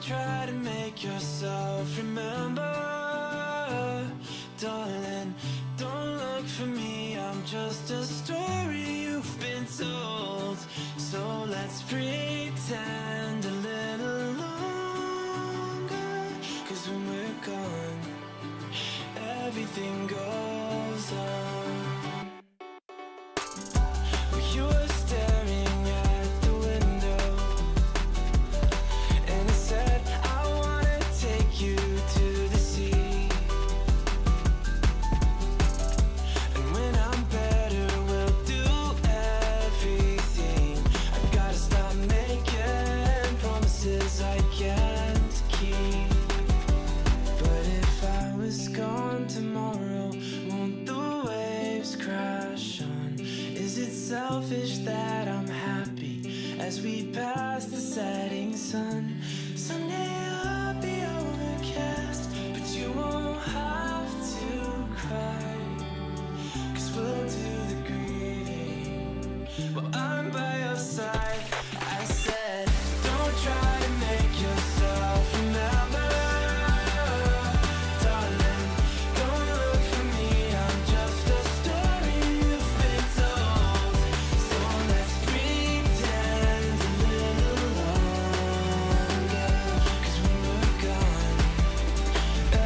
try to make yourself remember. Darling, don't look for me, I'm just a story you've been told. So let's pretend as we pass the setting sun. Someday I'll be overcast, but you won't have to cry, 'cause we'll do the grieving while I'm by your side. I said, don't try to make yourself remember. Darling, don't look for me, I'm just a story you've been told. So let's pretend a little longer, 'cause when we're gone,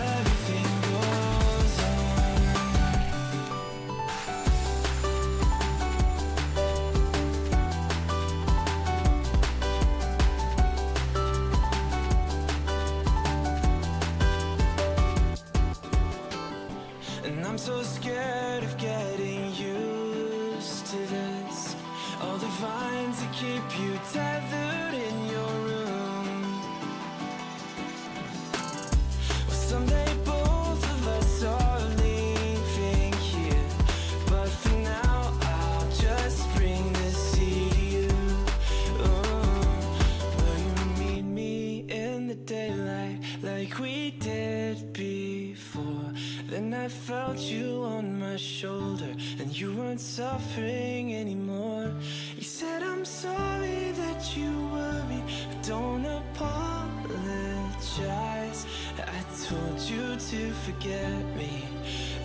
everything goes on. And I'm so scared of getting used to this. All the vines that keep you tethered in your room. Well, someday both of us are leaving here, but for now I'll just bring this sea to you. Will you meet me in the daylight like we did before? Then I felt you on my shoulder, and you weren't suffering anymore. You said, I'm sorry that you worried, but don't apologize. I told you to forget me,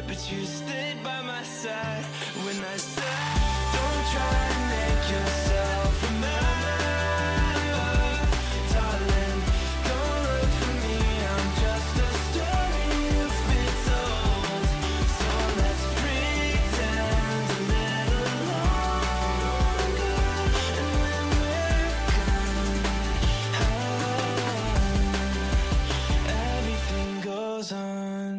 but you stayed by my side when I said, don't try to make yourself remember. Darling, don't look for me, I'm just a story you've been told. So let's pretend a little longer, and when we're gone, everything goes on.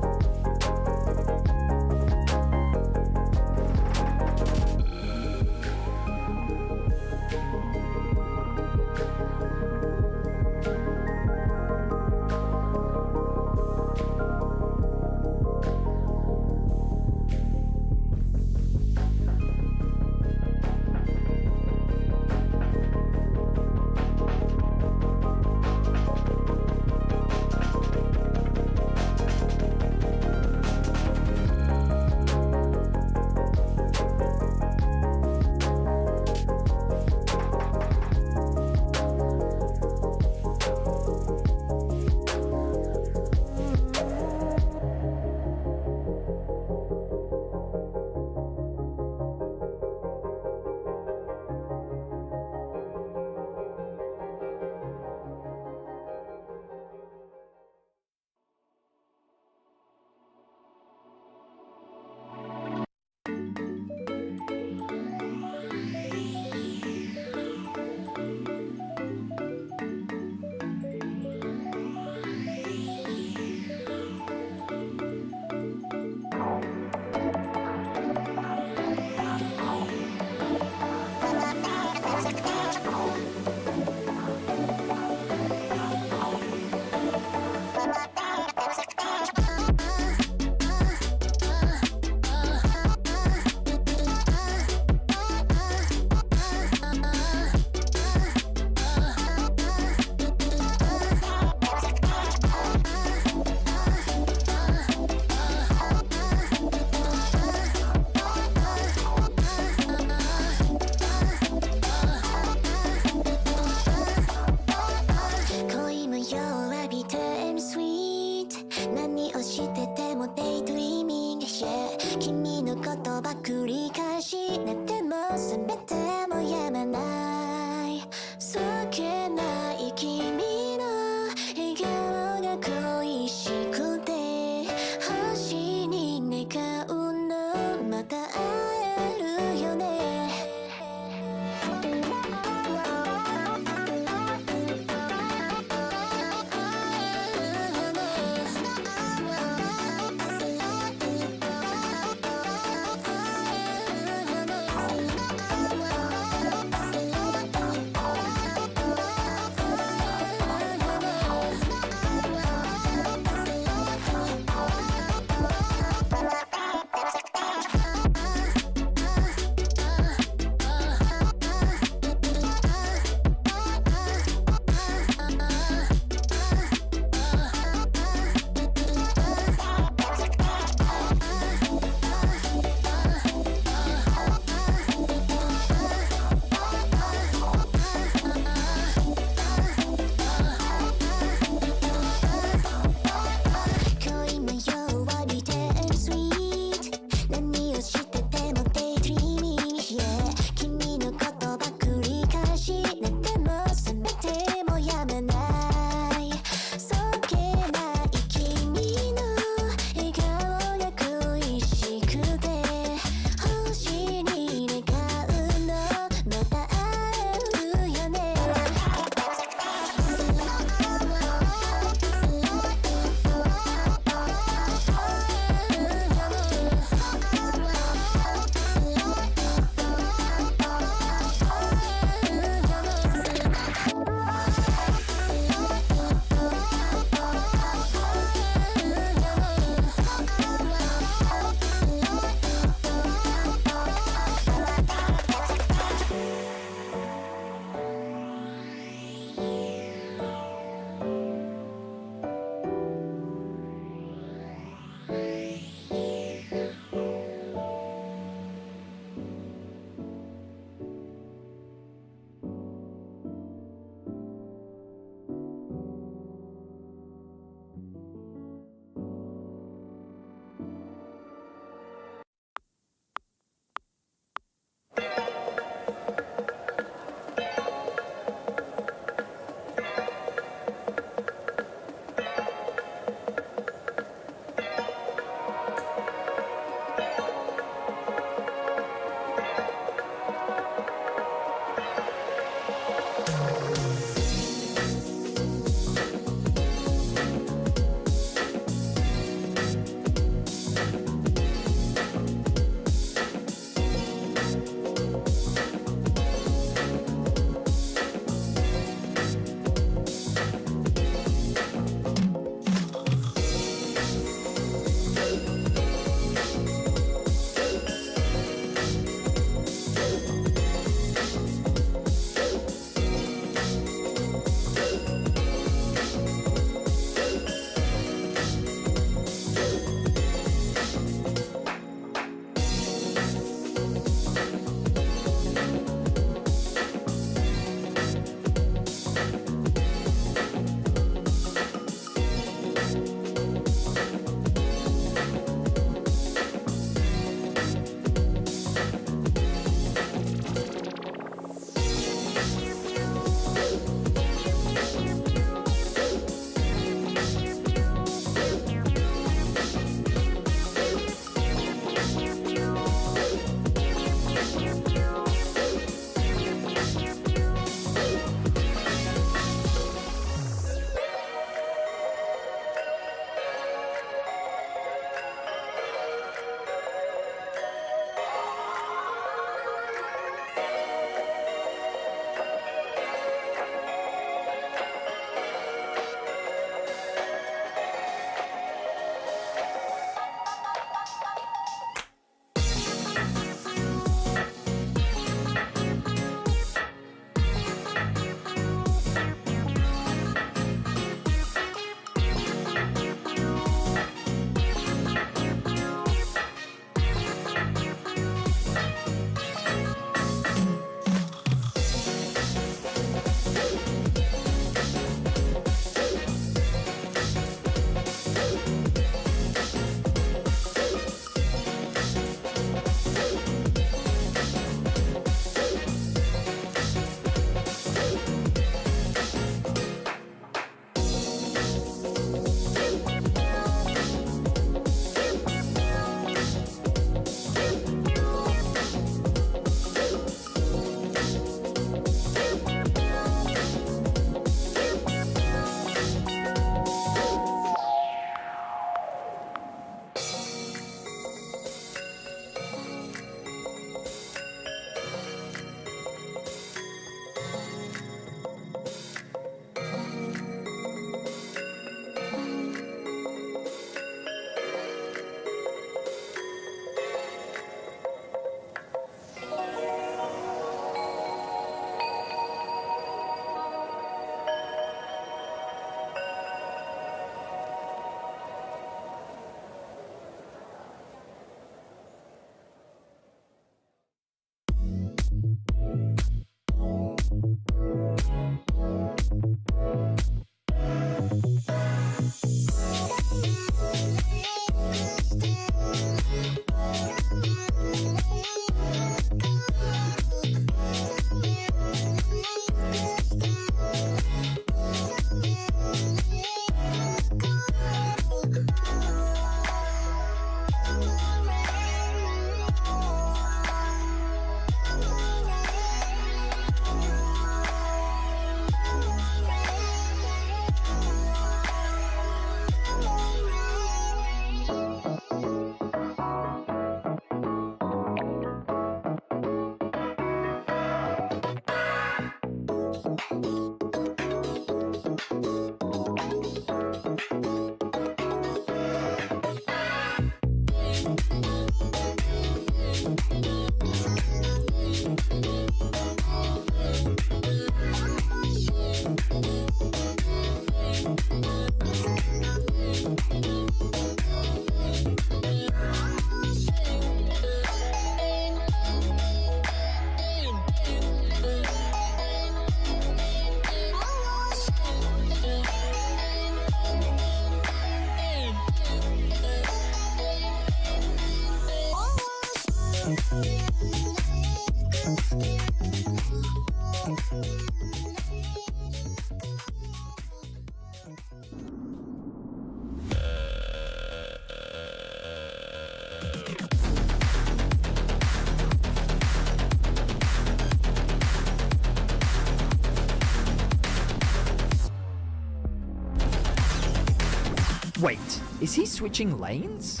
Wait, is he switching lanes?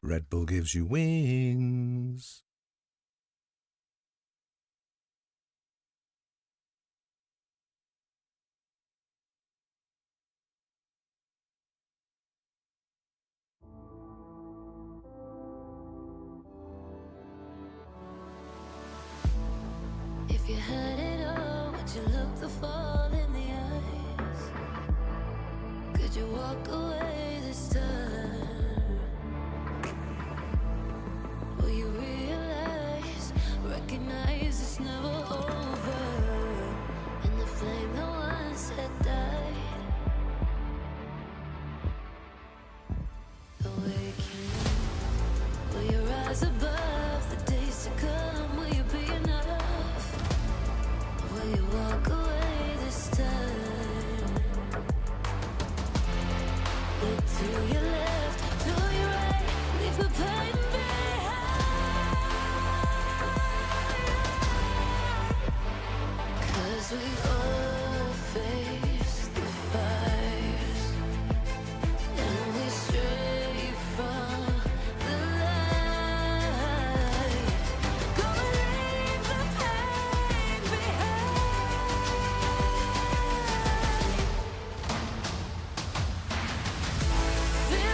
Red Bull gives you wings. If you had it all, would you look the fall in the eyes? Could you walk away this time? Will you realize, recognize it's never over? And the flame that once had died, awaken. Will you rise above the days to come? Will you be enough? Will you walk away this time? Look to your left, to your right, leave the pain behind. 'Cause we all face the fires, and we stray from the light. Go and leave the pain behind. Feel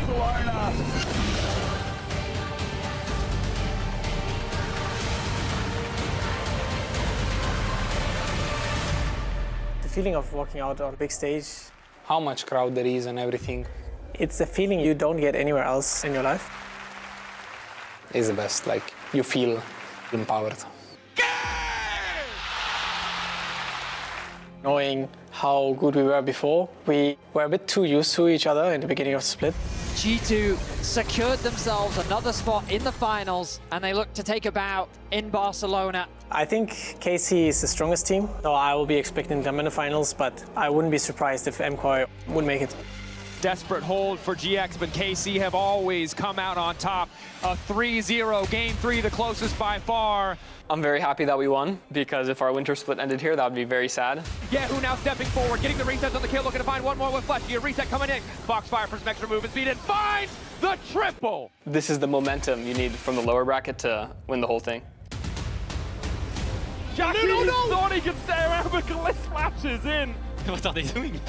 Barcelona. The feeling of walking out on a big stage, How much crowd there is and everything it's a feeling you don't get anywhere else in your life. is the best. Like, you feel empowered. Knowing how good we were before, we were a bit too used to each other in the beginning of the split. G2 secured themselves another spot in the finals, and they look to take a bow in Barcelona. I think KC is the strongest team, so I will be expecting them in the finals, but I wouldn't be surprised if MKOI would make it. Desperate hold for GX, but KC have always come out on top. A 3-0, game 3, the closest by far. I'm very happy that we won, because if our winter split ended here, that would be very sad. Yehu now stepping forward, getting the resets on the kill, looking to find one more with Fleshy. A reset coming in. Foxfire for some extra movement speed and finds the triple. This is the momentum you need from the lower bracket to win the whole thing. Jackie thought he could stay around, but Glyph flashes in. What are they doing?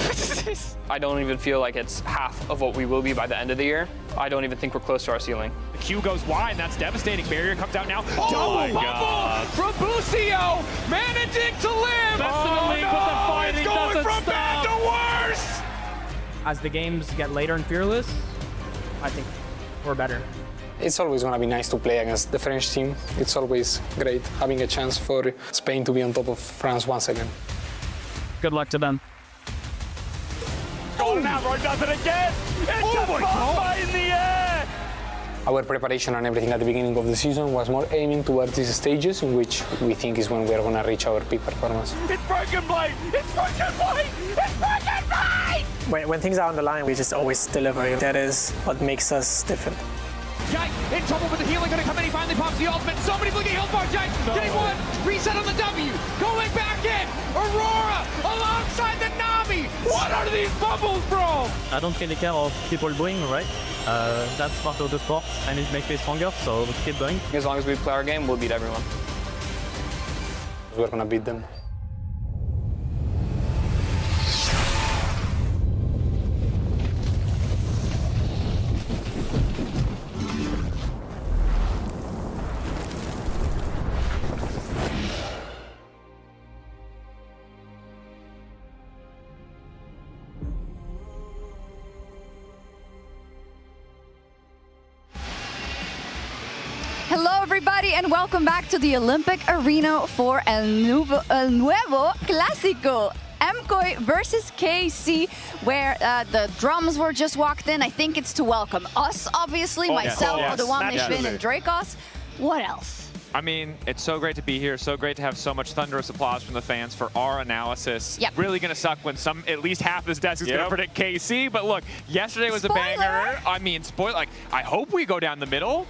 I don't even feel like it's half of what we will be by the end of the year. I don't even think we're close to our ceiling. The Q goes wide, and that's devastating. Barrier comes out now. Oh Double bubble from Bucio, managing to live. Best in the league, but the fighting it's going doesn't from bad stop. to worse. As the games get later and fearless, I think we're better. It's always going to be nice to play against the French team. It's always great having a chance for Spain to be on top of France once again. Good luck to them. Golden Arrow does it again. It's a bomb in the air. Our preparation and everything at the beginning of the season was more aiming towards these stages in which we think is when we are going to reach our peak performance. It's Broken Blade. It's Broken Blade. It's Broken Blade. When things are on the line, we just always deliver. That is what makes us different. Jake in trouble with the healing, gonna come in, he finally pops the ultimate. So many looking health bar, Jake getting one, reset on the W, going back in, Aurora alongside the Nami. What are these bubbles, bro? I don't really care of people booing, right? That's part of the sport, and it makes me stronger, so keep going. As long as we play our game, we'll beat everyone. We're going to beat them. Hello everybody and welcome back to the Olympic Arena for El Nuevo Clásico. MKOI versus KC, where the drums were just walked in. I think it's to welcome us, obviously, myself, Odawam, Nishvin, and Dracos. What else? I mean, it's so great to be here. So great to have so much thunderous applause from the fans for our analysis. Yep. Really going to suck when at least half this desk is going to predict KC. But look, yesterday was a banger. I mean, I hope we go down the middle.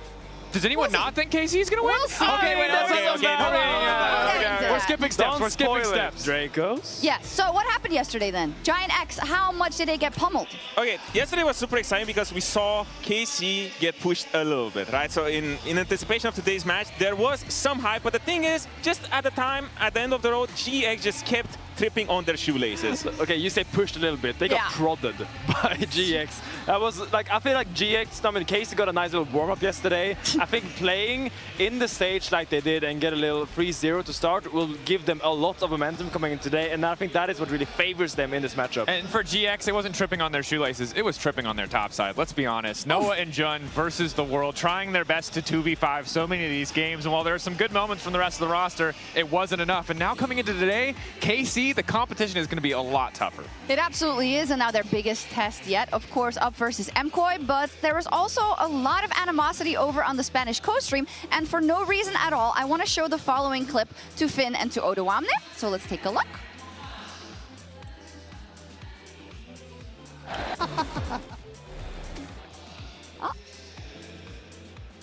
Does anyone not think KC is going to win? We'll see. Okay, wait, Okay. We're skipping steps. We're skipping steps. Dracos. Yeah, so what happened yesterday then? Giant X, how much did they get pummeled? Okay, yesterday was super exciting because we saw KC get pushed a little bit, right? So in anticipation of today's match, there was some hype, but the thing is, just at the time, at the end of the road, GX just kept tripping on their shoelaces. Okay, you say pushed a little bit. They got prodded by GX. That was like, I feel like GX, I mean, KC got a nice little warm-up yesterday. I think playing in the stage like they did and get a little 3-0 to start will give them a lot of momentum coming in today, and I think that is what really favors them in this matchup. And for GX, it wasn't tripping on their shoelaces, it was tripping on their top side. Let's be honest. Noah and Jun versus the world, trying their best to 2v5 so many of these games, and while there are some good moments from the rest of the roster, it wasn't enough. And now coming into today, KC, the competition is going to be a lot tougher. It absolutely is, and now their biggest test yet, of course, up versus MKOI, but there was also a lot of animosity over on the Spanish co-stream, and for no reason at all, I want to show the following clip to Finn and to Odawamne, so let's take a look.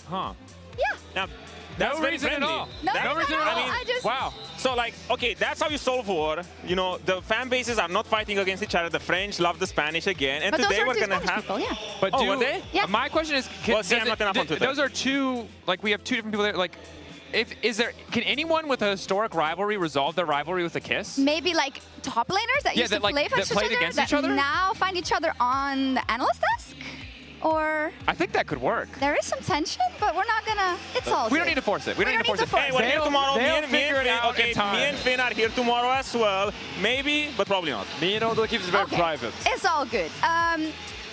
Huh. Yeah. Now, that's No very reason at friendly. all. No reason at all. I mean, Wow. So like, okay, that's how you solve war. You know, the fan bases are not fighting against each other. The French love the Spanish again, and But today those are we're two gonna Spanish have. people, yeah. But Oh, were they? Yeah. My question is, Well, see, I'm not enough on Twitter. those are two, like we have two different people there, like, can anyone with a historic rivalry resolve their rivalry with a kiss? Maybe like top laners that used to play that played against each other? now find each other on the analyst desk? Or I think that could work. there is some tension, but we're not gonna. It's all. We good. don't need to force it. We don't need to force it. Hey, we're here tomorrow. Me They'll and figure it out in time. Me and Finn are here tomorrow as well. Maybe, but probably not. Me and Odo keeps it very private. It's all good.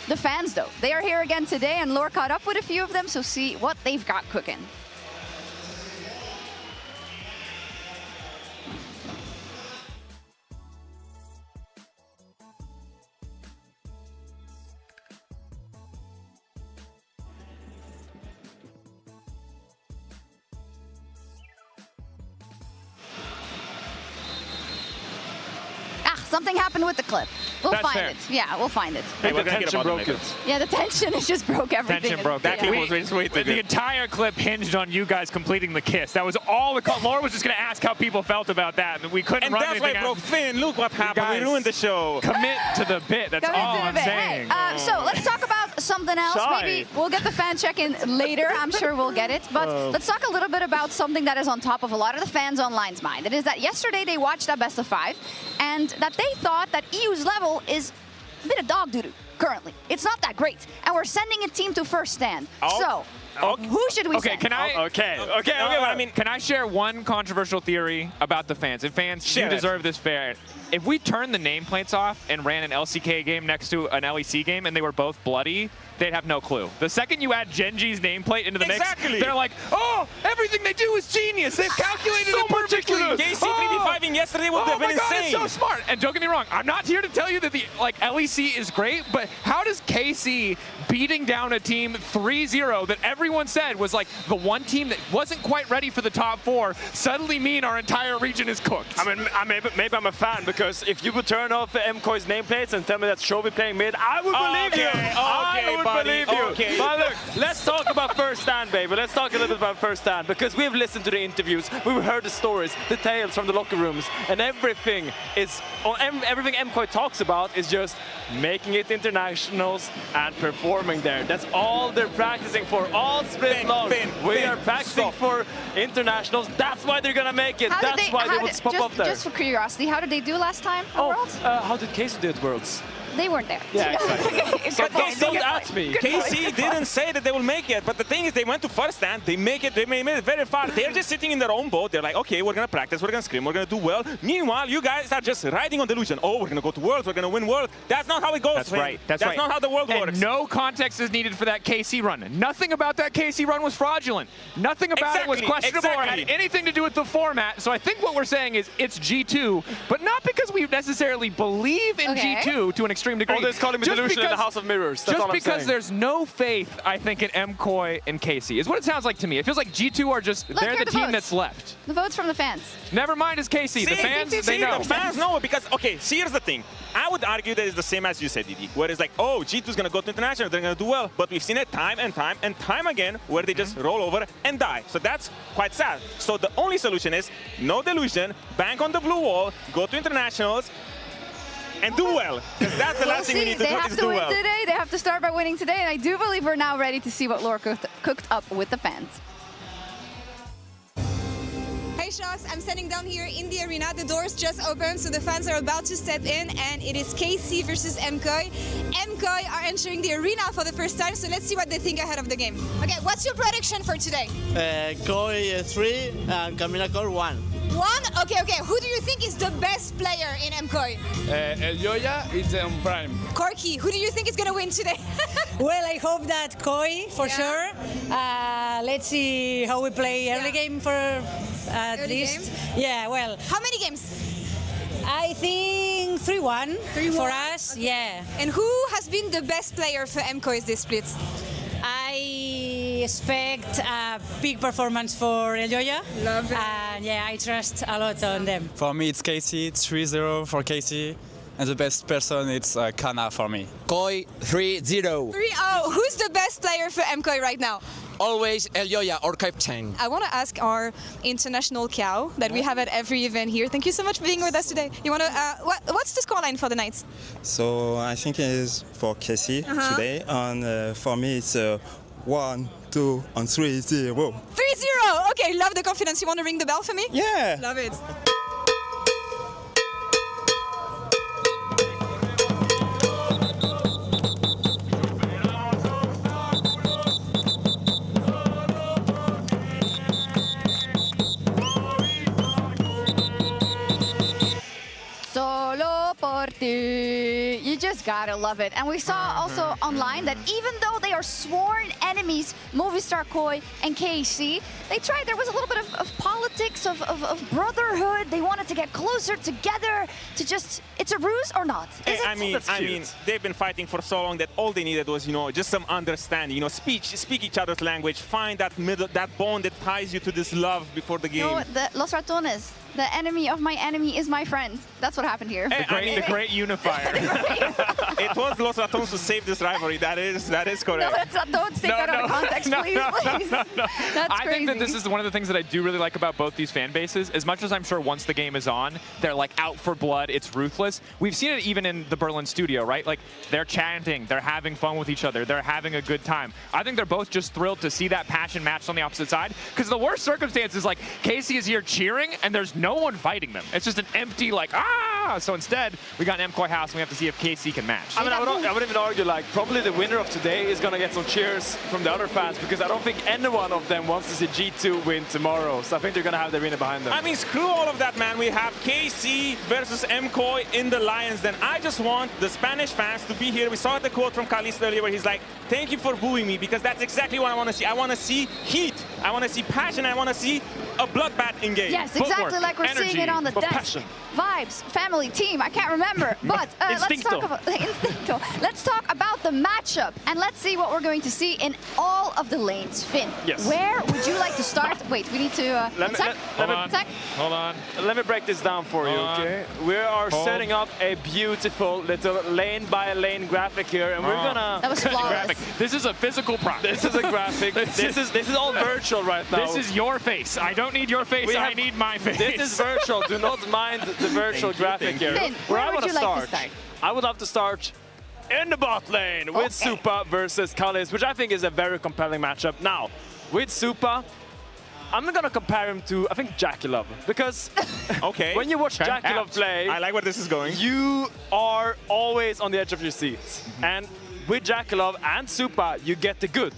The fans, though, they are here again today, and Lore caught up with a few of them, so see what they've got cooking. Something happened with the clip. We'll That's find fair. it. Yeah, we'll find it. Hey, we're gonna get tension about broke it. it. Yeah, the tension is just broke everything. Tension broke. That Yeah. clip was way too The good. entire clip hinged on you guys completing the kiss. That was all the Laura was just going to ask how people felt about that, and we couldn't And run that's why, anything bro, out. Finn, look what happened. We guys ruined the show. Commit to the bit. That's Come all into the I'm bit. saying. Hey, so let's talk about something else. Shy. Maybe we'll get the fan check-in later. I'm sure we'll get it. But let's talk a little bit about something that is on top of a lot of the fans online's mind. It is that yesterday they watched that best of 5, and that they thought that EU's level is a bit of dog doo-doo currently. It's not that great. And we're sending a team to first stand. So, who should we send? Can I? Okay. I mean, can I share one controversial theory about the fans? And fans, Share you it. deserve this fair. If we turned the nameplates off and ran an LCK game next to an LEC game and they were both bloody, they'd have no clue. The second you add Genji's nameplate into the mix, they're like, oh, everything they do is genius. They've calculated So it perfectly. KC 3v5ing yesterday would have been my God, insane. it's so smart. And don't get me wrong, I'm not here to tell you that the LEC is great, but how does KC beating down a team 3-0 that everyone said was like the one team that wasn't quite ready for the top 4 suddenly mean our entire region is cooked? I mean, maybe I'm a fan, because if you would turn off MKOI's nameplates and tell me that Shobi playing mid, I would believe you. I would believe you. Okay. But look, let's talk about first stand, baby. Let's talk a little bit about first stand, because we've listened to the interviews, we've heard the stories, the tales from the locker rooms, and everything MKOI talks about is just making it internationals and performing there. That's all they're practicing for all split long. We are practicing for internationals. That's why they're gonna make it. That's why they would pop up there. Just for curiosity, how did they do last time at Worlds? How did Casey do at Worlds? They weren't there. Yeah, exactly. So don't ask me. KC didn't say that they will make it, but the thing is they went to first stand, they made it very far. They're just sitting in their own boat. They're like, okay, we're gonna practice, we're gonna scrim, we're gonna do well. Meanwhile, you guys are just riding on delusion. Oh, we're gonna go to Worlds, we're gonna win Worlds. That's not how it goes. That's right. That's right. not how the world and works. No context is needed for that KC run. Nothing about that KC run was fraudulent. Nothing about it was questionable or had anything to do with the format. So I think what we're saying is it's G2, but not because we necessarily believe in G2 to an extreme degree. Others calling me delusion in the House of Mirrors. That's just all I'm because saying. there's no faith, I think, in MKOI and KC is what it sounds like to me. It feels like G2 are just, they're the team that's left. The votes from the fans. Never mind is KC. The fans, they know. The fans know because, okay, see, here's the thing. I would argue that it's the same as you said, Didi, where it's like, oh, G2's going to go to international, they're going to do well. But we've seen it time and time again where they just roll over and die. So that's quite sad. So the only solution is no delusion, bank on the blue wall, go to internationals, and do well. Because that's the last thing we need to do is do well. Today. They have to start by winning today, and I do believe we're now ready to see what Lore cooked up with the fans. Hey Sharks, I'm standing down here in the arena. The doors just opened, so the fans are about to step in, and it is KC versus MKOI. MKOI are entering the arena for the first time, so let's see what they think ahead of the game. Okay, what's your prediction for today? KOI 3 and Camila Core 1. 1? Okay. Who do you think is the best player in MKOI? Elyoya is on Prime. Corky, who do you think is going to win today? Well, I hope that KOI, for sure. Let's see how we play early game for at Early least. game? Yeah, well. How many games? I think 3-1 for us, yeah. And who has been the best player for MKOI this split? I expect a big performance for Elyoya. Love it. And yeah, I trust a lot on them. For me, it's KC. 3-0 for KC. And the best person, it's Kana for me. KOI 3-0. 3-0. Who's the best player for MKOI right now? Always Elyoya or captain. I want to ask our international cow that we have at every event here. Thank you so much for being with us today. You want to? What's the scoreline for the Knights? So I think it is for KC today, and for me it's 1, 2, and 3-0. 3-0. Okay, love the confidence. You want to ring the bell for me? Yeah. Love it. Gotta love it. And we saw also online that even though they are sworn enemies, Movistar KOI and KC, they tried, there was a little bit of politics, of brotherhood. They wanted to get closer together to just, it's a ruse or not? Is it? I mean, they've been fighting for so long that all they needed was, just some understanding, speak each other's language, find that that bond that ties you to this love before the game. Los Ratones. The enemy of my enemy is my friend. That's what happened here. The great unifier. It was Los Ratones to save this rivalry. That is correct. No, that's not, don't take that out of context, please. That's I crazy. think that this is one of the things that I do really like about both these fan bases. As much as I'm sure once the game is on, they're like out for blood, it's ruthless. We've seen it even in the Berlin studio, right? Like they're chanting, they're having fun with each other, they're having a good time. I think they're both just thrilled to see that passion matched on the opposite side. Because the worst circumstance is like Casey is here cheering and there's no one fighting them. It's just an empty like, ah! So instead, we got an MKOI house and we have to see if KC can match. I mean, I would even argue like probably the winner of today is going to get some cheers from the other fans because I don't think any one of them wants to see G2 win tomorrow. So I think they're going to have the arena behind them. I mean, screw all of that, man. We have KC versus MKOI in the Lions. Then I just want the Spanish fans to be here. We saw the quote from Caliste earlier where he's like, thank you for booing me because that's exactly what I want to see. I want to see heat. I want to see passion. I want to see a bloodbath in game. Yes, exactly. Footwork, like we're energy, seeing it on the desk. passion. Vibes, family, team, I can't remember. But let's talk about Instincto. Let's talk about the matchup and let's see what we're going to see in all of the lanes. Finn, yes. Where would you like to start? Wait, we need to Hold on. Let me break this down for you, okay? We are setting up a beautiful little lane by lane graphic here, and we're gonna. That was flawless. This is a physical prop. This is a graphic. this is all virtual right now. This is your face. I don't need your face. I need my face. This is virtual. Do not mind the virtual graphic here. Finn, where would you like to start? I would love to start in the bot lane with Supa versus Caliste, which I think is a very compelling matchup. Now, with Supa, I'm not gonna compare him to, I think, Jackie Love, because when you watch Jackie Love play, I like where this is going. You are always on the edge of your seats. And with Jackie Love and Supa, you get the good,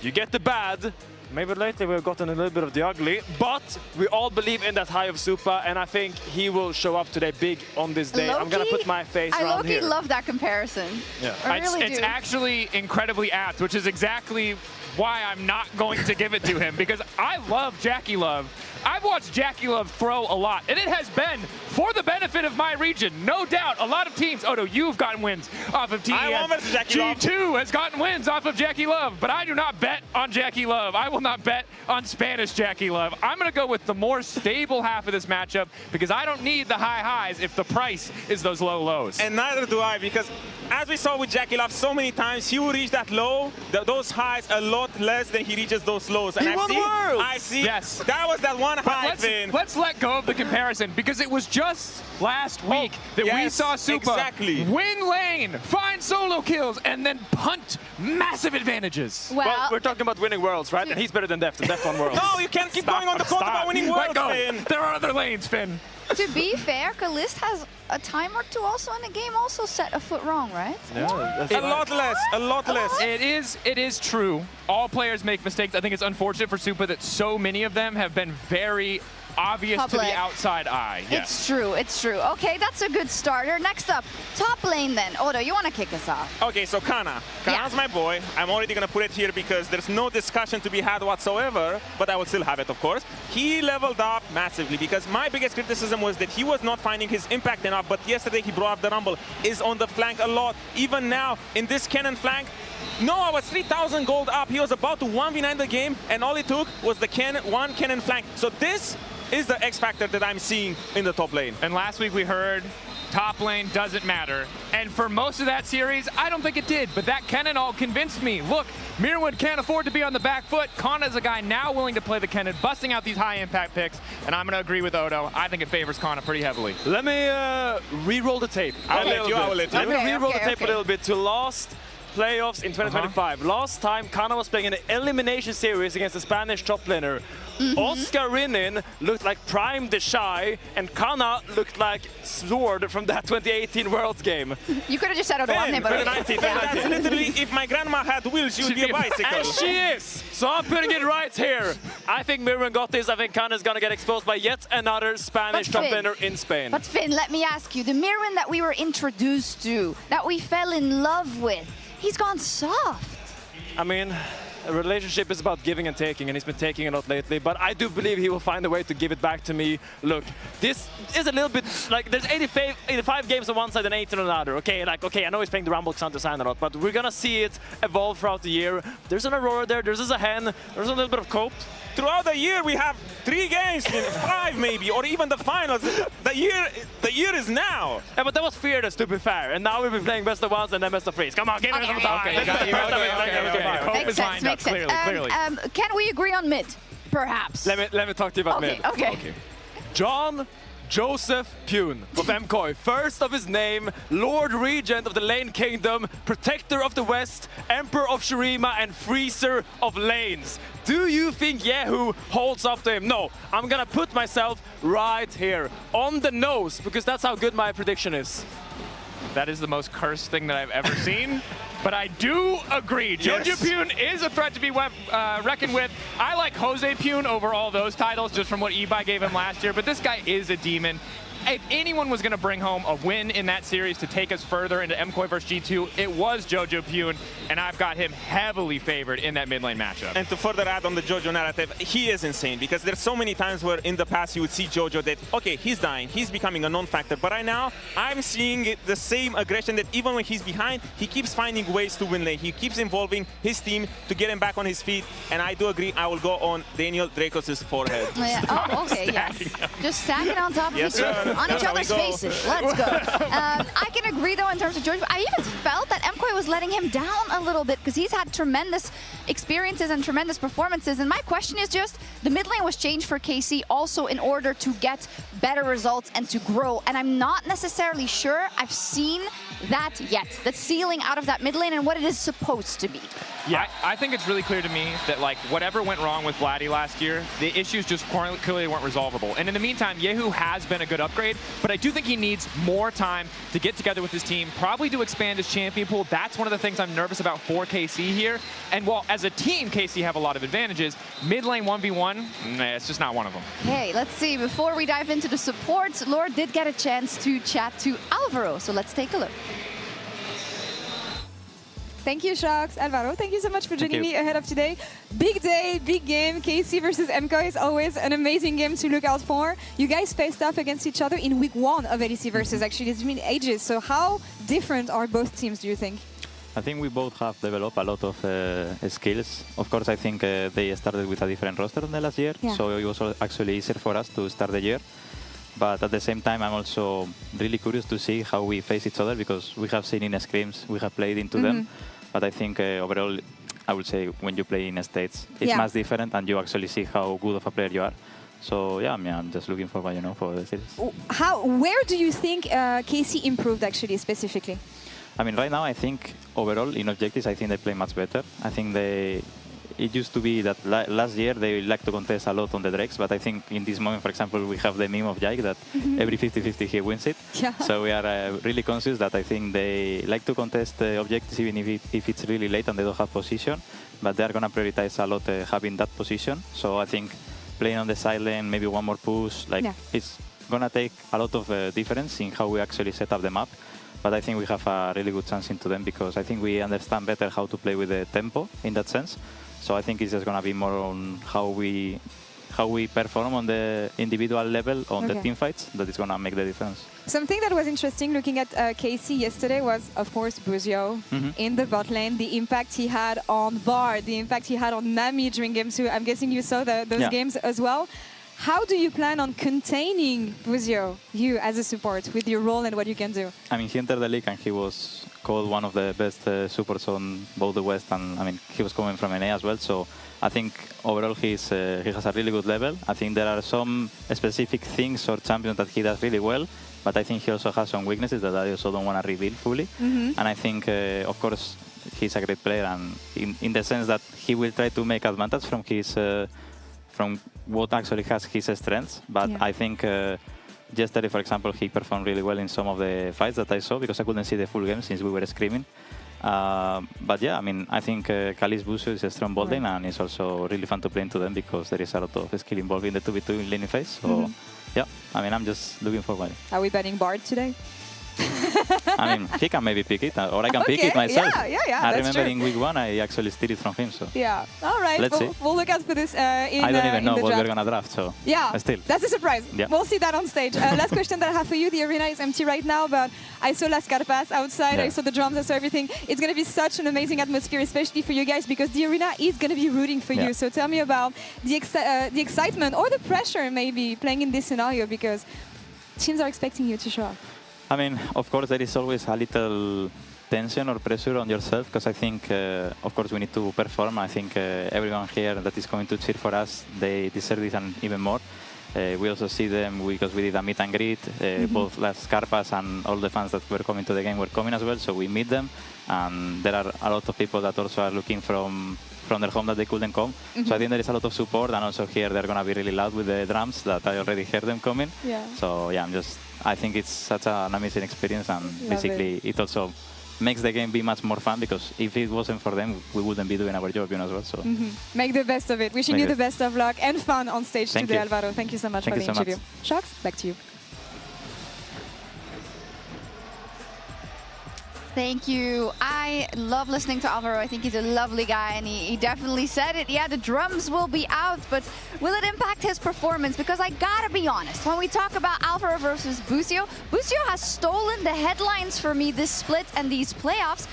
you get the bad. Maybe lately we've gotten a little bit of the ugly, but we all believe in that high of Supa, and I think he will show up today big on this day. I'm gonna put my face around here. I love that comparison. Yeah. I really it's do. actually incredibly apt, which is exactly why I'm not going to give it to him, because I love Jackie Love. I've watched Jackie Love throw a lot, and it has been for the benefit of my region. No doubt, a lot of teams, Odo, you've gotten wins off of TES. G2 has gotten wins off of Jackie Love, but I do not bet on Jackie Love. I will not bet on Spanish Jackie Love. I'm going to go with the more stable half of this matchup because I don't need the high highs if the price is those low lows. And neither do I, because as we saw with Jackie Love so many times, he will reach that low, those highs a lot less than he reaches those lows. And I see, yes. That was that one high, Finn. Let's let go of the comparison because it was just last week that we saw Supa win lane, find solo kills, and then punt massive advantages. Well, we're talking about winning worlds, right? And he's better than Deft, and Deft won worlds. No, you can't keep going on the court about winning worlds, Finn. There are other lanes, Finn. To be fair, Caliste has a time or two also in the game, also set a foot wrong, right? Yeah, a lot less. It is true. All players make mistakes. I think it's unfortunate for Supa that so many of them have been very obvious to the outside eye. It's true, it's true. Okay, that's a good starter. Next up, top lane then. Odo, you want to kick us off? Okay, so Kana. Kana's my boy. I'm already going to put it here because there's no discussion to be had whatsoever, but I will still have it, of course. He leveled up massively because my biggest criticism was that he was not finding his impact enough, but yesterday he brought up the Rumble, is on the flank a lot. Even now, in this cannon flank, no, I was 3,000 gold up. He was about to 1v9 the game, and all it took was the one cannon flank. So this is the X factor that I'm seeing in the top lane. And last week we heard top lane doesn't matter. And for most of that series, I don't think it did, but that Kennen all convinced me. Look, Mirwood can't afford to be on the back foot. Kana's a guy now willing to play the Kennen, busting out these high impact picks, and I'm gonna agree with Odo. I think it favors Kana pretty heavily. Let me re-roll the tape. Let me re-roll the tape a little bit to last playoffs in 2025. Last time, Kana was playing an elimination series against the Spanish top laner. Oscar Rinin looked like Prime the Shy, and Kana looked like Sword from that 2018 Worlds game. You could have just said Odoamne, but... 2019. That's literally, if my grandma had wheels, she would be a bicycle. And she is! So I'm putting it right here. I think Mirren got this. I think Kana's gonna get exposed by yet another Spanish top laner in Spain. But Finn, let me ask you, the Mirren that we were introduced to, that we fell in love with, he's gone soft. I mean, a relationship is about giving and taking, and he's been taking a lot lately, but I do believe he will find a way to give it back to me. Look, this is a little bit like there's 85 games on one side and 8 on another. Okay, I know he's playing the Rumble Xanth design a lot, but we're gonna see it evolve throughout the year. There's an Aurora there, there's a Hen, there's a little bit of Cope. Throughout the year, we have 3 games, 5 maybe, or even the finals. The year is now. Yeah, but that was Fearless, to be fair. And now we've been playing best of ones and then best of threes. Come on, give it some time. Cope is lined up, clearly. Can we agree on mid, perhaps? Let me talk to you about mid. Okay. John Joseph Pune of MKOI, first of his name, Lord Regent of the Lane Kingdom, Protector of the West, Emperor of Shurima, and Freezer of Lanes. Do you think Yehu holds up to him? No, I'm gonna put myself right here, on the nose, because that's how good my prediction is. That is the most cursed thing that I've ever seen. But I do agree. Yes. Jojo Pune is a threat to be reckoned with. I like Jose Pune over all those titles just from what Ebi gave him last year, but this guy is a demon. If anyone was going to bring home a win in that series to take us further into MKOI versus G2, it was Jojo Pune, and I've got him heavily favored in that mid lane matchup. And to further add on the Jojo narrative, he is insane because there's so many times where in the past you would see Jojo that, okay, he's dying, he's becoming a non-factor, but right now I'm seeing the same aggression that even when he's behind, he keeps finding ways to win lane. He keeps involving his team to get him back on his feet, and I do agree, I will go on Daniel Dracos' forehead. Oh, okay, yeah. Just stack it on top of each other. On each other's faces. Let's go. I can agree, though, in terms of George. I even felt that MKOI was letting him down a little bit because he's had tremendous experiences and tremendous performances. And my question is just, the mid lane was changed for KC also in order to get better results and to grow. And I'm not necessarily sure I've seen that yet. The ceiling out of that mid lane and what it is supposed to be. Yeah, I think it's really clear to me that like whatever went wrong with Vladdy last year, the issues just clearly weren't resolvable. And in the meantime, Yehu has been a good upgrade, but I do think he needs more time to get together with his team, probably to expand his champion pool. That's one of the things I'm nervous about for KC here. And while as a team, KC have a lot of advantages, mid lane 1v1, it's just not one of them. Okay, let's see. Before we dive into the supports, Lord did get a chance to chat to Alvaro, so let's take a look. Thank you, Shox. Alvaro, thank you so much for joining me ahead of today. Big day, big game. KC versus MKOI is always an amazing game to look out for. You guys faced off against each other in week 1 of LEC versus. Actually, it's been ages. So how different are both teams, do you think? I think we both have developed a lot of skills. Of course, I think they started with a different roster than the last year, so it was actually easier for us to start the year. But at the same time, I'm also really curious to see how we face each other because we have seen in scrims, we have played into them. But I think overall, I would say when you play in states, it's much different and you actually see how good of a player you are. So yeah, I mean, I'm just looking forward, for the series. Where do you think KC improved actually, specifically? I mean, right now, I think overall in objectives, I think they play much better. I think it used to be that last year they like to contest a lot on the Drakes, but I think in this moment, for example, we have the meme of Jake that every 50-50 he wins it. So we are really conscious that I think they like to contest the objectives even if it's really late and they don't have position, but they are going to prioritize a lot having that position. So I think playing on the side lane, maybe one more push, it's going to take a lot of difference in how we actually set up the map. But I think we have a really good chance into them because I think we understand better how to play with the tempo in that sense. So I think it's just going to be more on how we perform on the individual level on the team fights that is going to make the difference. Something that was interesting looking at KC yesterday was, of course, Buzio in the bot lane, the impact he had on Bard, the impact he had on Nami during game 2. I'm guessing you saw those games as well. How do you plan on containing Buzio, you as a support, with your role and what you can do? I mean, he entered the league and he was called one of the best supports on both the West and, I mean, he was coming from NA as well. So I think overall he has a really good level. I think there are some specific things or champions that he does really well, but I think he also has some weaknesses that I also don't want to reveal fully. And I think, of course, he's a great player, and in the sense that he will try to make advantage from his from what actually has his strengths. But Yeah. I think yesterday, for example, he performed really well in some of the fights that I saw, because I couldn't see the full game since we were screaming. But yeah, I mean, I think Kali's Busio is a strong ball lane, and it's also really fun to play into them because there is a lot of skill involved in the 2v2 in laning phase. So yeah, I mean, I'm just looking forward. Are we betting Bard today? I mean, he can maybe pick it, or I can pick it myself. Yeah, I that's remember true. in week 1, I actually steal it from him. So Yeah, all right. Let's see. We'll look out for this in I don't even know in the what draft. we're gonna draft. So Yeah, still. that's a surprise. Yeah. We'll see that on stage. Last question that I have for you. The arena is empty right now, but I saw Las Carpas outside. Yeah. I saw the drums. I saw everything. It's going to be such an amazing atmosphere, especially for you guys, because the arena is going to be rooting for Yeah. you. So tell me about the excitement or the pressure, maybe, playing in this scenario, because teams are expecting you to show up. I mean, of course, there is always a little tension or pressure on yourself, because I think, of course, we need to perform. I think everyone here that is going to cheer for us, they deserve this and even more. We also see them because we did a meet and greet. Both Las Carpas and all the fans that were coming to the game were coming as well, so we meet them. And there are a lot of people that also are looking from their home that they couldn't come. So I think there is a lot of support, and also here they're going to be really loud with the drums that I already heard them coming. Yeah. So yeah, I think it's such an amazing experience, and basically it also makes the game be much more fun, because if it wasn't for them, we wouldn't be doing our job, as well. So Make the best of it. Wishing you the best of luck and fun on stage Thank today, you. Alvaro. Thank you so much Thank for you the so much. interview. Shocks, back to you. Thank you. I love listening to Alvaro. I think he's a lovely guy, and he definitely said it. Yeah, the drums will be out, but will it impact his performance? Because I gotta be honest, when we talk about Alvaro versus Busio, Busio has stolen the headlines for me this split and these playoffs.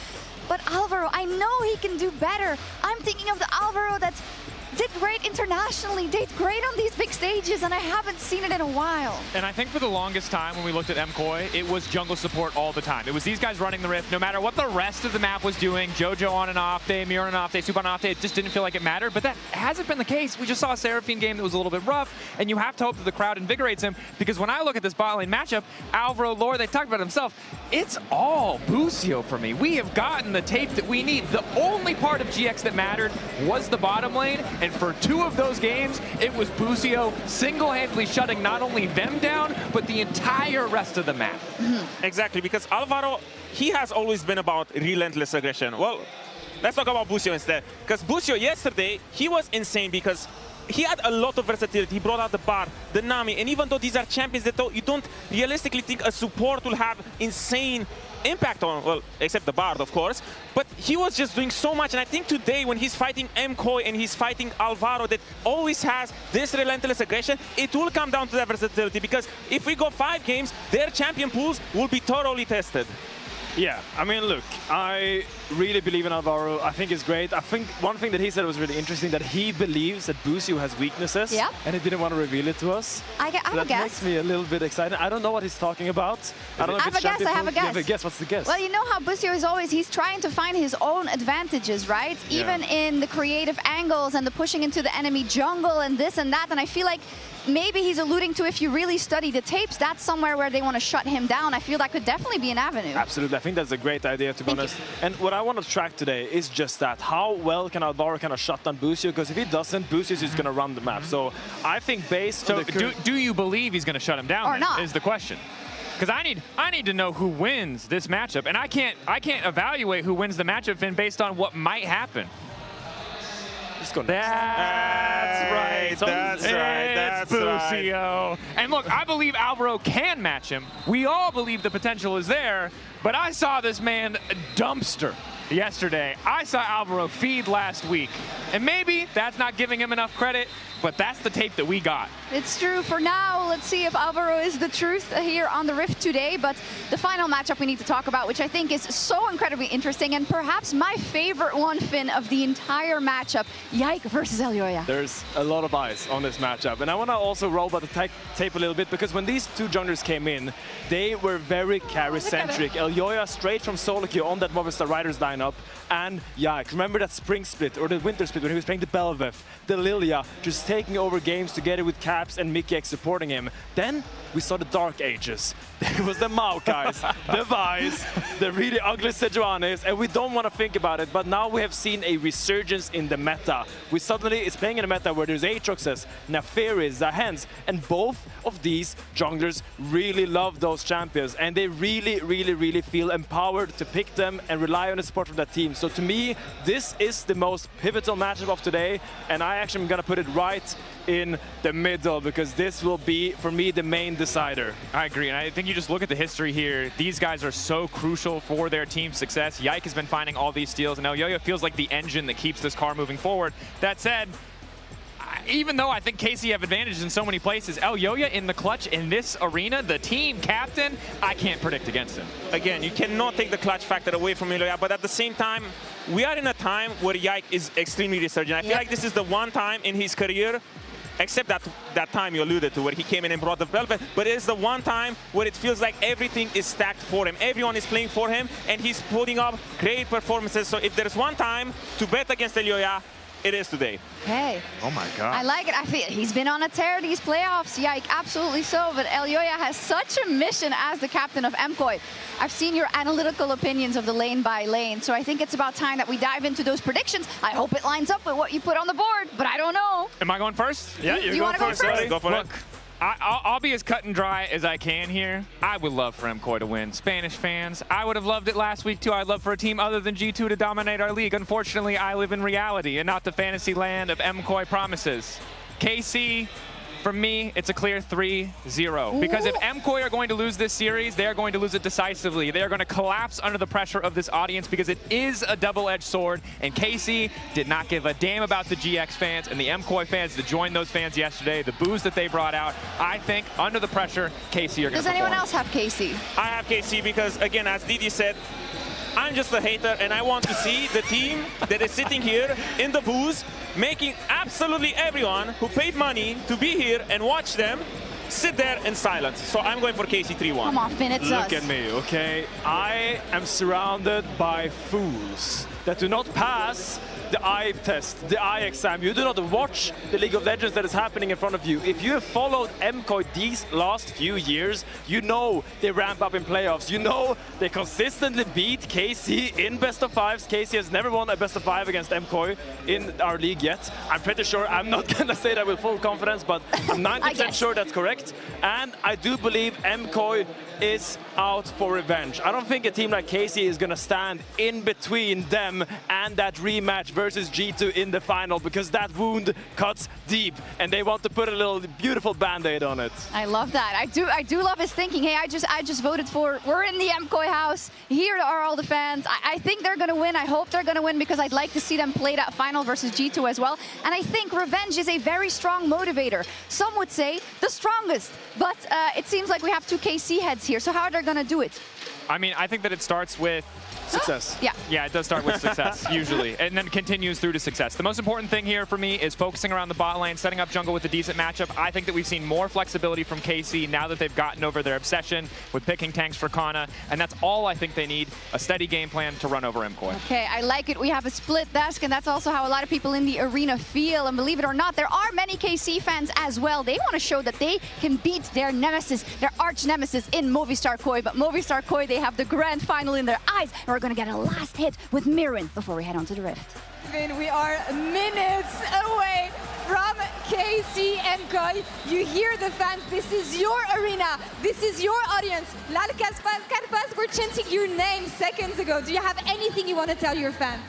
But Alvaro, I know he can do better. I'm thinking of the Alvaro that did great internationally, did great on these big stages, and I haven't seen it in a while. And I think for the longest time when we looked at MKOI, it was jungle support all the time. It was these guys running the Rift, no matter what the rest of the map was doing. Jojo on an off day, Mir on an off day, Soup on an off day, it just didn't feel like it mattered. But that hasn't been the case. We just saw a Seraphine game that was a little bit rough, and you have to hope that the crowd invigorates him, because when I look at this bot lane matchup, Alvaro, Lore, they talked about it himself, it's all Busio for me. We have gotten the tape that we need. The only part of GX that mattered was the bottom lane, and for 2 of those games, it was Busio single-handedly shutting not only them down, but the entire rest of the map. Exactly, because Alvaro, he has always been about relentless aggression. Well, let's talk about Busio instead. Because Busio yesterday, he was insane because he had a lot of versatility. He brought out the Bard, the Nami, and even though these are champions that you don't realistically think a support will have insane impact on, well, except the Bard, of course, but he was just doing so much. And I think today when he's fighting MKOI and he's fighting Alvaro that always has this relentless aggression, it will come down to that versatility, because if we go 5 games, their champion pools will be thoroughly tested. Yeah, I mean, look, I really believe in Alvaro. I think it's great. I think one thing that he said was really interesting, that he believes that Busio has weaknesses, and he didn't want to reveal it to us. I have a that guess. makes me a little bit excited. I don't know what he's talking about. I don't know if I have it's a guess, I have a champion pool. You have a guess. guess. What's the guess? Well, you know how Busio is always, he's trying to find his own advantages, right? Yeah. Even in the creative angles and the pushing into the enemy jungle and this and that. And I feel like maybe he's alluding to, if you really study the tapes, that's somewhere where they want to shut him down. I feel that could definitely be an avenue. Absolutely. I think that's a great idea, to be honest. And what I want to track today is just that. How well can Alvaro kind of shut down Busio? Because if he doesn't, Busio is just going to run the map. So I think based on the do you believe he's going to shut him down? Or then, not. is the question. Because I need to know who wins this matchup, and I can't evaluate who wins the matchup, Finn, based on what might happen. Just go That's right. That's right. That's Busio. And look, I believe Alvaro can match him. We all believe the potential is there, but I saw this man dumpster yesterday. I saw Alvaro feed last week. And maybe that's not giving him enough credit, but that's the tape that we got. It's true for now. Let's see if Alvaro is the truth here on the Rift today. But the final matchup we need to talk about, which I think is so incredibly interesting, and perhaps my favorite one, Finn, of the entire matchup, Yike versus Elyoya. There's a lot of eyes on this matchup. And I want to also roll back the tape a little bit, because when these 2 junglers came in, they were very carry-centric. Elyoya straight from solo queue on that Movistar Riders lineup, and Yike. Remember that spring split or the winter split when he was playing the Belveth, the Lilia, just taking over games together with Caps and Mickey X supporting him. Then we saw the Dark Ages. There was the Maokais, the Vice, the really ugly Sejuanis, and we don't want to think about it, but now we have seen a resurgence in the meta. We suddenly is playing in a meta where there's Aatroxes, Naferis, Zahens, and both of these junglers really love those champions, and they really feel empowered to pick them and rely on the support from that team. So to me, this is the most pivotal matchup of today, and I actually am going to put it right in the middle, because this will be, for me, the main decider. I agree, and I think you just look at the history here. These guys are so crucial for their team's success. Yike has been finding all these steals, and Elyoya feels like the engine that keeps this car moving forward. That said, even though I think KC have advantages in so many places, Elyoya in the clutch in this arena, the team captain, I can't predict against him. Again, you cannot take the clutch factor away from Elyoya, but at the same time, we are in a time where Yike is extremely resurgent. I feel like this is the one time in his career, except that time you alluded to, where he came in and brought the velvet, but it is the one time where it feels like everything is stacked for him. Everyone is playing for him, and he's putting up great performances. So if there's one time to bet against Elyoya, it is today. Hey. Oh my God. I like it. I feel he's been on a tear these playoffs. Yike, absolutely so. But Elyoya has such a mission as the captain of MKOI. I've seen your analytical opinions of the lane by lane, so I think it's about time that we dive into those predictions. I hope it lines up with what you put on the board, but I don't know. Am I going first? Yeah, you want to go first? Go for it. I'll be as cut and dry as I can here. I would love for MKOI to win. Spanish fans, I would have loved it last week too. I'd love for a team other than G2 to dominate our league. Unfortunately, I live in reality and not the fantasy land of MKOI promises. KC, for me, it's a clear 3-0. Because if MKOI are going to lose this series, they are going to lose it decisively. They are going to collapse under the pressure of this audience because it is a double-edged sword. And KC did not give a damn about the GX fans and the MKOI fans that joined those fans yesterday. The boos that they brought out, I think, under the pressure, KC are going to perform. Does anyone else have KC? I have KC because, again, as Didi said, I'm just a hater, and I want to see the team that is sitting here in the booth making absolutely everyone who paid money to be here and watch them sit there in silence. So I'm going for KC 3-1. Come on, Finn, it's us. Look at me, okay? I am surrounded by fools that do not pass the eye test, the eye exam. You do not watch the League of Legends that is happening in front of you. If you have followed MKOI these last few years, you know they ramp up in playoffs. You know they consistently beat KC in best of fives. KC has never won a best of five against MKOI in our league yet. I'm pretty sure, I'm not gonna say that with full confidence, but I'm 90% sure that's correct. And I do believe MKOI is out for revenge. I don't think a team like KC is gonna stand in between them and that rematch versus G2 in the final, because that wound cuts deep and they want to put a little beautiful band-aid on it. I love that. I do love his thinking. Hey, I just voted for, we're in the MKOI house. Here are all the fans. I think they're gonna win. I hope they're gonna win because I'd like to see them play that final versus G2 as well. And I think revenge is a very strong motivator. Some would say the strongest, but it seems like we have two KC heads here. So how are they gonna do it? I mean, I think that it starts with success. Yeah, it does start with success, usually, and then continues through to success. The most important thing here for me is focusing around the bot lane, setting up jungle with a decent matchup. I think that we've seen more flexibility from KC now that they've gotten over their obsession with picking tanks for Kana, and that's all I think they need, a steady game plan to run over MKOI. Okay, I like it. We have a split desk, and that's also how a lot of people in the arena feel, and believe it or not, there are many KC fans as well. They want to show that they can beat their nemesis, their arch nemesis in Movistar KOI, but Movistar KOI, they have the grand final in their eyes, and we're going to get a last hit with Mirren before we head on to the Rift. We are minutes away from KC MKOI. You hear the fans. This is your arena. This is your audience. Lal Karpas were chanting your name seconds ago. Do you have anything you want to tell your fan?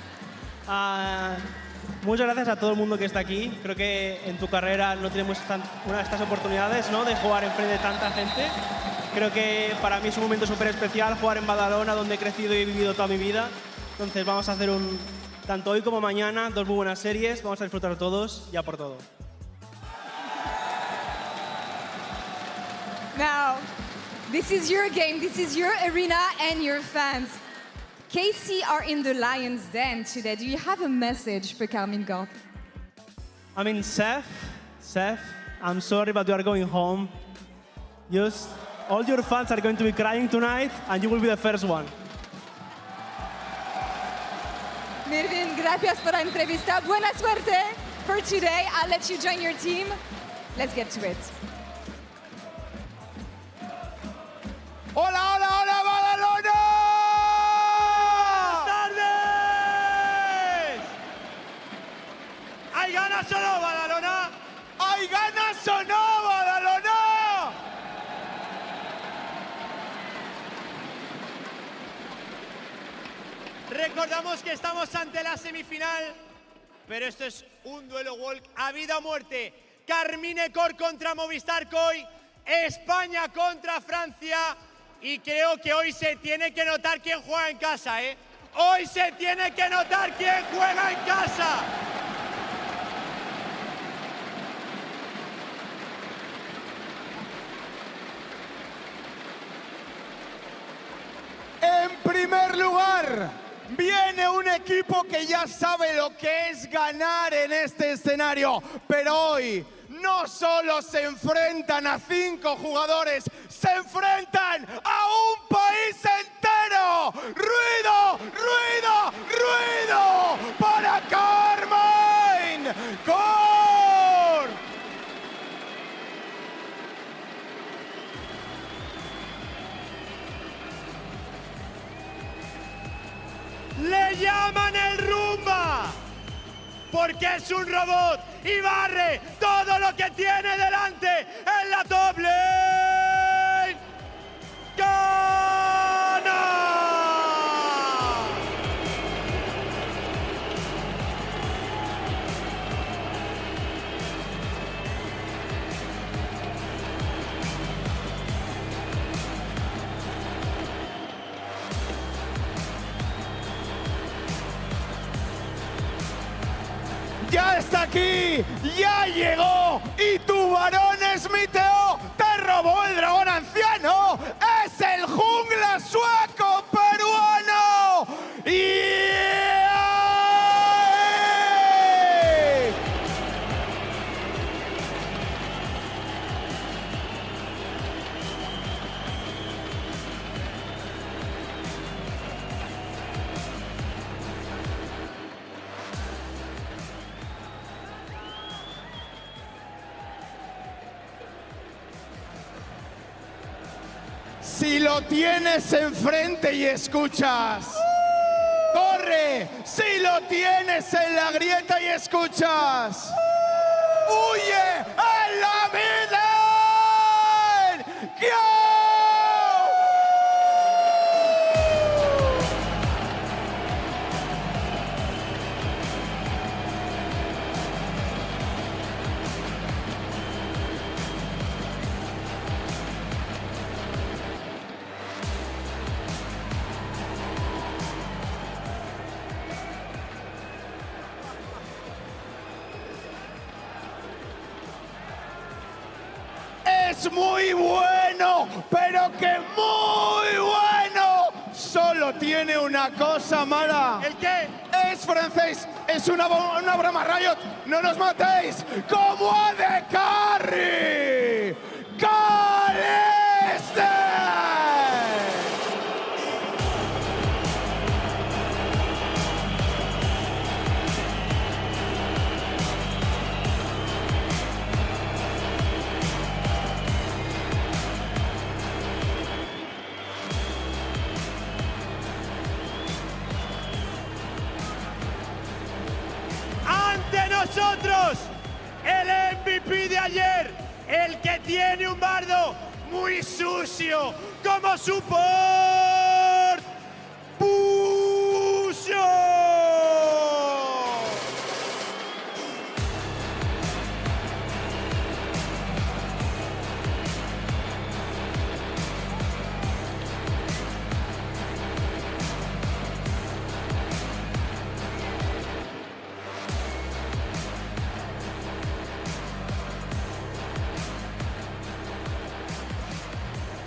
Muchas gracias a todo el mundo que está aquí. Creo que en tu carrera no tenemos una de estas oportunidades, ¿no?, de jugar enfrente de tanta gente. Creo que para mí es un momento súper especial jugar en Badalona, donde he crecido y he vivido toda mi vida. Entonces vamos a hacer tanto hoy como mañana, dos muy buenas series. Vamos a disfrutar todos, ya por todo. Now, this is your game, this is your arena and your fans. KC are in the Lion's Den today. Do you have a message for Carmine Gant? I mean, Seth, I'm sorry, but you are going home. Just all your fans are going to be crying tonight, and you will be the first one. Mirvin, gracias por la entrevista. Buena suerte. for today. I'll let you join your team. Let's get to it. ¡Hola, hola, hola, Badalona! ¡Buenas tardes! ¿Hay ganas o no, Badalona? ¿Hay ganas o no, Badalona? Recordamos que estamos ante la semifinal, pero esto es un duelo walk a vida o muerte. Carmine Cor contra Movistar KOI, España contra Francia. Y creo que hoy se tiene que notar quién juega en casa, ¿eh? Hoy se tiene que notar quién juega en casa. En primer lugar, viene un equipo que ya sabe lo que es ganar en este escenario, pero hoy no solo se enfrentan a 5 jugadores, se enfrentan a un país entero. ¡Ruido, ruido, ruido para Carmine Cor! Le llaman el Rumba porque es un robot y barre todo lo que tiene delante en la top lane. ¡Gana! Ya está aquí, ya llegó, y tu varón Smiteo te robó el dragón anciano. Es el jungla sueco peruano. Si lo tienes enfrente y escuchas, corre. Si lo tienes en la grieta y escuchas, huye en la vida. Es muy bueno, pero que muy bueno. Solo tiene una cosa mala. ¿El qué? Es francés. Es una broma, Riot. No nos matéis. Como a de carry. ¡Caliste! Nosotros, el MVP de ayer, el que tiene un bardo muy sucio como support, Pucio.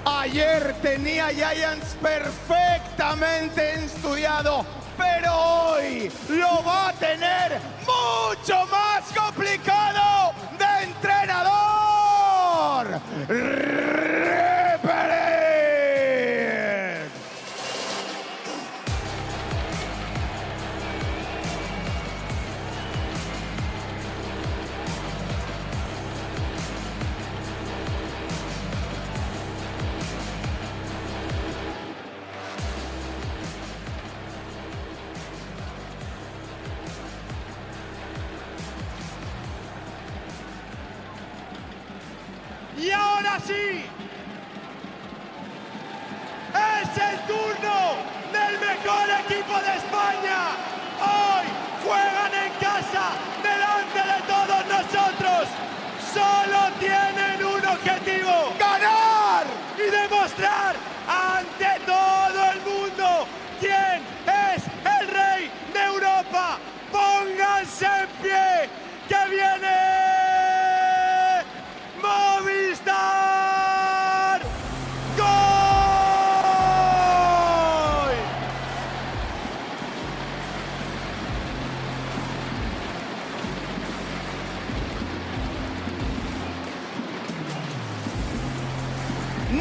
Ayer tenía Giants perfectamente estudiado, pero hoy lo va a tener mucho más complicado de entrenador. ahora sí, es el turno del mejor equipo de España. Hoy juegan en casa, delante de todos nosotros. Solo tienen un objetivo: ganar y demostrar ante todo el mundo quién es el rey de Europa. Pónganse en pie, que viene Movistar. ¡Gol!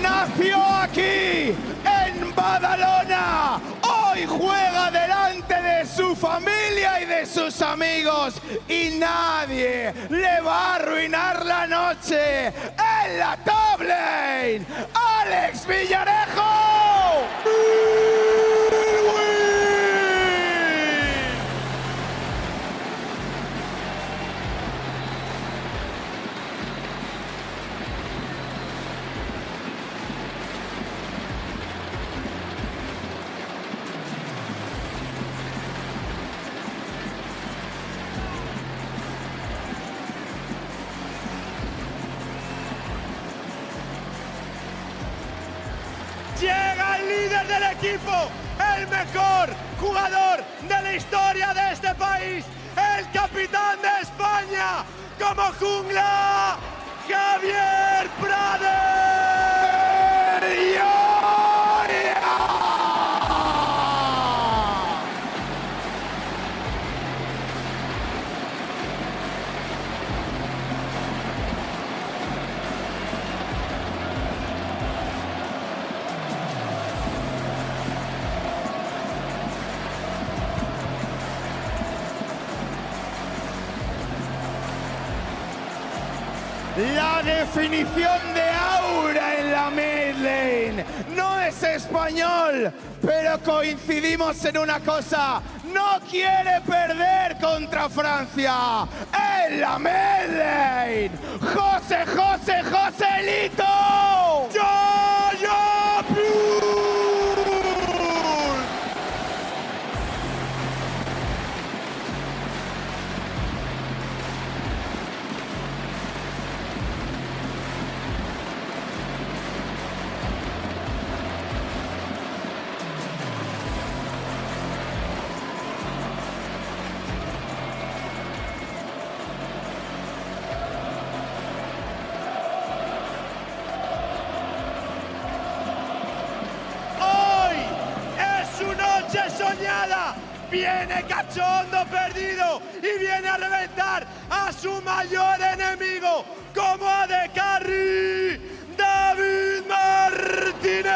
Nació aquí, en Badalona. Hoy juega delante de su familia y de sus amigos. Y nadie le va a arruinar la noche. En la top lane, Alex Villarejo. Llega el líder del equipo, el mejor jugador de la historia de este país, el capitán de España, como jungla, Javier Prades. La definición de aura en la mid lane. No es español, pero coincidimos en una cosa: no quiere perder contra Francia. En la mid lane, Joselito. ¡Yo, Blue! Soñada, viene cachondo perdido y viene a reventar a su mayor enemigo, como a de carry, David Martínez.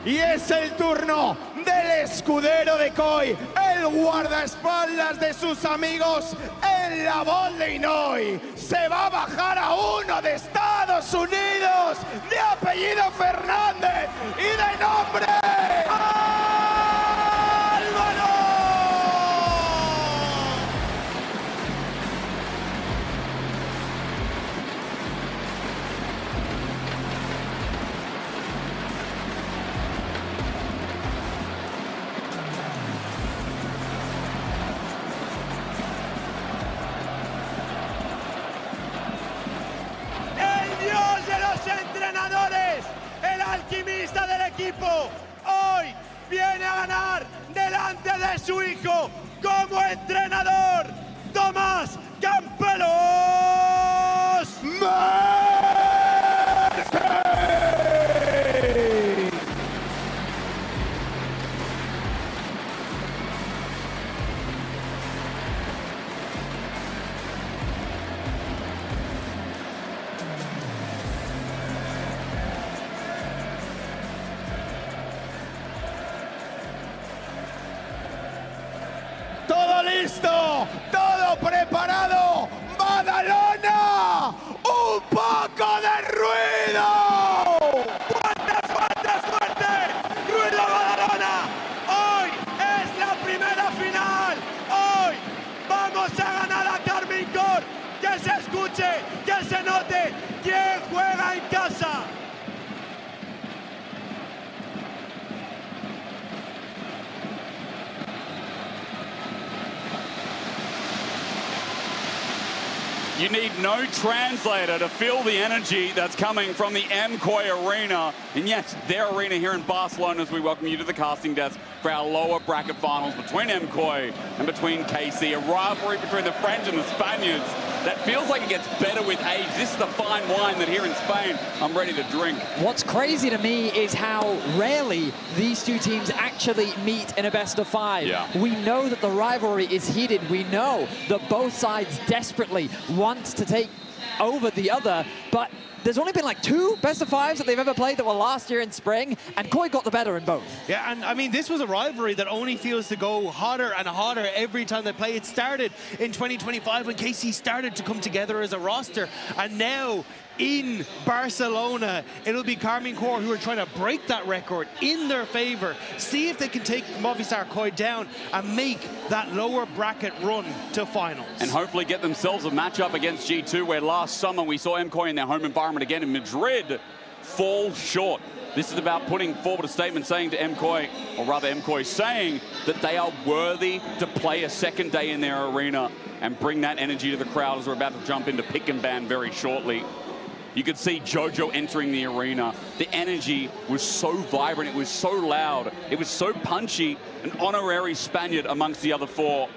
Y es el turno del escudero de MKOI, el guardaespaldas de sus amigos en la bot lane hoy. Se va a bajar a uno de Estados Unidos, de apellido Fernández y de nombre Álvaro. Entrenadores, el alquimista del equipo, hoy viene a ganar delante de su hijo como entrenador, Tomás Campelos. escuche, que se note quién juega en casa. You need no translator to feel the energy that's coming from the MKOI arena. And yes, their arena here in Barcelona, as we welcome you to the casting desk for our lower bracket finals between MKOI and between KC. A rivalry between the French and the Spaniards that feels like it gets better with age. This is the fine wine that here in Spain, I'm ready to drink. What's crazy to me is how rarely these two teams actually meet in a best of five. Yeah. We know that the rivalry is heated. We know that both sides desperately want to take over the other, but there's only been like 2 best of fives that they've ever played that were last year in spring, and KOI got the better in both. Yeah, and I mean, this was a rivalry that only feels to go hotter and hotter every time they play. It started in 2025 when KC started to come together as a roster, and now in Barcelona, it'll be Karmine Corp who are trying to break that record in their favor, see if they can take Movistar KOI down and make that lower bracket run to finals. And hopefully get themselves a matchup against G2, where last summer we saw MKOI in their home environment again in Madrid fall short. This is about putting forward a statement saying to MKOI, or rather MKOI saying that they are worthy to play a second day in their arena and bring that energy to the crowd as we're about to jump into pick and ban very shortly. You could see Jojo entering the arena. The energy was so vibrant, it was so loud, it was so punchy, an honorary Spaniard amongst the other 4.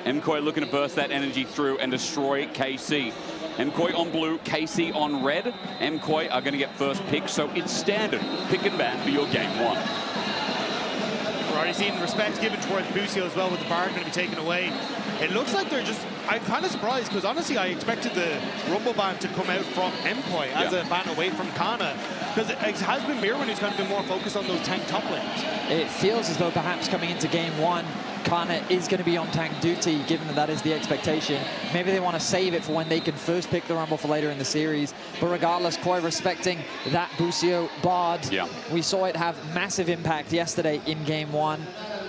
MKOI looking to burst that energy through and destroy KC. MKOI on blue, KC on red. MKOI are going to get first pick, so it's standard pick and ban for your game 1. We're already seeing respect given towards Busio as well, with the bar going to be taken away. It looks like they're just, I'm kind of surprised, because honestly I expected the Rumble ban to come out from MKOI as a ban away from Kana, because it has been Mirwin who's kind of been more focused on those tank top lanes. It feels as though perhaps coming into game 1, Kana is going to be on tank duty, given that that is the expectation. Maybe they want to save it for when they can first pick the Rumble for later in the series. But regardless, KOI respecting that Busio Bard. Yeah. We saw it have massive impact yesterday in game 1.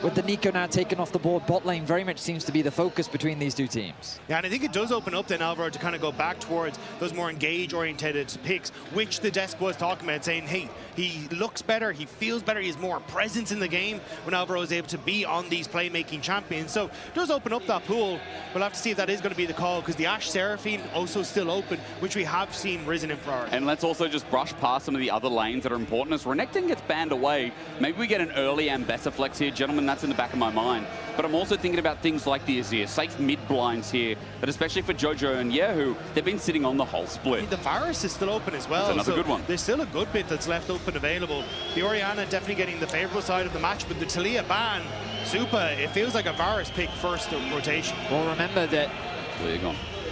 With the Nico now taken off the board, bot lane very much seems to be the focus between these two teams. Yeah, and I think it does open up then, Alvaro, to kind of go back towards those more engage-oriented picks, which the desk was talking about, saying, hey, he looks better, he feels better, he has more presence in the game when Alvaro is able to be on these playmaking champions. So it does open up that pool. We'll have to see if that is going to be the call, because the Ashe Seraphine also still open, which we have seen risen in priority. And let's also just brush past some of the other lanes that are important. As Renekton gets banned away, maybe we get an early Ambessa flex here, gentlemen. That's in the back of my mind. But I'm also thinking about things like the Azir, safe mid blinds here, but especially for Jojo and Yehu, they've been sitting on the whole split. I mean, the Varus is still open as well. That's another good one. There's still a good bit that's left open available. The Orianna definitely getting the favorable side of the match, but the Talia ban, super, it feels like a Varus pick first rotation. Well, remember that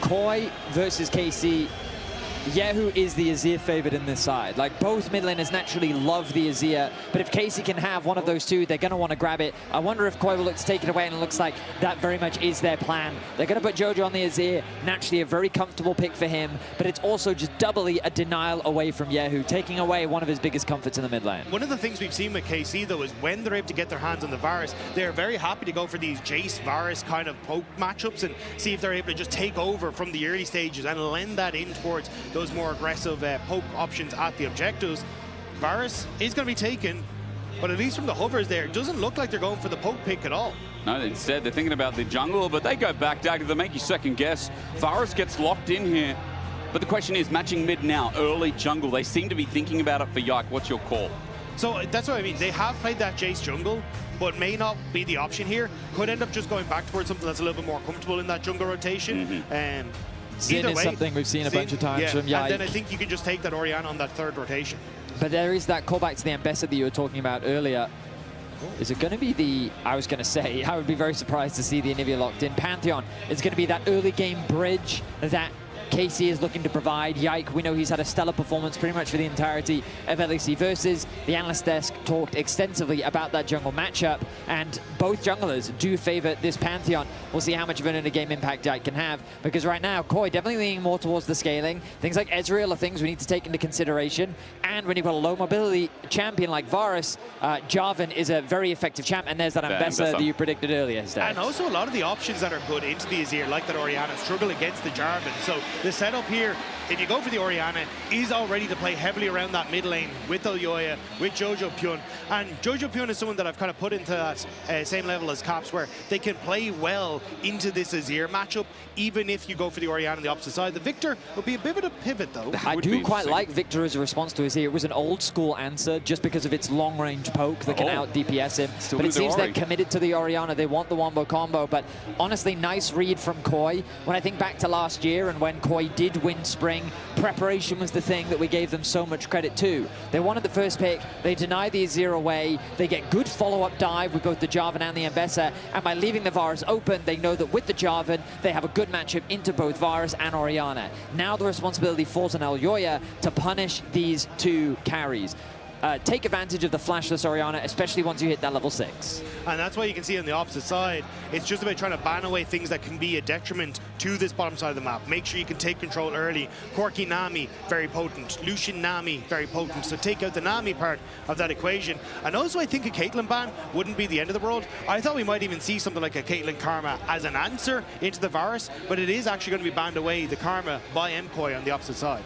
KOI versus KC, Yehu is the Azir favorite in this side. Like, both mid laners naturally love the Azir, but if KC can have one of those two, they're going to want to grab it. I wonder if KOI will look to take it away, and it looks like that very much is their plan. They're going to put Jojo on the Azir, naturally a very comfortable pick for him, but it's also just doubly a denial away from Yehu, taking away one of his biggest comforts in the mid lane. One of the things we've seen with KC, though, is when they're able to get their hands on the Varus, they're very happy to go for these Jace-Varus kind of poke matchups and see if they're able to just take over from the early stages and lend that in towards those more aggressive poke options at the objectives. Varus is going to be taken, but at least from the hovers there, it doesn't look like they're going for the poke pick at all. No, instead they're thinking about the jungle, but they go back down. They make you second guess. Varus gets locked in here, but the question is matching mid now, early jungle. They seem to be thinking about it for Yike. What's your call? So that's what I mean. They have played that Jace jungle, but may not be the option here. Could end up just going back towards something that's a little bit more comfortable in that jungle rotation. Xin is something we've seen a bunch of times from Yike. And then I think you can just take that Orianna on that third rotation. But there is that callback to the Ambessa that you were talking about earlier. Is it going to be the, I was going to say, I would be very surprised to see the Anivia locked in. Pantheon is going to be that early game bridge that KC is looking to provide. Yike, we know he's had a stellar performance pretty much for the entirety of LEC versus. The analyst desk talked extensively about that jungle matchup, and both junglers do favor this Pantheon. We'll see how much of an in-game impact Yike can have, because right now, KOI definitely leaning more towards the scaling. Things like Ezreal are things we need to take into consideration, and when you've got a low mobility champion like Varus, Jarvan is a very effective champ, and there's that Ambessa that you predicted earlier, Stan. And also a lot of the options that are good into the Azir, like that Orianna, struggle against the Jarvan. So the setup here, if you go for the Orianna, is already to play heavily around that mid lane with Elyoya, with Jojo Pyun. And Jojo Pyun is someone that I've kind of put into that same level as Caps, where they can play well into this Azir matchup, even if you go for the Orianna on the opposite side. The Victor will be a bit of a pivot, though. I do quite like Victor as a response to Azir. It was an old school answer just because of its long range poke that can out DPS him. But it seems they're committed to the Orianna. They want the wombo combo. But honestly, nice read from KOI. When I think back to last year and when KOI did win Spring, preparation was the thing that we gave them so much credit to. They wanted the first pick. They deny the Azir away. They get good follow-up dive with both the Jarvan and the Ambessa. And by leaving the Varus open, they know that with the Jarvan, they have a good matchup into both Varus and Orianna. Now the responsibility falls on Elyoya to punish these two carries. Take advantage of the flashless Orianna, especially once you hit that level 6. And that's why you can see on the opposite side, it's just about trying to ban away things that can be a detriment to this bottom side of the map. Make sure you can take control early. Corki Nami, very potent. Lucian Nami, very potent. So take out the Nami part of that equation. And also, I think a Caitlyn ban wouldn't be the end of the world. I thought we might even see something like a Caitlyn Karma as an answer into the Varus, but it is actually going to be banned away, the Karma, by MKOI on the opposite side.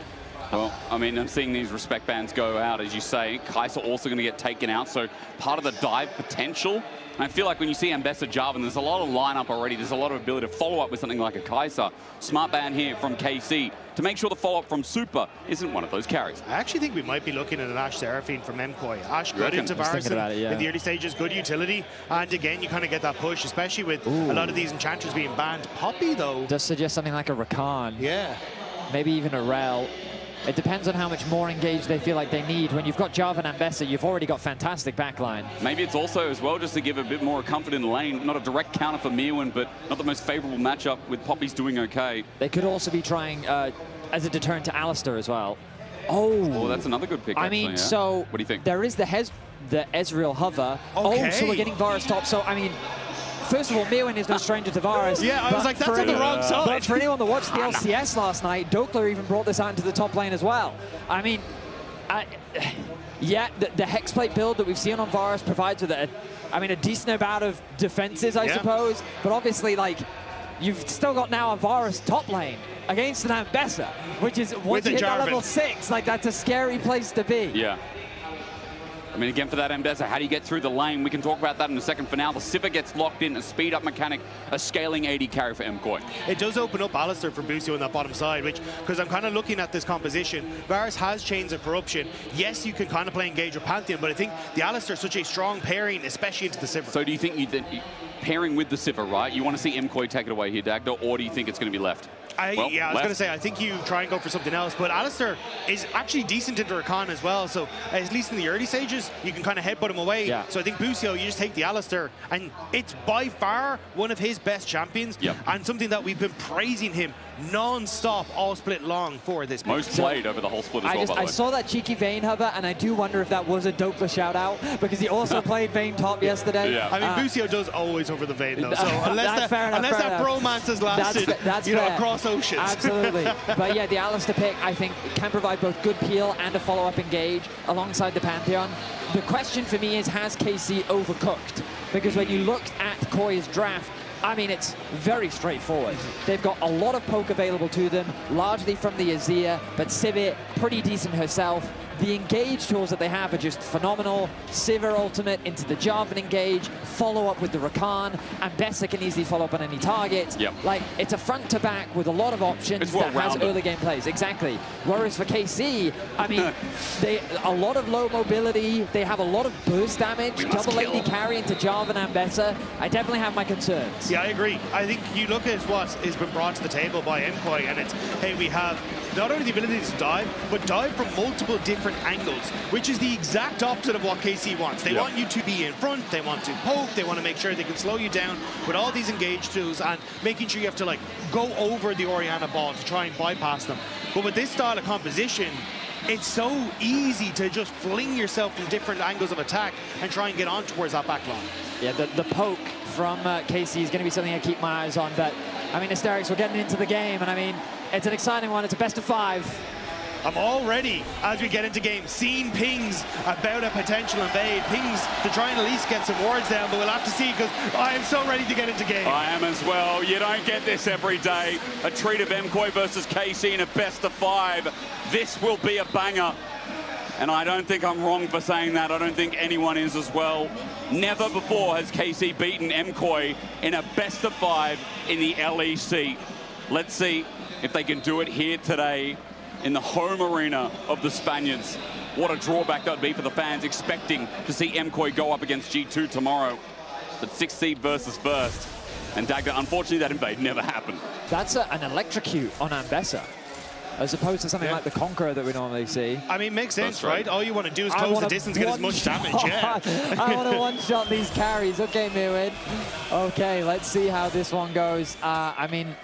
Well, I mean, I'm seeing these respect bans go out, as you say. Kai'Sa also going to get taken out, so part of the dive potential. And I feel like when you see Ambessa Jarvan, there's a lot of lineup already. There's a lot of ability to follow up with something like a Kai'Sa. Smart ban here from KC to make sure the follow-up from Super isn't one of those carries. I actually think we might be looking at an Ashe Seraphine from MKOI. Ashe good into Varus in the early stages, good utility. And again, you kind of get that push, especially with a lot of these enchanters being banned. Poppy, though, does suggest something like a Rakan. Yeah. Maybe even a Rel. It depends on how much more engaged they feel like they need. When you've got Jarvan and Ambessa, you've already got fantastic backline. Maybe it's also as well just to give a bit more comfort in the lane. Not a direct counter for Mirwin, but not the most favorable matchup with Poppy's doing okay. They could also be trying as a deterrent to Alistair as well. Oh, that's another good pick. I mean, yeah. so what do you think? There is the Ezreal hover. Okay. Oh, so we're getting Varus top. So, I mean, first of all, Mirwin is no stranger to Varus. Yeah, I was like, that's on the wrong side. But for anyone that watched the LCS last night, Dokler even brought this out into the top lane as well. I mean, yeah, the Hexplate build that we've seen on Varus provides with a decent amount of defenses, I suppose. But obviously, like, you've still got now a Varus top lane against an Ambessa, which is, once you hit that level 6, like, that's a scary place to be. Yeah. I mean, again, for that Ambessa, how do you get through the lane? We can talk about that in a second. For now, the Sivir gets locked in, a speed-up mechanic, a scaling AD carry for MKOI. It does open up Alistair for Busio on that bottom side, which, because I'm kind of looking at this composition, Varus has Chains of Corruption. Yes, you can kind of play engage with Pantheon, but I think the Alistair is such a strong pairing, especially into the Sivir. So do you think pairing with the Sivir, right? You want to see MKOI take it away here, Dagda, or do you think it's going to be left? Yeah, I was going to say, I think you try and go for something else, but Alistair is actually decent into Rakan as well, so at least in the early stages, you can kind of headbutt him away. Yeah. So I think Busio, you just take the Alistair, and it's by far one of his best champions, and something that we've been praising him non-stop all split long for this match. Most played over the whole split as well, by the way. I saw that cheeky Vayne hover, and I do wonder if that was a Dokler shout-out, because he also played Vayne top yesterday. Yeah. I mean, Busio does always over the Vayne, though, so unless that bromance has lasted, that's across oceans. Absolutely. But yeah, the Alistair pick, I think, can provide both good peel and a follow-up engage alongside the Pantheon. The question for me is, has KC overcooked? Because when you look at KOI's draft, I mean, it's very straightforward. They've got a lot of poke available to them, largely from the Azir, but Sivir, pretty decent herself. The engage tools that they have are just phenomenal. Sivir ultimate into the Jarvan engage, follow up with the Rakan, and Bessa can easily follow up on any target. Like, it's a front to back with a lot of options that has early game plays. Exactly. Whereas for KC, I mean, a lot of low mobility, they have a lot of burst damage, double AD carry into Jarvan and Bessa. I definitely have my concerns. Yeah, I agree. I think you look at what has been brought to the table by MKOI, and it's, hey, we have not only the ability to dive, but dive from multiple different angles, which is the exact opposite of what KC wants. They want you to be in front, they want to poke, they want to make sure they can slow you down with all these engage tools and making sure you have to, like, go over the Orianna ball to try and bypass them. But with this style of composition, it's so easy to just fling yourself from different angles of attack and try and get on towards that back line. Yeah, the poke from KC is going to be something I keep my eyes on, but I mean, Asterix, we're getting into the game, and I mean, it's an exciting one. It's a best of 5. I'm already, as we get into game, seeing pings about a potential invade. Pings to try and at least get some wards down, but we'll have to see because I am so ready to get into game. I am as well. You don't get this every day. A treat of MKOI versus KC in a best of 5. This will be a banger. And I don't think I'm wrong for saying that. I don't think anyone is as well. Never before has KC beaten MKOI in a best of 5 in the LEC. Let's see if they can do it here today in the home arena of the Spaniards. What a drawback that would be for the fans expecting to see MKOI go up against G2 tomorrow. But 6th seed versus 1st. And Dagda, unfortunately that invade never happened. That's an electrocute on Ambessa, as opposed to something like the Conqueror that we normally see. I mean, makes sense, right? All you want to do is close the distance, get as much damage, yeah. I want to one-shot these carries. Okay, Mirwin. Okay, let's see how this one goes. I mean,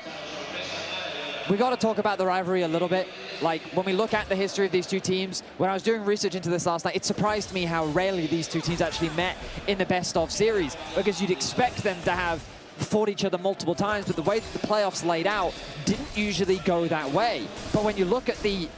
we got to talk about the rivalry a little bit. Like, when we look at the history of these two teams, when I was doing research into this last night, it surprised me how rarely these two teams actually met in the best-of series, because you'd expect them to have fought each other multiple times, but the way that the playoffs laid out didn't usually go that way. But when you look at the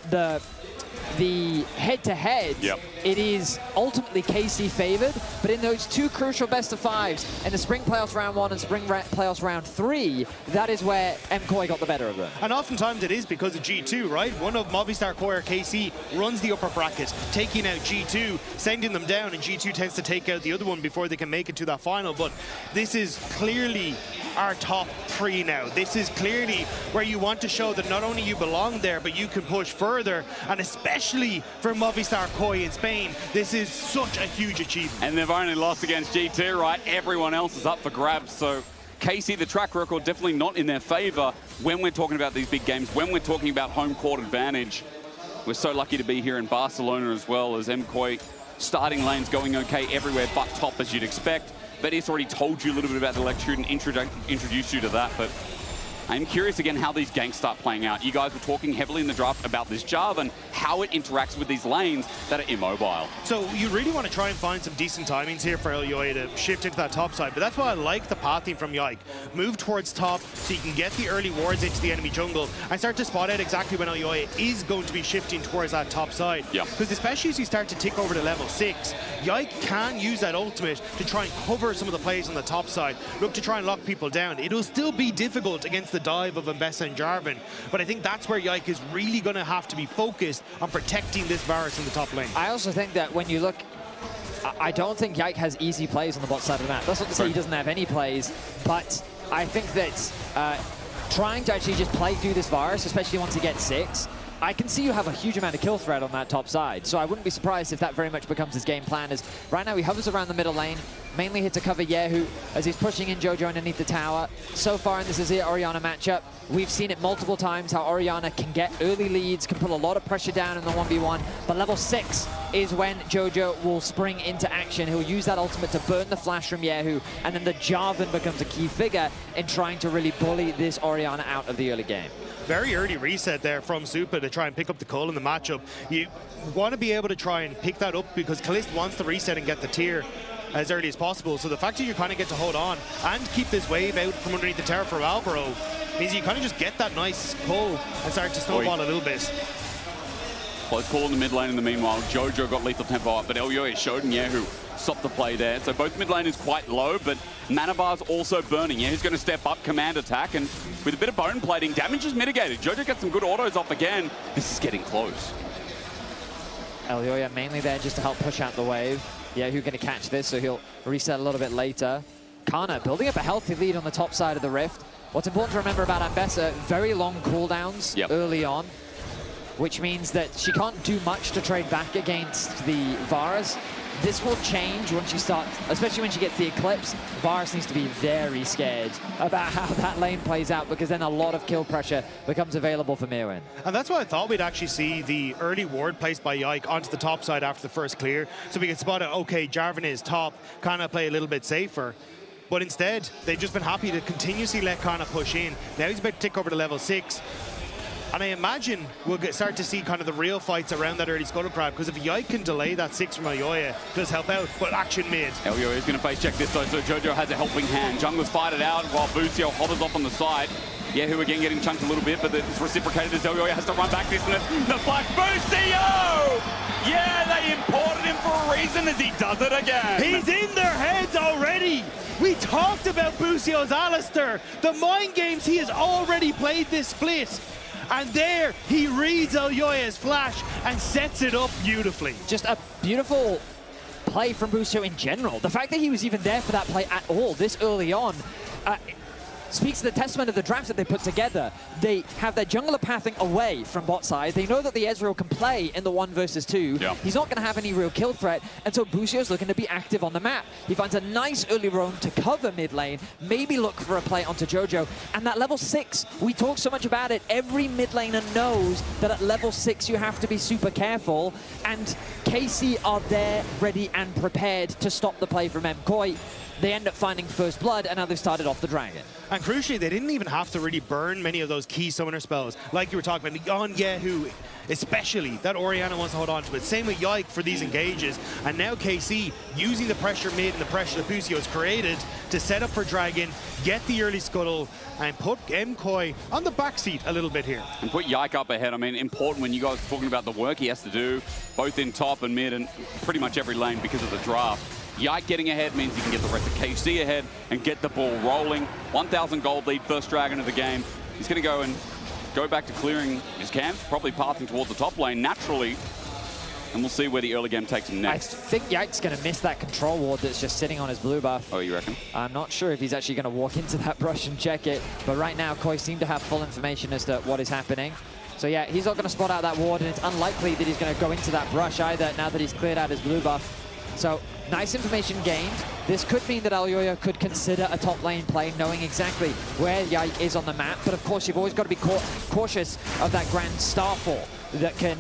head-to-head, it is ultimately KC favored, but in those two crucial best-of-5s, in the Spring Playoffs Round 1 and Spring Playoffs Round 3, that is where MKOI got the better of them. And oftentimes it is because of G2, right? One of Movistar Core KC runs the upper bracket, taking out G2, sending them down, and G2 tends to take out the other one before they can make it to that final. But this is clearly our top 3 now. This is clearly where you want to show that not only you belong there, but you can push further, and especially for Movistar KOI in Spain, this is such a huge achievement. And they've only lost against G2, right? Everyone else is up for grabs, so KC, the track record, definitely not in their favor when we're talking about these big games, when we're talking about home court advantage. We're so lucky to be here in Barcelona as well, as MKOI starting lanes going okay everywhere but top, as you'd expect. But he's already told you a little bit about the electrode and introduced you to that, but I'm curious again how these ganks start playing out. You guys were talking heavily in the draft about this Java and how it interacts with these lanes that are immobile. So you really want to try and find some decent timings here for Elyoya to shift into that top side, but that's why I like the pathing from Yike. Move towards top so you can get the early wards into the enemy jungle and start to spot out exactly when Elyoya is going to be shifting towards that top side. Because especially as you start to tick over to level 6, Yike can use that ultimate to try and cover some of the plays on the top side, look to try and lock people down. It'll still be difficult against the dive of Ambessa and Jarvan, but I think that's where Yike is really going to have to be focused on protecting this Varus in the top lane. I also think that when you look, I don't think Yike has easy plays on the bot side of the map. That's not to say he doesn't have any plays, but I think that trying to actually just play through this Varus, especially once he gets 6, I can see you have a huge amount of kill threat on that top side, so I wouldn't be surprised if that very much becomes his game plan. As right now he hovers around the middle lane, mainly here to cover Yehu as he's pushing in Jojo underneath the tower. So far in this Azir-Orianna matchup, we've seen it multiple times how Orianna can get early leads, can put a lot of pressure down in the 1v1, but level 6 is when Jojo will spring into action. He'll use that ultimate to burn the flash from Yehu, and then the Jarvan becomes a key figure in trying to really bully this Orianna out of the early game. Very early reset there from Supa to try and pick up the call in the matchup. You want to be able to try and pick that up because Kalist wants to reset and get the tier as early as possible. So the fact that you kind of get to hold on and keep this wave out from underneath the tower for Alvaro means you kind of just get that nice pull and start to snowball a little bit. Close call in the mid lane in the meanwhile. Jojo got lethal tempo up, but Elyoya showed and Yehu stopped the play there. So both mid lane is quite low, but mana bar's also burning. Yehu's going to step up, command attack, and with a bit of bone plating, damage is mitigated. Jojo gets some good autos off again. This is getting close. Elyoya mainly there just to help push out the wave. Yehu going to catch this, so he'll reset a little bit later. Kana building up a healthy lead on the top side of the Rift. What's important to remember about Ambessa, very long cooldowns early on, which means that she can't do much to trade back against the Varus. This will change once she starts, especially when she gets the Eclipse. Varus needs to be very scared about how that lane plays out, because then a lot of kill pressure becomes available for Mirwin. And that's why I thought we'd actually see the early ward placed by Yike onto the top side after the first clear, so we can spot out, okay, Jarvan is top, Kana play a little bit safer. But instead, they've just been happy to continuously let Kana push in. Now he's about to tick over to level 6. And I imagine we'll start to see kind of the real fights around that early Scuttle Crab, because if Yike can delay that 6 from Elyoya, does help out, but action mid. Elyoya is going to face check this though, so Jojo has a helping hand. Junglers fight it out while Bucio hovers off on the side. Yehu again getting chunked a little bit, but it's reciprocated as Elyoya has to run back this minute. The flash Busio! Yeah, they imported him for a reason as he does it again. He's in their heads already. We talked about Busio's Alistair. The mind games, he has already played this split. And there, he reads Elyoya's flash and sets it up beautifully. Just a beautiful play from Busio in general. The fact that he was even there for that play at all this early on speaks to the testament of the draft that they put together. They have their jungler pathing away from bot side. They know that the Ezreal can play in the 1 versus 2. Yeah. He's not going to have any real kill threat, and so Busio's looking to be active on the map. He finds a nice early roam to cover mid lane, maybe look for a play onto Jojo, and that level 6, we talk so much about it, every mid laner knows that at level 6 you have to be super careful, and KC are there, ready and prepared to stop the play from MKOI. They end up finding first blood, and now they've started off the dragon. And crucially, they didn't even have to really burn many of those key summoner spells, like you were talking about. On Yehu, especially, that Orianna wants to hold on to it. Same with Yike for these engages. And now KC using the pressure mid and the pressure that Busio has created to set up for Dragon, get the early scuttle, and put MKOI on the backseat a little bit here. And put Yike up ahead. I mean, important when you guys are talking about the work he has to do, both in top and mid and pretty much every lane because of the draft. Yike getting ahead means he can get the rest of KC ahead and get the ball rolling. 1,000 gold lead, first dragon of the game. He's going to go back to clearing his camps, probably pathing towards the top lane naturally. And we'll see where the early game takes him next. I think Yike's going to miss that control ward that's just sitting on his blue buff. Oh, you reckon? I'm not sure if he's actually going to walk into that brush and check it. But right now, KOI seem to have full information as to what is happening. So yeah, he's not going to spot out that ward, and it's unlikely that he's going to go into that brush either now that he's cleared out his blue buff. So nice information gained. This could mean that Elyoya could consider a top lane play, knowing exactly where Yike is on the map. But of course, you've always got to be cautious of that grand starfall that can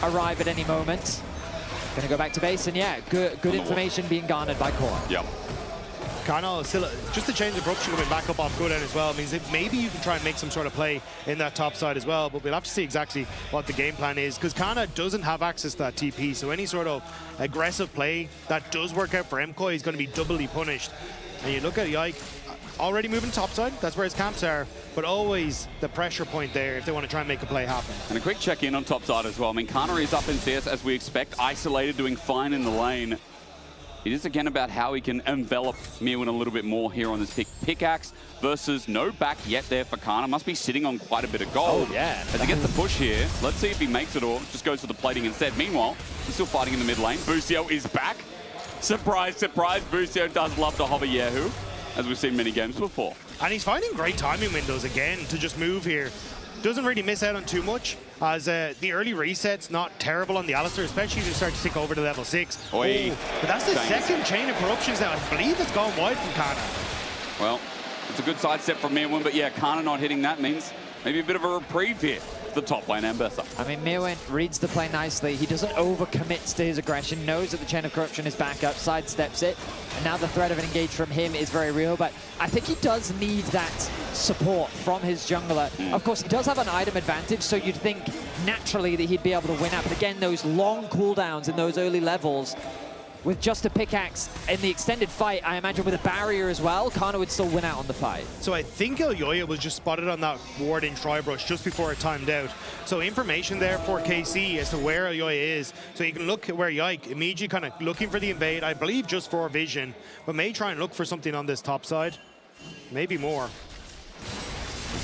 arrive at any moment. Going to go back to base, and yeah, good information being garnered by KOI. Yep. Kana still, just a change of approach coming back up off good end as well means that maybe you can try and make some sort of play in that top side as well, but we'll have to see exactly what the game plan is, because Kana doesn't have access to that TP, so any sort of aggressive play that does work out for MKOI is going to be doubly punished. And you look at Yike, already moving top side, that's where his camps are, but always the pressure point there if they want to try and make a play happen. And a quick check-in on top side as well. I mean, Kana is up in CS as we expect, isolated, doing fine in the lane. It is again about how he can envelop Mirwin a little bit more here on this pickaxe versus no back yet there for Kana. Must be sitting on quite a bit of gold. Oh, yeah. As he gets the push here, let's see if he makes it or just goes for the plating instead. Meanwhile, he's still fighting in the mid lane. Busio is back. Surprise, surprise. Busio does love to hover Yehu, as we've seen many games before. And he's finding great timing windows again to just move here. Doesn't really miss out on too much, as the early reset's not terrible on the Alistair, especially as you start to tick over to level 6. Oi. Oh, but that's the second chain of corruptions now. I believe it's gone wide from Kana. Well, it's a good sidestep from Mirwin, but yeah, Kana not hitting that means maybe a bit of a reprieve here. The top lane Ambessa. I mean, Mirwin reads the play nicely. He doesn't overcommit to his aggression, knows that the chain of corruption is back up, sidesteps it, and now the threat of an engage from him is very real, but I think he does need that support from his jungler. Of course, he does have an item advantage, so you'd think naturally that he'd be able to win out, but again, those long cooldowns in those early levels, with just a pickaxe in the extended fight, I imagine with a barrier as well, Kana would still win out on the fight. So I think Elyoya was just spotted on that ward in Tribrush just before it timed out. So information there for KC as to where Elyoya is. So you can look at where Yike immediately kind of looking for the invade, I believe just for vision, but may try and look for something on this top side. Maybe more.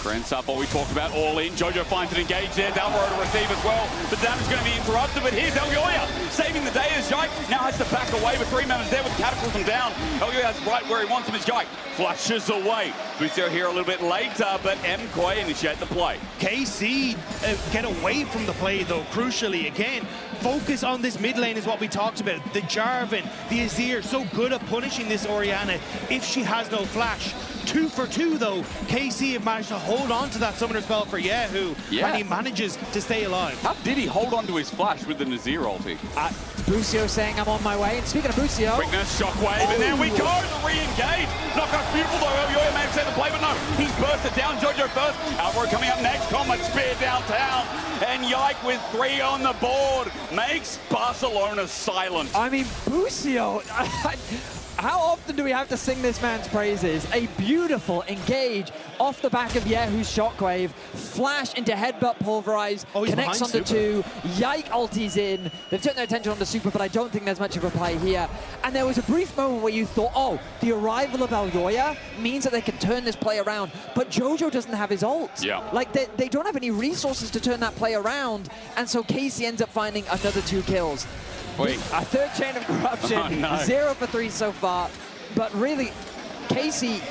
Grand stuff, what we talked about, all in. Jojo finds an engage there. Alvaro to receive as well. The damage is going to be interrupted, but here's Elyoya saving the day as Yike now has to back away with 3 members there with Cataclysm down. Elyoya's right where he wants him as Yike flushes away. Busio here a little bit later, but MKOI initiate the play. KC get away from the play though, crucially. Again, focus on this mid lane is what we talked about. The Jarvan, the Azir, so good at punishing this Orianna if she has no flash. 2 for 2 though. KC have managed to hold on to that summoner spell for Yehu, and he manages to stay alive. How did he hold on to his flash with the Nazir ulti? Busio saying, I'm on my way. And speaking of Busio... Quickness, shockwave, and there we go, the re-engage. Knockout's beautiful though, Elyoya may have set the play, but no, he's bursted down. Jojo first, Alvaro coming up next, Comet Spear downtown, and Yike with 3 on the board makes Barcelona silent. I mean, Busio... how often do we have to sing this man's praises? A beautiful engage off the back of Yehu's Shockwave, flash into headbutt pulverize, connects onto two, Yike ultis in. They've turned their attention on the super, but I don't think there's much of a play here. And there was a brief moment where you thought, oh, the arrival of Elyoya means that they can turn this play around, but Jojo doesn't have his ult. Yeah. Like, they don't have any resources to turn that play around, and so KC ends up finding another 2 kills. Wait. A third chain of corruption, Oh, no. 0 for 3 so far. But really, KC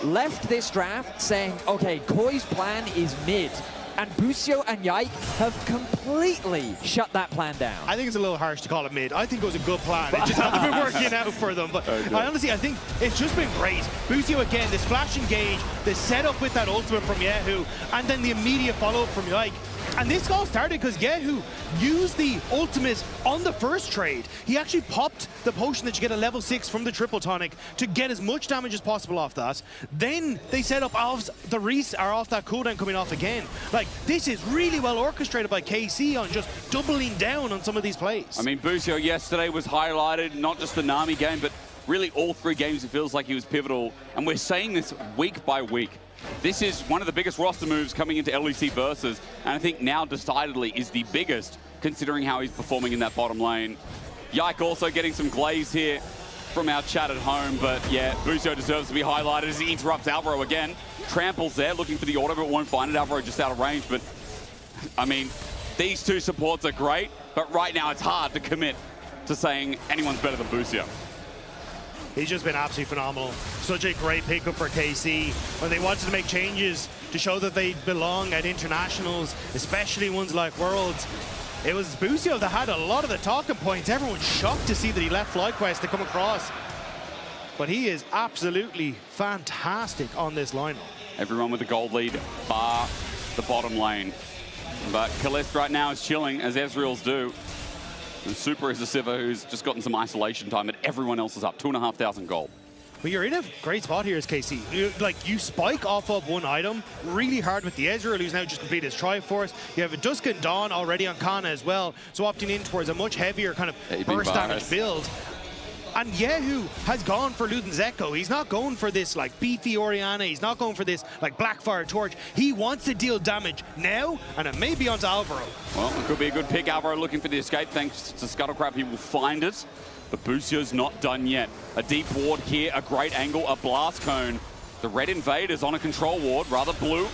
left this draft saying, okay, Koi's plan is mid. And Busio and Yike have completely shut that plan down. I think it's a little harsh to call it mid. I think it was a good plan. It just hasn't been working out for them. But I think it's just been great. Busio again, this flash engage, the setup with that ultimate from Yehu, and then the immediate follow-up from Yike. And this all started because Yehu used the ultimate on the first trade. He actually popped the potion that you get a level 6 from the triple tonic to get as much damage as possible off that. Then they set up off the off that cooldown coming off again. Like, this is really well orchestrated by KC on just doubling down on some of these plays. I mean, Busio yesterday was highlighted, not just the Nami game, but really all 3 games it feels like he was pivotal. And we're saying this week by week. This is one of the biggest roster moves coming into LEC Versus, and I think now decidedly is the biggest, considering how he's performing in that bottom lane. Yike also getting some glaze here from our chat at home, but yeah, Busio deserves to be highlighted as he interrupts Alvaro again. Tramples there, looking for the auto, but won't find it. Alvaro just out of range, but I mean, these 2 supports are great, but right now it's hard to commit to saying anyone's better than Busio. He's just been absolutely phenomenal. Such a great pickup for KC. When they wanted to make changes to show that they belong at internationals, especially ones like Worlds, it was Busio that had a lot of the talking points. Everyone's shocked to see that he left FlyQuest to come across. But he is absolutely fantastic on this lineup. Everyone with a gold lead, bar the bottom lane. But Kalist right now is chilling, as Ezreal's do. And Super is a Sivir who's just gotten some isolation time, but everyone else is up, 2,500 gold. But you're in a great spot here as KC. You spike off of one item really hard with the Ezreal, who's now just completed his Triforce. You have a Dusk and Dawn already on Kana as well, so opting in towards a much heavier kind of burst damage build. And Yehu has gone for Luden's Echo. He's not going for this like beefy Orianna. He's not going for this like Blackfire Torch. He wants to deal damage now, and it may be onto Alvaro. Well, it could be a good pick. Alvaro looking for the escape. Thanks to Scuttlecrab, he will find it. But Busio's not done yet. A deep ward here, a great angle, a blast cone. The red invader's on a control ward, rather blue.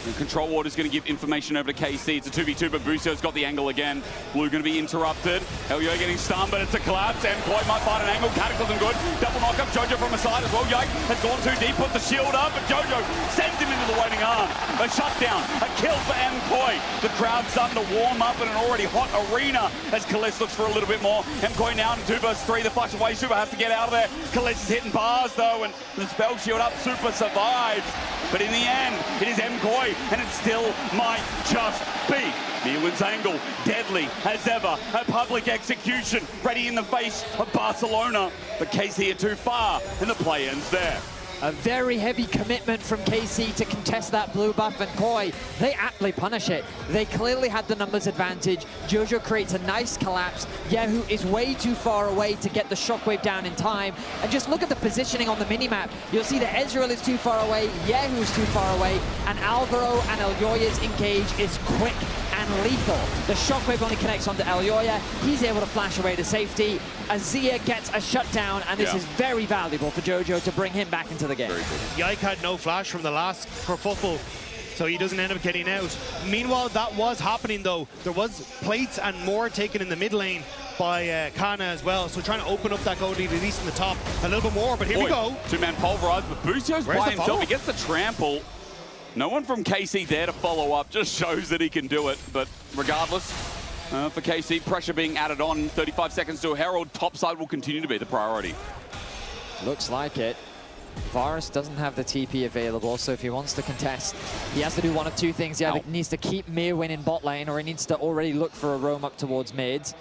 The control ward is going to give information over to KC. It's a 2v2, but Busio's got the angle again. Blue going to be interrupted. Elyoya getting stunned, but it's a collapse. MKOI might find an angle. Cataclysm good. Double knock up. Jojo from a side as well. Yike has gone too deep, put the shield up, but Jojo sends him into the waiting arm. A shutdown, a kill for MKOI. The crowd's starting to warm up in an already hot arena as Kalist looks for a little bit more. MKOI now in 2 versus 3. The flash away. Super has to get out of there. Kalist is hitting bars though, and the spell shield up. Super survives. But in the end, it is MKOI, and it still might just be. Mewin's angle, deadly as ever. A public execution, ready in the face of Barcelona. But KC are too far, and the play ends there. A very heavy commitment from KC to contest that blue buff, and Koi, they aptly punish it. They clearly had the numbers advantage. Jojo creates a nice collapse. Yehu is way too far away to get the shockwave down in time. And just look at the positioning on the minimap. You'll see that Ezreal is too far away, Yehu is too far away, and Alvaro and Elyoya's engage is quick and lethal. The shockwave only connects onto Elyoya. He's able to flash away to safety. Azir gets a shutdown, and this is very valuable for Jojo to bring him back into the game. Yike had no flash from the last kerfuffle, so he doesn't end up getting out. Meanwhile, that was happening though. There was plates and more taken in the mid lane by Kana as well, so trying to open up that goal lead at least in the top a little bit more, but here we go. 2-man pulverized, but Busio's by himself. He gets the trample. No one from KC there to follow up, just shows that he can do it, but regardless, for KC, pressure being added on, 35 seconds to a Herald, topside will continue to be the priority. Looks like it. Varus doesn't have the TP available, so if he wants to contest, he has to do one of two things. He either needs to keep Mirwin in bot lane, or he needs to already look for a roam up towards mid.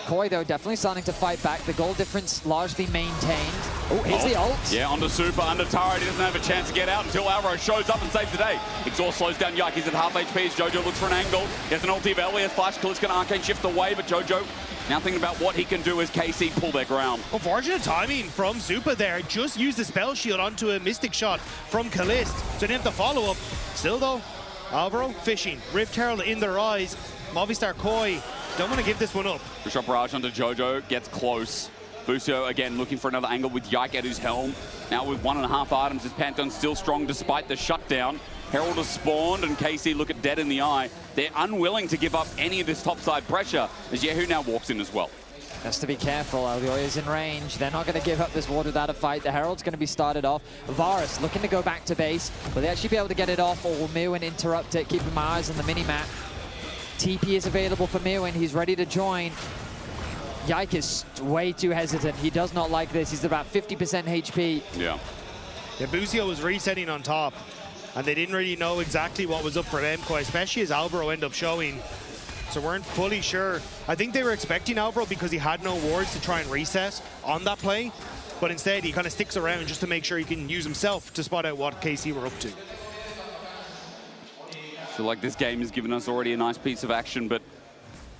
Koi, though, definitely starting to fight back. The goal difference largely maintained. Oh, here's the ult. Yeah, onto Super, under turret. He doesn't have a chance to get out until Alvaro shows up and saves the day. Exhaust slows down Yike. He's at half HP as Jojo looks for an angle. He has an ulti of Ellie, has flash. Kalist can arcane shift away, but Jojo Now thinking about what he can do as KC pull their ground. Unfortunate timing from Zupa there. Just used the spell shield onto a Mystic shot from Kalist. So didn't have the follow-up. Still though, Alvaro fishing. Rift Herald in their eyes. Movistar Koi don't want to give this one up. Bishop Barrage onto Jojo, gets close. Busio again looking for another angle with Yike at his helm. Now with 1.5 items, his Pantheon's still strong despite the shutdown. Herald has spawned and KC look at dead in the eye. They're unwilling to give up any of this topside pressure as Yehu now walks in as well. Has to be careful. Elyoya's in range. They're not going to give up this ward without a fight. The Herald's going to be started off. Varus looking to go back to base. Will they actually be able to get it off, or will Mirwin interrupt it? Keeping my eyes on the mini-map. TP is available for Mirwin. He's ready to join. Yike is way too hesitant. He does not like this. He's about 50% HP. Yeah. Busio was resetting on top, and they didn't really know exactly what was up for MKOI, especially as Alvaro ended up showing. So weren't fully sure. I think they were expecting Alvaro because he had no wards to try and reset on that play, but instead he kind of sticks around just to make sure he can use himself to spot out what KC were up to. I feel like this game has given us already a nice piece of action, but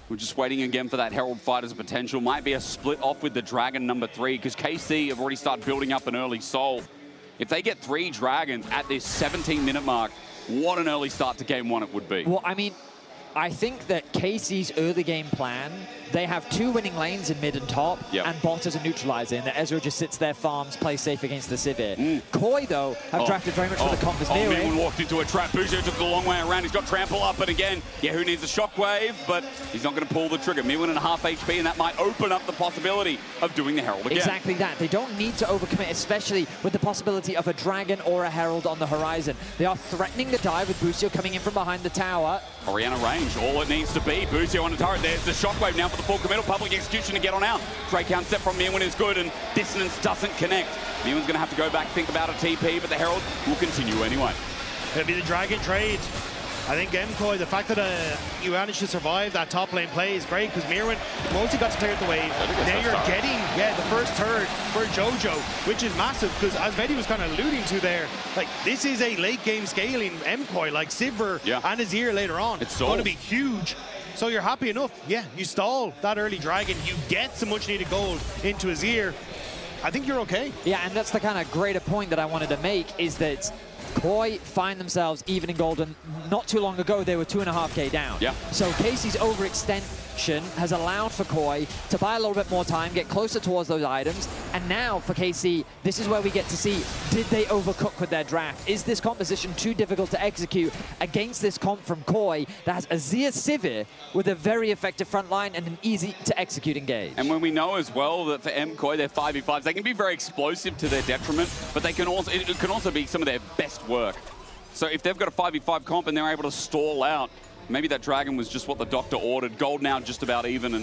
we're just waiting again for that Herald fight as a potential. Might be a split off with the Dragon number 3, because KC have already started building up an early soul. If they get 3 Dragons at this 17-minute mark, what an early start to game 1 it would be. Well, I mean, I think that KC's early game plan, they have 2 winning lanes in mid and top, and bot as a neutralizer, and Ezreal just sits there, farms, plays safe against the Sivir. Koi, though, have drafted very much for the comp as Mirwin walked into a trap. Busio took the long way around. He's got trample up, and again, who needs a shockwave, but he's not going to pull the trigger. Mirwin and a half HP, and that might open up the possibility of doing the Herald again. Exactly that. They don't need to overcommit, especially with the possibility of a Dragon or a Herald on the horizon. They are threatening the dive with Busio coming in from behind the tower. Orianna range, all it needs to be. Busio on the turret. There's the shockwave now for the full committal. Public execution to get on out. Drake count step from Mirwin is good, and dissonance doesn't connect. Mirwin's going to have to go back, think about a TP, but the Herald will continue anyway. It'll be the Dragon trade. I think MKOI, the fact that you managed to survive that top lane play is great, because Mirwin mostly got to clear the wave. Now you're getting the first turret for Jojo, which is massive, because as Vedi was kind of alluding to there, like this is a late game scaling MKOI, like Sivir and Azir later on. It's going to be huge. So you're happy enough. Yeah, you stall that early Dragon, you get some much needed gold into Azir. I think you're okay. Yeah, and that's the kind of greater point that I wanted to make, is that Koi find themselves even in gold, and not too long ago they were 2.5k down. Yeah. So KC's overextension has allowed for Koi to buy a little bit more time, get closer towards those items, and now for KC, this is where we get to see, did they overcook with their draft? Is this composition too difficult to execute against this comp from Koi that has Azir Sivir with a very effective front line and an easy to execute engage? And when we know as well that for MKOI, their 5v5s, they can be very explosive to their detriment, but they can also, it can also be some of their best work. So if they've got a 5v5 comp and they're able to stall out, maybe that Dragon was just what the doctor ordered. Gold now just about even,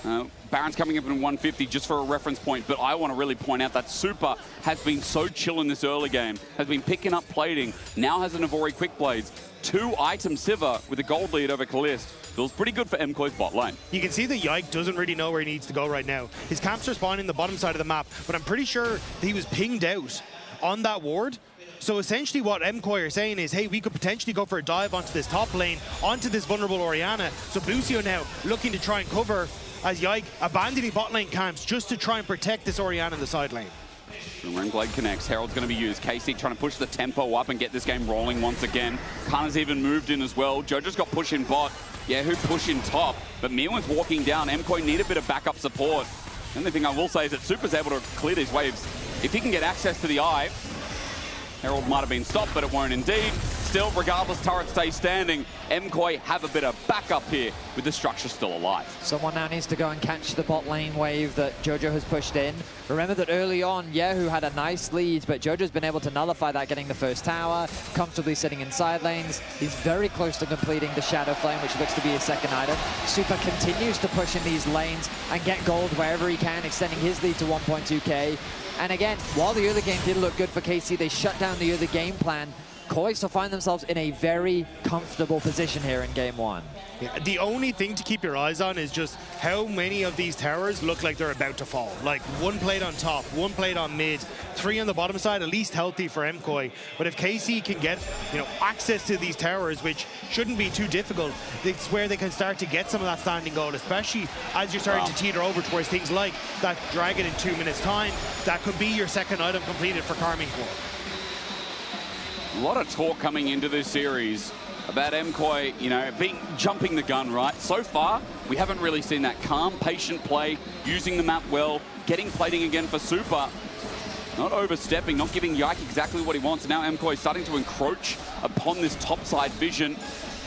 and Baron's coming up in 150 just for a reference point, but I want to really point out that Super has been so chill in this early game, has been picking up plating, now has an Ivori Quick Blades, 2 item Sivir with a gold lead over Kalist. Feels pretty good for MKOI's bot lane. You can see that Yike doesn't really know where he needs to go right now. His camps are spawning in the bottom side of the map, but I'm pretty sure he was pinged out on that ward. So essentially what MKOI are saying is, hey, we could potentially go for a dive onto this top lane, onto this vulnerable Orianna. So Busio now looking to try and cover as Yike abandoning bot lane camps just to try and protect this Orianna in the side lane. Ring Blade connects, Herald's going to be used. KC trying to push the tempo up and get this game rolling once again. Kana's even moved in as well. Jojo's got push in bot. Who push in top? But Mirwin's walking down. MKOI need a bit of backup support. The only thing I will say is that Super's able to clear these waves. If he can get access to the eye, Herald might have been stopped, but it won't indeed. Still, regardless, turret stays standing. MKOI have a bit of backup here with the structure still alive. Someone now needs to go and catch the bot lane wave that Jojo has pushed in. Remember that early on, Yehu had a nice lead, but Jojo's been able to nullify that, getting the first tower, comfortably sitting in side lanes. He's very close to completing the Shadow Flame, which looks to be his second item. Super continues to push in these lanes and get gold wherever he can, extending his lead to 1.2k. And again, while the early game did look good for KC, they shut down the early game plan KOI still find themselves in a very comfortable position here in game one. Yeah, the only thing to keep your eyes on is just how many of these towers look like they're about to fall. Like one plate on top, one plate on mid, 3 on the bottom side, at least healthy for MKOI. But if KC can get, access to these towers, which shouldn't be too difficult, it's where they can start to get some of that standing goal, especially as you're starting to teeter over towards things like that dragon in 2 minutes time. That could be your second item completed for Karmine Corp. A lot of talk coming into this series about MKOI, jumping the gun, right? So far, we haven't really seen that calm, patient play, using the map well, getting plating again for Super. Not overstepping, not giving Yike exactly what he wants. Now MKOI starting to encroach upon this topside vision,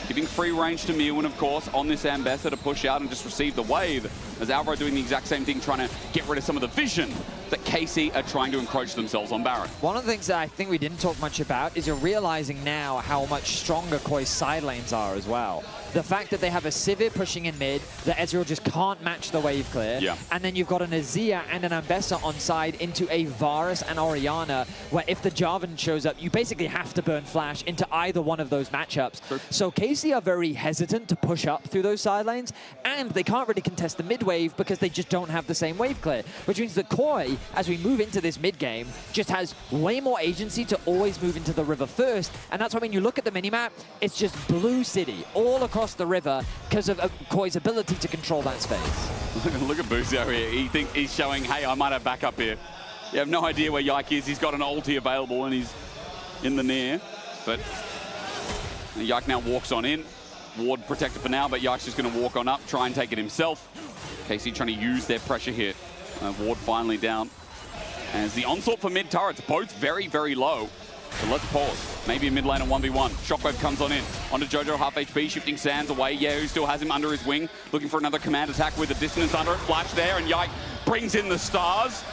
giving free range to Mewin, of course, on this Ambassador to push out and just receive the wave. As Alvaro doing the exact same thing, trying to get rid of some of the vision that KC are trying to encroach themselves on Baron. One of the things that I think we didn't talk much about is you're realizing now how much stronger KOI's side lanes are as well. The fact that they have a Sivir pushing in mid, that Ezreal just can't match the wave clear. Yeah. And then you've got an Azir and an Ambessa on side into a Varus and Orianna, where if the Jarvan shows up, you basically have to burn flash into either one of those matchups. True. So KC are very hesitant to push up through those side lanes, and they can't really contest the mid wave because they just don't have the same wave clear, which means that KOI, as we move into this mid game, just has way more agency to always move into the river first. And that's why when you look at the minimap, it's just blue city all across the river because of KOI's ability to control that space. Look at Buzio here. He's showing, hey, I might have backup here. You have no idea where Yike is. He's got an ulti available and he's in the near. But Yike now walks on in. Ward protected for now, but Yike's just going to walk on up, try and take it himself. KC trying to use their pressure here. Ward finally down. As the onslaught for mid turrets, both very, very low. So let's pause. Maybe a mid lane on 1v1. Shockwave comes on in. Onto Jojo, half HP, shifting Sands away. Yahoo still has him under his wing. Looking for another command attack with a dissonance under it. Flash there, and Yike brings in the stars.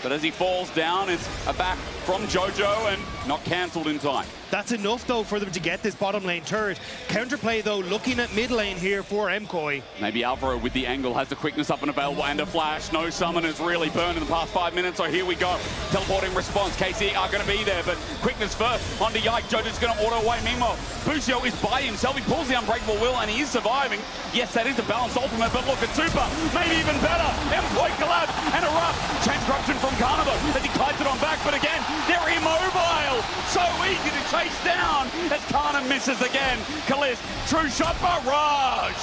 But as he falls down, it's a back from Jojo and not cancelled in time. That's enough, though, for them to get this bottom lane turret. Counterplay, though, looking at mid lane here for MKOI. Maybe Alvaro with the angle has the quickness up and available and a flash. No summoners really burned in the past 5 minutes, so here we go. Teleporting response. KC are going to be there, but quickness first. Onto Yike. Jojo's going to auto away. Meanwhile, Buzio is by himself. He pulls the Unbreakable Will, and he is surviving. Yes, that is a balanced ultimate, but look at Super. Maybe even better. MKOI collapse and a rough transcorruption from Carnival as he kites it on back, but again, they're immobile. So easy to chase down as Kana misses again. Kalist, true shot barrage.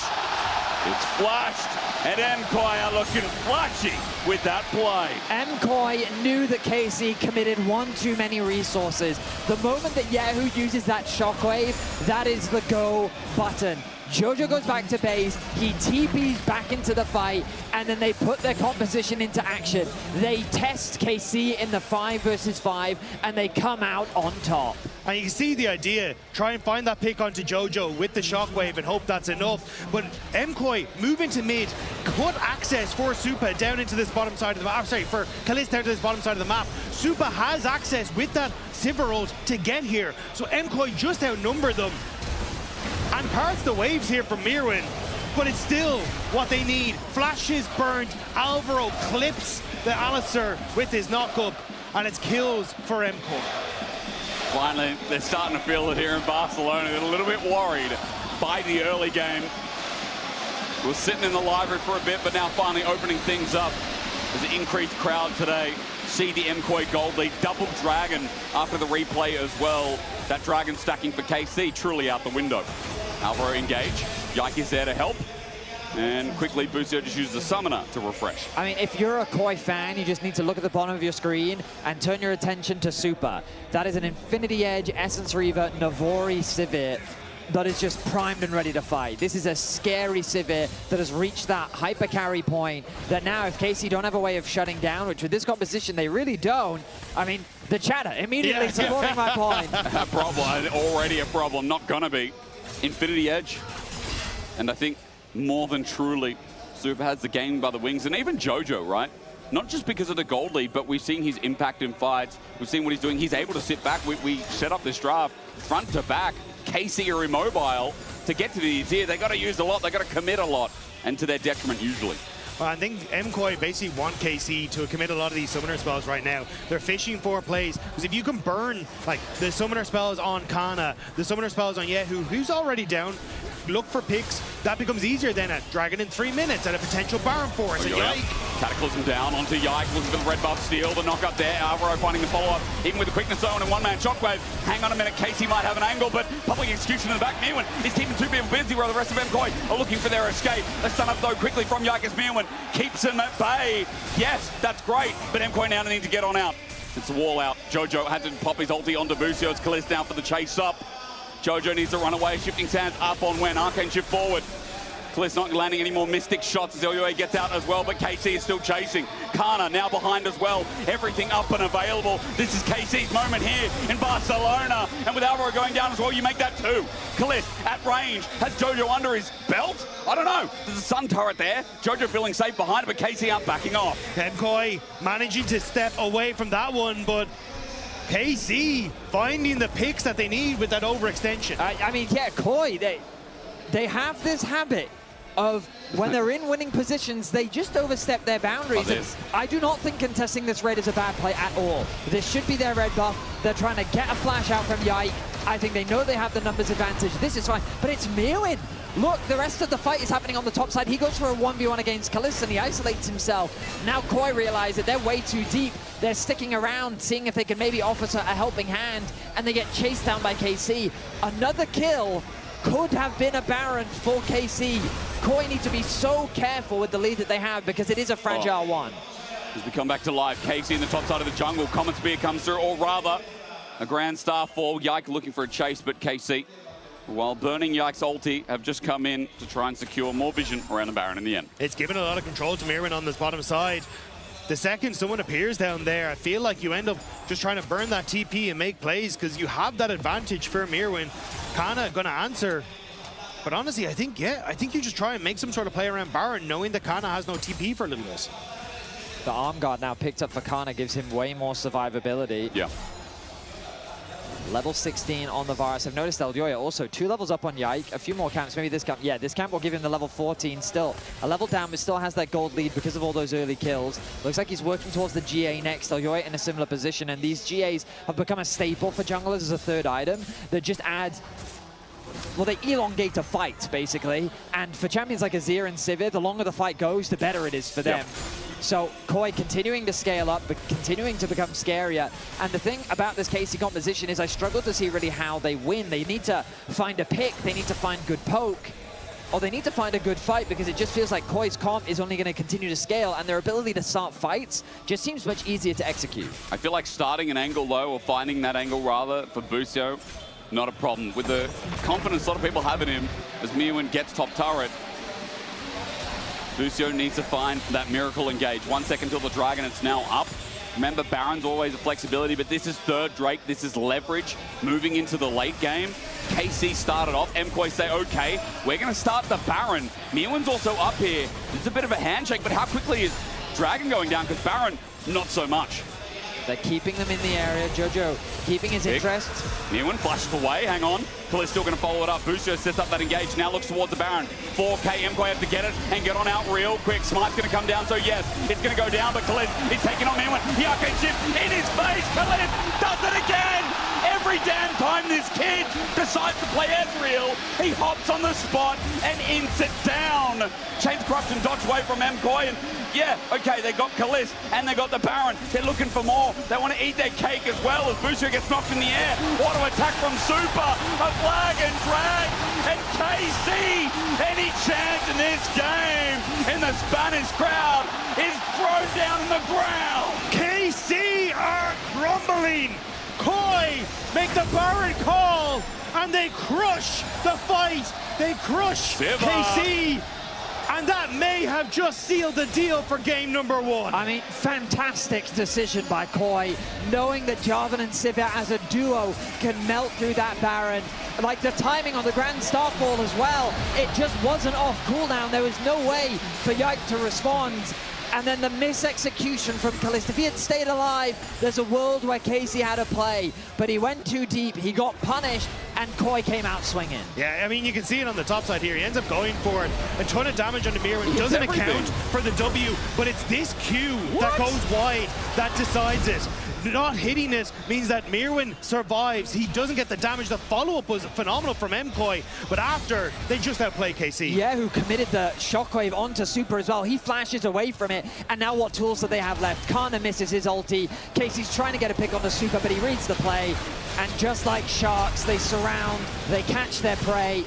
It's flashed, and MKOI are looking flashy with that play. MKOI knew that KC committed one too many resources. The moment that Yahoo uses that shockwave, that is the go button. Jojo goes back to base, he TPs back into the fight, and then they put their composition into action. They test KC in the 5 versus 5, and they come out on top. And you can see the idea, try and find that pick onto Jojo with the shockwave and hope that's enough. But MKOI move into mid, cut access for Supa down into this bottom side of the map. Sorry, for Kalist down to this bottom side of the map. Supa has access with that Sivir ult to get here. So MKOI just outnumber them. And parts the waves here from Mirwin, but it's still what they need. Flash is burnt, Alvaro clips the Alistar with his knock-up, and it's kills for MKOI. Finally, they're starting to feel it here in Barcelona. They're a little bit worried by the early game. We're sitting in the library for a bit, but now finally opening things up. There's an increased crowd today. See the MKOI gold lead, double dragon after the replay as well. That dragon stacking for KC truly out the window. Alvaro engage. Yike is there to help. And quickly, Buzio just uses the summoner to refresh. I mean, if you're a KOI fan, you just need to look at the bottom of your screen and turn your attention to Supa. That is an Infinity Edge, Essence Reaver, Navori Sivir that is just primed and ready to fight. This is a scary Sivir that has reached that hyper carry point that now if KC don't have a way of shutting down, which with this composition they really don't, I mean, the chatter immediately supporting my point. A problem, already a problem, not gonna be. Infinity Edge, and I think more than truly, Supa has the game by the wings, and even Jojo, right? Not just because of the gold lead, but we've seen his impact in fights. We've seen what he's doing. He's able to sit back. We set up this draft front to back. KC are immobile. To get to the Azir, they got to use a lot. They got to commit a lot, and to their detriment usually. Well, I think MKOI basically want KC to commit a lot of these summoner spells right now. They're fishing for plays, because if you can burn like the summoner spells on Kana, the summoner spells on Yehu, who's already down, look for picks, that becomes easier than a Dragon in 3 minutes and a potential Baron Force. And Yike. Cataclysm down onto Yike, looking for the red buff steal, the knockup there. Alvaro finding the follow-up, even with the quickness zone and one-man shockwave. Hang on a minute, Casey might have an angle, but public execution in the back. Mirwin is keeping 2 people busy while the rest of MKOI are looking for their escape. A stun up though quickly from Yike as Mirwin keeps him at bay. Yes, that's great, but MKOI now need to get on out. It's a wall out. Jojo had to pop his ulti onto Busio. It's Kalisz down for the chase up. Jojo needs to run away, shifting sands up on when. Arcane shift forward. Kalisz not landing any more Mystic shots as LUA gets out as well, but KC is still chasing. Kana now behind as well. Everything up and available. This is KC's moment here in Barcelona. And with Alvaro going down as well, you make that 2. Kalisz at range. Has Jojo under his belt? I don't know. There's a sun turret there. Jojo feeling safe behind it, but KC out backing off. MKOI managing to step away from that one, but KC finding the picks that they need with that overextension. I mean, yeah, KOI, they have this habit of when they're in winning positions, they just overstep their boundaries. I do not think contesting this red is a bad play at all. This should be their red buff. They're trying to get a flash out from Yike. I think they know they have the numbers advantage. This is fine, but it's Mirwin. Look, the rest of the fight is happening on the top side. He goes for a 1v1 against Kalisz and he isolates himself. Now KOI realize that they're way too deep. They're sticking around, seeing if they can maybe offer a helping hand, and they get chased down by KC. Another kill could have been a Baron for KC. KOI need to be so careful with the lead that they have because it is a fragile one. As we come back to live, KC in the top side of the jungle. Comet Spear comes through, or rather, a Grand Star fall. Yike looking for a chase, but KC, while burning Yike's ulti, have just come in to try and secure more vision around the Baron in the end. It's given a lot of control to Mirwin on this bottom side. The second someone appears down there, I feel like you end up just trying to burn that TP and make plays because you have that advantage for Mirwin. Kana gonna answer. But honestly, I think you just try and make some sort of play around Baron, knowing that Kana has no TP for a little bit. The arm guard now picked up for Kana gives him way more survivability. Yeah. Level 16 on the Varus. I've noticed Elyoya also 2 levels up on Yike. A few more camps. Maybe this camp. Yeah, this camp will give him the level 14 still. A level down, but still has that gold lead because of all those early kills. Looks like he's working towards the GA next. Elyoya in a similar position, and these GAs have become a staple for junglers as a third item that just adds. Well, they elongate a fight, basically. And for champions like Azir and Sivir, the longer the fight goes, the better it is for them. So KOI continuing to scale up, but continuing to become scarier. And the thing about this KC composition is I struggle to see really how they win. They need to find a pick, they need to find good poke, or they need to find a good fight, because it just feels like KOI's comp is only going to continue to scale, and their ability to start fights just seems much easier to execute. I feel like starting an angle low, or finding that angle rather, for Busio, not a problem. With the confidence a lot of people have in him, as Mirwin gets top turret, Busio needs to find that miracle engage. 1 second till the Dragon, it's now up. Remember, Baron's always a flexibility, but this is third Drake, this is leverage moving into the late game. KC started off, MKOI say, okay, we're gonna start the Baron. Mirwin's also up here. It's a bit of a handshake, but how quickly is Dragon going down? Because Baron, not so much. They're keeping them in the area. Jojo keeping his interest. Mirwin flashed away, hang on. Kalisz still going to follow it up. Busio sets up that engage, now looks towards the Baron. 4K, MKOI have to get it and get on out real quick. Smite's going to come down, so yes, it's going to go down, but Kalisz is taking on Mirwin. The arcade shift in his face. Kalisz does it again. Every damn time this kid decides to play Ezreal, he hops on the spot and ints it down. Chains corruption dodge away from MKOI, and yeah, okay, they got Kalisz and they got the Baron. They're looking for more. They want to eat their cake as well as Busio gets knocked in the air. Auto attack from Super. A flag and drag. And KC, any chance in this game in the Spanish crowd is thrown down on the ground. KC are crumbling. KOI make the Baron call and they crush the fight. They crush KC. And that may have just sealed the deal for game number 1. I mean, fantastic decision by KOI, knowing that Jarvan and Sivir as a duo can melt through that Baron. Like the timing on the Grand Starfall as well, it just wasn't off cooldown. There was no way for Yike to respond. And then the mis-execution from Kalisz. If he had stayed alive, there's a world where KC had a play. But he went too deep, he got punished, and Koi came out swinging. Yeah, I mean, you can see it on the top side here. He ends up going for it. A ton of damage on the Mirwin. Doesn't account for the W, but it's this Q that goes wide that decides it. Not hitting it means that Mirwin survives. He doesn't get the damage. The follow-up was phenomenal from MKOI, but after, they just outplay KC. Yeah, who committed the shockwave onto Super as well. He flashes away from it, and now what tools do they have left? Kana misses his ulti. KC's trying to get a pick on the Super, but he reads the play, and just like sharks, they surround, they catch their prey,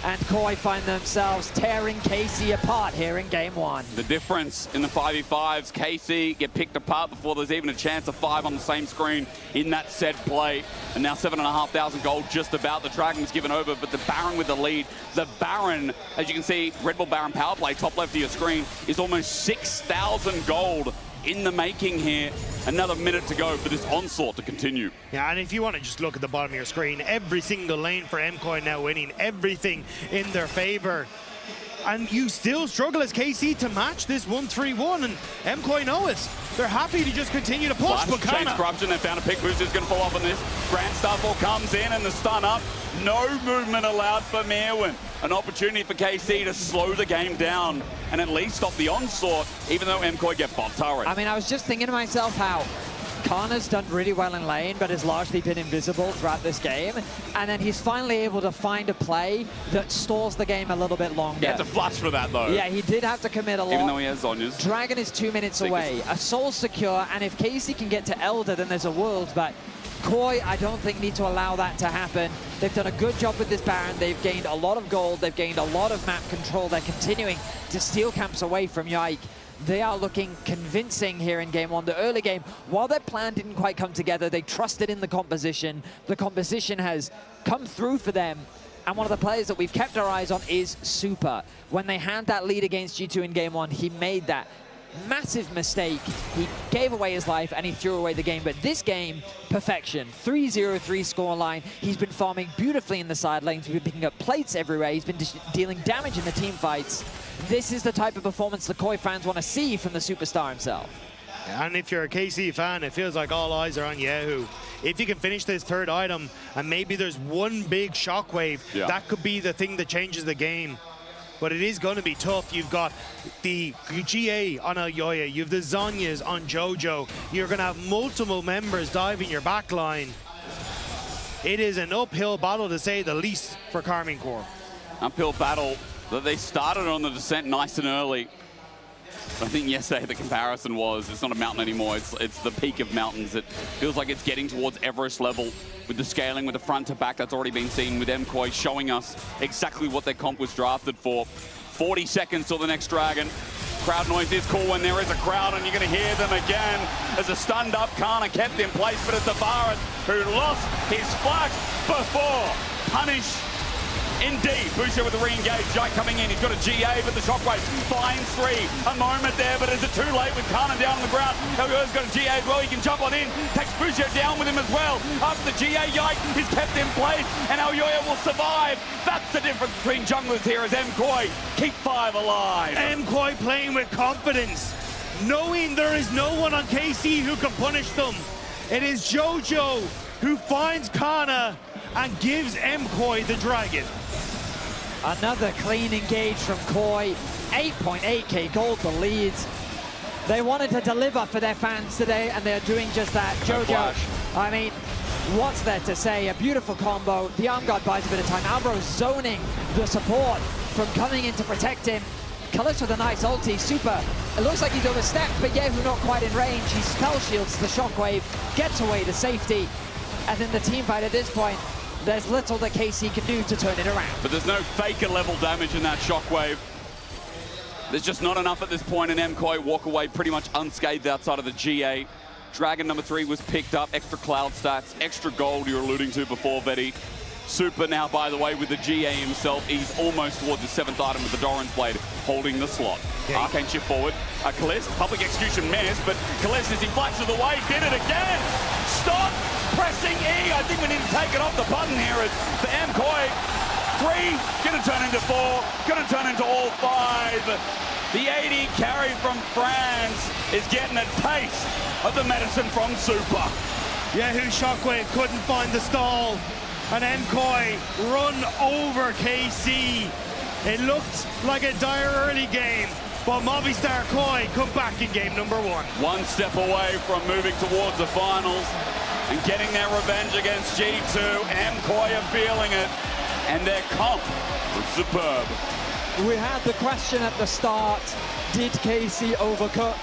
and KOI find themselves tearing KC apart here in game 1. The difference in the 5v5s, KC get picked apart before there's even a chance of 5 on the same screen in that said play. And now 7,500 gold just about. The Dragon was given over, but the Baron with the lead. The Baron, as you can see, Red Bull Baron power play, top left of your screen, is almost 6,000 gold in the making here. Another minute to go for this onslaught to continue. Yeah, and if you want to just look at the bottom of your screen, every single lane for MKOI now winning, everything in their favor. And you still struggle as KC to match this 1-3-1, and MKOI know it. They're happy to just continue to push. Chain Corruption, they found a pick boost is going to fall off on this. Grand Starfall comes in and the stun up. No movement allowed for Mirwin. An opportunity for KC to slow the game down and at least stop the onslaught, even though MKOI get bot turret. I mean, I was just thinking to myself how Kana's done really well in lane, but has largely been invisible throughout this game. And then he's finally able to find a play that stalls the game a little bit longer. He had to flush for that, though. Yeah, he did have to commit a lot. Even though he has Zhonya's. Dragon is 2 minutes away. A soul's secure, and if KC can get to Elder, then there's a world. But KOI, I don't think, need to allow that to happen. They've done a good job with this Baron. They've gained a lot of gold. They've gained a lot of map control. They're continuing to steal camps away from Yike. They are looking convincing here in game 1. The early game, while their plan didn't quite come together, they trusted in the composition. The composition has come through for them. And one of the players that we've kept our eyes on is Super. When they had that lead against G2 in game 1, he made that massive mistake. He gave away his life and he threw away the game. But this game, perfection. 3-0-3 scoreline. He's been farming beautifully in the side lanes. He's been picking up plates everywhere. He's been dealing damage in the team fights. This is the type of performance the KOI fans want to see from the superstar himself. And if you're a KC fan, it feels like all eyes are on Yahoo. If you can finish this third item, and maybe there's one big shockwave, that could be the thing that changes the game. But it is going to be tough. You've got the GA on Elyoya, you have the Zhonyas on Jojo. You're going to have multiple members diving your back line. It is an uphill battle, to say the least, for Karmine Corp. Uphill battle that they started on the descent nice and early. I think yesterday the comparison was, it's not a mountain anymore, it's the peak of mountains. It feels like it's getting towards Everest level with the scaling, with the front to back that's already been seen, with MKOI showing us exactly what their comp was drafted for. 40 seconds till the next Dragon. Crowd noise is cool when there is a crowd, and you're going to hear them again. As a stunned up Kana kept in place, but it's Tavares who lost his flash before punish. Indeed, Boucher with the re-engage, Jake coming in, he's got a GA, but the shockwave finds 3. A moment there, but is it too late with Kana down on the ground? Elyoya's got a GA as well, he can jump on in, takes Boucher down with him as well. After the GA, Yike is kept in place, and Elyoya will survive. That's the difference between junglers here as MKOI keep 5 alive. MKOI playing with confidence, knowing there is no one on KC who can punish them. It is Jojo who finds Kana and gives MKOI the Dragon. Another clean engage from KOI. 8.8k gold the leads. They wanted to deliver for their fans today, and they're doing just that. Jojo, I mean, what's there to say? A beautiful combo. The arm guard buys a bit of time. Albro zoning the support from coming in to protect him. Kallis with a nice ulti. Super. It looks like he's overstepped, but Yehu not quite in range. He spell shields the shockwave, gets away to safety. And then the team fight at this point, there's little that KC can do to turn it around. But there's no Faker level damage in that shockwave. There's just not enough at this point, and MKOI walk away pretty much unscathed outside of the GA. Dragon number 3 was picked up, extra cloud stats, extra gold you're alluding to before, Vetty. Super now, by the way, with the GA himself, he's almost towards the 7th item with the Doran's Blade holding the slot. Arcane shift forward. Kallis, public execution miss, but Kallis, as he flashes away, did it again. Stop pressing E. I think we need to take it off the button here for MKOI. 3, gonna turn into 4, gonna turn into all 5. The 80 carry from France is getting a taste of the medicine from Super. Yahoo Shockwave couldn't find the stall. and MKOI run over KC. It looked like a dire early game, but Movistar KOI come back in game number 1. One step away from moving towards the finals and getting their revenge against G2. MKOI are feeling it, and their comp was superb. We had the question at the start, did KC overcook?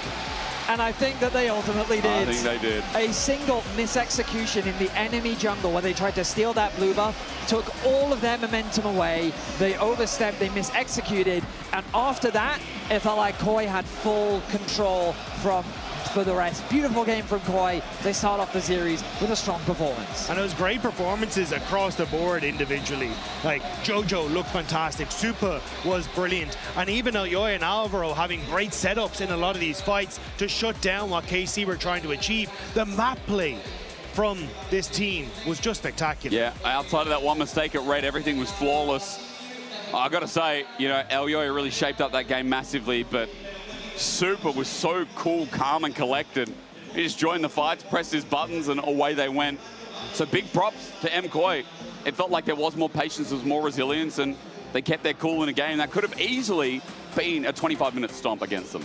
And I think that they ultimately did. I think they did. A single misexecution in the enemy jungle where they tried to steal that blue buff, took all of their momentum away, they overstepped, they misexecuted, and after that, it felt like KOI had full control for the rest. Beautiful game from KOI. They start off the series with a strong performance. And it was great performances across the board individually. Like Jojo looked fantastic, Supa was brilliant, and even Elyoya and Alvaro having great setups in a lot of these fights to shut down what KC were trying to achieve. The map play from this team was just spectacular. Yeah, outside of that one mistake at red, everything was flawless. I got to say, you know, Elyoya really shaped up that game massively, but Supa was so cool, calm, and collected. He just joined the fights, pressed his buttons, and away they went. So big props to MKOI. It felt like there was more patience, there was more resilience, and they kept their cool in a game that could have easily been a 25-minute stomp against them.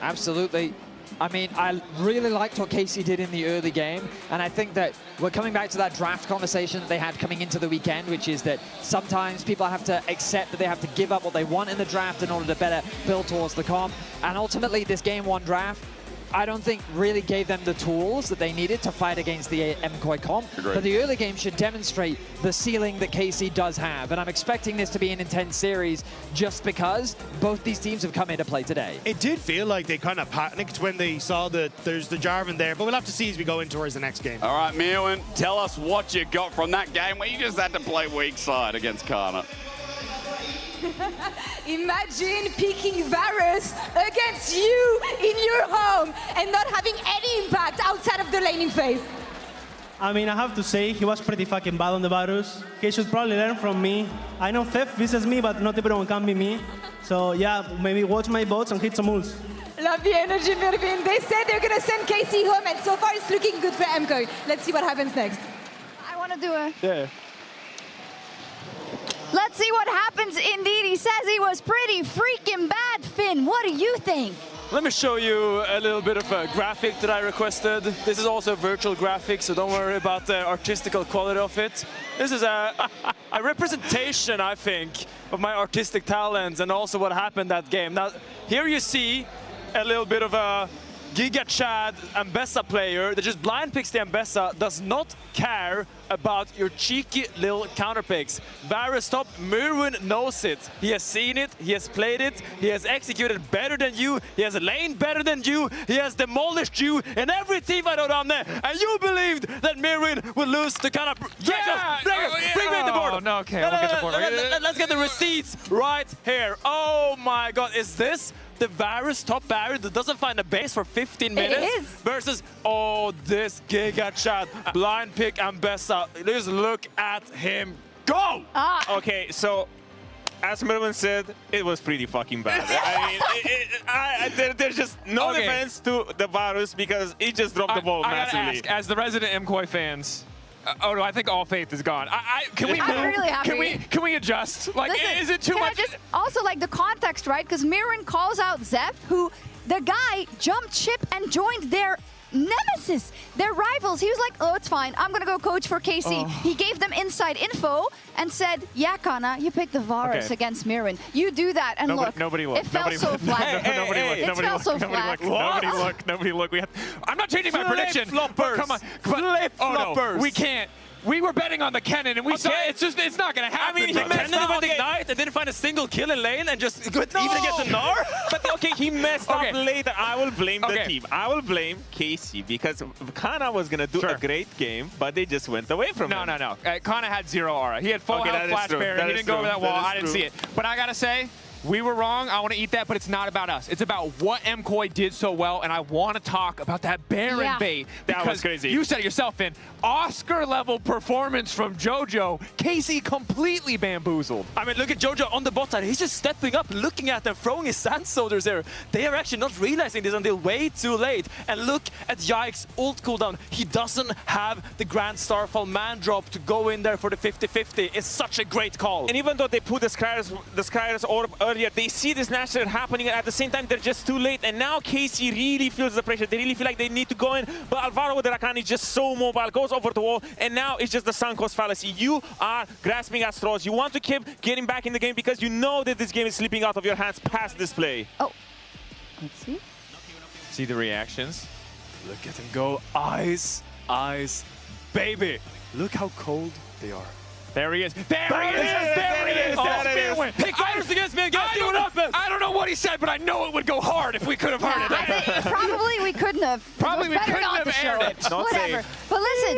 Absolutely. I mean, I really liked what KC did in the early game, and I think that we're coming back to that draft conversation that they had coming into the weekend, which is that sometimes people have to accept that they have to give up what they want in the draft in order to better build towards the comp. And ultimately, this Game 1 draft, I don't think really gave them the tools that they needed to fight against the MKOI comp. Agreed. But the early game should demonstrate the ceiling that KC does have. And I'm expecting this to be an intense series just because both these teams have come into play today. It did feel like they kind of panicked when they saw that there's the Jarvan there, but we'll have to see as we go in towards the next game. All right, Mirwin, tell us what you got from that game where you just had to play weak side against Kana. Imagine picking Varus against you in your home and not having any impact outside of the laning phase. I mean, I have to say, he was pretty fucking bad on the Varus. He should probably learn from me. I know Theft visits me, but not everyone can be me. So yeah, maybe watch my bots and hit some ults. Love the energy, Mirvin. They said they're gonna send KC home, and so far it's looking good for MKOI. Let's see what happens next. I want to do a... Yeah. Let's see what happens indeed. He says he was pretty freaking bad, Finn. What do you think? Let me show you a little bit of a graphic that I requested. This is also a virtual graphic, so don't worry about the artistical quality of it. This is a representation, I think, of my artistic talents and also what happened that game. Now, here you see a little bit of a Giga Chad Ambessa player that just blind picks the Ambessa, does not care about your cheeky little counter picks. Varus top, Mirwin knows it. He has seen it, he has played it, he has executed better than you, he has laned better than you, he has demolished you in every team fight down there, and you believed that Mirwin would lose to kind of... Yeah! Bring me the board! Oh, no, okay, we'll get the board. Let's get the receipts right here. Oh my god, is this the Varus top barrier that doesn't find a base for 15 minutes? It is. Versus, oh, this Giga Chad blind pick Ambessa. Just look at him go! Okay, so as Mervin said, it was pretty fucking bad. I mean, there's just no defense to the Varus because he just dropped the ball I massively. gotta ask, as the resident MKOI fans, oh no, I think all faith is gone. Can we I'm move? really happy. Can we adjust? Like, Listen, is it too can much? I just also like the context, right? Because Mirren calls out Zeph, who the guy jumped ship and joined their nemesis, their rivals. He was like, oh, it's fine. I'm going to go coach for KC. He gave them inside info and said, yeah, Kana, you pick the Varus against Mirren. You do that, and look, Nobody look. it fell so flat. It fell so flat. Nobody look. I'm not changing my prediction. Flip-floppers. Come on. Flip-floppers. Oh, no, we can't. We were betting on the Kennen, and we saw it's not going to happen. I mean, he messed up with Ignite and didn't find a single kill in lane and just even against the Gnar? But okay, he messed up later. I will blame the team. I will blame KC because Kana was going to do a great game, but they just went away from him. No. Kana had 0 aura. He had full health flash barrier. He didn't go over that wall. I didn't see it. But I got to say, we were wrong. I want to eat that, but it's not about us. It's about what MKOI did so well, and I want to talk about that Baron bait. That was crazy. You said it yourself, Finn. Oscar-level performance from JoJo. KC completely bamboozled. I mean, look at JoJo on the bot side. He's just stepping up, looking at them, throwing his sand soldiers there. They are actually not realizing this until way too late. And look at Yike's ult cooldown. He doesn't have the Grand Starfall man drop to go in there for the 50-50. It's such a great call. And even though they put the Skylar's orb earlier, they see this natural happening, and at the same time, they're just too late. And now KC really feels the pressure. They really feel like they need to go in. But Alvaro with the Rakan is just so mobile, goes over the wall, and now it's just the sunk cost fallacy. You are grasping at straws. You want to keep getting back in the game because you know that this game is slipping out of your hands past this play. Oh, let's see. See the reactions? Look at him go. Eyes, eyes, baby. Look how cold they are. There he is. There he is. There he is. Pick fighters against me and see what happens. I don't know what he said, but I know it would go hard if we could have heard it. I think probably we couldn't have. Probably we couldn't not have to show aired it. it. Not Whatever. safe. But listen,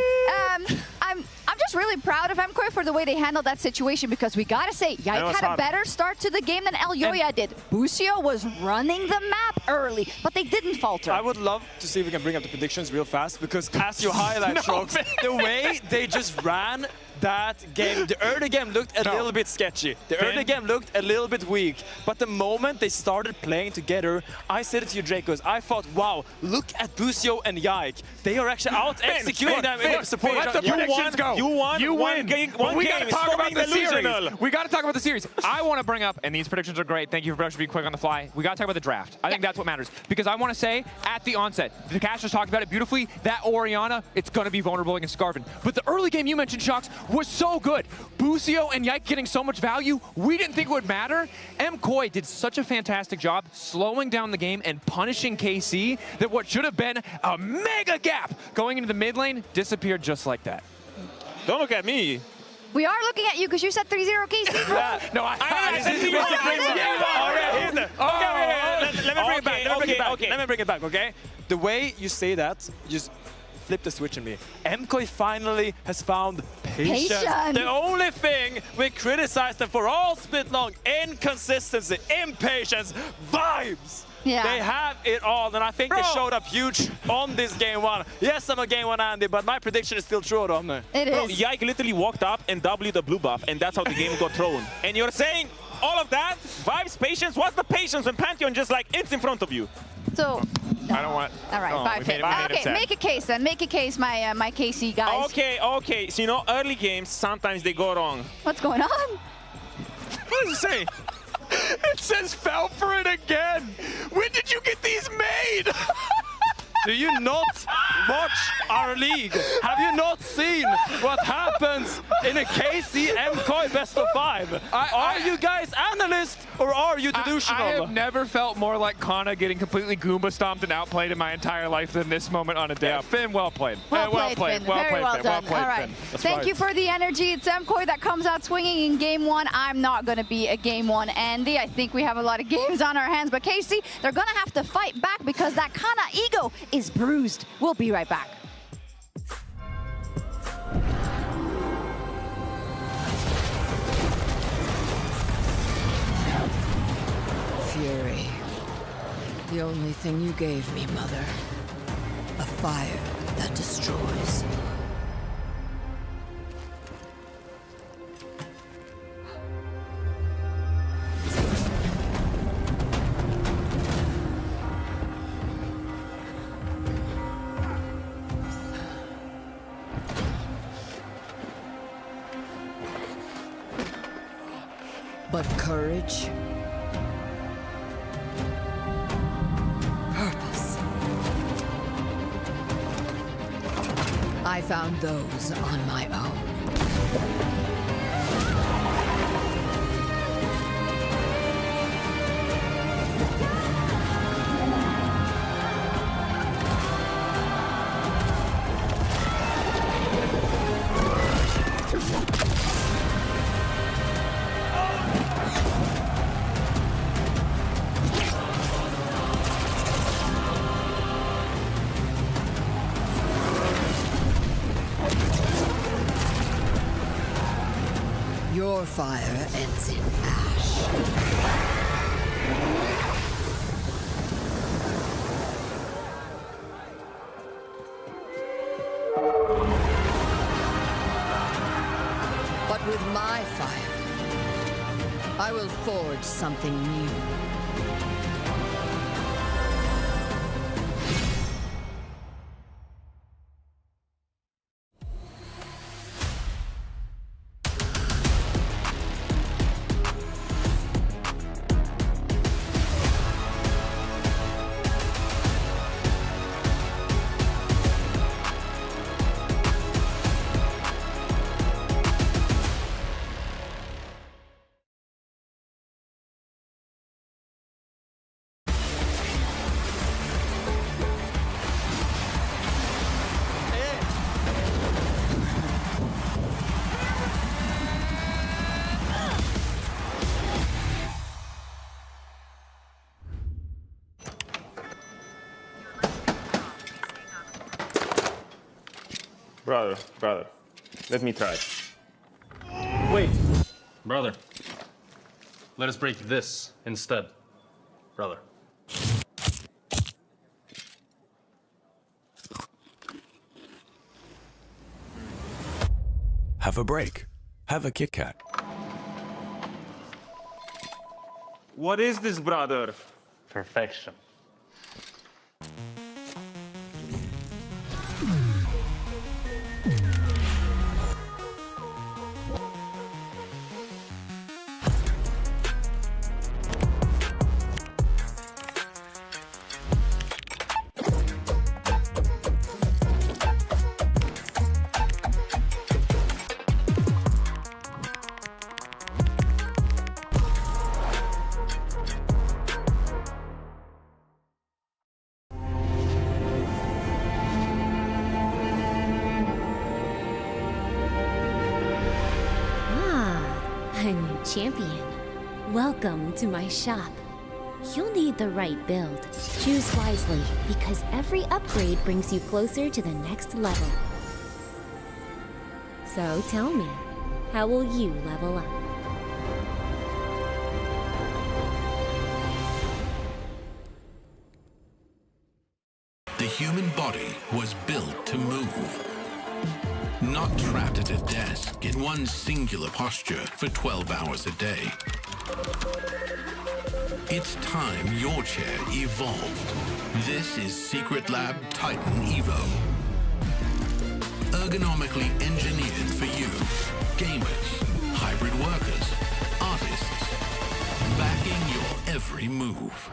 I'm just really proud of MKOI for the way they handled that situation, because we gotta say, Yike had a better start to the game than Elyoya did. Busio was running the map early, but they didn't falter. I would love to see if we can bring up the predictions real fast, because as you highlight, Strokes, the way they just ran that game, the early game looked a little bit sketchy. The early game looked a little bit weak. But the moment they started playing together, I said it to you, Dracos, I thought, wow, look at Busio and Yike. They are actually out executing them in their support. Let the predictions go. You win. One game. We got to talk about the series. We got to talk about the series. I want to bring up, and these predictions are great. Thank you for being quick on the fly. We got to talk about the draft. I think that's what matters. Because I want to say, at the onset, the casters talked about it beautifully, that Orianna, it's going to be vulnerable against Scarvin. But the early game you mentioned, Shocks, was so good. Busio and Yike getting so much value, we didn't think it would matter. MKOI did such a fantastic job slowing down the game and punishing KC that what should have been a mega gap going into the mid lane disappeared just like that. Don't look at me. We are looking at you because you said 3-0 KC. No, I said 3-0. Let me bring it back. Let me bring it back, okay? The way you say that, you just flip the switch on me. MKOI finally has found patience. The only thing we criticize them for all split long: inconsistency, impatience, vibes. Yeah. They have it all, and I think they showed up huge on this game one. Yes, I'm a game one Andy, but my prediction is still true, Ron. It is. Yike literally walked up and W the blue buff, and that's how the game got thrown. And you're saying all of that? Vibes, patience? What's the patience when Pantheon just like it's in front of you? So, I don't want. all right, bye, Finn. Okay, make a case then. Make a case, my KC guys. Okay. So, you know, early games, sometimes they go wrong. What's going on? What does it say? It says fell for it again. When did you get these made? Do you not watch our league? Have you not seen what happens in a KC MKOI best of 5? Are you guys analysts or are you delusional? I have never felt more like Kana getting completely Goomba stomped and outplayed in my entire life than this moment on a day. Finn, well played. Well played, Finn. Very well done. All right. Thank you for the energy. It's MKOI that comes out swinging in game one. I'm not going to be a game one Andy. I think we have a lot of games on our hands. But KC, they're going to have to fight back because that Kana ego is bruised. We'll be right back. Fury. The only thing you gave me, Mother. A fire that destroys. But courage, purpose. I found those on my own. Your fire ends in ash. But with my fire, I will forge something new. Brother, let me try. Wait, brother. Let us break this instead, brother. Have a break. Have a Kit Kat. What is this, brother? Perfection. A new champion. Welcome to my shop. You'll need the right build. Choose wisely, because every upgrade brings you closer to the next level. So tell me, how will you level up? The human body was built to move. Not trapped at a desk in one singular posture for 12 hours a day. It's time your chair evolved. This is Secret Lab Titan Evo. Ergonomically engineered for you. Gamers, hybrid workers, artists. Backing your every move.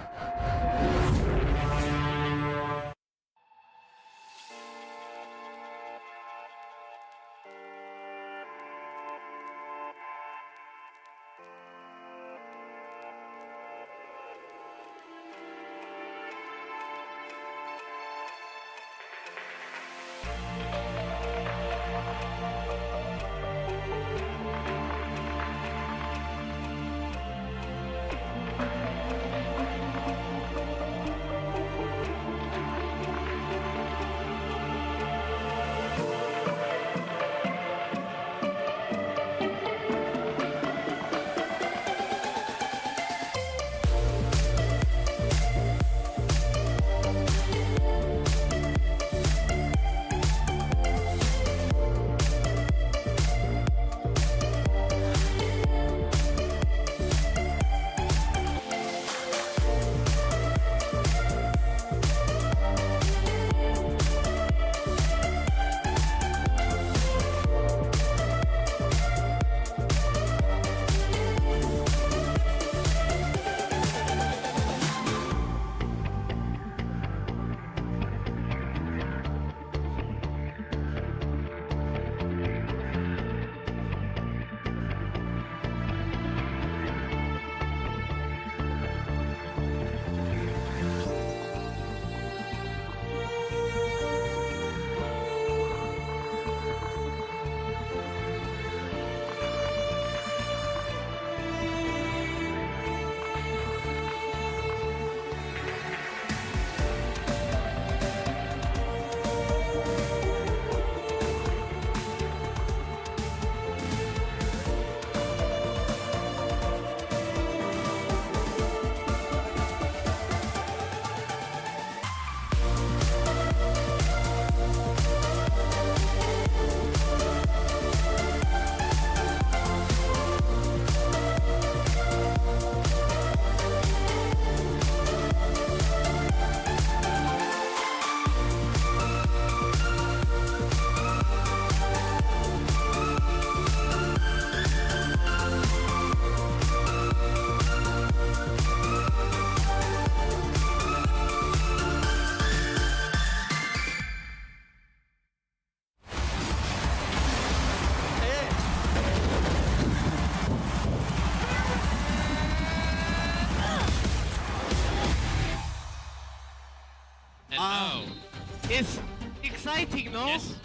It's exciting, no? Yes.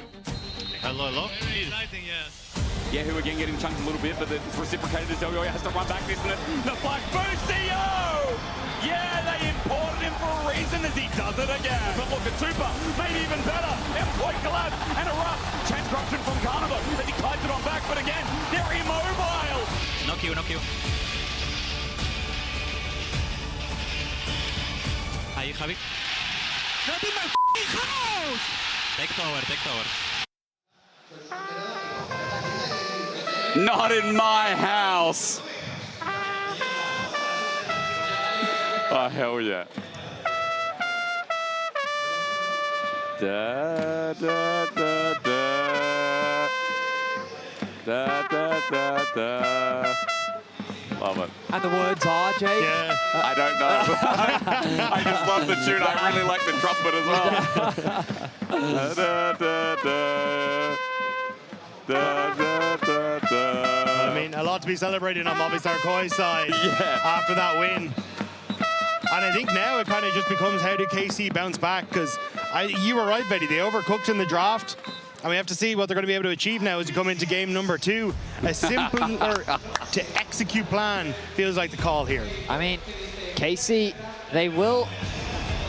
Hello. Very exciting, yeah. Yeah, who again getting chunked a little bit, but it's reciprocated as Elioya has to run back, isn't it? The flash boost, CEO! Yeah, they imported him for a reason as he does it again. But look at Tupa, maybe even better. MKOI collapse and a rush. Chance corruption from Carnival as he kites it on back, but again, they're immobile. No Q. Ahí, Javi. Not in my house! Take tower. Not in my house. Oh, hell yeah. Da, da, da, da. Da, da, da, da. Love it. And the words are, Jake? Yeah. I don't know. I just love the tune. I really like the trumpet as well. Da, da, da. Da, da, da, da. I mean, a lot to be celebrated on Movistar KOI's side after that win. And I think now it kind of just becomes how do KC bounce back? Because you were right, Betty. They overcooked in the draft. And we have to see what they're going to be able to achieve now as we come into game number 2. A simple to execute plan feels like the call here. I mean, KC, they will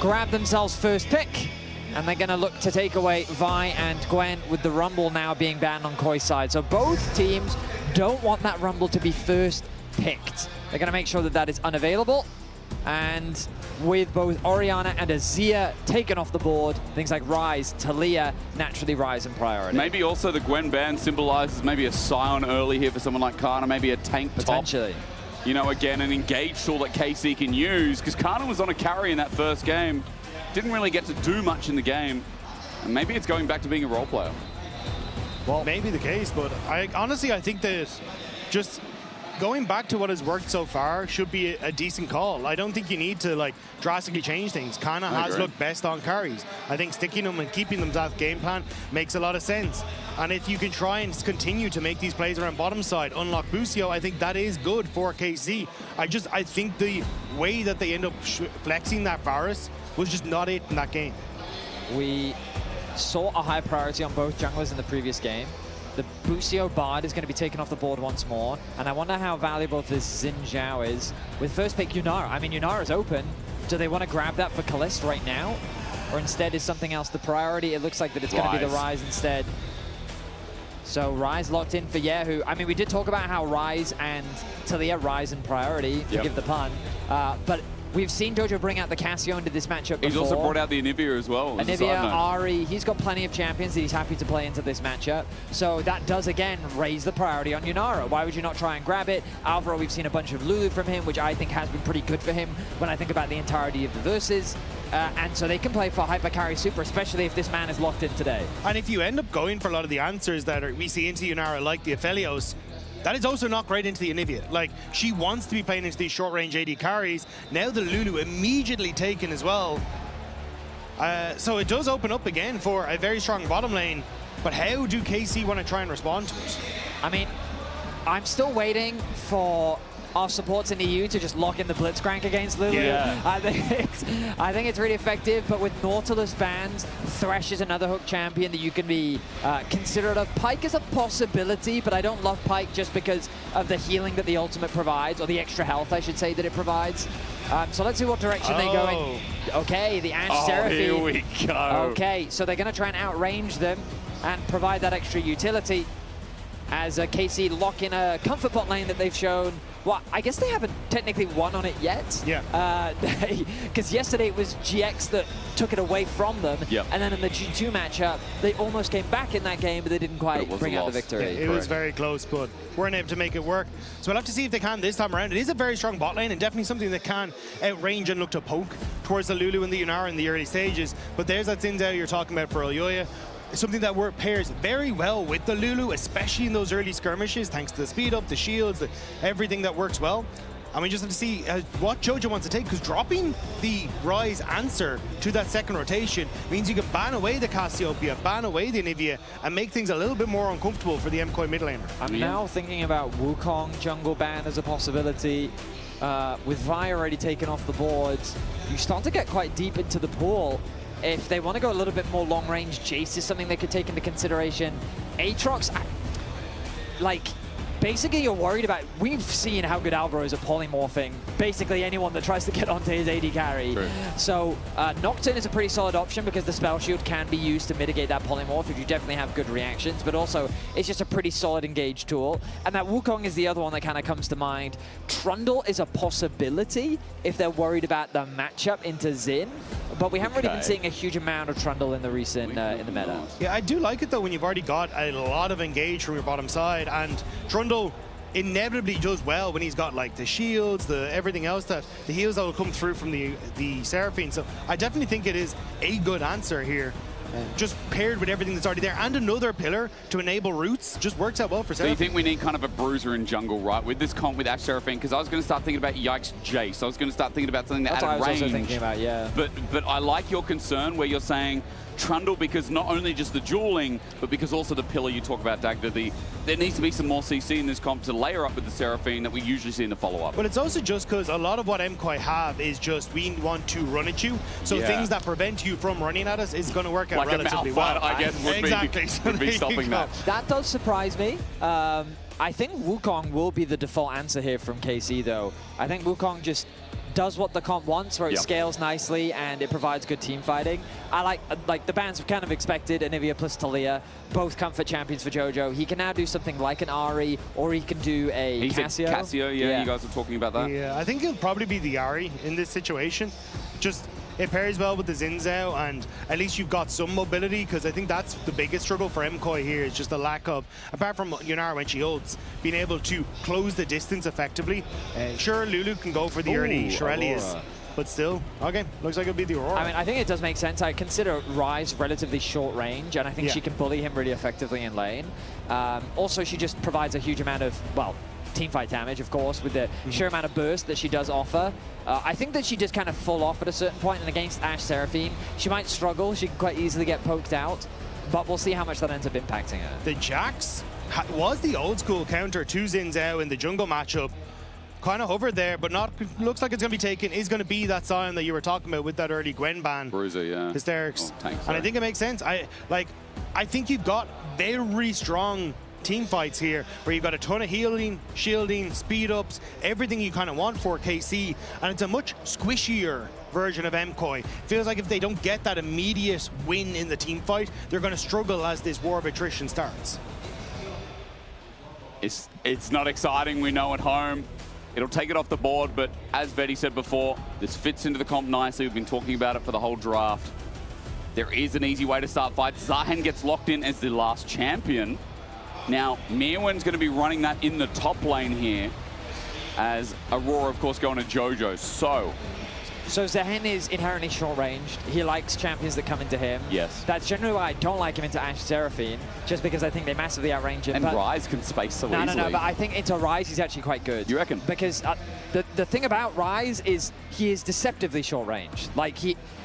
grab themselves first pick. And they're going to look to take away Vi and Gwen with the Rumble now being banned on KOI's side. So both teams don't want that Rumble to be first picked. They're going to make sure that that is unavailable. And with both Orianna and Azir taken off the board, things like Ryze, Talia naturally rise in priority. Maybe also the Gwen ban symbolizes maybe a Scion early here for someone like Kana, maybe a tank potentially. Top. You know, again, an engage tool that KC can use, because Kana was on a carry in that first game. Didn't really get to do much in the game. And maybe it's going back to being a role player. Well, maybe the case, but honestly, I think that just going back to what has worked so far should be a decent call. I don't think you need to drastically change things. Kana has looked best on carries. I think sticking them and keeping them that game plan makes a lot of sense. And if you can try and continue to make these plays around bottom side, unlock Busio, I think that is good for KC. I think the way that they end up flexing that Varus was just not it in that game. We saw a high priority on both junglers in the previous game. The Busio Bard is going to be taken off the board once more, and I wonder how valuable this Xin Zhao is. With first pick Yunara, I mean, Yunara's open. Do they want to grab that for Kalist right now? Or instead is something else the priority? It looks like that it's going to be the Ryze instead. So Ryze locked in for Yahoo. I mean, we did talk about how Ryze and Talia rise in priority, forgive the pun, but we've seen Dojo bring out the Cassio into this matchup before. He's also brought out the Anivia as well. Anivia, Ari, he's got plenty of champions that he's happy to play into this matchup. So that does, again, raise the priority on Yunara. Why would you not try and grab it? Alvaro, we've seen a bunch of Lulu from him, which I think has been pretty good for him when I think about the entirety of the verses. And so they can play for Hyper Carry Super, especially if this man is locked in today. And if you end up going for a lot of the answers that we see into Yunara, like the Aphelios, that is also not great into the Anivia. Like, she wants to be playing into these short-range AD carries. Now the Lulu immediately taken as well. So it does open up again for a very strong bottom lane. But how do KC want to try and respond to it? I mean, I'm still waiting for our supports in EU to just lock in the Blitzcrank against Lulu. Yeah. I think it's really effective, but with Nautilus bans, Thresh is another hook champion that you can be considerate of. Pyke is a possibility, but I don't love Pyke just because of the healing that the ultimate provides, or the extra health, I should say, that it provides. So let's see what direction they go in. Okay, the Ashe Seraphine. Here we go. Okay, so they're going to try and outrange them and provide that extra utility as KC lock in a comfort bot lane that they've shown. Well, I guess they haven't technically won on it yet. Yeah. Because yesterday it was GX that took it away from them. Yep. And then in the G2 matchup, they almost came back in that game, but they didn't quite bring out the victory. Yeah, it was very close, but weren't able to make it work. So we'll have to see if they can this time around. It is a very strong bot lane and definitely something that can outrange and look to poke towards the Lulu and the Yunara in the early stages. But there's that Xin Zhao you're talking about for Elyoya. Something that pairs very well with the Lulu, especially in those early skirmishes, thanks to the speed up, the shields, everything that works well. And we just have to see what Jojo wants to take, because dropping the Ryze answer to that second rotation means you can ban away the Cassiopeia, ban away the Anivia, and make things a little bit more uncomfortable for the MKOI mid laner. I'm now thinking about Wukong jungle ban as a possibility. With Vi already taken off the boards, you start to get quite deep into the pool. If they want to go a little bit more long-range, Jace is something they could take into consideration. Aatrox, like, basically you're worried about, we've seen how good Alvaro is at polymorphing basically anyone that tries to get onto his AD carry. True. So Nocturne is a pretty solid option because the spell shield can be used to mitigate that polymorph if you definitely have good reactions, but also it's just a pretty solid engage tool. And that Wukong is the other one that kind of comes to mind. Trundle is a possibility if they're worried about the matchup into Xin, but we haven't really been seeing a huge amount of Trundle in the recent in the meta. Yeah, I do like it though when you've already got a lot of engage from your bottom side, and Trundle inevitably does well when he's got like the shields, the everything else, that the heals that will come through from the Seraphine. So I definitely think it is a good answer here. Just paired with everything that's already there, and another pillar to enable roots just works out well for Seraphine. So you think we need kind of a bruiser in jungle, right, with this comp with Ashe Seraphine? Because I was going to start thinking about Yikes Jace. I was going to start thinking about something that That's added what I was range. also thinking about, yeah. But I like your concern where you're saying Trundle, because not only just the dueling, but because also the pillar you talk about, Dagda, there needs to be some more CC in this comp to layer up with the Seraphine that we usually see in the follow-up. But it's also just because a lot of what MKOI have is just we want to run at you. So things that prevent you from running at us is going to work out like relatively a well. I guess, would be stopping that. That does surprise me. I think Wukong will be the default answer here from KC, though. I think Wukong just does what the comp wants, where it scales nicely and it provides good team fighting. I like the bans have kind of expected Anivia plus Talia, both comfort champions for JoJo. He can now do something like an Ahri, or he can do a Cassio. Cassio, yeah, you guys were talking about that. Yeah, I think he'll probably be the Ahri in this situation. Just it pairs well with the Xin Zhao, and at least you've got some mobility, because I think that's the biggest struggle for MKOI here, is just the lack of, apart from Yunara when she ults, being able to close the distance effectively. Sure, Lulu can go for the early Shirelius, but still, okay, looks like it'll be the Aurora. I mean, I think it does make sense. I consider Ryze relatively short range, and I think she can bully him really effectively in lane. Also, she just provides a huge amount of, well, teamfight damage, of course, with the sheer amount of burst that she does offer. I think that she just kind of fall off at a certain point, and against Ashe Seraphine, she might struggle. She can quite easily get poked out, but we'll see how much that ends up impacting her. The Jax was the old school counter to Xin Zhao in the jungle matchup. Kind of hovered there, but not. Looks like it's going to be taken. Is going to be that Sion that you were talking about with that early Gwen ban. Bruiser, yeah. Hysterics. Oh, tank, and I think it makes sense. I think you've got very strong team fights here, where you've got a ton of healing, shielding, speed ups, everything you kind of want for KC, and it's a much squishier version of MKOI. Feels like if they don't get that immediate win in the team fight, they're going to struggle as this war of attrition starts. It's not exciting, we know at home. It'll take it off the board, but as Betty said before, this fits into the comp nicely. We've been talking about it for the whole draft. There is an easy way to start fights. Zahen gets locked in as the last champion. Now, Mirwen's going to be running that in the top lane here, as Aurora, of course, going to JoJo. So Zahen is inherently short-ranged. He likes champions that come into him. Yes. That's generally why I don't like him into Ashe Seraphine, just because I think they massively outrange him. And Ryze can space so easily. No, but I think into Ryze he's actually quite good. You reckon? Because the thing about Ryze is he is deceptively short-ranged. Like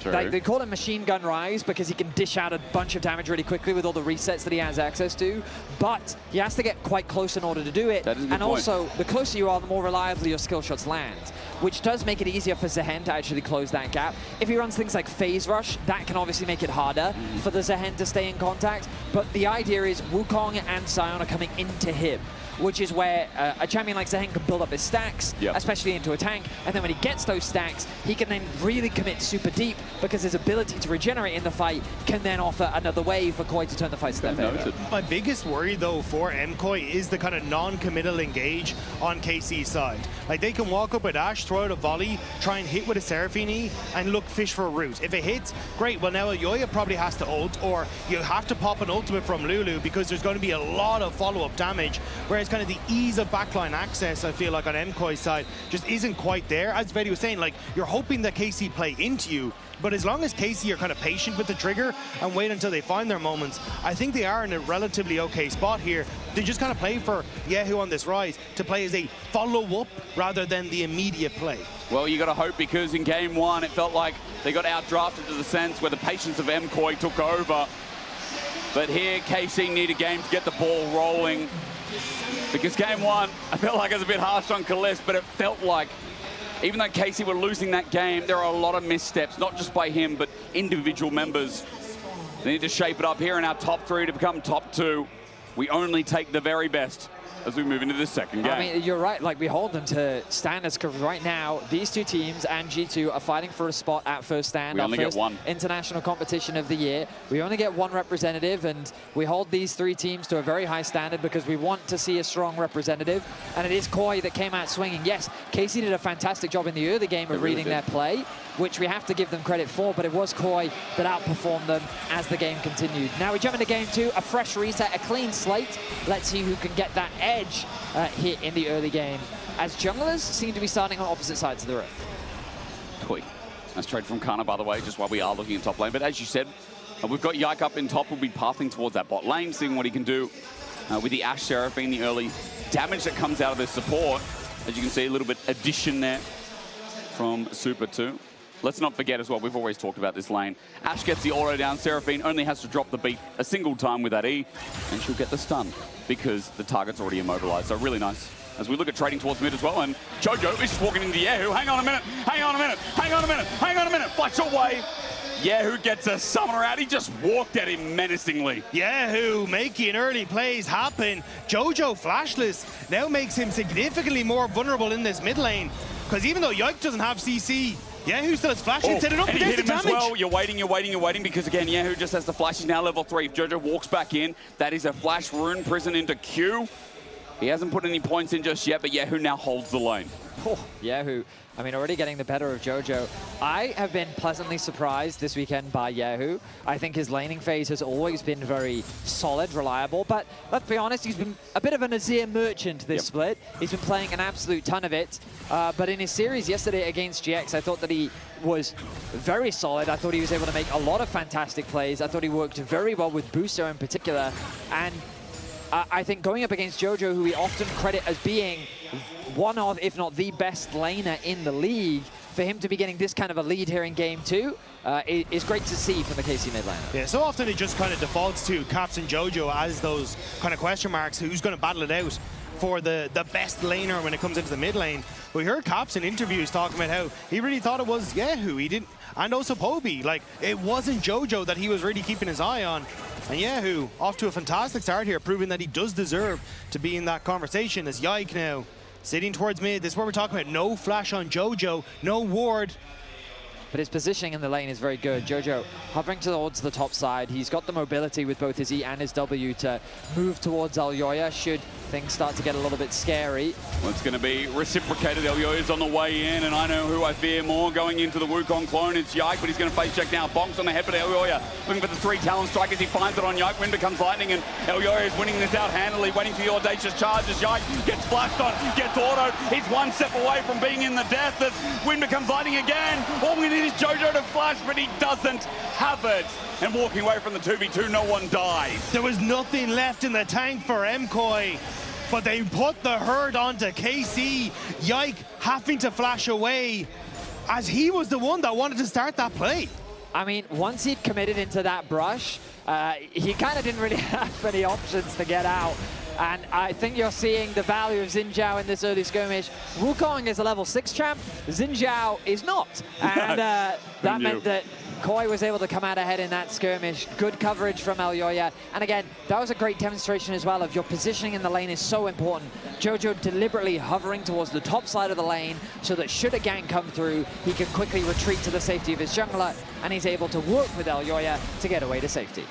they call him Machine Gun Ryze because he can dish out a bunch of damage really quickly with all the resets that he has access to, but he has to get quite close in order to do it. That is a good point. Also, the closer you are, the more reliably your skill shots land, which does make it easier for Zahen to actually close that gap. If he runs things like Phase Rush, that can obviously make it harder for the Zahen to stay in contact, but the idea is Wukong and Sion are coming into him, which is where a champion like Zahen can build up his stacks, especially into a tank, and then when he gets those stacks, he can then really commit super deep, because his ability to regenerate in the fight can then offer another way for KOI to turn the fight to their favor. My biggest worry, though, for MKOI is the kind of non-committal engage on KC's side. Like, they can walk up with Ashe, throw out a volley, try and hit with a Seraphine E, and look, fish for a root. If it hits, great. Well, now Yoya probably has to ult, or you have to pop an ultimate from Lulu, because there's going to be a lot of follow-up damage, whereas kind of the ease of backline access, I feel like on MKOI's side, just isn't quite there. As Betty was saying, like, you're hoping that KC play into you, but as long as KC are kind of patient with the trigger and wait until they find their moments, I think they are in a relatively okay spot here. They just kind of play for Yehu on this Ryze to play as a follow-up rather than the immediate play. Well, you got to hope, because in game one, it felt like they got outdrafted to the sense where the patience of MKOI took over. But here, KC need a game to get the ball rolling, because game one, I felt like it was a bit harsh on Kalist, but it felt like Even though Casey were losing that game, there are a lot of missteps, not just by him, but individual members. They need to shape it up here in our top 3 to become top 2. We only take the very best as we move into the second game. I mean, you're right. Like, we hold them to standards because right now, these two teams and G2 are fighting for a spot at first stand. We only get one. International competition of the year. We only get one representative, and we hold these 3 teams to a very high standard because we want to see a strong representative. And it is KOI that came out swinging. Yes, Casey did a fantastic job in the early game of reading their play, which we have to give them credit for, but it was KOI that outperformed them as the game continued. Now we jump into game 2, a fresh reset, a clean slate. Let's see who can get that edge here in the early game, as junglers seem to be starting on opposite sides of the rift. KOI. Nice trade from Kana, by the way, just while we are looking at top lane. But as you said, we've got Yike up in top. We'll be pathing towards that bot lane, seeing what he can do with the Ashe Seraphine, the early damage that comes out of this support. As you can see, a little bit addition there from Super 2. Let's not forget as well, we've always talked about this lane. Ashe gets the auto down, Seraphine only has to drop the beat a single time with that E, and she'll get the stun because the target's already immobilized. So really nice. As we look at trading towards mid as well, and Jojo is just walking into Yahoo. Hang on a minute, hang on a minute, hang on a minute, hang on a minute. Flash away. Yahoo gets a summoner out. He just walked at him menacingly. Yahoo making early plays happen. Jojo flashless now makes him significantly more vulnerable in this mid lane, because even though Yike doesn't have CC, Yahoo still has flash and set it up and and he hit the him damage. as well. You're waiting, you're waiting, you're waiting, because again, Yahoo just has the flash. He's now level 3. If Jojo walks back in, that is a flash rune prison into Q. He hasn't put any points in just yet, but Yahoo now holds the lane. Oh, Yahoo, I mean, already getting the better of Jojo. I have been pleasantly surprised this weekend by Yahoo. I think his laning phase has always been very solid, reliable, but let's be honest, he's been a bit of a Nazir merchant this split. He's been playing an absolute ton of it, but in his series yesterday against GX, I thought that he was very solid. I thought he was able to make a lot of fantastic plays. I thought he worked very well with Booster in particular, and I think going up against Jojo, who we often credit as being one of, if not the best laner in the league, for him to be getting this kind of a lead here in game 2 is great to see from the KC mid laner. Yeah, so often it just kind of defaults to Caps and Jojo as those kind of question marks, who's going to battle it out for the best laner when it comes into the mid lane. We heard Caps in interviews talking about how he really thought it was Yahoo. He didn't, and also Poby. Like, it wasn't Jojo that he was really keeping his eye on. And Yahoo off to a fantastic start here, proving that he does deserve to be in that conversation as Yike now sitting towards mid. This is what we're talking about. No flash on Jojo, no ward. But his positioning in the lane is very good. Jojo hovering towards the top side. He's got the mobility with both his E and his W to move towards Elyoya should things start to get a little bit scary. Well, it's going to be reciprocated. Elyoya's on the way in, and I know who I fear more going into the Wukong clone. It's Yike, but he's going to face check now. Bonks on the head, but Elyoya looking for the 3 Talon strike as he finds it on Yike. Wind becomes lightning, and Elyoya is winning this out handily, waiting for the audacious charge as Yike gets flashed on, gets autoed. He's one step away from being in the death as Wind becomes lightning again. All we need is Jojo to flash, but he doesn't have it. And walking away from the 2v2, no one dies. There was nothing left in the tank for MKOI, but they put the hurt onto KC. Yike having to flash away as he was the one that wanted to start that play. I mean, once he'd committed into that brush, he kind of didn't really have any options to get out. And I think you're seeing the value of Xin Zhao in this early skirmish. Wukong is a level 6 champ, Xin Zhao is not. And that meant that KOI was able to come out ahead in that skirmish. Good coverage from Elyoya. And again, that was a great demonstration as well of your positioning in the lane is so important. Jojo deliberately hovering towards the top side of the lane so that should a gank come through, he can quickly retreat to the safety of his jungler, and he's able to work with Elyoya to get away to safety.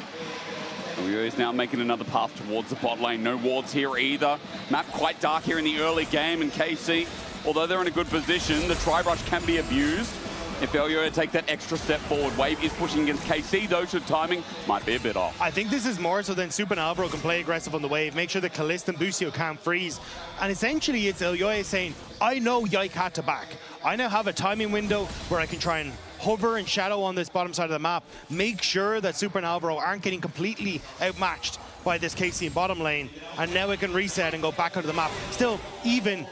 Elyoya is now making another path towards the bot lane. No wards here either. Map quite dark here in the early game, and KC, although they're in a good position, the tri-brush can be abused if Elyoya takes that extra step forward. Wave is pushing against KC, though, so timing might be a bit off. I think this is more so than Super and Alvaro can play aggressive on the wave, make sure that Kalista and Busio can't freeze. And essentially, it's Elyoya saying, I know Yike had to back. I now have a timing window where I can try and hover and shadow on this bottom side of the map, make sure that Super and Alvaro aren't getting completely outmatched by this KC in bottom lane, and now it can reset and go back onto the map. Still even,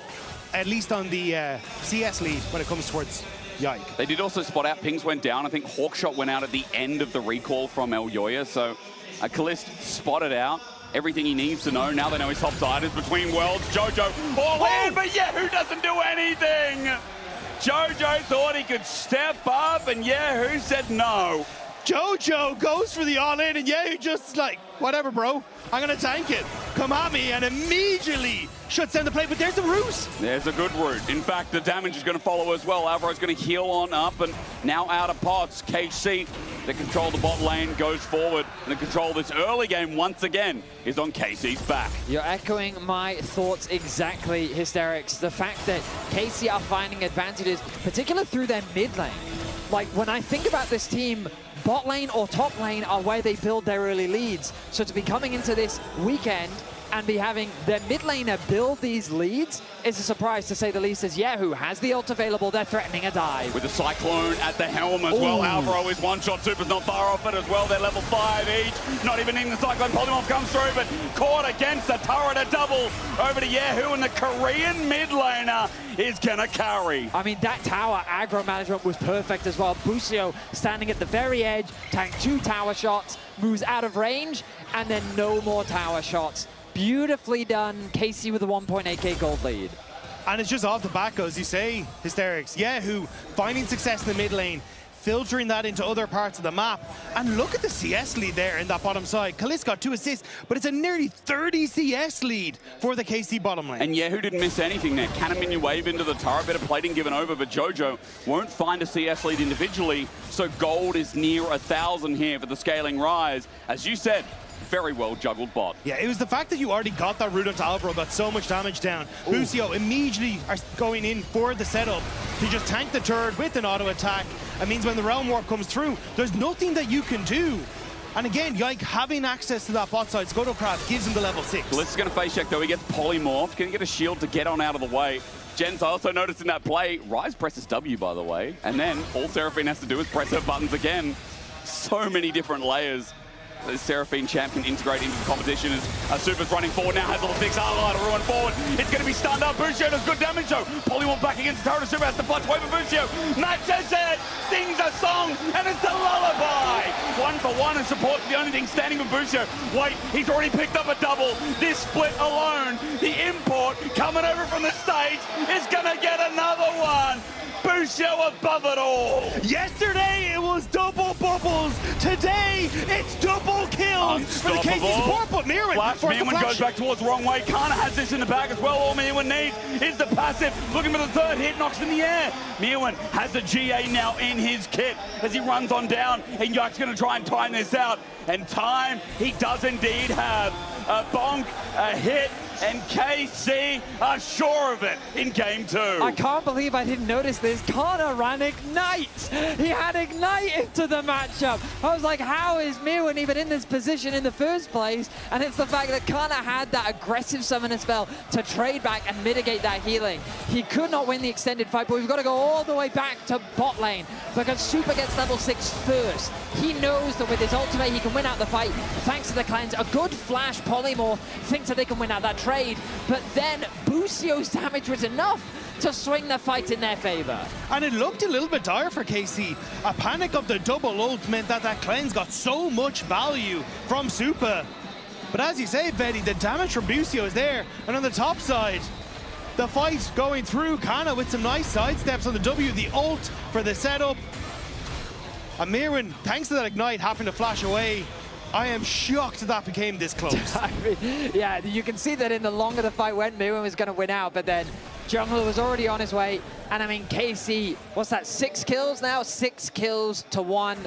at least on the CS lead when it comes towards Yike. They did also spot out, pings went down. I think Hawkshot went out at the end of the recall from Elyoya, so Kalist spotted out everything he needs to know. Now they know his top side is between worlds. Jojo all in, but Yahoo doesn't do anything! Jojo thought he could step up, and Yahoo said no. Jojo goes for the all-in, and Yahoo just like, whatever, bro. I'm going to tank it. Come at me, and immediately shuts down the play, but there's the root. There's a good root. In fact, the damage is going to follow as well. Alvaro's going to heal on up, and now out of pots. KC, that control the bot lane, goes forward, and the control of this early game, once again, is on KC's back. You're echoing my thoughts exactly, Hysterics. The fact that KC are finding advantages, particularly through their mid lane. Like, when I think about this team, bot lane or top lane are where they build their early leads. So to be coming into this weekend and be having their mid laner build these leads is a surprise, to say the least, as Yahoo has the ult available. They're threatening a dive. With the Cyclone at the helm as well. Alvaro is one-shot. Super's not far off it as well. They're level 5 each. Not even in the Cyclone. Polymorph comes through, but caught against the turret. A double over to Yahoo, and the Korean mid laner is gonna carry. I mean, that tower aggro management was perfect as well. Busio standing at the very edge, tanked 2 tower shots, moves out of range, and then no more tower shots. Beautifully done. KC with a 1.8k gold lead. And it's just off the back, as you say, Hysterics. Yahoo finding success in the mid lane, filtering that into other parts of the map. And look at the CS lead there in that bottom side. Kalisz got 2 assists, but it's a nearly 30 CS lead for the KC bottom lane. And Yahoo didn't miss anything there. Cannon minion wave into the turret, bit of plating given over, but Jojo won't find a CS lead individually, so gold is near 1,000 here for the scaling rise. As you said, very well juggled bot. Yeah, it was the fact that you already got that root onto Alvaro, got so much damage down. Busio immediately are going in for the setup. He just tanked the turret with an auto attack. It means when the Realm Warp comes through, there's nothing that you can do. And again, Yike having access to that bot side, Scuttlecraft gives him the level 6. Kalisz is going to face check though. He gets polymorphed. Can he get a shield to get on out of the way? Jens also noticed in that play, Ryze presses W, by the way. And then all Seraphine has to do is press her buttons again. So many different layers. The Seraphine champ can integrate into the competition as Super's running forward now, has level 6 Argyle to ruin forward. It's going to be stunned up. Busio does good damage though. Polymorph back against the turret. Super has to punch away for Busio. Matches it, sings a song, and it's a lullaby. 1 for 1 and support's the only thing standing for Busio. Wait, he's already picked up a double. This split alone, the import coming over from the States is going to get another one. Busio above it all. Yesterday it was double bubbles. Today it's double kills for the KC support. But Mirwin, Mirwin goes back towards the wrong way. Kana has this in the bag as well. All Mirwin needs is the passive. Looking for the third hit, knocks in the air. Mirwin has the GA now in his kit as he runs on down. And Yike's going to try and time this out. And time he does indeed have. A bonk, a hit, and KC are sure of it in game 2. I can't believe I didn't notice this. Kana ran Ignite. He had Ignite into the matchup. I was like, how is Mirwin even in this position in the first place? And it's the fact that Kana had that aggressive summoner spell to trade back and mitigate that healing. He could not win the extended fight, but we've got to go all the way back to bot lane because Super gets level 6 first. He knows that with his ultimate, he can win out the fight thanks to the cleanse. A good flash polymorph thinks that they can win out that trade, but then Busio's damage was enough to swing the fight in their favor. And it looked a little bit dire for KC. A panic of the double ult meant that that cleanse got so much value from Super. But as you say, Betty, the damage from Busio is there. And on the top side, the fight going through Kana with some nice sidesteps on the W, the ult for the setup. And Mirwin, thanks to that Ignite, happened to flash away. I am shocked that became this close. I mean, yeah, you can see that in the longer the fight went, Mirwin was going to win out, but then Jungler was already on his way. And I mean, KC, what's that, 6 kills now? 6 kills to 1.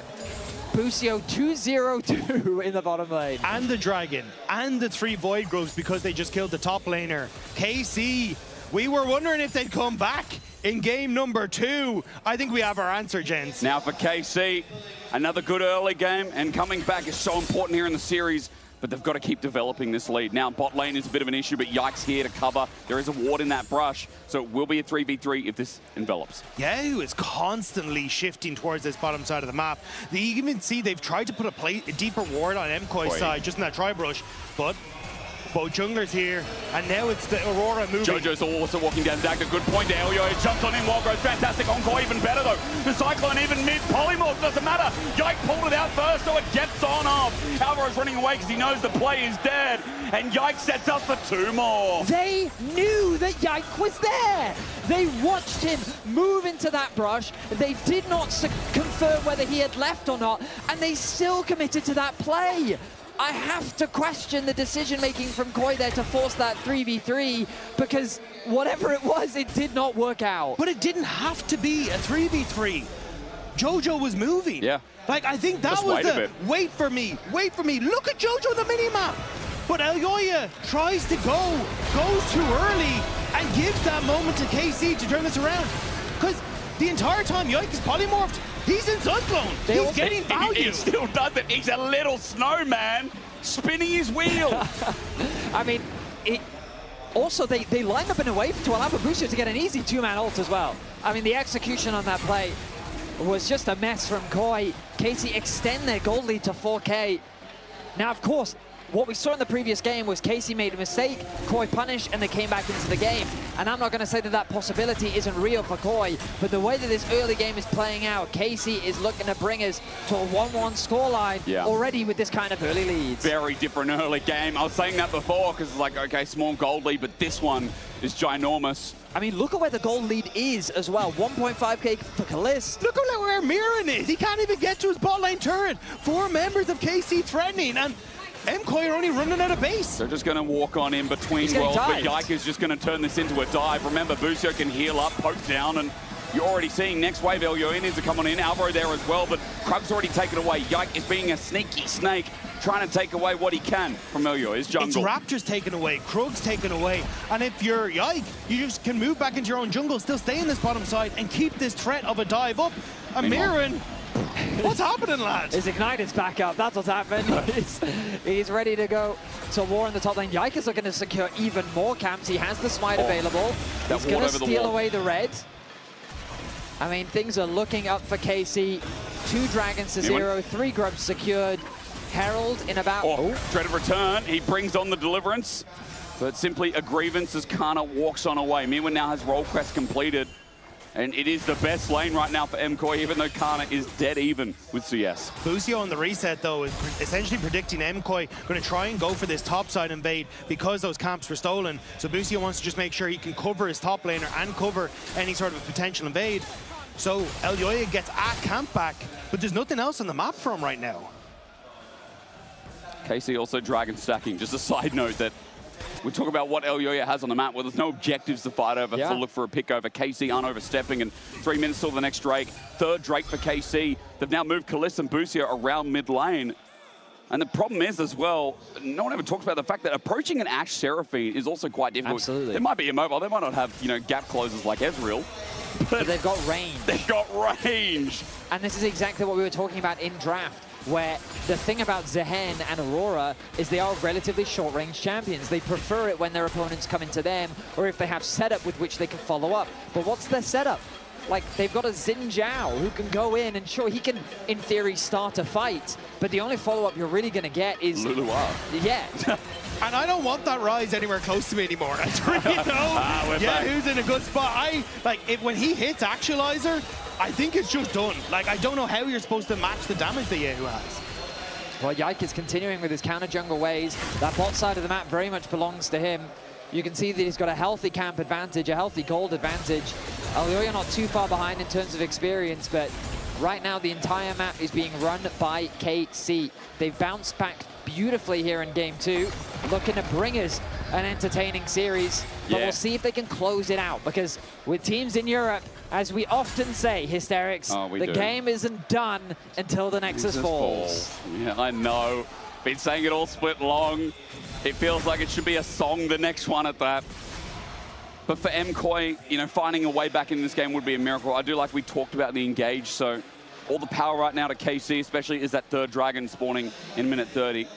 Busio 2-0-2 in the bottom lane. And the Dragon, and the 3 Void Groves because they just killed the top laner. KC, we were wondering if they'd come back in game number 2. I think we have our answer, gents. Now for KC, another good early game, and coming back is so important here in the series, but they've got to keep developing this lead. Now bot lane is a bit of an issue, but Yike's here to cover. There is a ward in that brush, so it will be a 3v3 if this envelops. Yahoo is constantly shifting towards this bottom side of the map. You can see they've tried to put a deeper ward on MKOI's side, just in that tri-brush, but both junglers here, and now it's the Aurora moving. Jojo's also walking down Dagda. Good point to Elio. He jumps on him. Wild Growth, fantastic. Encore even better though. The Cyclone even mid. Polymorph doesn't matter. Yike pulled it out first, so it gets on up. Alvaro's running away because he knows the play is dead. And Yike sets up for 2 more. They knew that Yike was there. They watched him move into that brush. They did not confirm whether he had left or not, and they still committed to that play. I have to question the decision-making from Koi there to force that 3v3, because whatever it was, it did not work out. But it didn't have to be a 3v3. Jojo was moving. Yeah. Like, I think that Just was the wait wait for me. Look at Jojo on the minimap. But Elyoya tries to goes too early, and gives that moment to KC to turn this around. Because the entire time Yike is polymorphed, he's in Cyclone. He's getting value. He still does it. He's a little snowman spinning his wheel. I mean, also, they lined up in a way to allow for Busio to get an easy 2-man ult as well. I mean, the execution on that play was just a mess from Koi. KC extend their gold lead to 4K. Now, of course, what we saw in the previous game was KC made a mistake, Koi punished, and they came back into the game. And I'm not going to say that that possibility isn't real for Koi, but the way that this early game is playing out, KC is looking to bring us to a 1-1 scoreline already with this kind of early leads. Very different early game. I was saying that before because it's like, okay, small gold lead, but this one is ginormous. I mean, look at where the gold lead is as well. 1.5K for Kalist. Look at where Mirren is. He can't even get to his bot lane turret. 4 members of KC threatening, and MKOI are only running out of base. They're just going to walk on in between worlds, but Yike is just going to turn this into a dive. Remember, Busio can heal up, poke down, and you're already seeing next wave Elyoya needs to come on in. Alvaro there as well, but Krug's already taken away. Yike is being a sneaky snake, trying to take away what he can from Elyoya's jungle. It's Raptor's taken away, Krug's taken away, and if you're Yike, you just can move back into your own jungle, still stay in this bottom side, and keep this threat of a dive up. And Mirren, what's happening, lads? His Ignite is back up. That's what's happened. He's ready to go to war in the top lane. Yike is looking to secure even more camps. He has the smite available. He's going to steal away the red. I mean, things are looking up for KC. 2 dragons to 0, 3 grubs secured. Herald in about... Dreaded return. He brings on the deliverance, but simply a grievance as Kana walks on away. Mirwin now has role quest completed. And it is the best lane right now for MKOI, even though Kana is dead even with CS. Busio on the reset, though, is essentially predicting MKOI going to try and go for this topside invade because those camps were stolen. So Busio wants to just make sure he can cover his top laner and cover any sort of a potential invade. So Elyoya gets a camp back, but there's nothing else on the map for him right now. KC also dragon stacking. Just a side note that we talk about what Elyoya has on the map. Well, there's no objectives to fight over, to look for a pick over. KC aren't overstepping, and 3 minutes till the next Drake. 3rd Drake for KC. They've now moved Kalist and Busio around mid lane. And the problem is as well, no one ever talks about the fact that approaching an Ashe Seraphine is also quite difficult. Absolutely. They might be immobile. They might not have, you know, gap closers like Ezreal. But they've got range. They've got range. And this is exactly what we were talking about in draft, where the thing about Zehen and Aurora is they are relatively short-range champions. They prefer it when their opponents come into them, or if they have setup with which they can follow up. But what's their setup? Like, they've got a Xin Zhao who can go in, and sure, he can, in theory, start a fight, but the only follow-up you're really going to get is... Luluar. Yeah. And I don't want that Rise anywhere close to me anymore. I really don't. Who's in a good spot. When he hits Actualizer, I think it's just done. Like, I don't know how you're supposed to match the damage that Yehu has. Well, Yike is continuing with his counter jungle ways. That bot side of the map very much belongs to him. You can see that he's got a healthy camp advantage, a healthy gold advantage. Elyoya not too far behind in terms of experience, but right now the entire map is being run by KC. They've bounced back beautifully here in game 2, looking to bring us an entertaining series, but we'll see if they can close it out, because with teams in Europe, as we often say, Hysterics, the game isn't done until the Nexus falls. Yeah, I know. Been saying it all split long. It feels like it should be a song, the next one at that. But for MKOI, you know, finding a way back in this game would be a miracle. I do like we talked about the engage, so all the power right now to KC, especially, is that 3rd dragon spawning in minute 30.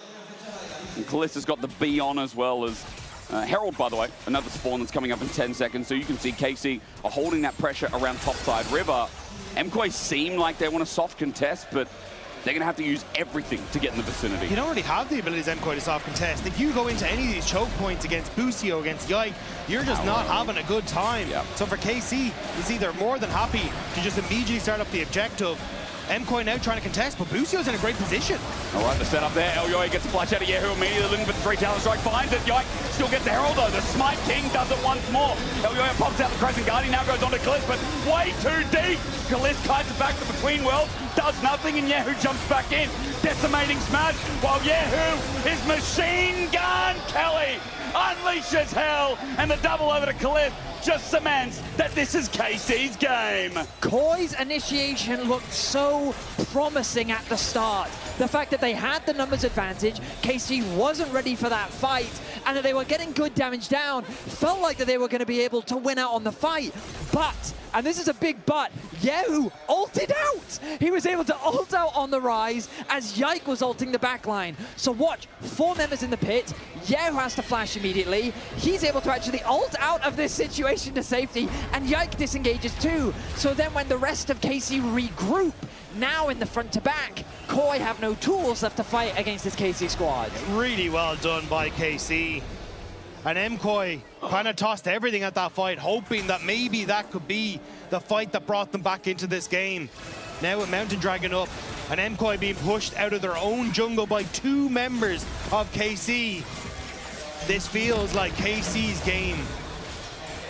And Kalista's got the B on as well as Herald, by the way, another spawn that's coming up in 10 seconds. So you can see KC are holding that pressure around topside river. MKOI seem like they want a soft contest, but they're going to have to use everything to get in the vicinity. You don't really have the abilities MKOI to soft contest. If you go into any of these choke points against Busio, against Yike, you're just not having a good time. So for KC, it's either more than happy to just immediately start up the objective. MKOI now trying to contest, but Busio's in a great position. All right, the setup there. Elyoya gets a flash out of Yehu immediately, looking for the 3 talent strike, finds it. Yike still gets the Herald though. The Smite King does it once more. Elyoya pops out the Crescent Guardian, now goes on to Kalist, but way too deep. Kalist kites it back to Between Worlds, does nothing, and Yehu jumps back in. Decimating smash, while Yehu is Machine Gun Kelly unleashes hell, and the double over to Kalist just cements that this is KC's game. KOI's initiation looked so promising at the start. The fact that they had the numbers advantage, KC wasn't ready for that fight, and that they were getting good damage down, felt like that they were going to be able to win out on the fight. But, and this is a big but, Yehu ulted out. He was able to ult out on the rise as Yike was ulting the backline. So watch, 4 members in the pit. Yehu has to flash immediately. He's able to actually ult out of this situation to safety, and Yike disengages too. So then when the rest of KC regroup, now in the front to back, KOI have no tools left to fight against this KC squad. Really well done by KC. And MKOI kind of tossed everything at that fight, hoping that maybe that could be the fight that brought them back into this game. Now with Mountain Dragon up, and MKOI being pushed out of their own jungle by 2 members of KC, this feels like KC's game.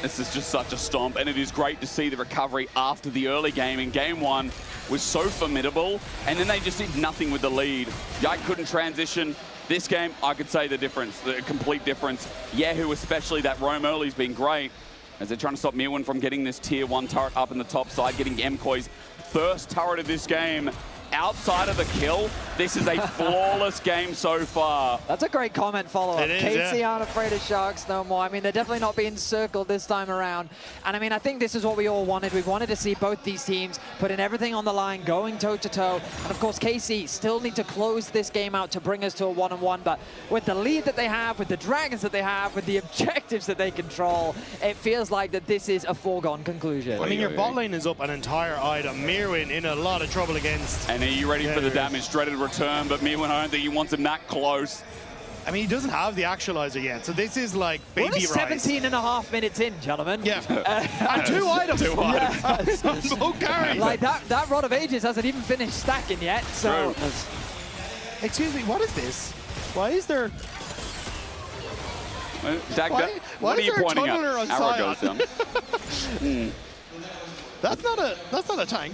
This is just such a stomp, and it is great to see the recovery after the early game. In game 1 was so formidable, and then they just did nothing with the lead. Yike couldn't transition. This game, I could say the difference, the complete difference. Yehu, especially that roam early, has been great as they're trying to stop Mirwin from getting this tier 1 turret up in the top side, getting MKOI's first turret of this game. Outside of the kill, this is a flawless game so far. That's a great comment follow-up. KC yeah. aren't afraid of sharks no more. I mean, they're definitely not being circled this time around. And I mean, I think this is what we all wanted. We wanted to see both these teams putting everything on the line, going toe-to-toe. And of course, KC still need to close this game out to bring us to a 1-on-1. But with the lead that they have, with the dragons that they have, with the objectives that they control, it feels like that this is a foregone conclusion. I mean, your bot lane is up an entire item. Mirwin in a lot of trouble against. And are you ready for the damage? Dreaded return, but Mirwin, I don't think he wants him that close. I mean, he doesn't have the actualizer yet, so this is like baby We're rise. 17.5 minutes in, gentlemen. Yeah. And 2 items. 2 items. Both carries. Like that Rod of Ages hasn't even finished stacking yet, so. Excuse me, what is this? Why is there... What are you pointing at? On Arrow Sion? goes down. That's not a tank.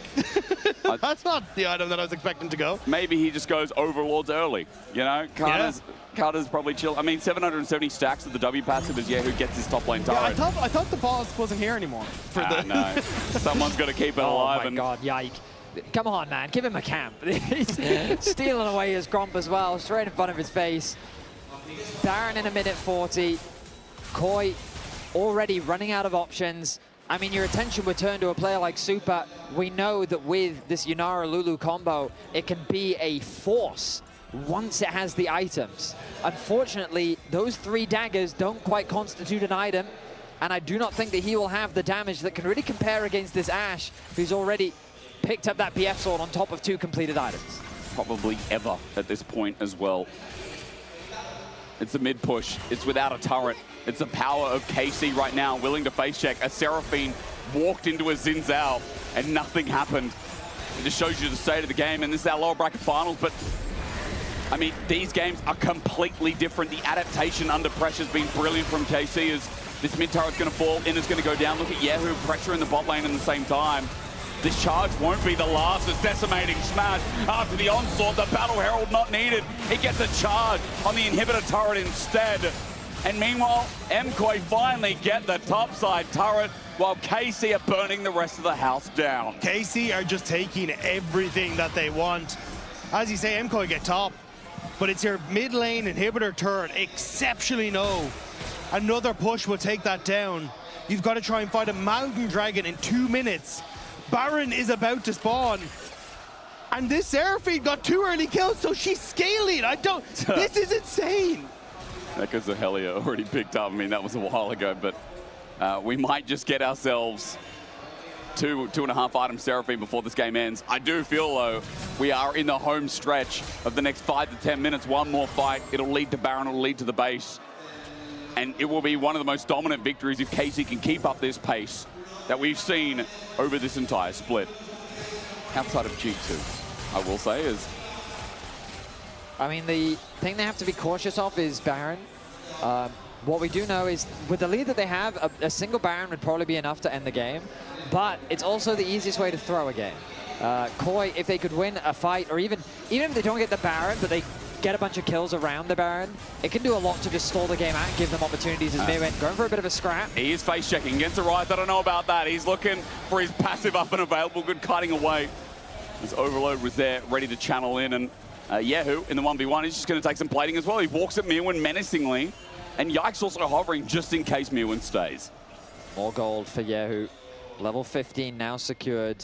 That's not the item that I was expecting to go. Maybe he just goes Overlords early. You know, Carter's probably chill. I mean, 770 stacks of the W passive is who gets his top lane turret. Yeah, I thought the boss wasn't here anymore. No, someone's got to keep it alive. Oh my God, Yike. Come on, man, give him a camp. He's stealing away his Gromp as well, straight in front of his face. Baron in a minute 40. KOI already running out of options. I mean, your attention would turn to a player like Super. We know that with this Yunara Lulu combo, it can be a force once it has the items. Unfortunately, those 3 daggers don't quite constitute an item, and I do not think that he will have the damage that can really compare against this Ashe, who's already picked up that BF sword on top of 2 completed items. Probably ever at this point as well. It's a mid push. It's without a turret. It's the power of KC right now, willing to face check. A Seraphine walked into a Xin Zhao and nothing happened. It just shows you the state of the game, and this is our lower bracket finals, but I mean, these games are completely different. The adaptation under pressure has been brilliant from KC as this mid turret's going to fall, Inna's going to go down. Look at Yehu pressure in the bot lane at the same time. This charge won't be the last. It's decimating smash after the onslaught. The Battle Herald not needed. He gets a charge on the inhibitor turret instead. And meanwhile, MKOI finally get the topside turret while KC are burning the rest of the house down. KC are just taking everything that they want. As you say, MKOI get top, but it's your mid lane inhibitor turret, exceptionally low. Another push will take that down. You've got to try and fight a Mountain Dragon in 2 minutes. Baron is about to spawn. And this Seraphine got 2 early kills, so she's scaling. This is insane. That goes to Helia already picked up. I mean, that was a while ago, but we might just get ourselves two and a half items Seraphine before this game ends. I do feel, though, we are in the home stretch of the next 5 to 10 minutes. One more fight. It'll lead to Baron. It'll lead to the base. And it will be one of the most dominant victories if KC can keep up this pace that we've seen over this entire split. Outside of G2, I will say, is... I mean, the thing they have to be cautious of is Baron. What we do know is, with the lead that they have, a single Baron would probably be enough to end the game. But it's also the easiest way to throw a game. KOI, if they could win a fight, or even if they don't get the Baron, but they get a bunch of kills around the Baron, it can do a lot to just stall the game out and give them opportunities as Mewin going for a bit of a scrap. He is face checking against the right. I don't know about that. He's looking for his passive up and available. Good cutting away. His overload was there, ready to channel in. And Yehu in the 1v1 is just going to take some plating as well. He walks at Mewin menacingly. And Yike's also hovering just in case Mewin stays. More gold for Yehu. Level 15 now secured.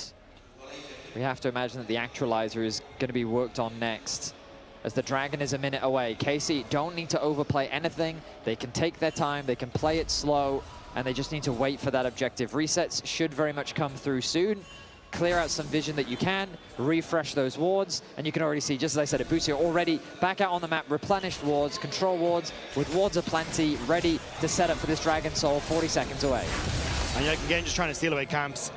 We have to imagine that the actualizer is going to be worked on next, as the Dragon is a minute away. KC don't need to overplay anything. They can take their time, they can play it slow, and they just need to wait for that objective. Resets should very much come through soon. Clear out some vision that you can, refresh those wards, and you can already see, just as I said, Abusia already back out on the map, replenished wards, control wards, with wards aplenty, ready to set up for this Dragon Soul 40 seconds away. And like, again, just trying to steal away camps,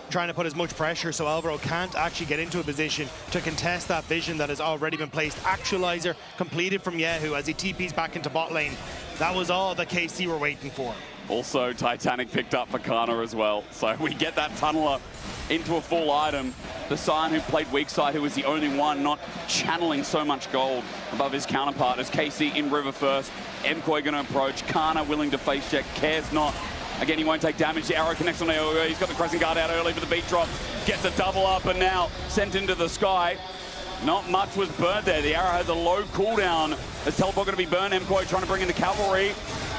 trying to put as much pressure so Alvaro can't actually get into a position to contest that vision that has already been placed. Actualizer completed from Yehu as he TPs back into bot lane. That was all that KC were waiting for. Also, Titanic picked up for Kana as well. So we get that tunneler into a full item. The Sion who played weak side, who was the only one not channeling so much gold above his counterpart, as KC in river first. MKOI going to approach. Kana willing to face check, cares not. Again, he won't take damage. The arrow connects on AOE. He's got the Crescent Guard out early for the beat drop. Gets a double up and now sent into the sky. Not much was burned there. The arrow has a low cooldown. As teleport going to be burned. MKOI trying to bring in the cavalry.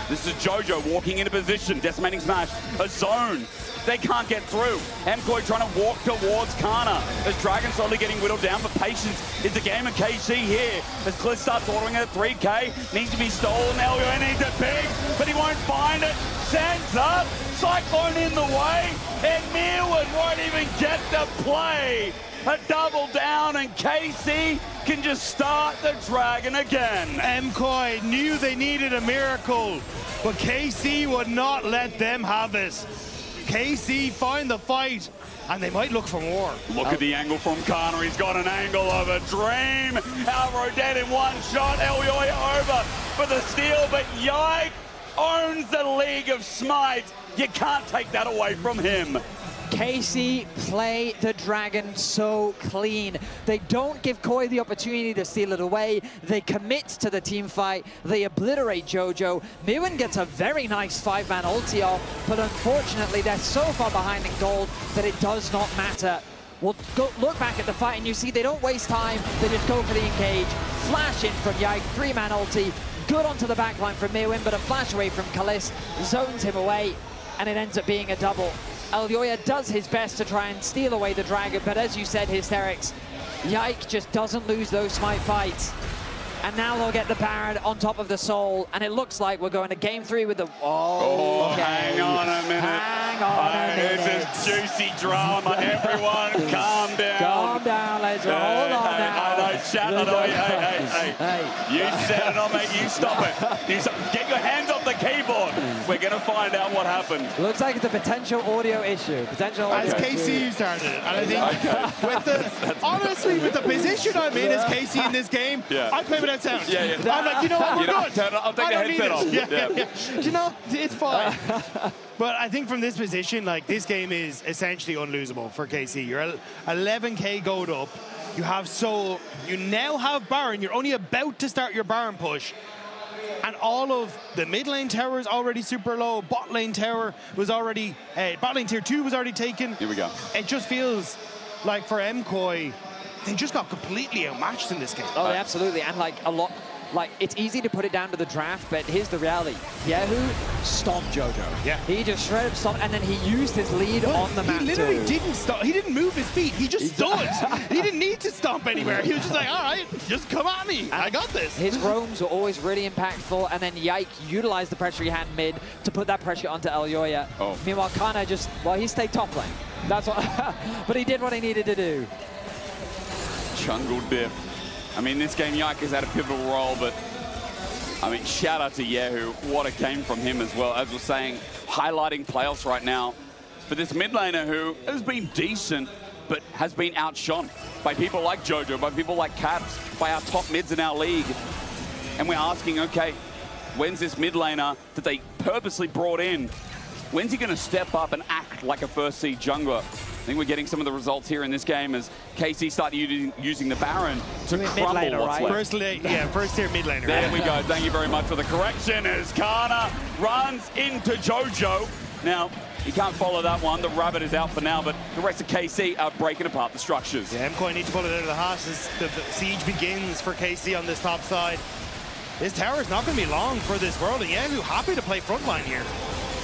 This is Jojo walking into position. Decimating smash. A zone. They can't get through. MKOI trying to walk towards Kana. As Dragon slowly getting whittled down for patience. It's a game of KC here. As Cliff starts ordering at 3k. Needs to be stolen. Elio needs it big, but he won't find it. Sands up. Cyclone in the way. And Mewin won't even get to play. A double down, and KC can just start the Dragon again. MKOI knew they needed a miracle, but KC would not let them have it. KC find the fight, and they might look for more. Look at the angle from Kana. He's got an angle of a dream. Alvaro dead in one shot. Elioy over for the steal, but Yike owns the League of Smite. You can't take that away from him. KC play the Dragon so clean. They don't give KOI the opportunity to steal it away. They commit to the team fight. They obliterate Jojo. Mewin gets a very nice 5-man ulti off, but unfortunately they're so far behind in gold that it does not matter. We'll go look back at the fight and you see they don't waste time. They just go for the engage. Flash in from Yike, 3-man ulti. Good onto the backline from Mewin, but a flash away from Kalist. Zones him away, and it ends up being a double. Elyoya does his best to try and steal away the Dragon, but as you said, Hysterics, Yike just doesn't lose those Smite fights. And now they'll get the Baron on top of the Soul, and it looks like we're going to game 3 with the... Oh, okay. hang on a minute. Hang on a minute. This is juicy drama. Everyone, calm down. Calm down, let's hold on now. I know, shut it. Hey. You said it, I'll make you stop it. Get your hands off the keyboard. We're going to find out what happened. Looks like it's a potential audio issue. As KC started it, and I think with the honestly with the position I'm in as KC in this game, I play without sound. Yeah. I'm like, you know what, we're good. I'll take the headset off. Yeah. You know, it's fine. But I think from this position, like, this game is essentially unlosable for KC. You're 11k gold up. You now have Baron. You're only about to start your Baron push. And all of the mid lane tower is already super low. Bot lane tower was already, bot lane tier 2 was already taken. Here we go. It just feels like for MKOI, they just got completely outmatched in this game. Oh, absolutely. And like it's easy to put it down to the draft, but here's the reality. Yehu stomped Jojo. Yeah. He just straight up stomped, and then he used his lead on the map. He literally too. didn't stop. He didn't move his feet. He just stood. He didn't need to stomp anywhere. He was just like, all right, just come at me. I got this. His roams were always really impactful, and then Yike utilized the pressure he had mid to put that pressure onto Elyoya. Meanwhile, Kana just, he stayed top lane. That's what. But he did what he needed to do. Jungle diff. I mean, this game, Yike has had a pivotal role, but I mean, shout out to Yehu. What a game from him as well. As we're saying, highlighting playoffs right now for this mid laner who has been decent, but has been outshone by people like Jojo, by people like Caps, by our top mids in our league. And we're asking, okay, when's this mid laner that they purposely brought in? When's he going to step up and act like a first seed jungler? I think we're getting some of the results here in this game as KC start using the Baron to crumble laner, what's right? left. First tier mid laner. There we go. Thank you very much for the correction as Kana runs into Jojo. Now, he can't follow that one. The rabbit is out for now, but the rest of KC are breaking apart the structures. Yeah, MKOI need to pull it out of the house as the siege begins for KC on this top side. This tower is not going to be long for this world, and Yehu happy to play frontline here.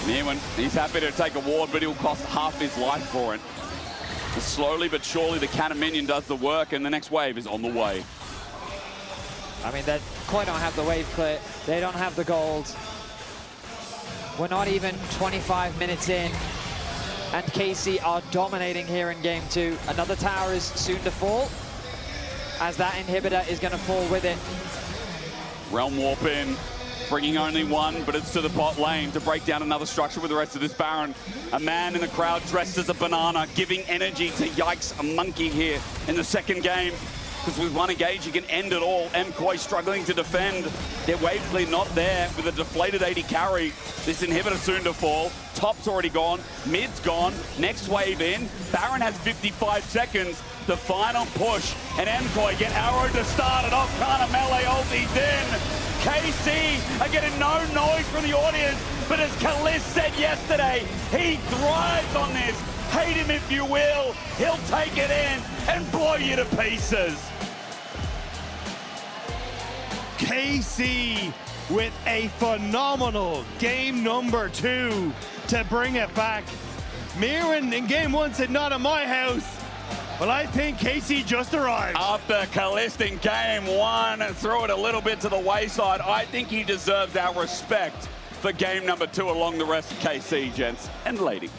Newman, he's happy to take a ward, but he'll cost half his life for it. But slowly but surely, the cannon minion does the work, and the next wave is on the way. I mean, they quite don't have the wave clear. They don't have the gold. We're not even 25 minutes in, and KC are dominating here in game 2. Another tower is soon to fall, as that inhibitor is going to fall with it. Realm Warp in, bringing only one, but it's to the bot lane to break down another structure with the rest of this Baron. A man in the crowd dressed as a banana, giving energy to Yikes, a monkey here in the second game. Because with one engage, you can end it all. MKOI struggling to defend. Their wave clear not there with a deflated 80 carry. This inhibitor soon to fall. Top's already gone. Mid's gone. Next wave in. Baron has 55 seconds. The final push. And MKOI get arrowed to start it off. Kana melee ulti's in. KC are getting no noise from the audience. But as Kalis said yesterday, he thrives on this. Hate him if you will. He'll take it in and blow you to pieces. KC with a phenomenal game number 2 to bring it back. Mirren in game 1 said, not at my house. Well, I think KC just arrived. After Kalist in game 1 and threw it a little bit to the wayside, I think he deserves our respect for game number 2 along the rest of KC, gents and lady.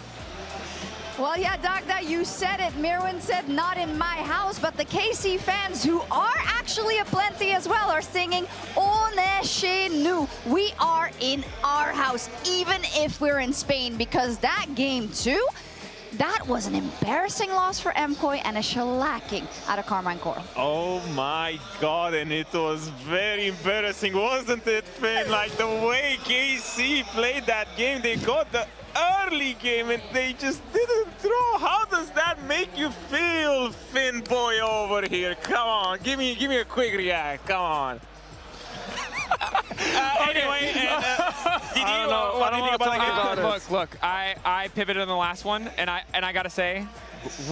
Well, yeah, Dagda, you said it. Mirwin said, not in my house, but the KC fans, who are actually aplenty as well, are singing, On est chez nous. We are in our house, even if we're in Spain, because that game too, that was an embarrassing loss for MKOI and a shellacking out of Carmine Core. Oh my God, and it was very embarrassing, wasn't it, Finn? Like the way KC played that game, they got the early game and they just didn't throw. How does that make you feel, Finn boy over here? Come on, give me a quick react, come on. Anyway, what do you think about the game? Look, I pivoted on the last one, and I gotta say,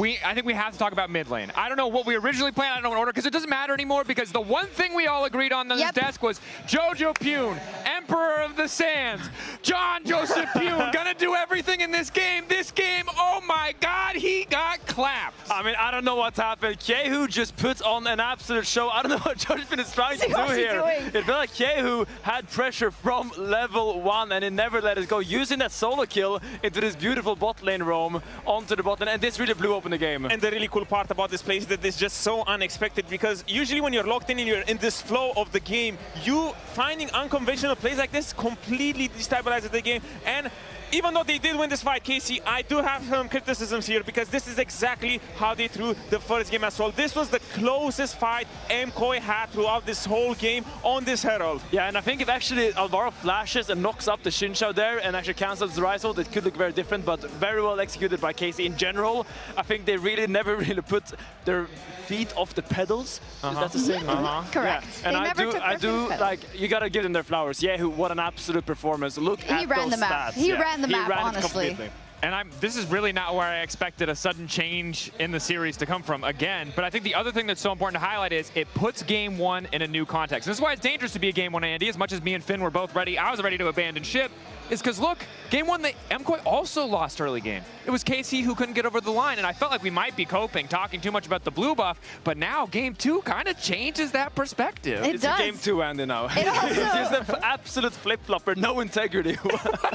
I think we have to talk about mid lane. I don't know what we originally planned, I don't know what order, because it doesn't matter anymore, because the one thing we all agreed on this desk was Jojo Pune, Emperor of the Sands, John Joseph Pune, gonna do everything in this game. This game, oh my God, he got clapped. I mean, I don't know what's happened. Yehu just puts on an absolute show. I don't know what Josephine is trying to do here. It felt like Yehu had pressure from level 1 and he never let it go, using that solo kill into this beautiful bot lane roam onto the bot lane, and this really blew open the game. And the really cool part about this play is that it's just so unexpected, because usually when you're locked in and you're in this flow of the game, you finding unconventional plays like this completely destabilizes the game. And even though they did win this fight, KC, I do have some criticisms here, because this is exactly how they threw the first game as well. This was the closest fight MKOI had throughout this whole game on this Herald. Yeah, and I think if actually Alvaro flashes and knocks up the Xin Zhao there and actually cancels the Rise Ult, it could look very different, but very well executed by KC in general. I think they really never really put their feet off the pedals. That's the same. Correct. Yeah. And I do like, you gotta give them their flowers. Yehu, what an absolute performance. Look at those stats. He ran the map. He ran the map, honestly. And this is really not where I expected a sudden change in the series to come from again. But I think the other thing that's so important to highlight is it puts game 1 in a new context. This is why it's dangerous to be a game 1, Andy. As much as me and Finn were both ready, I was ready to abandon ship, is because look, Game 1, MKOI also lost early game. It was KC who couldn't get over the line, and I felt like we might be coping, talking too much about the blue buff, but now Game 2 kind of changes that perspective. It's a Game 2, Andy, now. It's just an absolute flip-flopper, no integrity.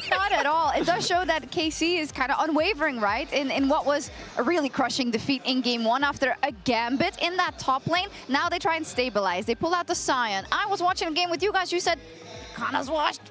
Not at all. It does show that KC is kind of unwavering, right? In what was a really crushing defeat in Game 1 after a gambit in that top lane. Now they try and stabilize. They pull out the Sion. I was watching a game with you guys. You said, Kana's washed.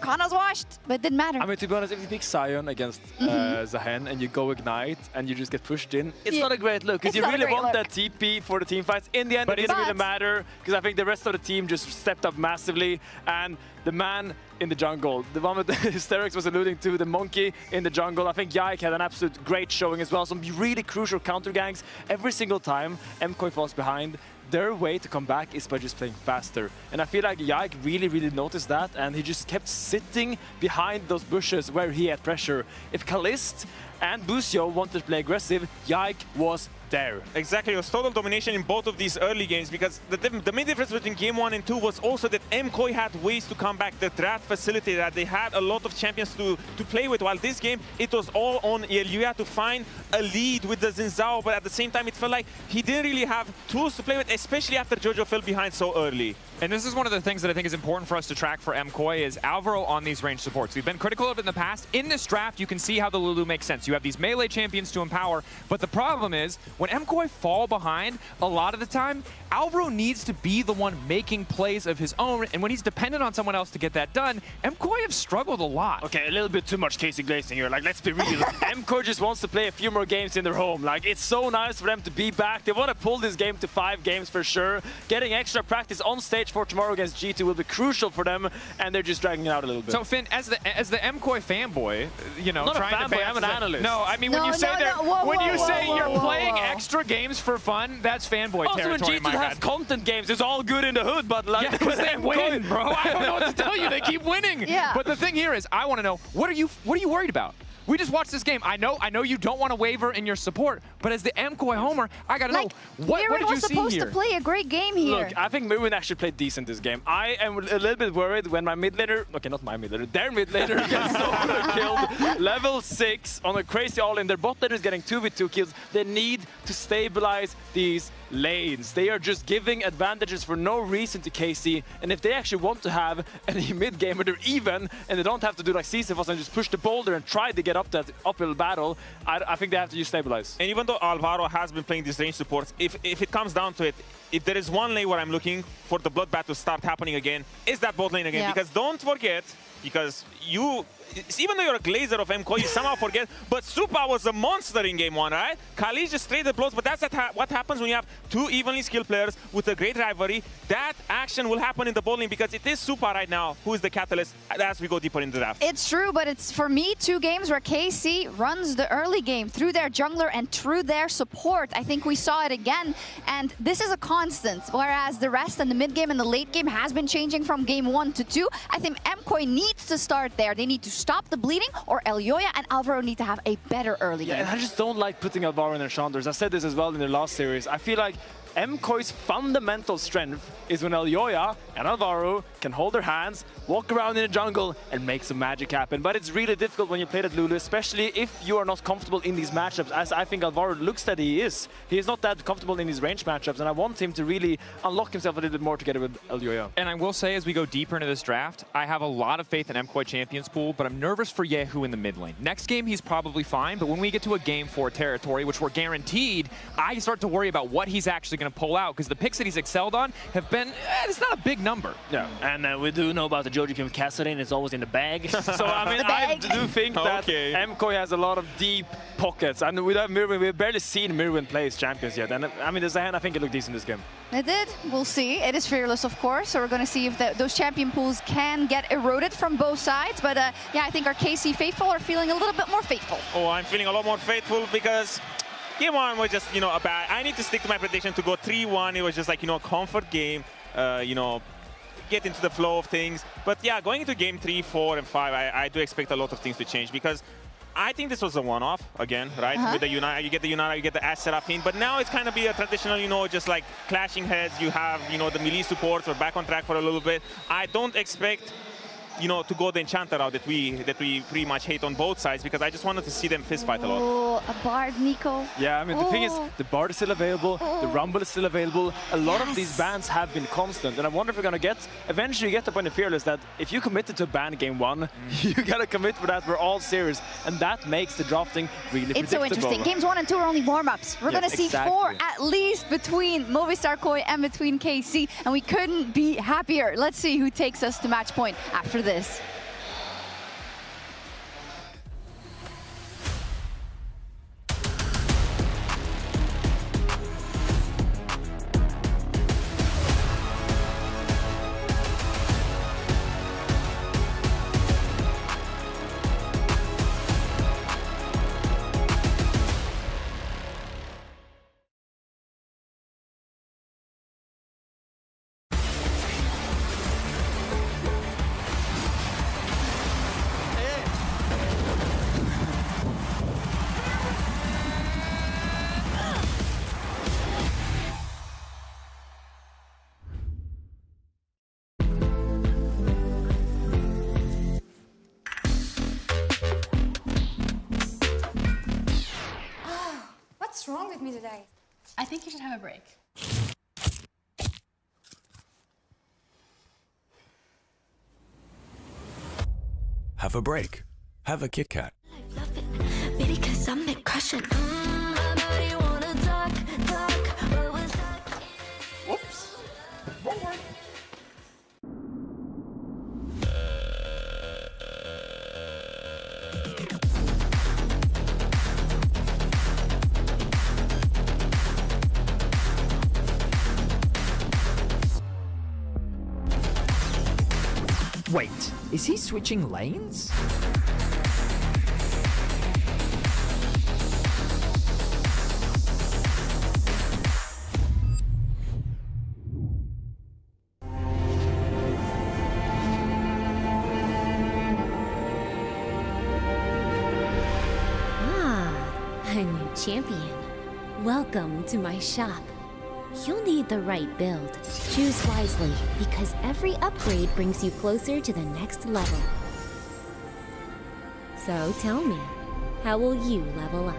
Kana's washed, but it didn't matter. I mean, to be honest, if you pick Sion against Zahen and you go Ignite and you just get pushed in, it's not a great look. Because you really want that TP for the team fights. In the end, it didn't really matter because I think the rest of the team just stepped up massively. And the man in the jungle, the one with the hysterics was alluding to, the monkey in the jungle, I think Yike had an absolute great showing as well. Some really crucial counter ganks every single time MKOI falls behind. Their way to come back is by just playing faster. And I feel like Yike really noticed that, and he just kept sitting behind those bushes where he had pressure. If Kalist and Busio wanted to play aggressive, Yike was there. Exactly, it was total domination in both of these early games because the main difference between Game 1 and 2 was also that MKOI had ways to come back. The draft facility that they had a lot of champions to play with, while this game, it was all on Elyoya to find a lead with the Xin Zhao, but at the same time, it felt like he didn't really have tools to play with, especially after Jojo fell behind so early. And this is one of the things that I think is important for us to track for MKOI is Alvaro on these range supports. We've been critical of it in the past. In this draft, you can see how the Lulu makes sense. You have these melee champions to empower, but the problem is when MKOI fall behind, a lot of the time, Alvaro needs to be the one making plays of his own, and when he's dependent on someone else to get that done, MKOI have struggled a lot. Okay, a little bit too much Casey glazing here. Like, let's be real. MKOI just wants to play a few more games in their home. Like, it's so nice for them to be back. They want to pull this game to 5 games for sure. Getting extra practice on stage for tomorrow against G2 will be crucial for them, and they're just dragging it out a little bit. So Finn, as the MKOI fanboy, you know, not trying a fanboy, to I'm an analyst. No, I mean when you say you're playing extra games for fun, that's fanboy also, territory. Also, when G2 has content games, it's all good in the hood, but like, yeah, because they win, bro. I don't know what to tell you. They keep winning. Yeah. But the thing here is, I want to know what are you worried about? We just watched this game. I know you don't want to waver in your support, but as the MKOI homer, I gotta know what did you see here? was supposed to play a great game here. Look, I think Mirwin actually played decent this game. I am a little bit worried when my mid laner, okay, not my mid laner, their mid laner gets solo killed, level 6 on a crazy all-in. Their bot laner is getting 2v2 kills. They need to stabilize these lanes. They are just giving advantages for no reason to KC, and if they actually want to have any mid game where they're even and they don't have to do like Sisyphus and just push the boulder and try to get up that uphill battle, I think they have to just stabilize. And even though Alvaro has been playing these range supports, if it comes down to it, if there is one lane where I'm looking for the bloodbath to start happening again, is that bot lane again. Yeah. Because don't forget, because even though you're a glazer of MKOI, you somehow forget, but Supa was a monster in Game 1, right? Kali just traded blows, but that's what happens when you have 2 evenly skilled players with a great rivalry. That action will happen in the bowling because it is Supa right now who is the catalyst as we go deeper into the draft. It's true, but it's, for me, 2 games where KC runs the early game through their jungler and through their support. I think we saw it again, and this is a constant, whereas the rest and the mid game and the late game has been changing from Game 1 to 2. I think MKOI needs to start there. They need to stop the bleeding, or Elyoya and Alvaro need to have a better early game. And I just don't like putting Alvaro in their shoulders. I said this as well in the last series. I feel like MKOI's fundamental strength is when Elyoya and Alvaro can hold their hands, walk around in the jungle, and make some magic happen. But it's really difficult when you play that Lulu, especially if you are not comfortable in these matchups, as I think Alvaro looks that he is. He is not that comfortable in these range matchups, and I want him to really unlock himself a little bit more together with Elyoya. And I will say, as we go deeper into this draft, I have a lot of faith in MKOI Champions Pool, but I'm nervous for Yehu in the mid lane. Next game, he's probably fine, but when we get to a Game 4 territory, which we're guaranteed, I start to worry about what he's actually going to pull out, because the picks that he's excelled on have been, it's not a big number. Yeah, and we do know about the Jojo Kassadin, it's always in the bag. So, I mean, I do think that MKOI has a lot of deep pockets, and without Mirwin, we've barely seen Mirwin play as champions yet. And I mean, the Zahan, I think it looked decent this game. It did. We'll see. It is Fearless, of course, so we're going to see if those champion pools can get eroded from both sides. But yeah, I think our KC faithful are feeling a little bit more faithful. Oh, I'm feeling a lot more faithful because Game 1 was just, a bad. I need to stick to my prediction to go 3-1. It was just like, a comfort game, get into the flow of things. But yeah, going into Game 3, 4, and 5, I do expect a lot of things to change because I think this was a one-off again, right? With the Unite, you get the Unite, you get the Ash Seraphine, but now it's kind of be a traditional, just like clashing heads. You have, the melee supports are back on track for a little bit. I don't expect you know, to go the Enchanter route that we pretty much hate on both sides, because I just wanted to see them fist fight a lot. Oh, a Bard, Nico. Yeah, I mean, the thing is, the Bard is still available, the Rumble is still available. A lot of these bans have been constant, and I wonder if we're going to eventually get the point of Fearless that if you committed to ban game 1, you got to commit for that for all series, and that makes the drafting really predictable. It's so interesting. Games 1 and 2 are only warm-ups. We're going to see 4 at least between Movistar Koi and between KC, and we couldn't be happier. Let's see who takes us to match point after this. What's wrong with me today? I think you should have a break. Have a break. Have a Kit Kat. Maybe cause I'm a crushing. Whoops. Wrong word. Wait, is he switching lanes? A new champion. Welcome to my shop. You'll need the right build. Choose wisely, because every upgrade brings you closer to the next level. So tell me, how will you level up?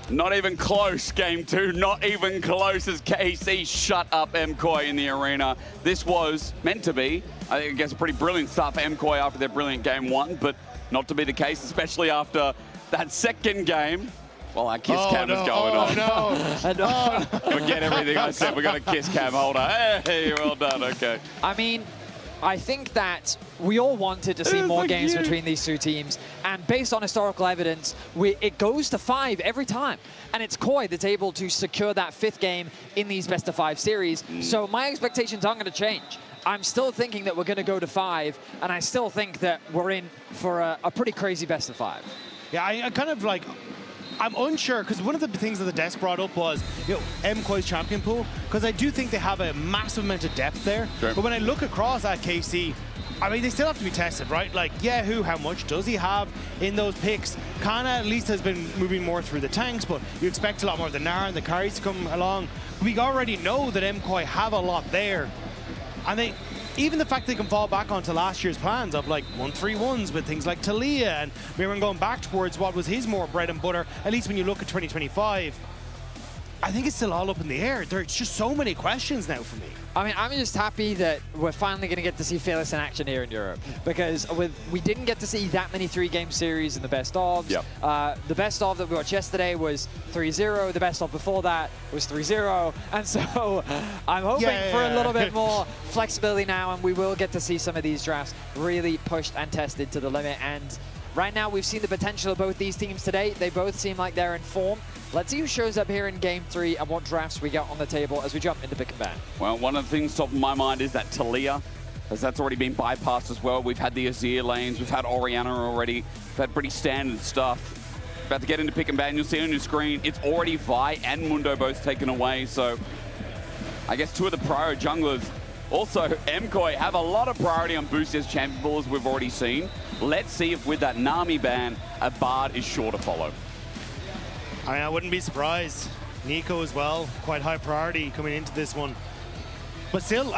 Not even close, game 2. Not even close as KC shut up MKOI in the arena. This was meant to be, I guess, a pretty brilliant start for MKOI after their brilliant game 1, but not to be the case, especially after that second game. Well, our kiss cam is going on. No. Forget everything I said. We got a kiss cam holder. Hey, well done. Okay. I mean, I think that we all wanted to see more games between these two teams, and based on historical evidence, it goes to 5 every time. And it's KOI that's able to secure that 5th game in these best-of-5 series. So my expectations aren't going to change. I'm still thinking that we're going to go to 5, and I still think that we're in for a pretty crazy best-of-5. Yeah, I kind of like... I'm unsure, because one of the things that the desk brought up was, MKOI's champion pool, because I do think they have a massive amount of depth there. Sure. But when I look across at KC, I mean, they still have to be tested, right? Like, Yahoo, how much does he have in those picks? Kana at least has been moving more through the tanks, but you expect a lot more of the Nara and the carries to come along. We already know that MKOI have a lot there. And even the fact they can fall back onto last year's plans of like 1-3-1s with things like Talia and Miran going back towards what was his more bread and butter, at least when you look at 2025, I think it's still all up in the air. There's just so many questions now for me. I mean, I'm just happy that we're finally going to get to see Fearless in action here in Europe, because we didn't get to see that many 3-game series in the best ofs. Yep. The best of that we watched yesterday was 3-0. The best of before that was 3-0. And so I'm hoping for a little bit more flexibility now, and we will get to see some of these drafts really pushed and tested to the limit. And right now, we've seen the potential of both these teams today. They both seem like they're in form. Let's see who shows up here in Game 3 and what drafts we get on the table as we jump into pick and ban. Well, one of the things top of my mind is that Talia, as that's already been bypassed as well. We've had the Azir lanes, we've had Orianna already. We've had pretty standard stuff. About to get into pick and ban, you'll see on your screen, it's already Vi and Mundo both taken away. So I guess 2 of the prior junglers. Also, MKOI have a lot of priority on boosting as champion pool, as we've already seen. Let's see if with that Nami ban, a Bard is sure to follow. I mean, I wouldn't be surprised. Nico as well, quite high priority coming into this one. But still,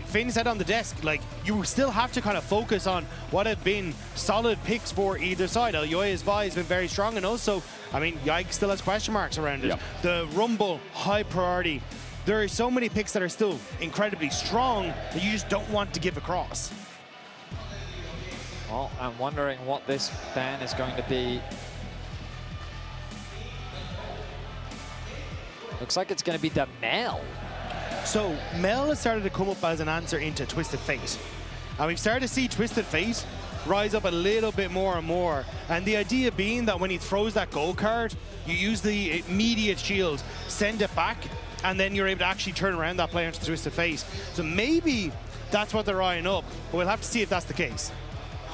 Finn said on the desk, like, you still have to kind of focus on what have been solid picks for either side. Elyoya's Vi has been very strong, and also, I mean, Yike still has question marks around it. Yep. The Rumble, high priority. There are so many picks that are still incredibly strong that you just don't want to give across. Well, I'm wondering what this ban is going to be. Looks like it's going to be the Mel. So Mel has started to come up as an answer into Twisted Fate. And we've started to see Twisted Fate rise up a little bit more and more. And the idea being that when he throws that gold card, you use the immediate shield, send it back, and then you're able to actually turn around that player into Twisted Fate. So maybe that's what they're eyeing up, but we'll have to see if that's the case.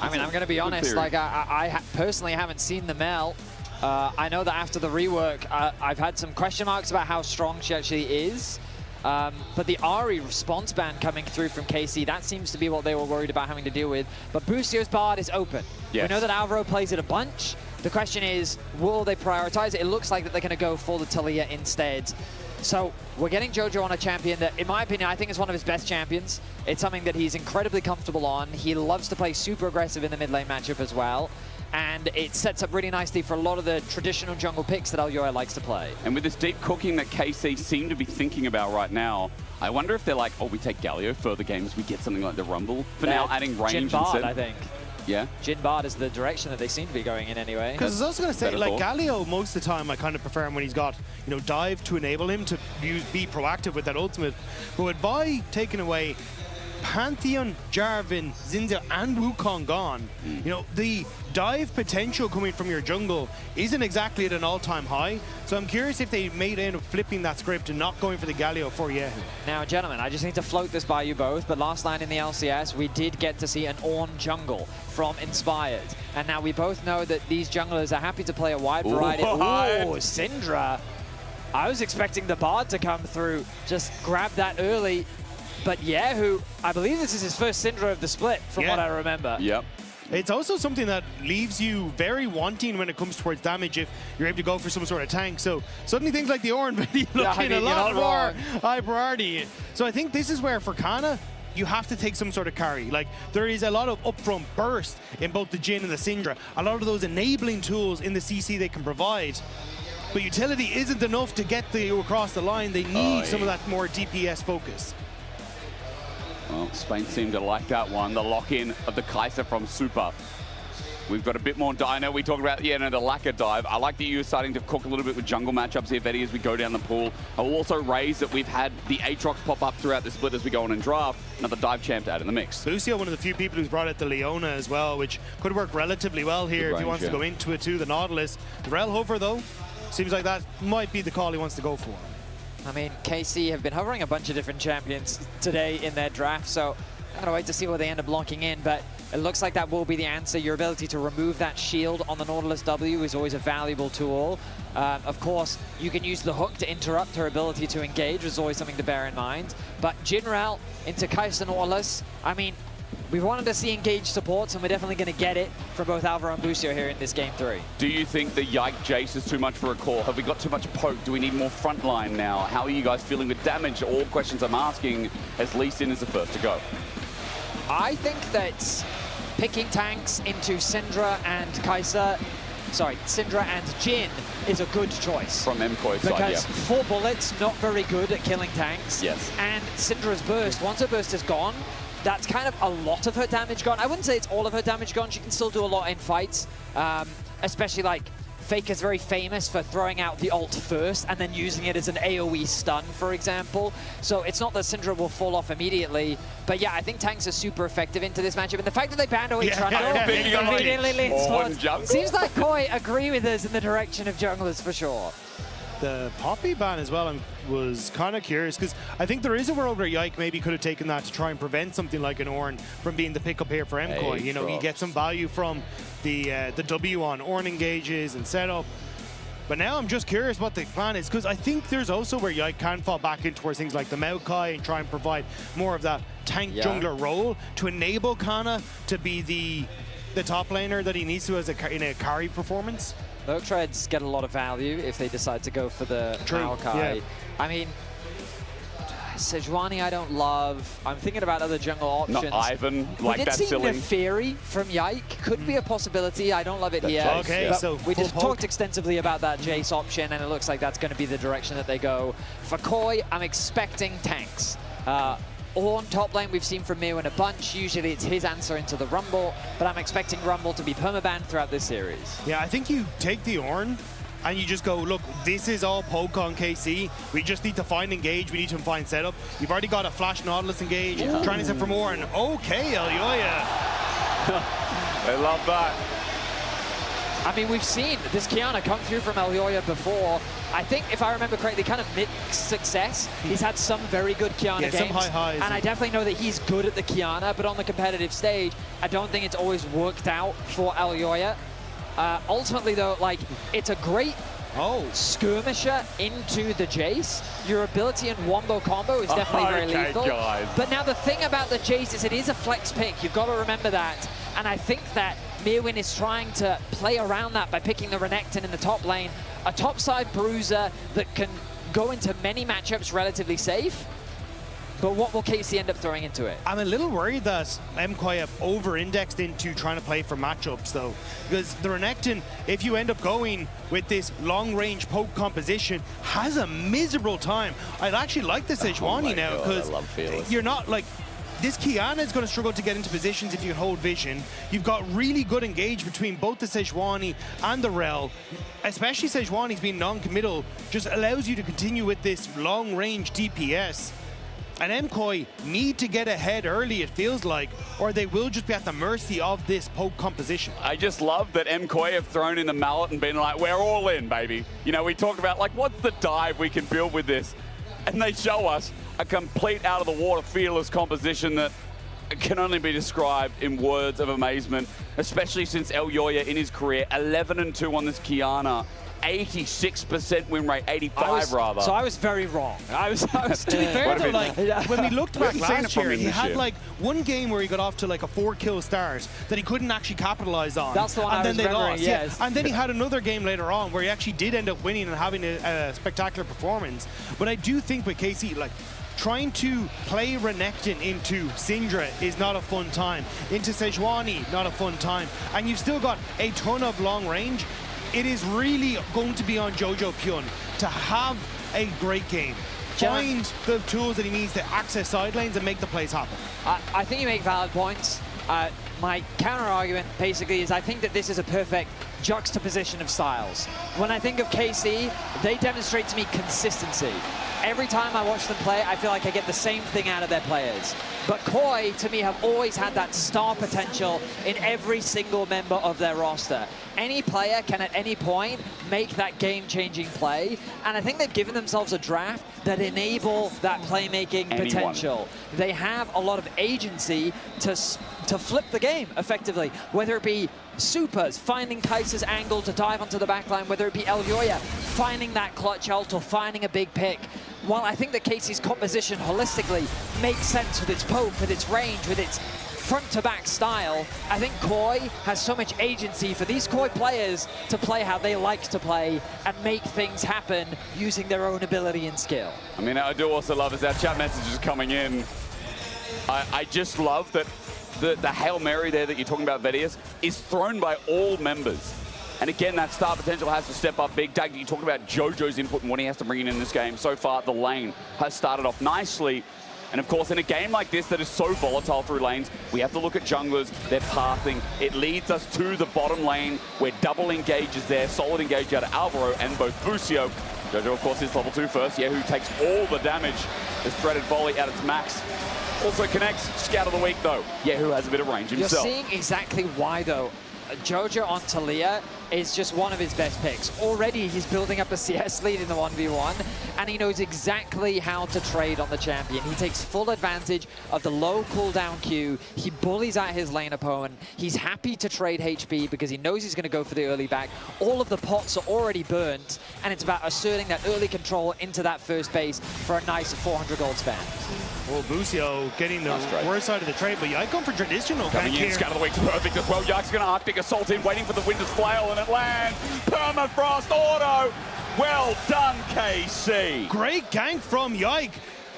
I mean, I'm going to be honest, like I personally haven't seen the Mel. I know that after the rework, I've had some question marks about how strong she actually is. But the Ahri response ban coming through from KC, that seems to be what they were worried about having to deal with. But Bussio's Bard is open. Yes. We know that Alvaro plays it a bunch. The question is, will they prioritize it? It looks like that they're going to go for the Talia instead. So we're getting Jojo on a champion that, in my opinion, I think is one of his best champions. It's something that he's incredibly comfortable on. He loves to play super aggressive in the mid lane matchup as well. And it sets up really nicely for a lot of the traditional jungle picks that Elyoya likes to play. And with this deep cooking that KC seem to be thinking about right now, I wonder if they're like, oh, we take Galio, further games, we get something like the Rumble. For now, adding range Jin Bard, instead. I think. Yeah? Jin Bard is the direction that they seem to be going in anyway. Because I was also going to say, like, Galio, most of the time, I kind of prefer him when he's got, you know, dive to enable him to be proactive with that ultimate. But with Vi taking away Pantheon, Jarvan, Zinza, and Wukong gone, you know, the dive potential coming from your jungle isn't exactly at an all-time high. So I'm curious if they may end up flipping that script and not going for the Galio for Yahoo. Now, gentlemen, I just need to float this by you both, but last night in the LCS, we did get to see an Ornn jungle from Inspired. And now we both know that these junglers are happy to play a wide variety. Ooh, Syndra. I was expecting the Bard to come through, just grab that early. But Yahoo, I believe this is his first Syndra of the split, from what I remember. Yep. It's also something that leaves you very wanting when it comes towards damage if you're able to go for some sort of tank. So suddenly things like the Ornn video looking a lot more high priority. So I think this is where for Kana, you have to take some sort of carry. Like, there is a lot of upfront burst in both the Jhin and the Syndra. A lot of those enabling tools in the CC they can provide. but utility isn't enough to get you across the line. They need some of that more DPS focus. Well, Spain seemed to like that one. The lock-in of the Kaiser from Super. We've got a bit more dino. We talked about the lack of dive. I like that you're starting to cook a little bit with jungle matchups here, Vetty, as we go down the pool. I will also raise that we've had the Aatrox pop up throughout the split as we go on and draft. Another dive champ to add in the mix. Lucio, one of the few people who's brought out the Leona as well, which could work relatively well here if he wants to go into it too. The Nautilus. The Rel Hover, though, seems like that might be the call he wants to go for. I mean, KC have been hovering a bunch of different champions today in their draft, so I'm going to wait to see what they end up locking in, but it looks like that will be the answer. Your ability to remove that shield on the Nautilus W is always a valuable tool. Of course, you can use the hook to interrupt her ability to engage, which is always something to bear in mind. But Jinrel into Kaiser Nautilus, I mean, we wanted to see engaged supports, and we're definitely going to get it from both Alvaro and Lucio here in this game 3. Do you think the Yike Jace is too much for a core? Have we got too much poke? Do we need more frontline now? How are you guys feeling with damage? All questions I'm asking as Lee Sin is the first to go. I think that picking tanks into Syndra and Kaiser, sorry, Syndra and Jin is a good choice. From MKOI side, because 4 bullets, not very good at killing tanks. Yes. And Syndra's burst, once her burst is gone, that's kind of a lot of her damage gone. I wouldn't say it's all of her damage gone. She can still do a lot in fights, especially like Faker's very famous for throwing out the ult first and then using it as an AoE stun, for example. So it's not that Syndra will fall off immediately, but yeah, I think tanks are super effective into this matchup. And the fact that they banned away Trundle immediately leads towards... Seems like Koi agree with us in the direction of junglers for sure. The Poppy ban as well, I was kind of curious because I think there is a world where Yike maybe could have taken that to try and prevent something like an Ornn from being the pickup here for MKOI. You know, you get some value from the W on Ornn engages and setup. But now I'm just curious what the plan is, because I think there's also where Yike can fall back in towards things like the MKOI and try and provide more of that tank jungler role to enable Kana to be the top laner that he needs to as in a carry performance. Treads get a lot of value if they decide to go for the Maokai. Yeah. I mean, Sejuani I don't love. I'm thinking about other jungle options. Not Ivan, like that's silly. Neferi from Yike could be a possibility. I don't love it here. Okay, but so we just talked extensively about that Jace option, and it looks like that's going to be the direction that they go. For Koi, I'm expecting tanks. Ornn top lane we've seen from Mirwin a bunch. Usually it's his answer into the Rumble, but I'm expecting Rumble to be permabanned throughout this series. Yeah, I think you take the Ornn and you just go, look, this is all poke on KC. We just need to find engage. We need to find setup. You've already got a flash Nautilus engage, trying to set for more, and okay, Elyoya. I love that. I mean, we've seen this Kiana come through from Elyoya before. I think, if I remember correctly, kind of mixed success. He's had some very good Kiana games. Some high highs. And I definitely know that he's good at the Kiana, but on the competitive stage, I don't think it's always worked out for Elyoya. Ultimately, though, like, it's a great skirmisher into the Jace. Your ability in wombo combo is definitely very lethal. Guys. But now the thing about the Jace is it is a flex pick. You've got to remember that. And I think that Mirwin is trying to play around that by picking the Renekton in the top lane. A topside bruiser that can go into many matchups relatively safe. But what will KC end up throwing into it? I'm a little worried that MKOI have over-indexed into trying to play for matchups, though. Because the Renekton, if you end up going with this long-range poke composition, has a miserable time. I'd actually like the Sejuani now, because you're not, like... This Kiana is going to struggle to get into positions if you can hold vision. You've got really good engage between both the Sejuani and the Rel. Especially Sejuani's being non-committal, just allows you to continue with this long-range DPS. And MKOI need to get ahead early, it feels like, or they will just be at the mercy of this poke composition. I just love that MKOI have thrown in the mallet and been like, we're all in, baby. You know, we talked about, like, what's the dive we can build with this? And they show us a complete out-of-the-water fearless composition that can only be described in words of amazement, especially since Elyoya in his career, 11-2 on this Kiana, 86% win rate, 85 rather. So I was very wrong. I was to be fair though, like, when we looked back last year, he had like one game where he got off to like a 4-kill start that he couldn't actually capitalize on. That's the one and I then was they lost. Yes. Yeah. And then he had another game later on where he actually did end up winning and having a spectacular performance. But I do think with KC, like, trying to play Renekton into Syndra is not a fun time. Into Sejuani, not a fun time. And you've still got a ton of long range. it is really going to be on Jojo Pyun to have a great game. Find the tools that he needs to access side lanes and make the plays happen. I think you make valid points. My counter-argument, basically, is I think that this is a perfect juxtaposition of styles. When I think of KC, they demonstrate to me consistency. Every time I watch them play, I feel like I get the same thing out of their players. But KOI, to me, have always had that star potential in every single member of their roster. Any player can, at any point, make that game-changing play. And I think they've given themselves a draft that enable that playmaking potential. They have a lot of agency to flip the game, effectively. Whether it be supers, finding Kaiser's angle to dive onto the backline, whether it be Elyoya finding that clutch ult or finding a big pick. While I think that KC's composition holistically makes sense with its poke, with its range, with its front-to-back style, I think KOI has so much agency for these KOI players to play how they like to play and make things happen using their own ability and skill. I mean, I do also love as our chat messages coming in. I just love that the Hail Mary there that you're talking about, Vedius, is thrown by all members. And again, that star potential has to step up big. Doug, you talked about Jojo's input and what he has to bring in this game. So far, the lane has started off nicely. And of course, in a game like this that is so volatile through lanes, we have to look at junglers, their pathing. It leads us to the bottom lane where double engage is there, solid engage out of Alvaro and both Busio. Jojo, of course, is level 2 first. Yehu takes all the damage. This threaded volley at its max. Also connects. Scout of the week, though. Yehu has a bit of range himself. You're seeing exactly why, though. Jojo on Talia is just one of his best picks. Already, he's building up a CS lead in the 1v1, and he knows exactly how to trade on the champion. He takes full advantage of the low cooldown Q. He bullies out his lane opponent. He's happy to trade HP because he knows he's going to go for the early back. All of the pots are already burnt, and it's about asserting that early control into that first base for a nice 400 gold spend. Well, Busio getting the worst side of the trade, but Yike going for traditional coming in, Scout of the week, perfect as well. Yike's going to Arctic Assault in, waiting for the Winter's Flail, and it lands. Permafrost auto. Well done, KC. Great gank from Yike.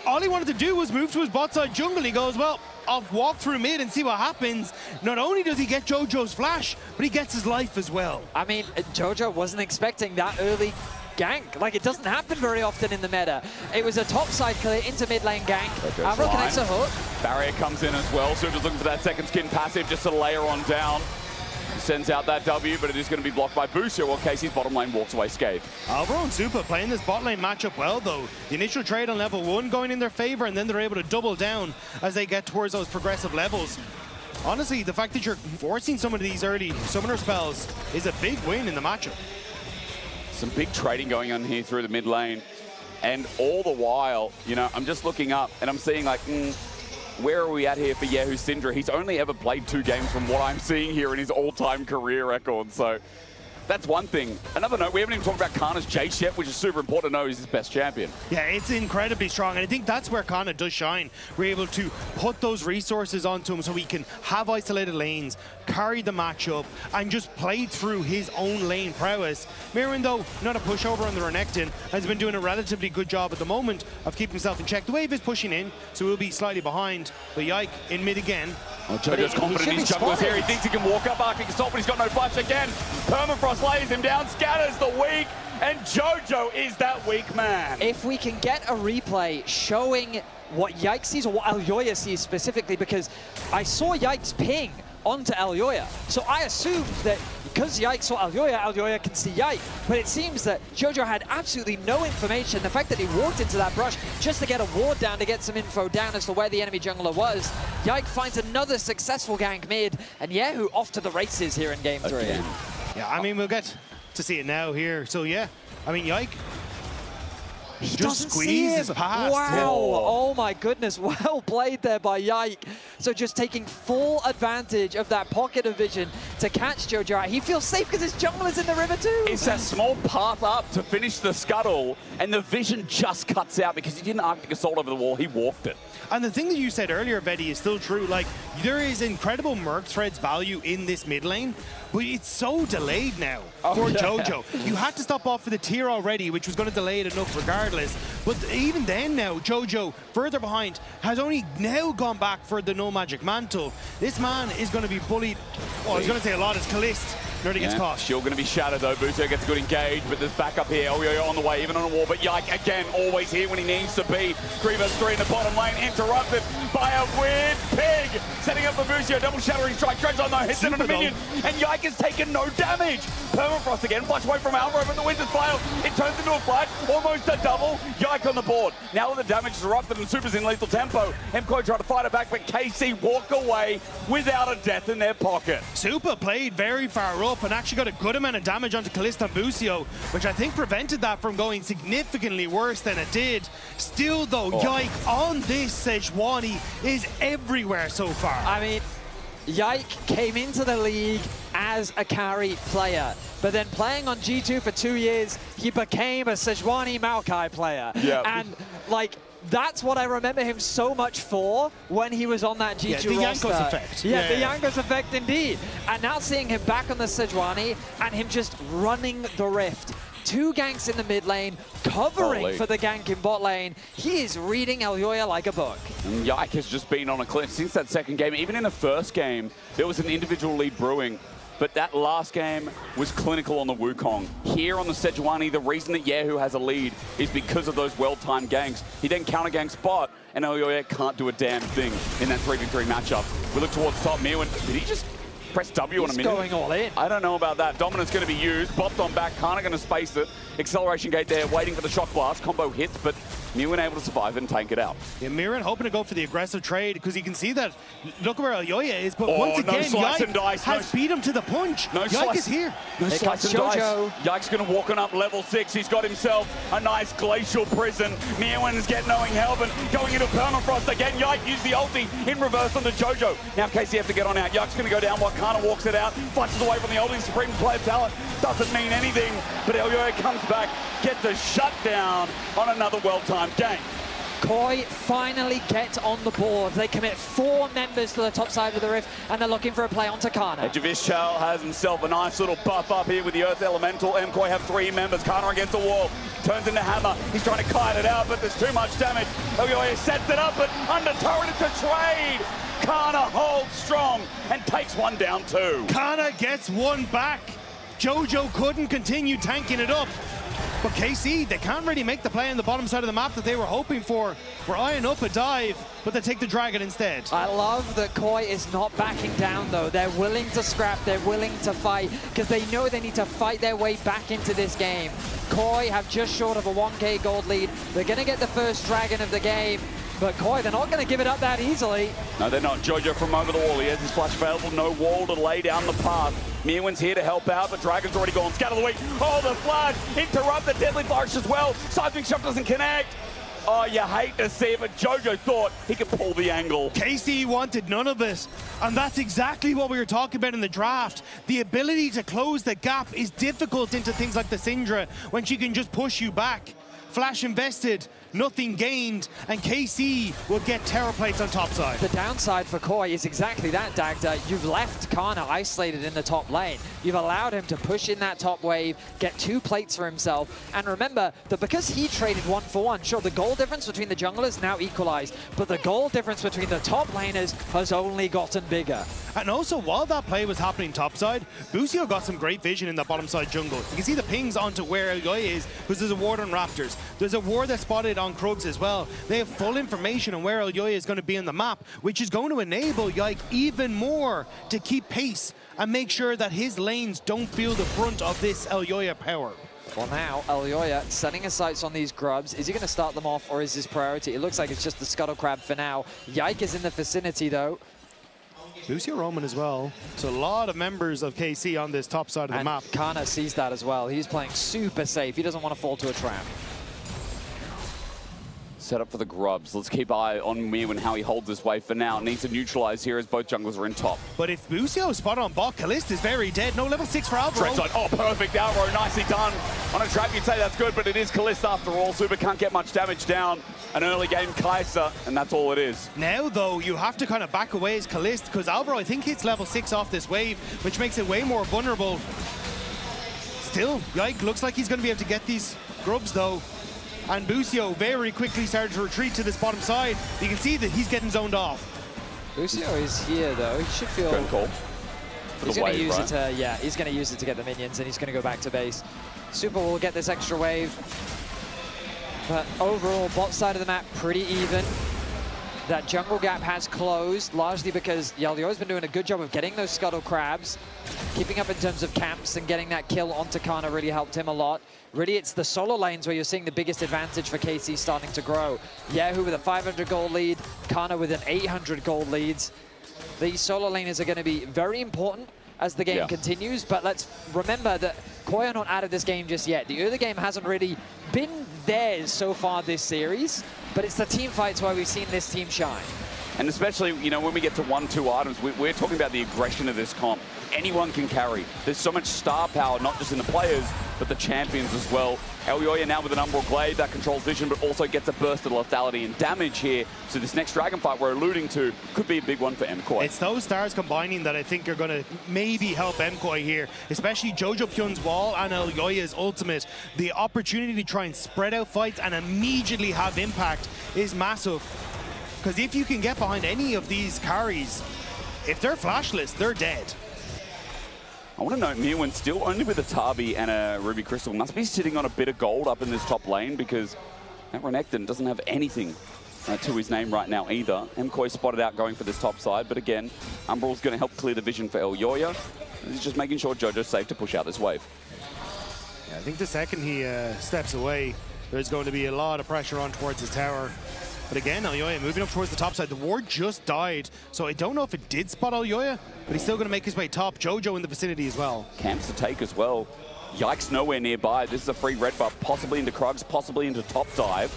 All he wanted to do was move to his bot side jungle. He goes, well, I'll walk through mid and see what happens. Not only does he get Jojo's flash, but he gets his life as well. I mean, Jojo wasn't expecting that early gank. Like, it doesn't happen very often in the meta. It was a top side clear into mid lane gank. Alvaro connects a hook. Barrier comes in as well. So just looking for that second skin passive just to layer on down. He sends out that W, but it is going to be blocked by Busio while Casey's bottom lane walks away scathed. Alvaro and Super playing this bot lane matchup well, though. The initial trade on level 1 going in their favor, and then they're able to double down as they get towards those progressive levels. Honestly, the fact that you're forcing some of these early summoner spells is a big win in the matchup. Some big trading going on here through the mid lane. And all the while, you know, I'm just looking up and I'm seeing like, where are we at here for Yehu Syndra? He's only ever played 2 games from what I'm seeing here in his all-time career record. So that's one thing. Another note, we haven't even talked about Kana's Jace yet, which is super important to know he's his best champion. Yeah, it's incredibly strong, and I think that's where Kana does shine. We're able to put those resources onto him so he can have isolated lanes, carry the matchup, and just play through his own lane prowess. Mirren, though, not a pushover on the Renekton, has been doing a relatively good job at the moment of keeping himself in check. The wave is pushing in, so we'll be slightly behind. But Yike in mid again. Oh, Jojo's confident in his junglers here. He thinks he can walk up Arctic Assault, but he's got no flash again. Permafrost lays him down, scatters the weak, and Jojo is that weak man. If we can get a replay showing what Yike sees, or what Elyoya sees specifically, because I saw Yike's ping onto Elyoya. So I assumed that because Yike saw Elyoya, Elyoya can see Yike. But it seems that Jojo had absolutely no information. The fact that he walked into that brush just to get a ward down, to get some info down as to where the enemy jungler was. Yike finds another successful gank mid, and Yehu off to the races here in game 3. Okay. Yeah, I mean, we'll get to see it now here. So yeah, I mean, Yike just squeezes past. Wow, oh my goodness, well played there by Yike. So just taking full advantage of that pocket of vision to catch Jojo out. He feels safe because his jungler's in the river too. It's that small path up to finish the scuttle, and the vision just cuts out because he didn't Arctic Assault over the wall, he walked it. And the thing that you said earlier, Betty, is still true. Like, there is incredible Merc Threads value in this mid lane, but it's so delayed now for Jojo. You had to stop off for the tier already, which was going to delay it enough regardless. But even then now, Jojo, further behind, has only now gone back for the No Magic Mantle. This man is going to be bullied, well, I was going to say a lot, as Kalist Nearly gets caught. Shield going to be shattered though. Busio gets a good engage, but there's backup here. Elyoya on the way, even on a wall. But Yike again, always here when he needs to be. 3 vs 3 in the bottom lane, interrupted by a weird pig. Setting up for Busio, double shattering strike. Treads on no hits into the minion, and Yike has taken no damage. Permafrost again, flash away from Alvaro, but the Winter's Flail. It turns into a fight, almost a double. Yike on the board. Now that the damage is erupted and Super's in lethal tempo, MKOI try to fight it back, but KC walk away without a death in their pocket. Super played very far up and actually got a good amount of damage onto Kalista and Busio, which I think prevented that from going significantly worse than it did. Still though, Yike on this Sejuani is everywhere so far. I mean, Yike came into the league as a carry player, but then playing on G2 for 2 years, he became a Sejuani Maokai player. Yeah. And like, that's what I remember him so much for when he was on that G2 the roster. Jankos effect. Yeah, the Jankos effect indeed. And now seeing him back on the Sejuani and him just running the rift. 2 ganks in the mid lane, covering for the gank in bot lane. He is reading Elyoya like a book. And Yike has just been on a cliff since that second game. Even in the first game, there was an individual lead brewing. But that last game was clinical on the Wukong. Here on the Sejuani, the reason that Yehu has a lead is because of those well-timed ganks. He then counter-ganks bot, and Elyoya can't do a damn thing in that 3v3 matchup. We look towards top. Mirwin, did he just press W on a minute? He's going all in. I don't know about that. Dominance going to be used. Bopped on back. Kana going to space it. Acceleration gate there, waiting for the shock blast. Combo hits, but Mirwin able to survive and tank it out. Yeah, Mirwin hoping to go for the aggressive trade because he can see that, look where Elyoya is, but once again, Yike has beat him to the punch. Yike is here. No slice and dice. Yike's going to walk on up level 6. He's got himself a nice glacial prison. Mirwin's getting knowing Helvin, going into Permafrost again. Yike used the ulti in reverse onto Jojo. Now KC have to get on out. Yike's going to go down while Kana walks it out. Flashes away from the ulti. Supreme player talent doesn't mean anything, but Elyoya comes back, gets a shutdown on another well-timed game. Koi finally gets on the board. They commit 4 members to the top side of the rift, and they're looking for a play onto Kana. Javishchal has himself a nice little buff up here with the Earth Elemental. MKOI have 3 members. Kana against the wall. Turns into Hammer. He's trying to kite it out, but there's too much damage. Elyoya sets it up, but under turret it's a trade. Kana holds strong and takes one down too. Kana gets one back. Jojo couldn't continue tanking it up. But KC, they can't really make the play on the bottom side of the map that they were hoping for. We're eyeing up a dive, but they take the Dragon instead. I love that Koi is not backing down, though. They're willing to scrap, they're willing to fight, because they know they need to fight their way back into this game. Koi have just short of a 1k gold lead. They're going to get the first Dragon of the game. But Koi, they're not going to give it up that easily. No, they're not. Jojo from over the wall. He has his flash available. No wall to lay down the path. Mirwin's here to help out, but Dragon's already gone. Scatter the weak. Oh, the flash. Interrupt the deadly flourish as well. Seismic shot doesn't connect. Oh, you hate to see it, but Jojo thought he could pull the angle. KC wanted none of it, and that's exactly what we were talking about in the draft. The ability to close the gap is difficult into things like the Syndra when she can just push you back. Flash invested, nothing gained, and KC will get terror plates on top side. The downside for Koi is exactly that, Dagda. You've left Kana isolated in the top lane. You've allowed him to push in that top wave, get 2 plates for himself, and remember that because he traded 1-for-1, sure, the goal difference between the junglers now equalized, but the goal difference between the top laners has only gotten bigger. And also, while that play was happening topside, Busio got some great vision in the bottom side jungle. You can see the pings onto where Elyoya is, because there's a ward on Raptors. There's a ward that's spotted on Krugs as well. They have full information on where Elyoya is going to be on the map, which is going to enable Yike even more to keep pace and make sure that his lanes don't feel the brunt of this Elyoya power. Well, now Elyoya setting his sights on these grubs. Is he going to start them off, or is his priority? It looks like it's just the Scuttle Crab for now. Yike is in the vicinity, though. Busio Roman as well. So a lot of members of KC on this top side of the map. Kana sees that as well. He's playing super safe. He doesn't want to fall to a trap. Set up for the grubs. Let's keep eye on Mirwin, how he holds this wave for now. Needs to neutralize here as both junglers are in top. But if Busio is spot on bot, Kalista is very dead. No level 6 for Alvaro. Oh, perfect. Alvaro, nicely done. On a trap, you'd say that's good, but it is Kalista after all. Super can't get much damage down. An early game Kai'Sa, and that's all it is. Now, though, you have to kind of back away as Kalista, because Alvaro, I think, hits level 6 off this wave, which makes it way more vulnerable. Still, Yike looks like he's going to be able to get these grubs, though. And Busio very quickly started to retreat to this bottom side. You can see that he's getting zoned off. Busio is here, though. He should feel for he's the going to wave, use right? it to, yeah, he's going to use it to get the minions, and he's going to go back to base. Super will get this extra wave. But overall, bot side of the map, pretty even. That jungle gap has closed, largely because Yalio's been doing a good job of getting those scuttle crabs, keeping up in terms of camps, and getting that kill onto Kana really helped him a lot. Really, it's the solo lanes where you're seeing the biggest advantage for KC starting to grow. Yahoo with a 500 gold lead, Kana with an 800 gold leads. These solo laners are going to be very important as the game continues, but let's remember that KOI are not out of this game just yet. The early game hasn't really been theirs so far this series, but it's the team fights where we've seen this team shine. And especially, you know, when we get to 1-2 items, we're talking about the aggression of this comp. Anyone can carry. There's so much star power, not just in the players, but the champions as well. Elyoya now with an Umbral Glaive that controls vision, but also gets a burst of lethality and damage here. So this next dragon fight we're alluding to could be a big one for MKOI. It's those stars combining that I think are going to maybe help MKOI here, especially Jojo Pyun's wall and Elyoya's ultimate. The opportunity to try and spread out fights and immediately have impact is massive. Because if you can get behind any of these carries, if they're flashless, they're dead. I want to note Mirwin still only with a Tabi and a Ruby Crystal. Must be sitting on a bit of gold up in this top lane because that Renekton doesn't have anything to his name right now either. MKOI spotted out going for this top side, but again, Umbral's going to help clear the vision for Elyoya. He's just making sure Jojo's safe to push out this wave. Yeah, I think the second he steps away, there's going to be a lot of pressure on towards his tower. But again, Elyoya moving up towards the top side. The ward just died, so I don't know if it did spot Elyoya, but he's still going to make his way top. Jojo in the vicinity as well. Camps to take as well. Yikes nowhere nearby. This is a free red buff, possibly into Krugs, possibly into top dive.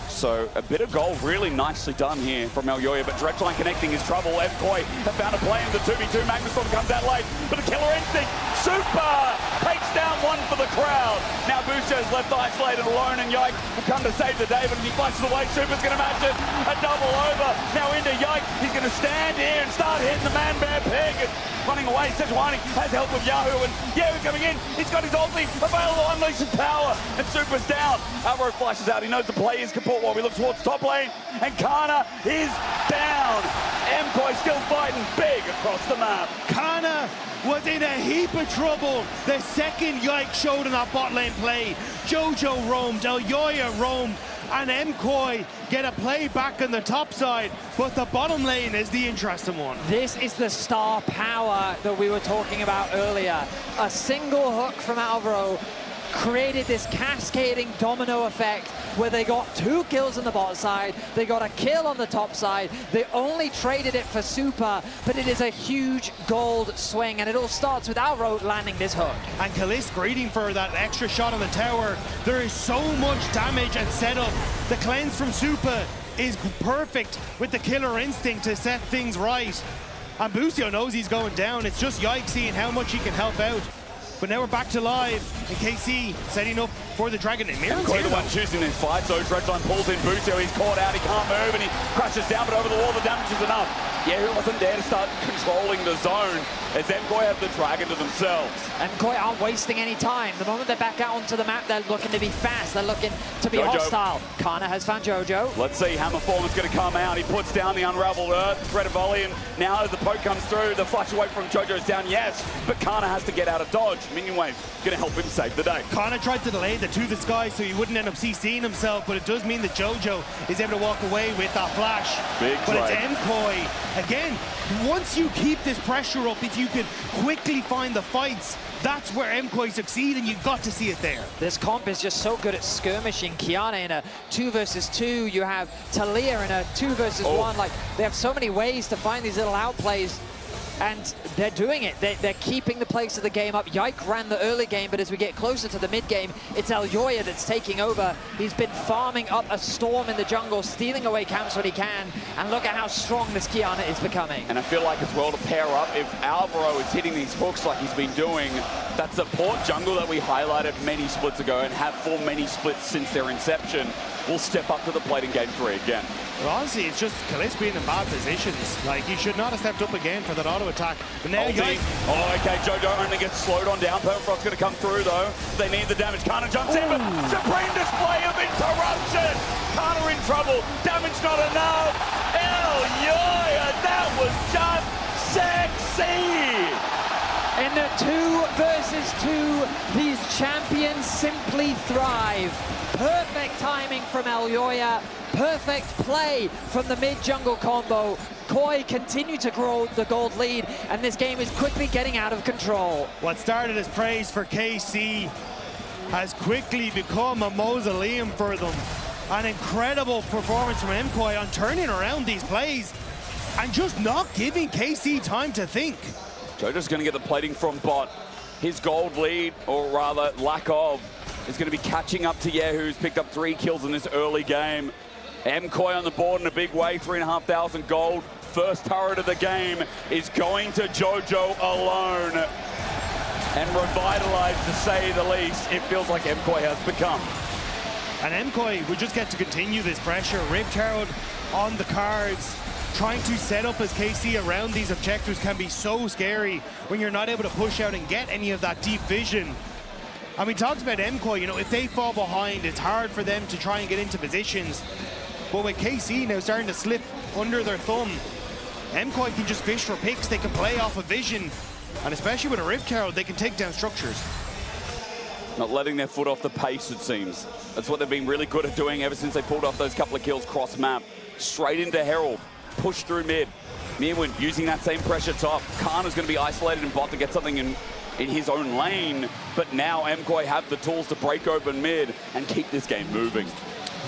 So a bit of gold really nicely done here from Elyoya, but Dredgeline connecting is trouble. MKOI have found a play in the 2v2. Magnustorm comes out late, but a killer instinct. Super takes down one for the crowd. Now Boucher's left isolated alone, and Yike will come to save the day, but as he flashes away, Super's going to match it. A double over. Now into Yike. He's going to stand here and start hitting the man-bear pig. Running away, Sejuani has help of Yahoo, and Yahoo coming in. He's got his ulti available, unleashing power, and Super's down. Alvaro flashes out. He knows the play is kaput while we look towards top lane, and Kana is down. MKOI still fighting big across the map. Kana was in a heap of trouble the second Yike showed in that bot lane play. Jojo roamed, Elyoya roamed, and MKOI get a play back on the top side, but the bottom lane is the interesting one. This is the star power that we were talking about earlier. A single hook from Alvaro created this cascading domino effect where they got 2 kills on the bot side, they got a kill on the top side, they only traded it for Super, but it is a huge gold swing, and it all starts with Alvaro landing this hook. And Kalist greeting for that extra shot on the tower. There is so much damage and setup. The cleanse from Super is perfect with the killer instinct to set things right. And Busio knows he's going down. It's just Yike seeing how much he can help out. But now we're back to live, and KC setting up for the Dragon. And Mirren's MKOI the one choosing this fight, so Dredgeline pulls in Busio, he's caught out, he can't move, and he crashes down, but over the wall the damage is enough. Yeah, who wasn't there to start controlling the zone, as MKOI have the Dragon to themselves. MKOI aren't wasting any time. The moment they're back out onto the map, they're looking to be fast, they're looking to be hostile. Kana has found Jojo. Let's see, Hammerform is going to come out, he puts down the Unraveled Earth, threat of volley, and now as the poke comes through, the flash away from Jojo's down, yes, but Kana has to get out of dodge. Minion wave going to help him save the day. Kana tried to delay the to the sky so he wouldn't end up CCing himself, but it does mean that Jojo is able to walk away with that flash. Big but trade. It's MKOI. Again, once you keep this pressure up, if you can quickly find the fights, that's where MKOI succeed, and you've got to see it there. This comp is just so good at skirmishing. Kiana in a 2 versus 2. You have Talia in a 2 versus 1. Like, they have so many ways to find these little outplays. And they're doing it. They're keeping the pace of the game up. Yike ran the early game, but as we get closer to the mid game, it's Elyoya that's taking over. He's been farming up a storm in the jungle, stealing away camps when he can. And look at how strong this Kiana is becoming. And I feel like as well to pair up, if Alvaro is hitting these hooks like he's been doing, that support jungle that we highlighted many splits ago and have for many splits since their inception will step up to the plate in game 3 again. Well, honestly, it's just Kalist being in bad positions. Like, he should not have stepped up again for that auto attack. But now Yike. Oh, okay, Jojo only gets slowed on down. Permafrost's going to come through, though. They need the damage. Kana jumps in, but supreme display of interruption. Kana in trouble. Damage not enough. Elyoya, that was just sexy. In the 2 versus 2, these champions simply thrive. Perfect timing from Elyoya, perfect play from the mid-jungle combo. KOI continue to grow the gold lead, and this game is quickly getting out of control. What started as praise for KC has quickly become a mausoleum for them. An incredible performance from MKOI on turning around these plays and just not giving KC time to think. Jojo's going to get the plating from bot. His gold lead, or rather lack of, is going to be catching up to Yehu, who's picked up 3 kills in this early game. MKOI on the board in a big way, 3,500 gold. First turret of the game is going to Jojo alone. And revitalized, to say the least, it feels like MKOI has become. And MKOI would just get to continue this pressure. Rift Herald on the cards. Trying to set up as KC around these objectives can be so scary when you're not able to push out and get any of that deep vision. And we talked about MKOI, you know, if they fall behind, it's hard for them to try and get into positions. But with KC now starting to slip under their thumb, MKOI can just fish for picks, they can play off of vision, and especially with a Rift Herald, they can take down structures. Not letting their foot off the pace, it seems. That's what they've been really good at doing ever since they pulled off those couple of kills cross-map. Straight into Herald, push through mid. Mirwin using that same pressure top. Kana's going to be isolated in bot to get something in his own lane, but now MKOI have the tools to break open mid and keep this game moving.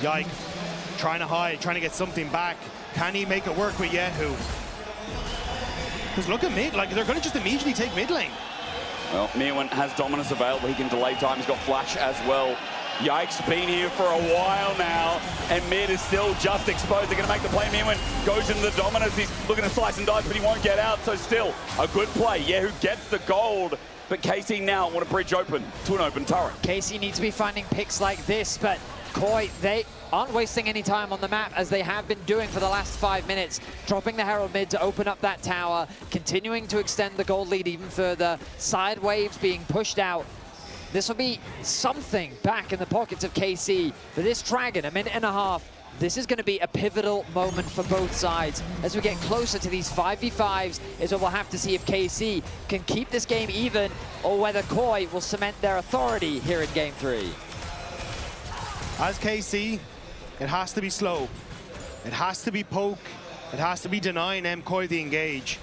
Yike, trying to hide, trying to get something back. Can he make it work with Yehu? Because look at mid, like they're going to just immediately take mid lane. Well, Mirwin has dominance available. He can delay time. He's got flash as well. Yike's been here for a while now, and mid is still just exposed. They're going to make the play. Mirwin goes into the dominance. He's looking to slice and dice, but he won't get out, so still a good play. Yehu gets the gold, but KC now want to bridge open to an open turret. KC needs to be finding picks like this, but KOI, they aren't wasting any time on the map as they have been doing for the last 5 minutes, dropping the Herald mid to open up that tower, continuing to extend the gold lead even further, side waves being pushed out. This will be something back in the pockets of KC. For this Dragon, a minute and a half, this is going to be a pivotal moment for both sides. As we get closer to these 5v5s, is what we'll have to see if KC can keep this game even, or whether KOI will cement their authority here in Game 3. As KC, it has to be slow. It has to be poke. It has to be denying MKOI the engage.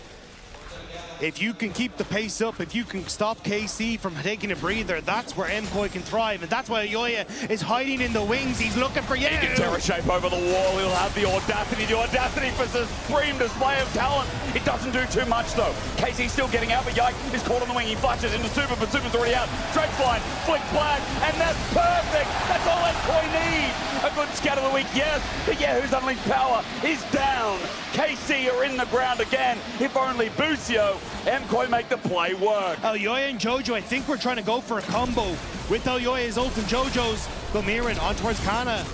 If you can keep the pace up, if you can stop KC from taking a breather, that's where MKOI can thrive. And that's why Elyoya is hiding in the wings. He's looking for Yehu. He can terror shape over the wall. He'll have the audacity for supreme display of talent. It doesn't do too much, though. KC's still getting out, but Yike is caught on the wing. He flashes into Super, but Super's already out. Straight line, flick black, and that's perfect. That's all MKOI need. A good scatter of the week, yes, but Yehu's unleashed power is down. KC are in the ground again. If only Busio, MKOI make the play work. Elyoya and Jojo, I think we're trying to go for a combo with Elyoya's ult and Jojo's. Go Mirwin on towards Kana.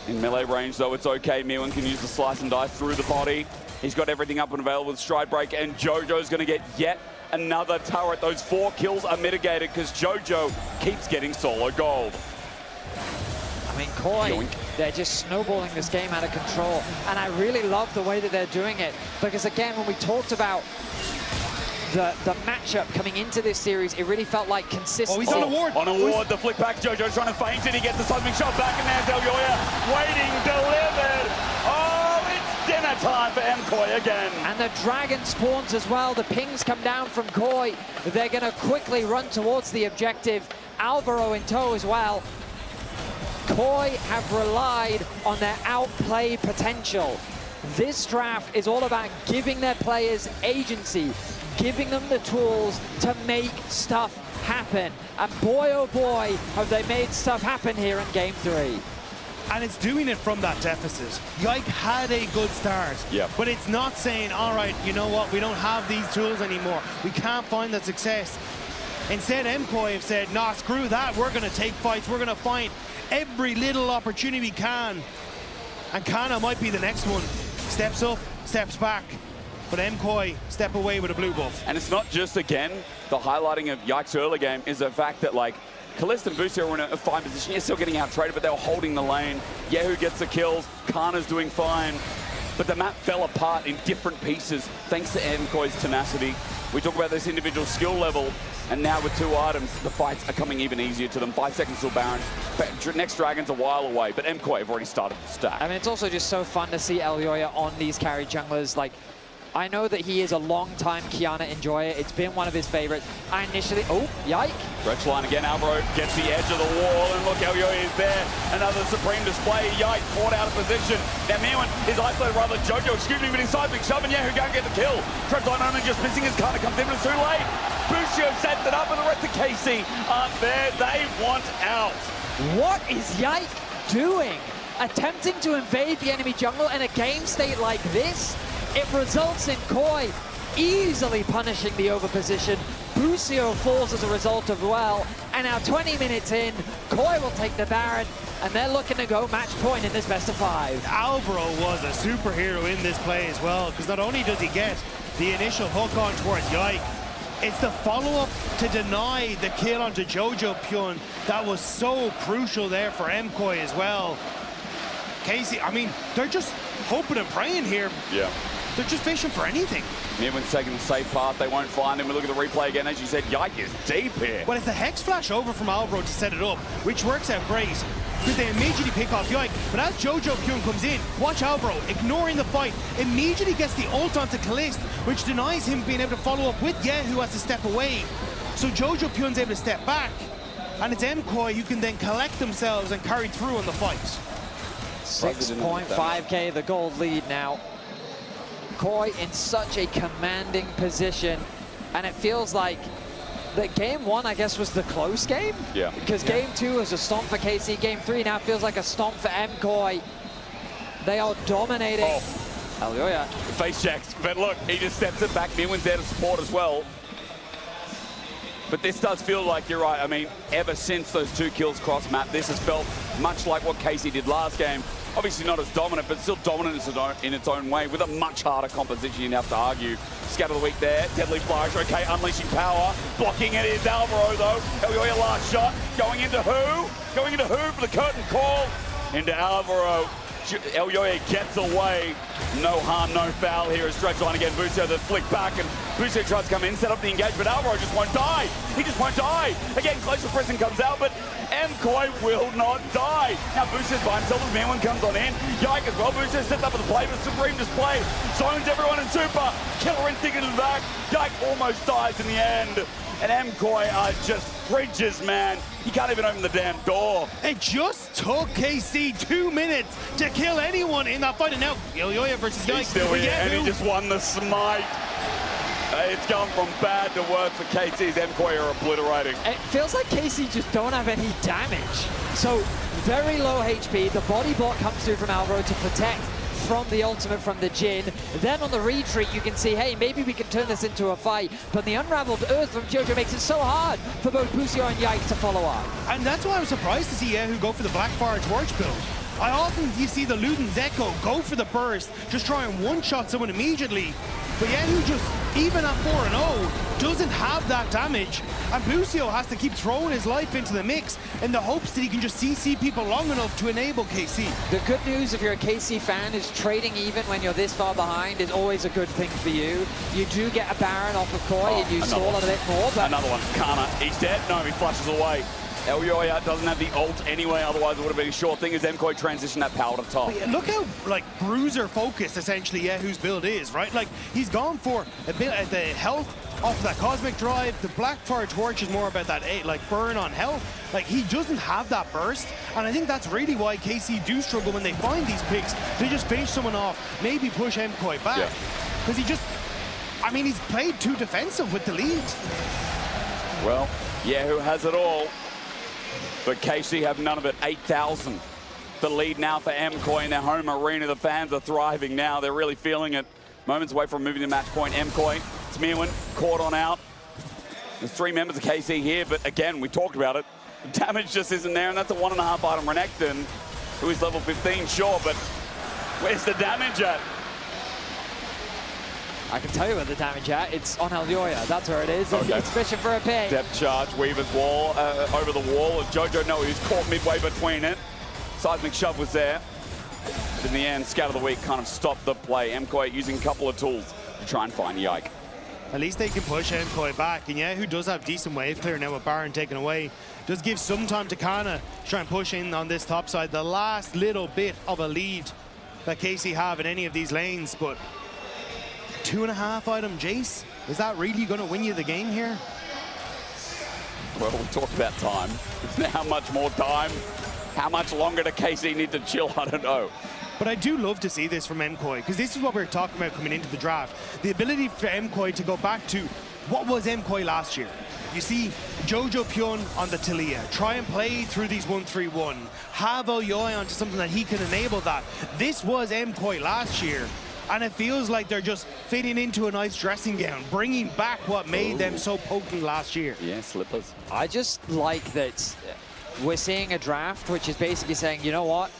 In melee range, though, it's okay. Mirwin can use the slice and dice through the body. He's got everything up and available with Stride Break, and Jojo's going to get yet another turret. Those 4 kills are mitigated because Jojo keeps getting solo gold. I mean, KOI, they're just snowballing this game out of control. And I really love the way that they're doing it. Because again, when we talked about the matchup coming into this series, it really felt like consistency. Oh, he's on a ward. On a ward, the flick back. Jojo's trying to feint it. He gets the seismic shot back, and there's Elyoya waiting, delivered. Oh, it's dinner time for MKOI again. And the Dragon spawns as well. The pings come down from KOI. They're going to quickly run towards the objective. Alvaro in tow as well. KOI have relied on their outplay potential. This draft is all about giving their players agency, giving them the tools to make stuff happen. And boy, oh boy, have they made stuff happen here in Game 3. And it's doing it from that deficit. Yike had a good start, but it's not saying, all right, you know what, we don't have these tools anymore. We can't find that success. Instead, MKOI have said, nah, screw that. We're going to take fights. We're going to find every little opportunity we can. And Kana might be the next one. Steps up, steps back. But MKOI step away with a blue buff. And it's not just, again, the highlighting of Yike's early game is the fact that, like, Kalista and Busio were in a fine position. You're still getting out-traded, but they were holding the lane. Yehu gets the kills. Kana's doing fine. but the map fell apart in different pieces thanks to MKOI's tenacity. We talk about this individual skill level, and now with 2 items, the fights are coming even easier to them. 5 seconds till Baron. Next Dragon's a while away, but MKOI have already started the stack. I mean, it's also just so fun to see Elyoya on these carry junglers. Like, I know that he is a long-time Kiana enjoyer. It's been one of his favorites. I initially... Oh, yike. Stretch line again. Alvaro gets the edge of the wall, and look, Elyoya is there. Another supreme display. Yike, caught out of position. Now Mirwin is isolated, rather Jojo, excuse me, but inside big shove, and yeah, who can't get the kill? Stretch line only just missing his kind of comes in, but it's too late. Busio sets it up, and the rest of KC aren't there. They want out. What is Yike doing? Attempting to invade the enemy jungle in a game state like this? It results in Koi easily punishing the overposition. Busio falls as a result as well. And now 20 minutes in, Koi will take the Baron, and they're looking to go match point in this best of 5. Alvaro was a superhero in this play as well, because not only does he get the initial hook on towards Yike, it's the follow-up to deny the kill onto Jojo Pyun that was so crucial there for MKOI as well. Casey, I mean, they're just hoping and praying here. Yeah. They're just fishing for anything. Mirwin's taking the safe path. They won't find him. We look at the replay again. As you said, Yike is deep here. Well, it's a Hex Flash over from Alvaro to set it up, which works out great, because they immediately pick off Yike. But as Jojo Pyun comes in, watch Alvaro, ignoring the fight, immediately gets the ult onto Kalist, which denies him being able to follow up with Ye, who has to step away. So Jojo Pyun's able to step back, and it's MKOI who can then collect themselves and carry through on the fight. 6.5k the gold lead now. Koi in such a commanding position, and it feels like that game 1, I guess, was the close game. Yeah. Because game 2 was a stomp for KC. Game 3 now feels like a stomp for MKOI. They are dominating. Elyoya. Face checks, but look, he just steps it back. Mirwin's there to support as well. But this does feel like, you're right, I mean, ever since those 2 kills cross-map, this has felt much like what Casey did last game. Obviously not as dominant, but still dominant in its own way, with a much harder composition, you'd have to argue. Scatter the week there, deadly flourish, okay, unleashing power. Blocking it is Alvaro, though. Elyoya last shot, going into who? Going into who for the curtain call? Into Alvaro. Elyoya gets away. No harm, no foul here as Stretch line again. Busio the flick back, and Busio tries to come in, set up the engage, but Alvaro just won't die. He just won't die. Again, closer pressing comes out, but MKOI will not die. Now Busio's by himself as Mirwin comes on in. Yike as well. Busio sets up for the play, but supreme display. Zones everyone in super. Killer instinct into the back. Yike almost dies in the end. And MKOI are just fridges, man. He can't even open the damn door. It just took KC 2 minutes to kill anyone in that fight. And now Elyoya versus Yike. He's still here, and he just won the smite. It's gone from bad to worse for KC's. MKOI are obliterating. It feels like KC just don't have any damage. So very low HP. The body block comes through from Alvaro to protect from the ultimate from the Jhin. Then on the retreat, you can see, hey, maybe we can turn this into a fight. But the unraveled earth from Jojo makes it so hard for both Busio and Yike to follow up. And that's why I was surprised to see Yehu go for the Blackfire Torch build. I often you see the Luden's Echo go for the burst, just try and one-shot someone immediately. But Yehu just, even at 4-0, doesn't have that damage. And Busio has to keep throwing his life into the mix in the hopes that he can just CC people long enough to enable KC. The good news if you're a KC fan is trading even when you're this far behind is always a good thing for you. You do get a Baron off of Koi and you stall a bit more. But another one. Kana, he's dead. No, he flushes away. Elyoya doesn't have the ult anyway, otherwise it would have been a sure thing as MKOI transition that power to top. Look how, like, bruiser focused essentially Yehu's build is, right? Like, he's gone for a bit of the health off of that Cosmic Drive. The Blackfire Torch is more about that, like, burn on health. Like, he doesn't have that burst, and I think that's really why KC do struggle when they find these picks. They just finish someone off, maybe push MKOI back. Because he just, I mean, he's played too defensive with the lead. Well, Yehu has it all. But KC have none of it. 8,000. The lead now for MKOI in their home arena. The fans are thriving now. They're really feeling it. Moments away from moving to match point. MKOI, it's Mirwin, caught on out. There's 3 members of KC here, but again, we talked about it. The damage just isn't there, and that's a 1.5 item Renekton, who is level 15, sure, but where's the damage at? I can tell you where the damage at. It's on Elyoya. That's where it is. Okay. It's fishing for a pig. Depth charge, Weaver's wall, over the wall. Jojo, no, he was caught midway between it. Seismic shove was there. But in the end, Scout of the Week kind of stopped the play. MKOI using a couple of tools to try and find Yike. At least they can push MKOI back. And yeah, who does have decent wave clear now with Baron taken away. Does give some time to Kana to try and push in on this top side. The last little bit of a lead that KC have in any of these lanes. But 2.5 item Jace, is that really going to win you the game here? Well, we talked about time. How much more time? How much longer do KC need to chill? I don't know. But I do love to see this from MKOI, because this is what we were talking about coming into the draft. The ability for MKOI to go back to what was MKOI last year. You see Jojo Pyun on the Talia, try and play through these 1-3-1, have Aoyoi onto something that he can enable that. This was MKOI last year, and it feels like they're just fitting into a nice dressing gown, bringing back what made them so potent last year. Yeah, slippers. I just like that we're seeing a draft which is basically saying, you know what,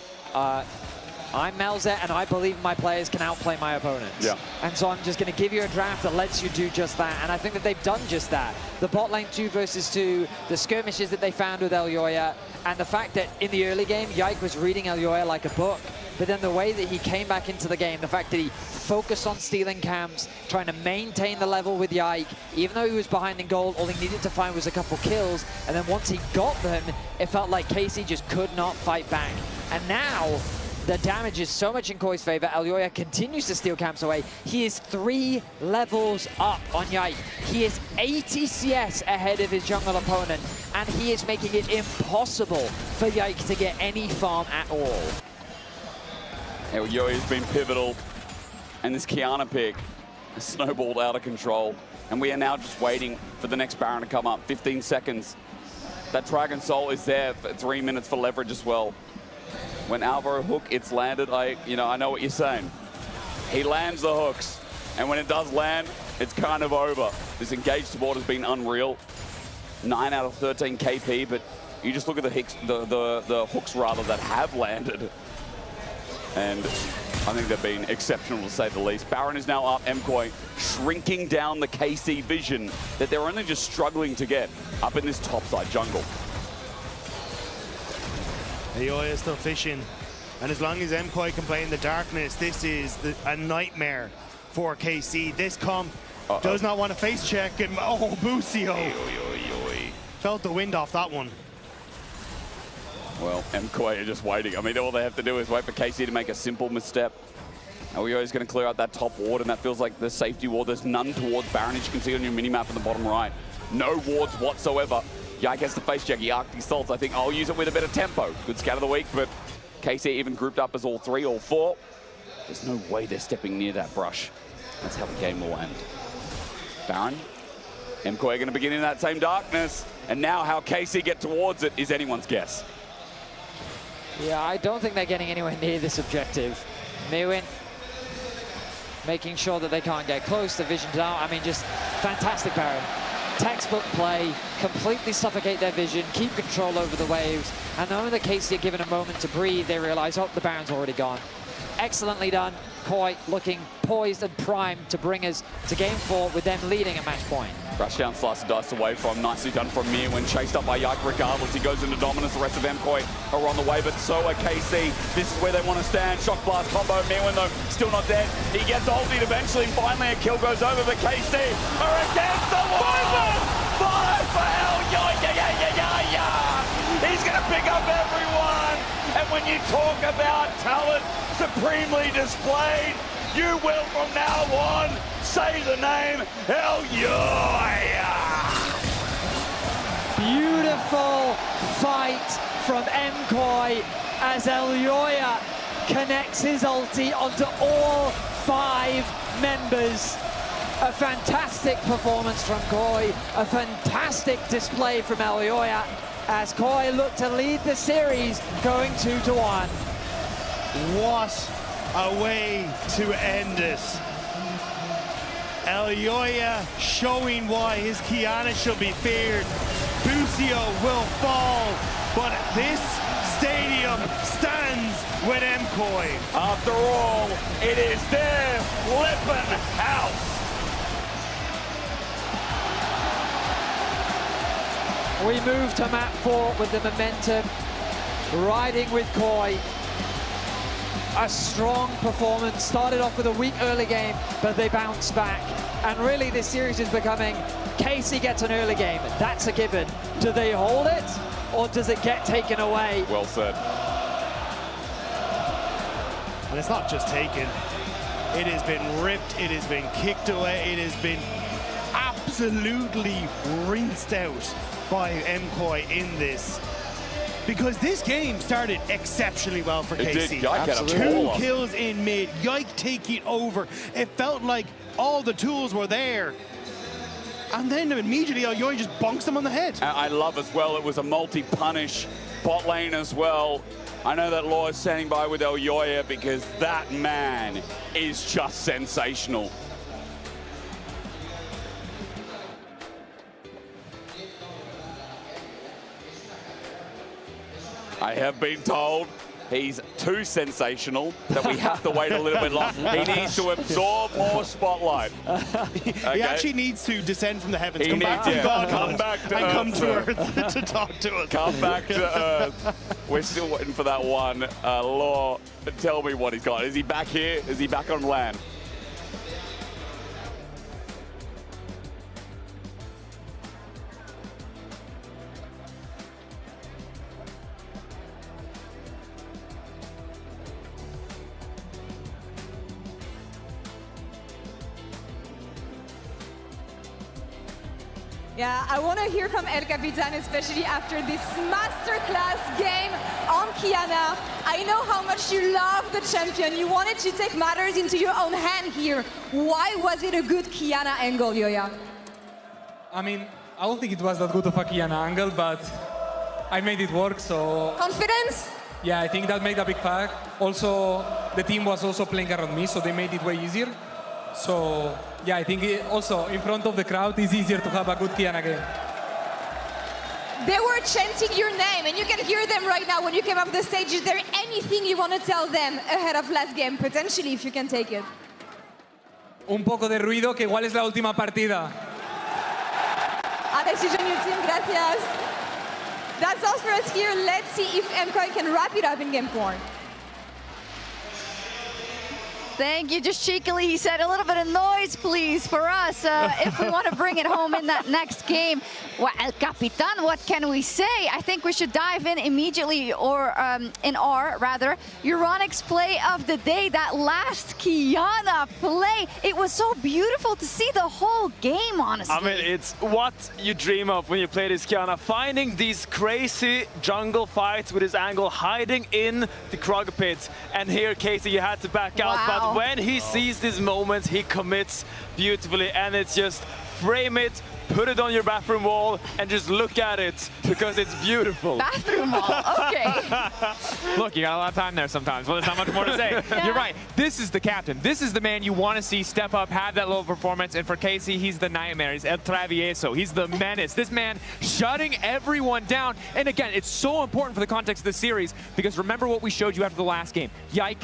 I'm Melzet and I believe my players can outplay my opponents. Yeah. And so I'm just going to give you a draft that lets you do just that. And I think that they've done just that. The bot lane 2 versus 2, the skirmishes that they found with Elyoya, and the fact that in the early game, Yike was reading Elyoya like a book. But then the way that he came back into the game, the fact that he focused on stealing camps, trying to maintain the level with Yike, even though he was behind in gold, all he needed to find was a couple kills. And then once he got them, it felt like KC just could not fight back. And now, the damage is so much in Koi's favor. Elyoya continues to steal camps away. He is 3 levels up on Yike. He is 80 CS ahead of his jungle opponent, and he is making it impossible for Yike to get any farm at all. Elyoya has been pivotal, and this Kiana pick has snowballed out of control, and we are now just waiting for the next Baron to come up. 15 seconds. That Dragon Soul is there for 3 minutes for leverage as well. When Alvaro hook, it's landed. I know what you're saying. He lands the hooks, and when it does land, it's kind of over. This engaged support has been unreal. 9 out of 13 KP, but you just look at the hooks rather that have landed, and I think they've been exceptional to say the least. Baron is now up. MKOI shrinking down the KC vision that they're only just struggling to get up in this topside jungle. Elyoya is still fishing, and as long as MKOI can play in the darkness, this is a nightmare for KC. This comp does not want to face check, and oh, Busio felt the wind off that one. Well, MKOI are just waiting. I mean, all they have to do is wait for KC to make a simple misstep. Elyoya is going to clear out that top ward, and that feels like the safety ward. There's none towards Baron, as you can see on your minimap in the bottom right. No wards whatsoever. Yike has to face check. He arced his salts. I think I'll use it with a bit of tempo. Good Scout of the Week, but KC even grouped up as all 3, all 4. There's no way they're stepping near that brush. That's how the game will end. Baron, MKOI going to begin in that same darkness, and now how KC get towards it is anyone's guess. Yeah, I don't think they're getting anywhere near this objective. Mewin making sure that they can't get close. The vision's out. I mean, just fantastic Baron. Textbook play, completely suffocate their vision, keep control over the waves, and the moment that KC are given a moment to breathe, they realize, oh, the Baron's already gone. Excellently done. Koi looking poised and primed to bring us to game 4 with them leading at match point. Rushdown slice of dice away from, nicely done from Mir when chased up by Yike regardless. He goes into dominance, the rest of MKOI are on the way, but so are KC. This is where they want to stand. Shock blast combo, Mirwin though, still not dead. He gets ulted eventually, finally a kill goes over, but KC are against the wall! 5 for Elyoya, He's gonna pick up everyone! And when you talk about talent supremely displayed, you will from now on say the name Elyoya. Beautiful fight from MKOI as Elyoya connects his ulti onto all 5 members. A fantastic performance from Koi, a fantastic display from Elyoya as Koi look to lead the series going 2-1. What a way to end it. Elyoya showing why his Kiana should be feared. Busio will fall, but this stadium stands with MKOI. After all, it is their flippin' house. We move to map 4 with the momentum, riding with Koi. a strong performance. Started off with a weak early game, but they bounced back. And really, this series is becoming, KC gets an early game. That's a given. Do they hold it, or does it get taken away? Well said. And it's not just taken. It has been ripped, it has been kicked away, it has been absolutely rinsed out by MKOI in this. Because this game started exceptionally well for KC. It did. Yike had a 2 baller. kills in mid, Yike taking over. It felt like all the tools were there. And then immediately LEC just bonks them on the head. I love as well, it was a multi-punish bot lane as well. I know that Law is standing by with LEC because that man is just sensational. I have been told he's too sensational, that we have to wait a little bit longer. He needs to absorb more spotlight. He actually needs to descend from the heavens, come back to and come to Earth to talk to us. Come back to Earth. We're still waiting for that one. Law, tell me what he's got. Is he back here? Is he back on land? Yeah, I want to hear from El Capitan, especially after this masterclass game on Qiyana. I know how much you love the champion. You wanted to take matters into your own hand here. Why was it a good Qiyana angle, Yoya? I mean, I don't think it was that good of a Qiyana angle, but I made it work, so... Confidence? Yeah, I think that made a big fact. Also, the team was also playing around me, so they made it way easier. So, yeah, I think also in front of the crowd it's easier to have a good Qiyana game. They were chanting your name, and you can hear them right now when you came up the stage. Is there anything you want to tell them ahead of last game, potentially, if you can take it? Un poco de ruido, que igual es la última partida. A decision your team, gracias. That's all for us here. Let's see if MKOI can wrap it up in game 4. Thank you. Just cheekily, he said a little bit of noise, please, for us, if we want to bring it home in that next game. Well, El Capitan, what can we say? I think we should dive in immediately, or in R, rather. Euronix's play of the day, that last Qiyana play. It was so beautiful to see the whole game, honestly. I mean, it's what you dream of when you play this Qiyana. Finding these crazy jungle fights with his angle, hiding in the Krog pit. And here, KC, you had to back out. But when he sees these moments, he commits beautifully, and it's just frame it, put it on your bathroom wall, and just look at it, because it's beautiful. Bathroom wall, okay. Look, you got a lot of time there sometimes. Well, there's not much more to say. Yeah. You're right. This is the captain. This is the man you want to see step up, have that little performance. And for KC, he's the nightmare. He's El Travieso. He's the menace. This man shutting everyone down. And again, it's so important for the context of the series, because remember what we showed you after the last game. Yike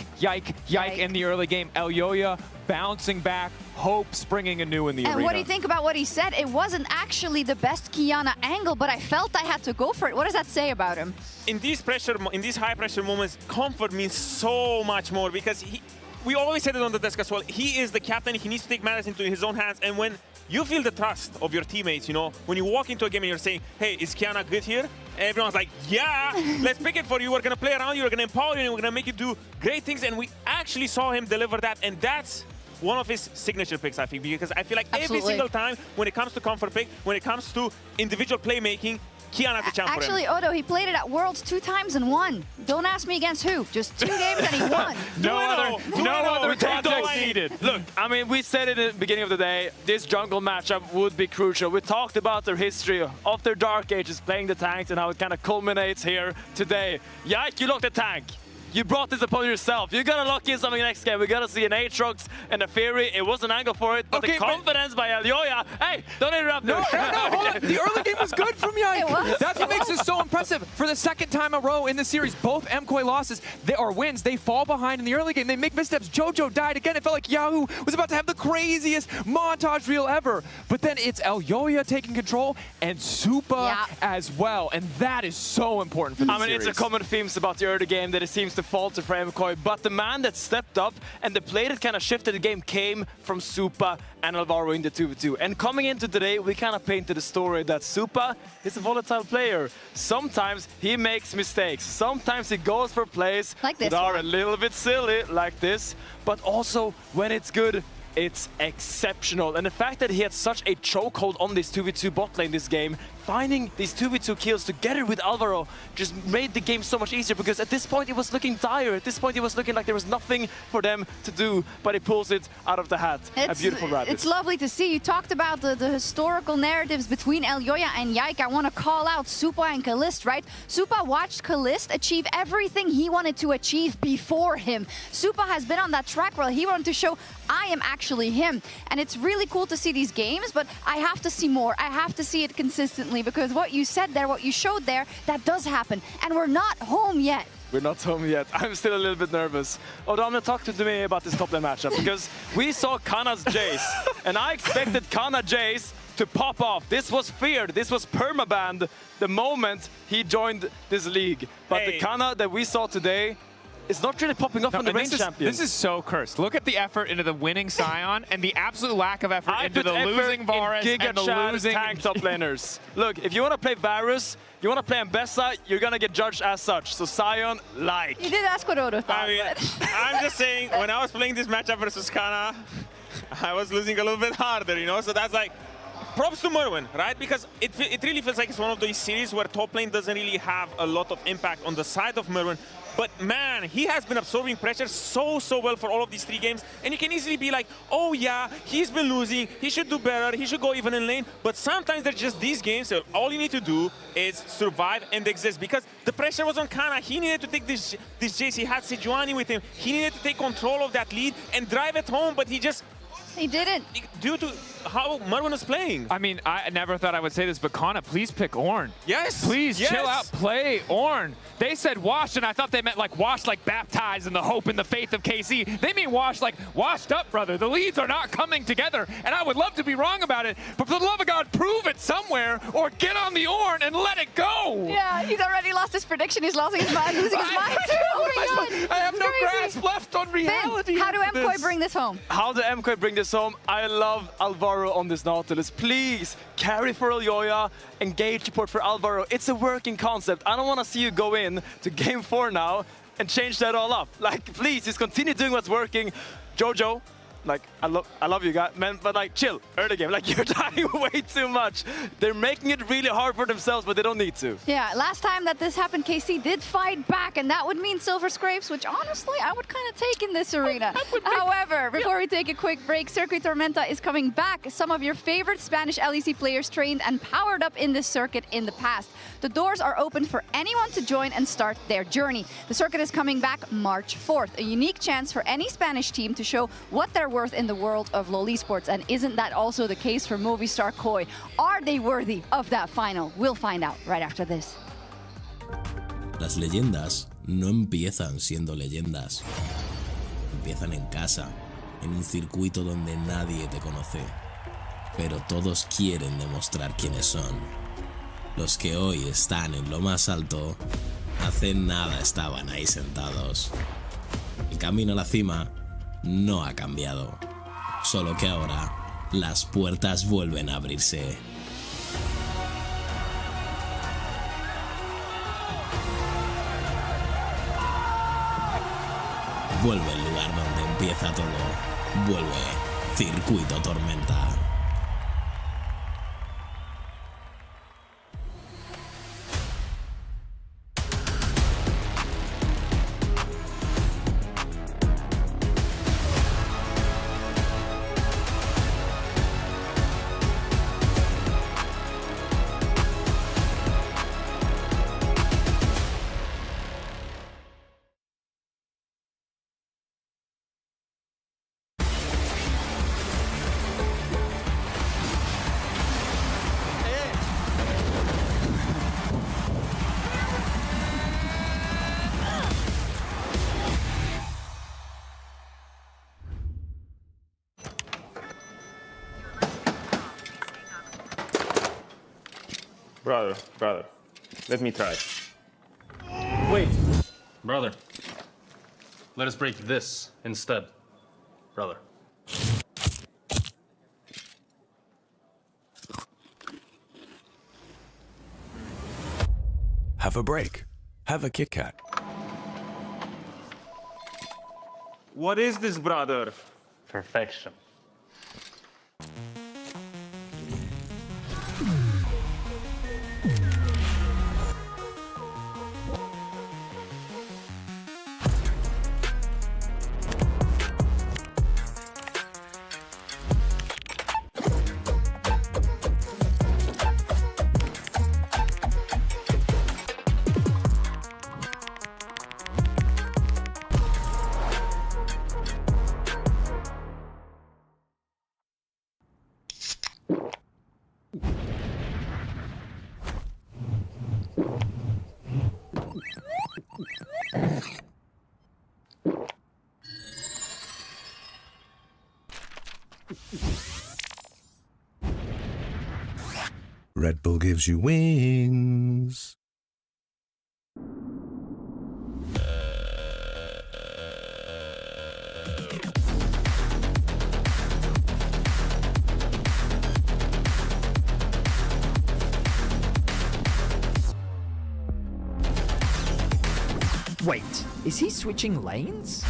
in the early game. Elyoya bouncing back, hope springing anew in the arena. And what do you think about what he said? It wasn't actually the best Qiyana angle, but I felt I had to go for it. What does that say about him? In these high pressure moments, comfort means so much more, because we always said it on the desk as well. He is the captain. He needs to take matters into his own hands. And when you feel the trust of your teammates, you know, when you walk into a game and you're saying, hey, is Qiyana good here? Everyone's like, yeah, let's pick it for you. We're going to play around you. We're going to empower you. And we're going to make you do great things. And we actually saw him deliver that. And that's one of his signature picks, I think, because I feel like every single time when it comes to comfort pick, when it comes to individual playmaking, Qiyana's a champ for him. Actually, Odo, he played it at Worlds 2 times and won. Don't ask me against who. Just 2 games and he won. No other context needed. Look, I mean, we said it at the beginning of the day, this jungle matchup would be crucial. We talked about their history of their dark ages playing the tanks and how it kind of culminates here today. Yike, you locked the tank. You brought this upon yourself. You gotta lock in something next game. We gotta see an Aatrox and a Fury. It was an angle for it, but the confidence by Elyoya. Hey, don't interrupt. No, hold on. The early game was good from Yike. That's what makes it so impressive. For the second time in a row in the series, both MKOI losses, wins. They fall behind in the early game. They make missteps. Jojo died again. It felt like Yahoo was about to have the craziest montage reel ever. But then it's Elyoya taking control and Supa as well. And that is so important for the series. I mean, it's a common theme about the early game that it seems to falter for MKOI, but the man that stepped up and the play that kind of shifted the game came from Supa and Alvaro in the 2v2. And coming into today, we kind of painted the story that Supa is a volatile player. Sometimes he makes mistakes. Sometimes he goes for plays like this that are one. a little bit silly, like this. But also, when it's good, it's exceptional. And the fact that he had such a chokehold on this 2v2 bot lane this game, finding these 2v2 kills together with Alvaro just made the game so much easier, because at this point it was looking dire. At this point it was looking like there was nothing for them to do, but he pulls it out of the hat. A beautiful rabbit. It's lovely to see. You talked about the historical narratives between Elyoya and Yike. I want to call out Supa and Kalist, right? Supa watched Kalist achieve everything he wanted to achieve before him. Supa has been on that track where he wanted to show, I am actually him. And it's really cool to see these games, but I have to see more. I have to see it consistently, because what you said there, what you showed there, that does happen. And we're not home yet. We're not home yet. I'm still a little bit nervous. Although talk to me about this top lane matchup, because we saw Kana's Jace, and I expected Kana Jace to pop off. This was feared. This was permabanned the moment he joined this league. But the Kana that we saw today is not really popping off on the range champions. This is so cursed. Look at the effort into the winning Sion and the absolute lack of effort into the losing Varus and the losing tank top laners. Look, if you want to play Varus, you want to play Ambessa, you're going to get judged as such. So Sion, like. You did ask what Odo thought. I mean, I'm just saying, when I was playing this matchup versus Kana, I was losing a little bit harder, you know? So that's like, props to Merwin, right? Because it really feels like it's one of those series where top lane doesn't really have a lot of impact on the side of Merwin. But man, he has been absorbing pressure so well for all of these 3 games. And you can easily be like, oh yeah, he's been losing, he should do better, he should go even in lane. But sometimes they're just these games, so all you need to do is survive and exist. Because the pressure was on Kana. He needed to take this Jace. He had Sejuani with him. He needed to take control of that lead and drive it home, but he didn't. Due to how Merwin is playing. I mean, I never thought I would say this, but Kana, please pick Ornn. Yes. Please chill out, play Ornn. They said wash, and I thought they meant like wash, like baptized in the hope and the faith of KC. They mean wash, like washed up, brother. The leads are not coming together, and I would love to be wrong about it, but for the love of God, prove it somewhere, or get on the Ornn and let it go. Yeah, he's already lost his prediction. He's losing his mind, losing his mind too. Oh my God. I have no grasp left on reality. Finn, how do MKOI bring this home? How do MKOI bring this home? I love Alvaro on this Nautilus. Please carry for Elyoya, engage support for Alvaro. It's a working concept. I don't want to see you go in to game 4 now and change that all up. Like, please, just continue doing what's working. Jojo, like, I love you guys, man, but like, chill, early game. Like, you're dying way too much. They're making it really hard for themselves, but they don't need to. Yeah, last time that this happened, KC did fight back, and that would mean silver scrapes, which honestly, I would kind of take in this arena. However, before we take a quick break, Circuit Tormenta is coming back. Some of your favorite Spanish LEC players trained and powered up in this circuit in the past. The doors are open for anyone to join and start their journey. The circuit is coming back March 4th, a unique chance for any Spanish team to show what they're worth in the world of LoL esports. And isn't that also the case for Movistar KOI? Are they worthy of that final? We'll find out right after this. Las leyendas no empiezan siendo leyendas. Empiezan en casa, en un circuito donde nadie te conoce. Pero todos quieren demostrar quiénes son. Los que hoy están en lo más alto, hace nada estaban ahí sentados. El camino a la cima no ha cambiado, solo que ahora las puertas vuelven a abrirse. Vuelve el lugar donde empieza todo. Vuelve Circuito Tormenta. Brother, let me try. Wait. Brother, Let us break this instead, brother. Have a break. Have a Kit Kat. What is this, brother? Perfection. Red Bull gives you wings. Wait, is he switching lanes?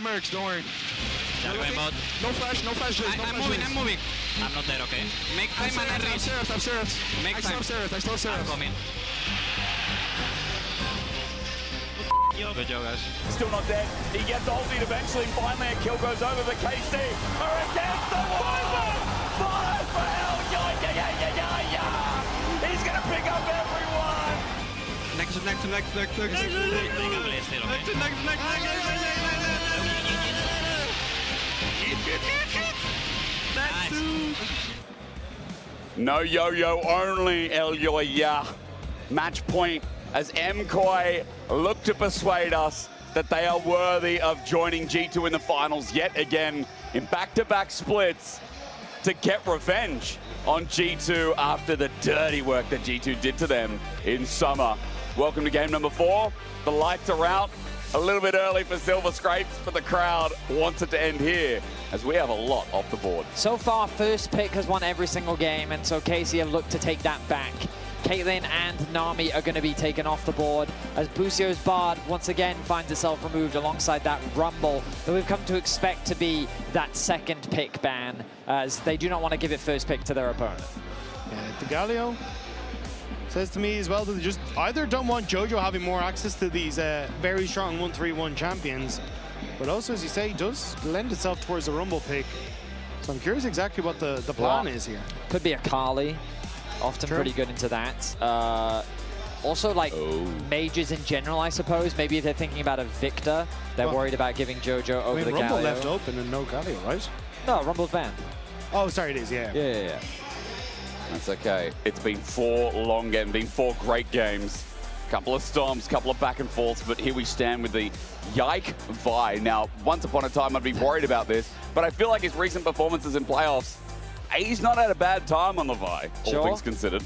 I merged, don't worry. No flash, Jace. I'm moving. I'm not there, okay? Make time and reach. Upstairs. Make time. I still upstairs. I'm coming. Good job, guys. Still not dead. He gets ulted eventually. Finally, a kill goes over, but KC are against the Wyvern. 5 for hell. He's going to pick up everyone. Next. No yo-yo, only El Yo-Ya. Match point as MKOI look to persuade us that they are worthy of joining G2 in the finals yet again in back-to-back splits to get revenge on G2 after the dirty work that G2 did to them in summer. Welcome to game number 4. The lights are out. A little bit early for Silver Scrapes, but the crowd wants it to end here as we have a lot off the board. So far, first pick has won every single game, and so KC have looked to take that back. Caitlyn and Nami are going to be taken off the board as Busio's Bard once again finds itself removed alongside that Rumble that we've come to expect to be that second pick ban, as they do not want to give it first pick to their opponent. Yeah, DeGalio says to me as well that they just either don't want JoJo having more access to these very strong 1-3-1 champions, but also, as you say, does lend itself towards the Rumble pick. So I'm curious exactly what the plan is here. Could be a Kali. Often pretty good into that. Also, like, mages in general, I suppose. Maybe if they're thinking about a Victor, they're worried about giving JoJo over the Rumble Galio. left open and no Galio, right? No, Rumble's banned. Oh, sorry, it is, yeah. Yeah. That's okay. It's been 4 long games, been 4 great games. Couple of stomps, couple of back and forths, but here we stand with the Yike Vi. Now, once upon a time, I'd be worried about this, but I feel like his recent performances in playoffs, he's not had a bad time on the Vi, all things considered.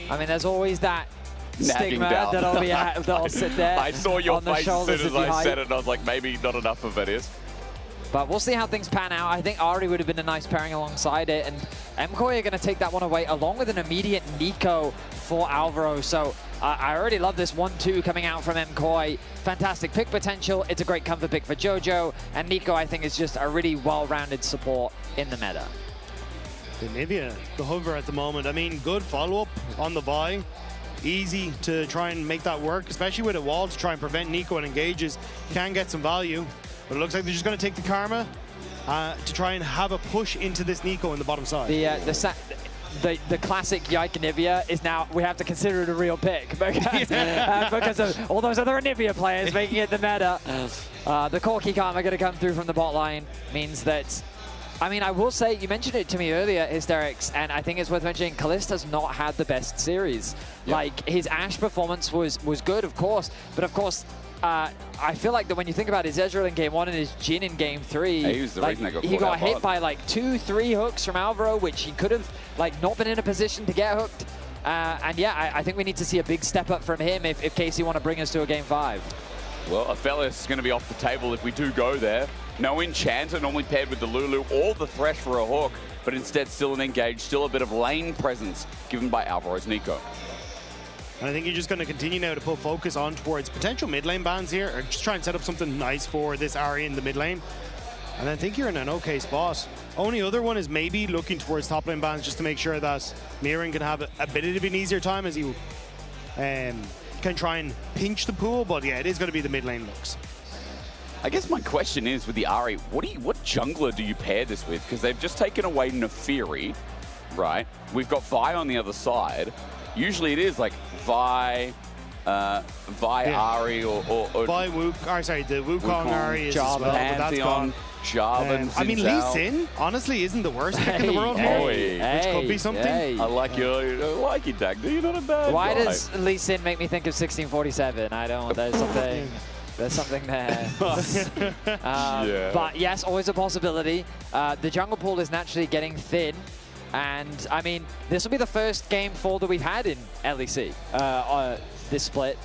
I mean, there's always that Nagging stigma down. that'll sit there. I saw your on the face as soon shoulders as of I the said hype. it, and I was like, maybe not enough of it is. But we'll see how things pan out. I think Ari would have been a nice pairing alongside it, and MKOI are going to take that one away, along with an immediate Nico for Alvaro. So I already love this 1-2 coming out from MKOI. Fantastic pick potential. It's a great comfort pick for JoJo, and Nico, I think, is just a really well-rounded support in the meta. The Nivea, the hover at the moment. I mean, good follow-up on the Vi. Easy to try and make that work, especially with a wall to try and prevent Nico and engages. Can get some value, but it looks like they're just going to take the Karma to try and have a push into this Nico in the bottom side. The classic Yike Nivea is now, we have to consider it a real pick because of all those other Nivea players making it the meta. The Corki Karma going to come through from the bot line means that, I mean, I will say, you mentioned it to me earlier, Hysterics, and I think it's worth mentioning, Kallista's not had the best series. Yep. Like, his Ashe performance was good, of course, but of course, I feel like that when you think about his Ezreal in game 1 and his Jhin in game 3, he was the reason they got he got hit out by like 2-3 hooks from Alvaro, which he could have like not been in a position to get hooked. And yeah, I think we need to see a big step up from him if KC want to bring us to a game 5. Well, Aphelios is going to be off the table if we do go there. No Enchanter, normally paired with the Lulu or the Thresh for a hook, but instead still an engage, still a bit of lane presence given by Alvaro's Nico. And I think you're just going to continue now to put focus on towards potential mid lane bans here, or just try and set up something nice for this Ari in the mid lane. And I think you're in an okay spot. Only other one is maybe looking towards top lane bans just to make sure that Miran can have a bit of an easier time as he can try and pinch the pool. But yeah, it is going to be the mid lane looks. I guess my question is with the Ari, what jungler do you pair this with? Because they've just taken away Nefiri, right? We've got Vi on the other side. Usually it is like Vi, Ari or Vi Wukong, sorry, the Wukong Ari is as well, but that's gone. Jarvan, I mean, Lee Sin honestly isn't the worst pick in the world here, which could be something. I like you, Dagda. You're not a bad Why guy. does Lee Sin make me think of 1647? I don't. There's something there. But yes, always a possibility. The jungle pool is naturally getting thin. And, I mean, this will be the first game 4 that we've had in LEC, this split.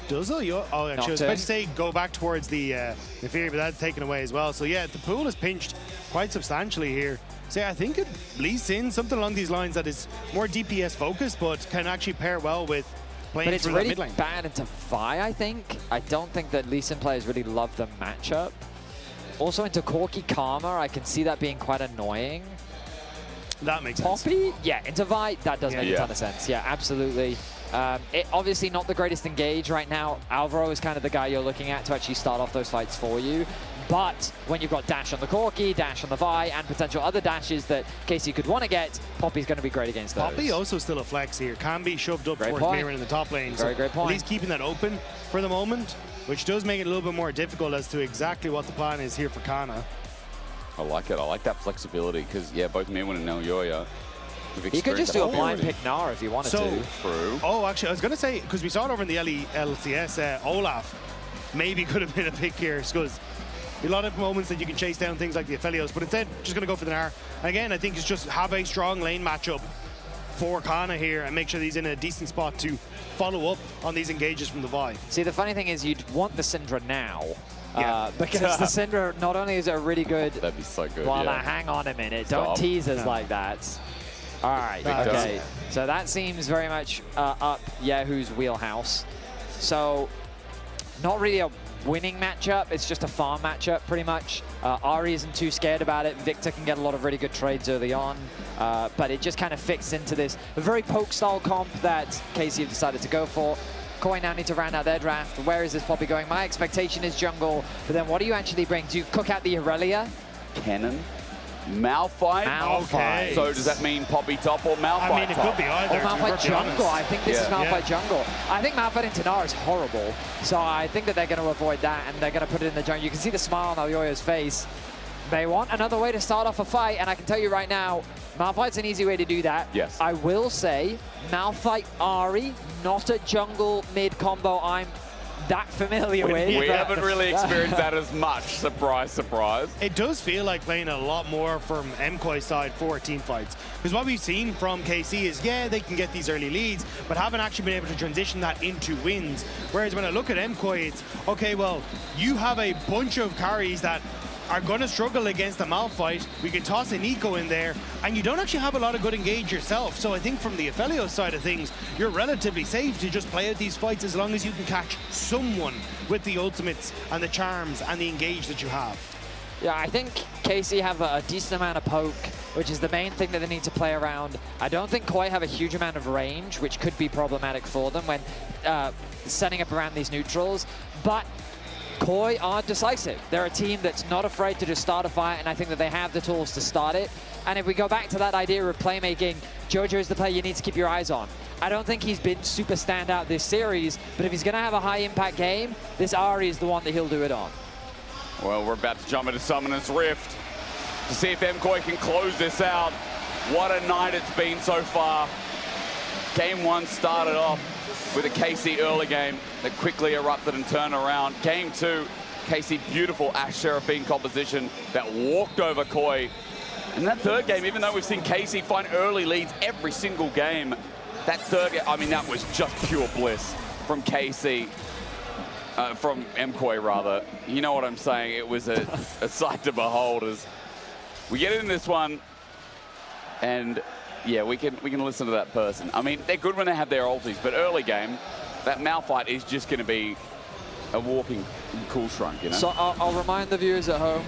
Does it? Oh, actually, I was about to say go back towards the Nefiri, but that's taken away as well. So, yeah, the pool is pinched quite substantially here. So, yeah, I think it leads in something along these lines that is more DPS focused, but can actually pair well with playing through that mid lane. But it's really bad into Vi, I think. I don't think that Lee Sin players really love the matchup. Also into Corky Karma, I can see that being quite annoying. That makes sense. Poppy? Yeah, into Vi, that does make a ton of sense. Yeah, absolutely. Obviously not the greatest engage right now. Alvaro is kind of the guy you're looking at to actually start off those fights for you. But when you've got dash on the Corky, dash on the Vi, and potential other dashes that KC could want to get, Poppy's going to be great against those. Poppy also still a flex here. Can be shoved up towards Mirren in the top lane. Very great point. At least keeping that open for the moment, which does make it a little bit more difficult as to exactly what the plan is here for Kana. I like it. I like that flexibility because, yeah, both Mirren and Elyoya. He could just do a blind pick Gnar if he wanted to. True. Oh, actually, I was going to say, because we saw it over in the LCS, Olaf maybe could have been a pick here, because a lot of moments that you can chase down things like the Aphelios, but instead, just going to go for the Gnar. And again, I think it's just have a strong lane matchup for Kana here and make sure that he's in a decent spot to follow up on these engages from the Vi. See, the funny thing is you'd want the Syndra now. Because the Syndra, not only is it a really good... That'd be so good, Well, hang on a minute. Don't tease us like that. All right, okay. So that seems very much up Yahoo's wheelhouse. So not really a winning matchup. It's just a farm matchup, pretty much. Ari isn't too scared about it. Victor can get a lot of really good trades early on. But it just kind of fits into this very poke-style comp that KC have decided to go for. KOI now need to round out their draft. Where is this Poppy going? My expectation is jungle, but then what do you actually bring? Do you cook out the Irelia? Cannon. Malphite? Okay. So does that mean Poppy top or Malphite top? I mean, it could be either. Or Malphite jungle. I think this is Malphite jungle. I think Malphite into Gnar is horrible. So I think that they're going to avoid that and they're going to put it in the jungle. You can see the smile on Elyoya's face. They want another way to start off a fight, and I can tell you right now, Malphite's an easy way to do that. Yes. I will say, Malphite Ari, not a jungle mid combo I'm that familiar with. We haven't really experienced that as much. Surprise, surprise. It does feel like playing a lot more from MKOI's side for team fights. Because what we've seen from KC is, yeah, they can get these early leads, but haven't actually been able to transition that into wins. Whereas when I look at MKOI, it's, okay, well, you have a bunch of carries that are going to struggle against the Malphite. We can toss an Eco in there, and you don't actually have a lot of good engage yourself. So I think from the Aphelios side of things, you're relatively safe to just play out these fights as long as you can catch someone with the ultimates and the charms and the engage that you have. Yeah, I think KC have a decent amount of poke, which is the main thing that they need to play around. I don't think KOI have a huge amount of range, which could be problematic for them when setting up around these neutrals. But KOI are decisive. They're a team that's not afraid to just start a fight, and I think that they have the tools to start it. And if we go back to that idea of playmaking, Jojo is the player you need to keep your eyes on. I don't think he's been super standout this series, but if he's going to have a high-impact game, this Ari is the one that he'll do it on. Well, we're about to jump into Summoner's Rift to see if MKOI can close this out. What a night it's been so far. Game one started off with a KC early game that quickly erupted and turned around. Game two, KC beautiful Ashe Seraphine composition that walked over KOI. And that third game, even though we've seen KC find early leads every single game, that third game, I mean, that was just pure bliss from KC. From MKOI rather. You know what I'm saying? It was a sight to behold as we get in this one, and yeah, we can listen to that person. I mean, they're good when they have their ultis, but early game, that Malphite is just going to be a walking cool shrunk, you know? So I'll remind the viewers at home,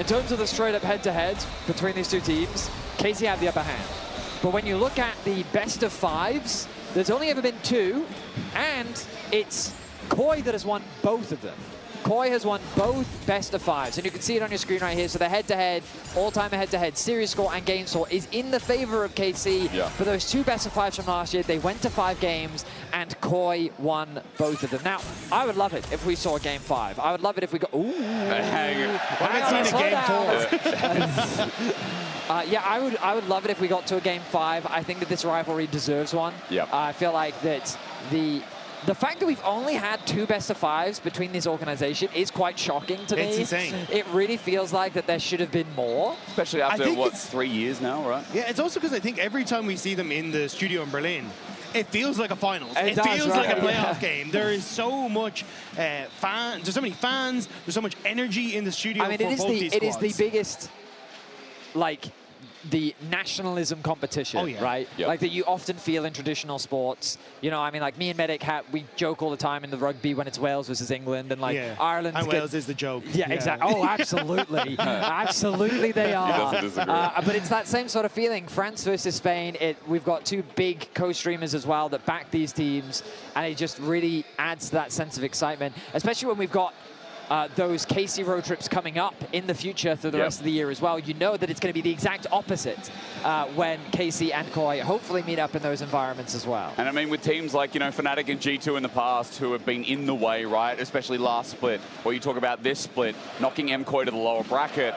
in terms of the straight-up head-to-head between these two teams, KC have the upper hand. But when you look at the best of fives, there's only ever been two, and it's KOI that has won both of them. KOI has won both best of fives, and you can see it on your screen right here. So the head-to-head, all-time head-to-head, series score and game score is in the favor of KC. For those two best of fives from last year, they went to 5 games, and KOI won both of them. Now, I would love it if we saw game 5. I would love it if we got... Ooh! Hang on, game 4. Yeah, I would love it if we got to a game 5. I think that this rivalry deserves one. I feel like that the fact that we've only had 2 best of 5s between this organization is quite shocking to me. It's insane. It really feels like that there should have been more. Especially after, what, 3 years now, right? Yeah, it's also because I think every time we see them in the studio in Berlin, it feels like a finals. It does, feels right? like a playoff game. There is so much fans. There's so many fans. There's so much energy in the studio. I mean, for both these it is squads. the biggest, like, the nationalism competition, right? Yep. Like that you often feel in traditional sports. You know, I mean, like me and Medic, we joke all the time in the rugby when it's Wales versus England, and like Ireland. And Wales is the joke. Yeah, exactly. Oh, absolutely. Absolutely they are. But it's that same sort of feeling. France versus Spain, we've got two big co-streamers as well that back these teams, and it just really adds to that sense of excitement, especially when we've got those KC road trips coming up in the future through the rest of the year as well. You know that it's going to be the exact opposite when KC and MKOI hopefully meet up in those environments as well. And I mean, with teams like, you know, Fnatic and G2 in the past who have been in the way, right? Especially last split, or you talk about this split, knocking MKOI to the lower bracket.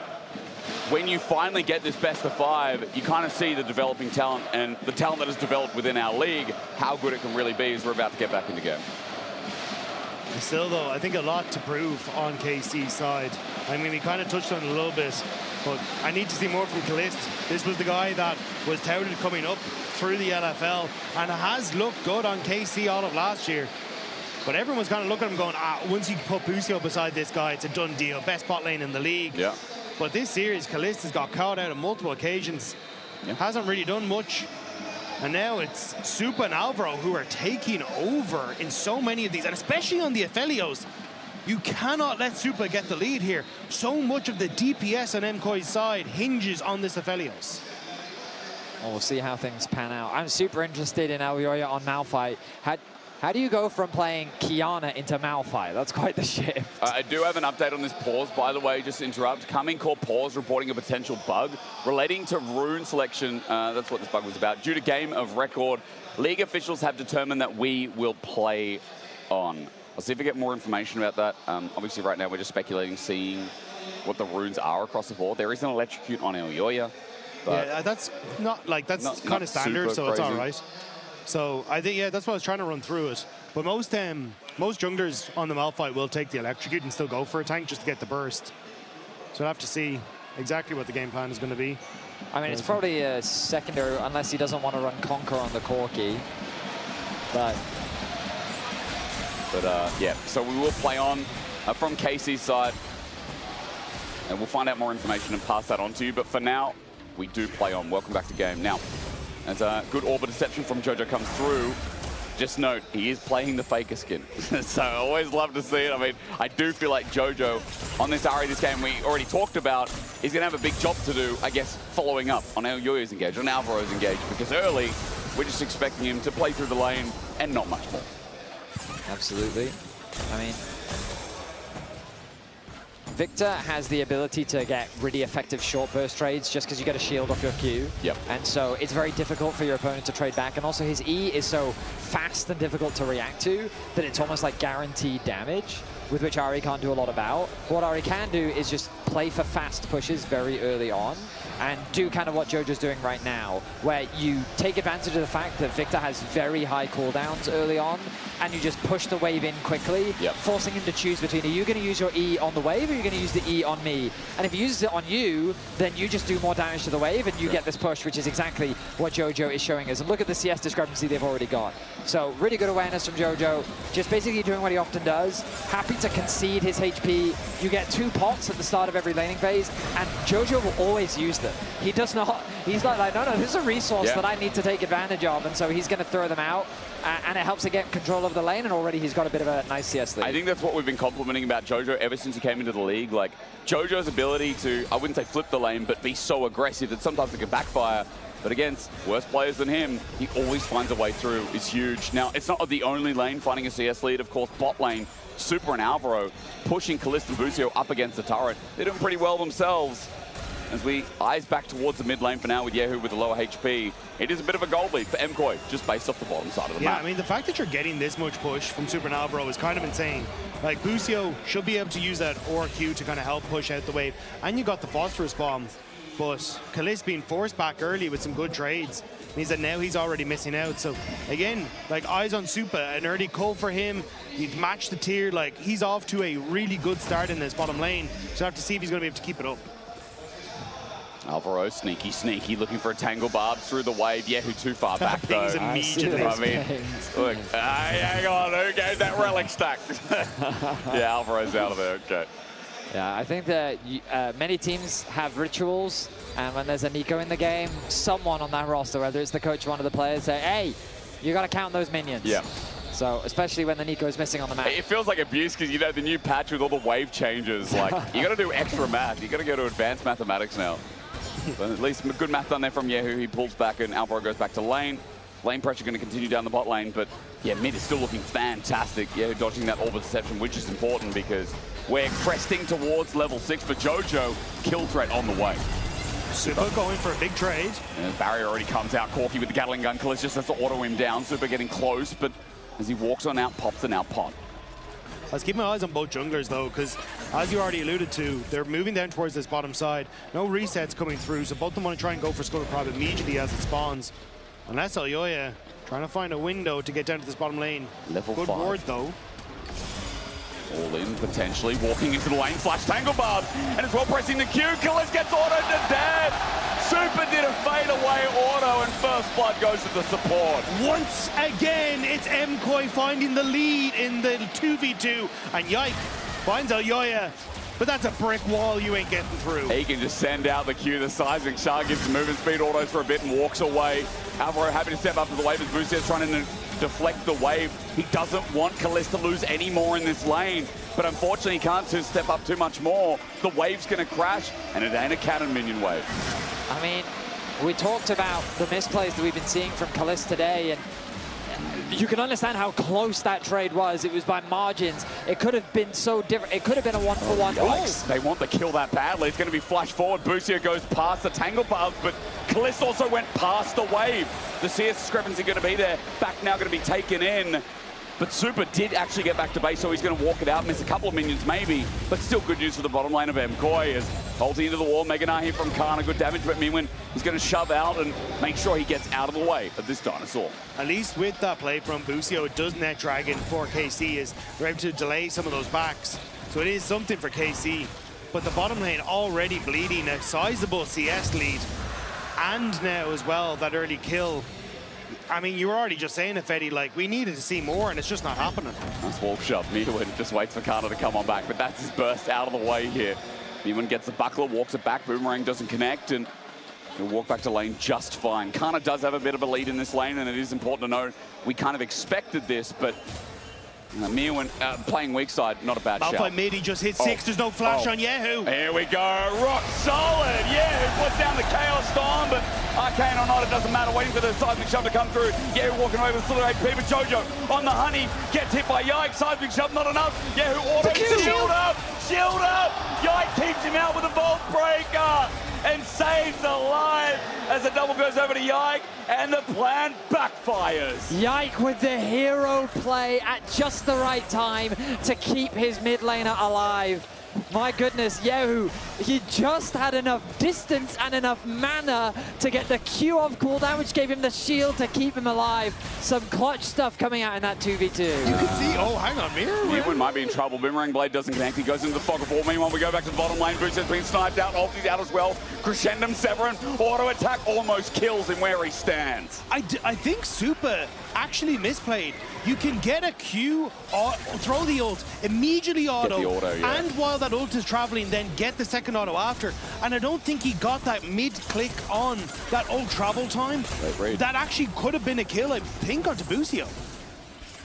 When you finally get this best of 5, you kind of see the developing talent and the talent that has developed within our league, how good it can really be as we're about to get back in the game. Still, though, I think a lot to prove on KC's side. I mean, we kind of touched on it a little bit, but I need to see more from Calist. This was the guy that was touted coming up through the LFL and has looked good on KC all of last year. But everyone's kind of looking at him going, once you put Busio beside this guy, it's a done deal. Best bot lane in the league. Yeah. But this series, Calist has got caught out on multiple occasions. Hasn't really done much. And now it's Supa and Alvaro who are taking over in so many of these, and especially on the Aphelios. You cannot let Supa get the lead here. So much of the DPS on MKOI's side hinges on this Aphelios. Well, we'll see how things pan out. I'm super interested in Alvioya on Malphite. How do you go from playing Kiana into Malphite? That's quite the shift. I do have an update on this pause, by the way, just to interrupt. Coming Core Pause reporting a potential bug relating to rune selection. That's what this bug was about. Due to game of record, league officials have determined that we will play on. I'll see if we get more information about that. Obviously, right now, we're just speculating, seeing what the runes are across the board. There is an electrocute on Alvioya. Yeah, that's not like, that's kind of standard, so it's all right. So I think, that's why I was trying to run through it. But most junglers on the Malphite will take the electrocute and still go for a tank just to get the burst. So I'll have to see exactly what the game plan is going to be. I mean, it's probably a secondary, unless he doesn't want to run Conquer on the Corki. But yeah, so we will play on from KC's side. And we'll find out more information and pass that on to you. But for now, we do play on. Welcome back to game. Now, as a good Orbit Deception from Jojo comes through, just note, he is playing the Faker skin. So I always love to see it. I mean, I do feel like Jojo, on this Ahri, this game we already talked about, is going to have a big job to do, I guess, following up on Alvioya's engage, on Alvaro's engage, because early, we're just expecting him to play through the lane and not much more. Absolutely. I mean, Victor has the ability to get really effective short burst trades just because you get a shield off your Q. Yep. And so it's very difficult for your opponent to trade back. And also his E is so fast and difficult to react to that it's almost like guaranteed damage, with which Ahri can't do a lot about. What Ahri can do is just play for fast pushes very early on and do kind of what Jojo's doing right now, where you take advantage of the fact that Victor has very high cooldowns early on, and you just push the wave in quickly, forcing him to choose between, are you going to use your E on the wave, or are you going to use the E on me? And if he uses it on you, then you just do more damage to the wave, and you get this push, which is exactly what Jojo is showing us. And look at the CS discrepancy they've already got. So really good awareness from Jojo, just basically doing what he often does, happy to concede his HP. You get 2 pots at the start of every laning phase, and Jojo will always use them. He does not, he's like, no, this is a resource that I need to take advantage of, and so he's going to throw them out, and it helps to get control of the lane, and already he's got a bit of a nice CS lead. I think that's what we've been complimenting about Jojo ever since he came into the league. Like, Jojo's ability to, I wouldn't say flip the lane, but be so aggressive that sometimes it can backfire. But against worse players than him, he always finds a way through. It's huge. Now, it's not the only lane finding a CS lead. Of course, bot lane, Supa and Alvaro pushing Calist and Busio up against the turret. They're doing pretty well themselves. As we eyes back towards the mid lane for now with Yehu with the lower HP. It is a bit of a goal lead for MKOI, just based off the bottom side of the map. Yeah, I mean, the fact that you're getting this much push from Supa and Alvaro is kind of insane. Like, Busio should be able to use that ORQ to kind of help push out the wave. And you got the Phosphorus bomb. But Calist being forced back early with some good trades means that now he's already missing out. So again, like, eyes on Supa, an early call for him. You'd match the tier, like, he's off to a really good start in this bottom lane. So I have to see if he's going to be able to keep it up. Alvaro, sneaky, looking for a tangle barb through the wave. Yehu too far back, though. Immediately. I mean, look, hang on, who gave that relic stack? Yeah, Alvaro's out of there, okay. Yeah, I think that many teams have rituals, and when there's a Nico in the game, someone on that roster, whether it's the coach or one of the players, say, hey, you got to count those minions. Yeah. So, especially when the Nico is missing on the map. It feels like abuse because, you know, the new patch with all the wave changes, like, you got to do extra math. You got to go to advanced mathematics now. But at least good math done there from Yehu. He pulls back and Alvaro goes back to lane. Lane pressure going to continue down the bot lane, but yeah, mid is still looking fantastic. Yehu dodging that orb of deception, which is important because we're cresting towards level 6 for Jojo. Kill threat on the way. Super going for a big trade. And barrier already comes out. Corki with the Gatling gun. Kalist just has to auto him down. Super getting close, but as he walks on out, pops an out pot. Let's keep my eyes on both junglers though, because as you already alluded to, they're moving down towards this bottom side. No resets coming through, so both of them want to try and go for Skull Crab immediately as it spawns. Unless Elyoya trying to find a window to get down to this bottom lane. Level Good 5. ward though. All in, potentially, walking into the lane, flash tangle barb, and as well pressing the Q, Kalist gets autoed to death! Super did a fade away auto, and first blood goes to the support. Once again, it's MKOI finding the lead in the 2v2, and Yike finds Elyoya, but that's a brick wall you ain't getting through. He can just send out the Q, the seismic shard gives movement speed autos for a bit and walks away. Alvaro happy to step up to the wave as Boostier's trying to deflect the wave. He doesn't want Kalist to lose any more in this lane, but unfortunately he can't step up too much more. The wave's going to crash, and it ain't a cannon minion wave. I mean, we talked about the misplays that we've been seeing from Kalist today, and you can understand how close that trade was. It was by margins. It could have been so different. It could have been a one-for-one. They want the kill that badly. It's going to be flash forward. Boostia goes past the tangle path, but Kalist also went past the wave. The CS discrepancy going to be there. Back now going to be taken in. But Super did actually get back to base, so he's going to walk it out, miss a couple of minions maybe, but still good news for the bottom lane of MKOI as ulti into the wall, Mega Knight here from Kana, good damage, but Minwin is going to shove out and make sure he gets out of the way of this dinosaur. At least with that play from Busio, it does net Dragon for KC as they're able to delay some of those backs. So it is something for KC, but the bottom lane already bleeding a sizable CS lead, and now as well that early kill. I mean, you were already just saying it, Fetty, like, we needed to see more, and it's just not happening. Nice wall shove. Minwin just waits for Kana to come on back, but that's his burst out of the way here. Minwin gets the buckler, walks it back, Boomerang doesn't connect, and he'll walk back to lane just fine. Kana does have a bit of a lead in this lane, and it is important to note we kind of expected this, but Minwin playing weak side, not a bad shout. Malphite mid, he just hit 6, there's no flash on Yehu. Here we go, rock solid. Yehu puts down the Chaos Storm, but arcane or not, it doesn't matter. Waiting for the seismic shove to come through. Yehu walking away with still AP, but Jojo on the honey gets hit by Yike. Seismic shove, not enough. Yehu auto, shield up, shield up. Yike keeps him out with a Vault Breaker and saves the life as the double goes over to Yike, and the plan backfires. Yike with the hero play at just the right time to keep his mid laner alive. My goodness, Yehu, he just had enough distance and enough mana to get the Q off cooldown, which gave him the shield to keep him alive. Some clutch stuff coming out in that 2v2. You can see, oh, hang on, Minwin might be in trouble. Boomerang Blade doesn't connect. He goes into the fog of war. Meanwhile, we go back to the bottom lane. Boots has been sniped out. Ulti's out as well. Crescendum Severin, auto attack almost kills him where he stands. I think Super actually misplayed. You can get a Q, throw the ult, immediately auto, and while that ult is traveling, then get the second auto after. And I don't think he got that mid-click on that ult travel time. That actually could have been a kill, I think, onto Busio.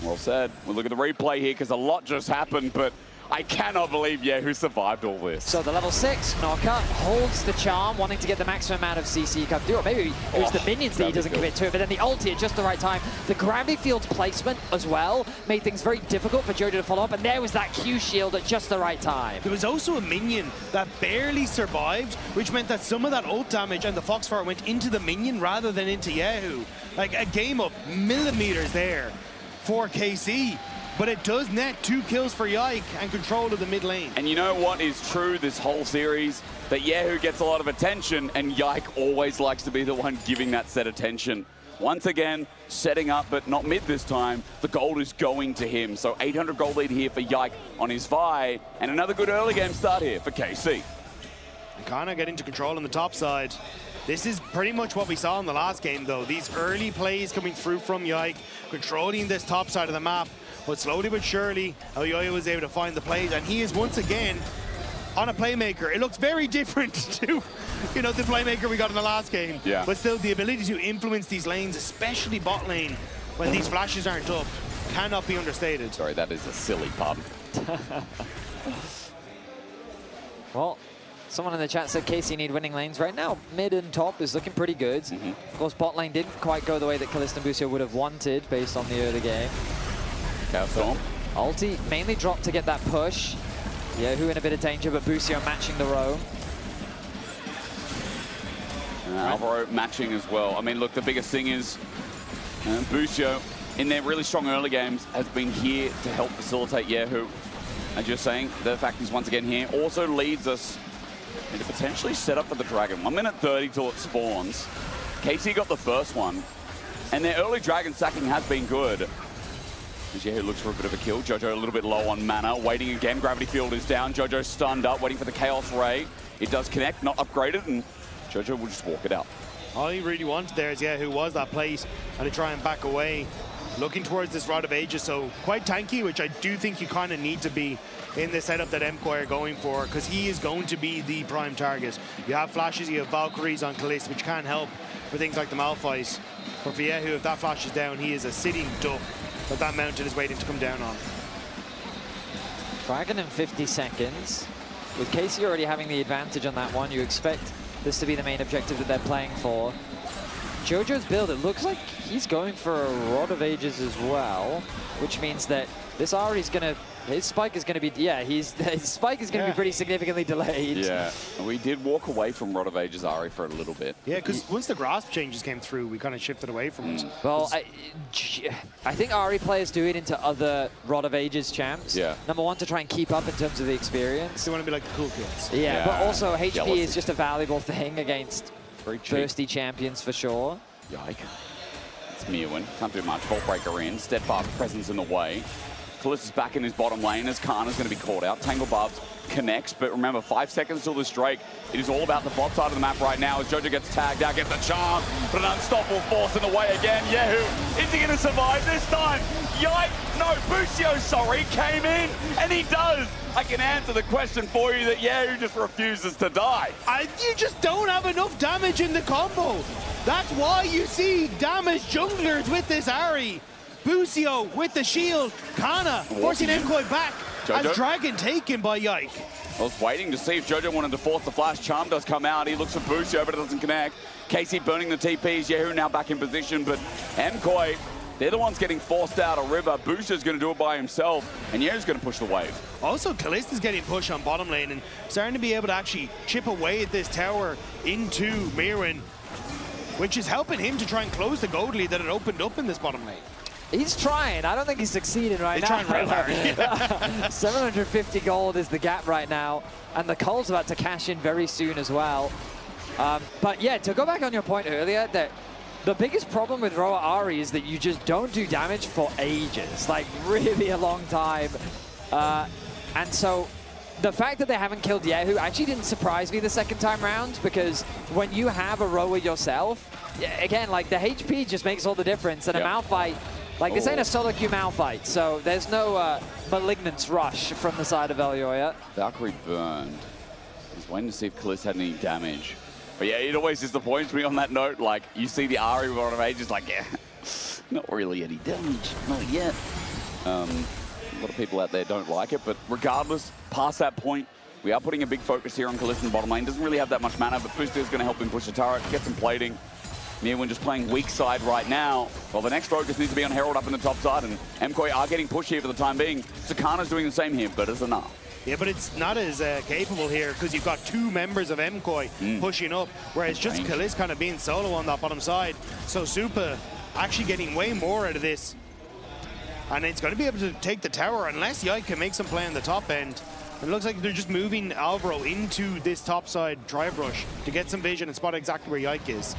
Well said. We'll look at the replay here because a lot just happened, but I cannot believe Yehu survived all this. So the level 6 knocker holds the charm, wanting to get the maximum amount of CC come through. Or maybe it was the minions that he doesn't commit to, but then the ulti at just the right time. The gravity field placement as well made things very difficult for Jojo to follow up, and there was that Q shield at just the right time. There was also a minion that barely survived, which meant that some of that ult damage and the Foxfire went into the minion rather than into Yehu. Like a game of millimeters there for KC. But it does net 2 kills for Yike and control of the mid lane. And you know what is true this whole series? That Yehu gets a lot of attention, and Yike always likes to be the one giving that set attention. Once again, setting up, but not mid this time. The gold is going to him. So 800 gold lead here for Yike on his Vi, and another good early game start here for KC. And Kana getting to control on the top side. This is pretty much what we saw in the last game, though. These early plays coming through from Yike, controlling this top side of the map. But slowly but surely, Elyoya was able to find the plays, and he is once again on a playmaker. It looks very different to, you know, the playmaker we got in the last game. Yeah. But still, the ability to influence these lanes, especially bot lane, when these flashes aren't up, cannot be understated. Sorry, that is a silly pun. Well, someone in the chat said KC need winning lanes. Right now, mid and top is looking pretty good. Of course, bot lane didn't quite go the way that Kalista and Busio would have wanted based on the early game. Storm. Ulti mainly dropped to get that push. Yehu in a bit of danger, but Busio matching the roam. Alvaro matching as well. I mean, look, the biggest thing is Busio, in their really strong early games, has been here to help facilitate Yehu. And just saying, the fact he's once again here also leads us into potentially set up for the Dragon. 1 minute 30 till it spawns. KC got the first one, and their early Dragon stacking has been good. As Yehu looks for a bit of a kill. Jojo a little bit low on mana, waiting again. Gravity Field is down. Jojo stunned up, waiting for the Chaos Ray. It does connect, not upgraded, and Jojo will just walk it out. All he really wanted there is Yehu was that place and to try and back away. Looking towards this Rod of Ages, so quite tanky, which I do think you kind of need to be in the setup that MKOI are going for, because he is going to be the prime target. You have flashes, you have Valkyries on Kalista, which can help for things like the Malphite. But for Yehu, if that flash is down, he is a sitting duck that mountain is waiting to come down on. Dragon in 50 seconds. With KC already having the advantage on that one, you expect this to be the main objective that they're playing for. Jojo's build, it looks like he's going for a Rod of Ages as well, which means that this Ahri's gonna, his spike is gonna be, his spike is gonna be pretty significantly delayed. Yeah, we did walk away from Rod of Ages Ahri for a little bit. Yeah, because once the grasp changes came through, we kind of shifted away from it. Well, I think Ahri players do it into other Rod of Ages champs. Yeah. Number one, to try and keep up in terms of the experience. They want to be like the cool kids. Yeah, but also HP Jealousy. is just a valuable thing against thirsty champions for sure. Yike. It's Mirwin. Can't do much. Vault Breaker in. Steadfast presence in the way. Kalista's back in his bottom lane as Kana's going to be caught out. Tangle Barbs connects, but remember, 5 seconds till this Drake. It is all about the bot side of the map right now as Jojo gets tagged out, gets the charm, but an unstoppable force in the way again. Yehu, is he going to survive this time? Yike! No, Busio, sorry, came in, and he does. I can answer the question for you that Yehu just refuses to die. You just don't have enough damage in the combo. That's why you see damaged junglers with this Ahri. Busio with the shield. Kana forcing MKOI back. Jojo. As Dragon taken by Yike. I was waiting to see if Jojo wanted to force the flash. Charm does come out. He looks for Busio, but it doesn't connect. KC burning the TPs. Yehu now back in position, but MKOI, they're the ones getting forced out of river. Busio's going to do it by himself, and Yehu's going to push the wave. Also, Kalista's getting pushed on bottom lane and starting to be able to actually chip away at this tower into Mirwin, which is helping him to try and close the gold lead that had opened up in this bottom lane. He's trying. I don't think he's succeeding right now. He's trying real hard. 750 gold is the gap right now, and the Cole's about to cash in very soon as well. But yeah, to go back on your point earlier, that the biggest problem with Roa Ahri is that you just don't do damage for ages, like really a long time. And so the fact that they haven't killed Yehu actually didn't surprise me the second time round, because when you have a Roa yourself, again, like the HP just makes all the difference, and a Malphite, like this ain't a solo queue Malphite, so there's no Malignance rush from the side of Elyoya. Valkyrie burned. I was waiting to see if Kalista had any damage. But yeah, it always disappoints me on that note. Like, you see the Ahri Rod of Ages, like, yeah, not really any damage, not yet. A lot of people out there don't like it, but regardless, past that point, we are putting a big focus here on Kalista in the bottom lane. Doesn't really have that much mana, but Booster is going to help him push the turret, get some plating. Mirwin just playing weak side right now. Well, the next focus needs to be on Herald up in the top side, and MKOI are getting pushed here for the time being. Sakana's doing the same here, but it's enough. Yeah, but it's not as capable here because you've got 2 members of MKOI pushing up, whereas just Kalista kind of being solo on that bottom side. So Supa actually getting way more out of this. And it's going to be able to take the tower unless Yike can make some play on the top end. It looks like they're just moving Alvaro into this top side drive rush to get some vision and spot exactly where Yike is.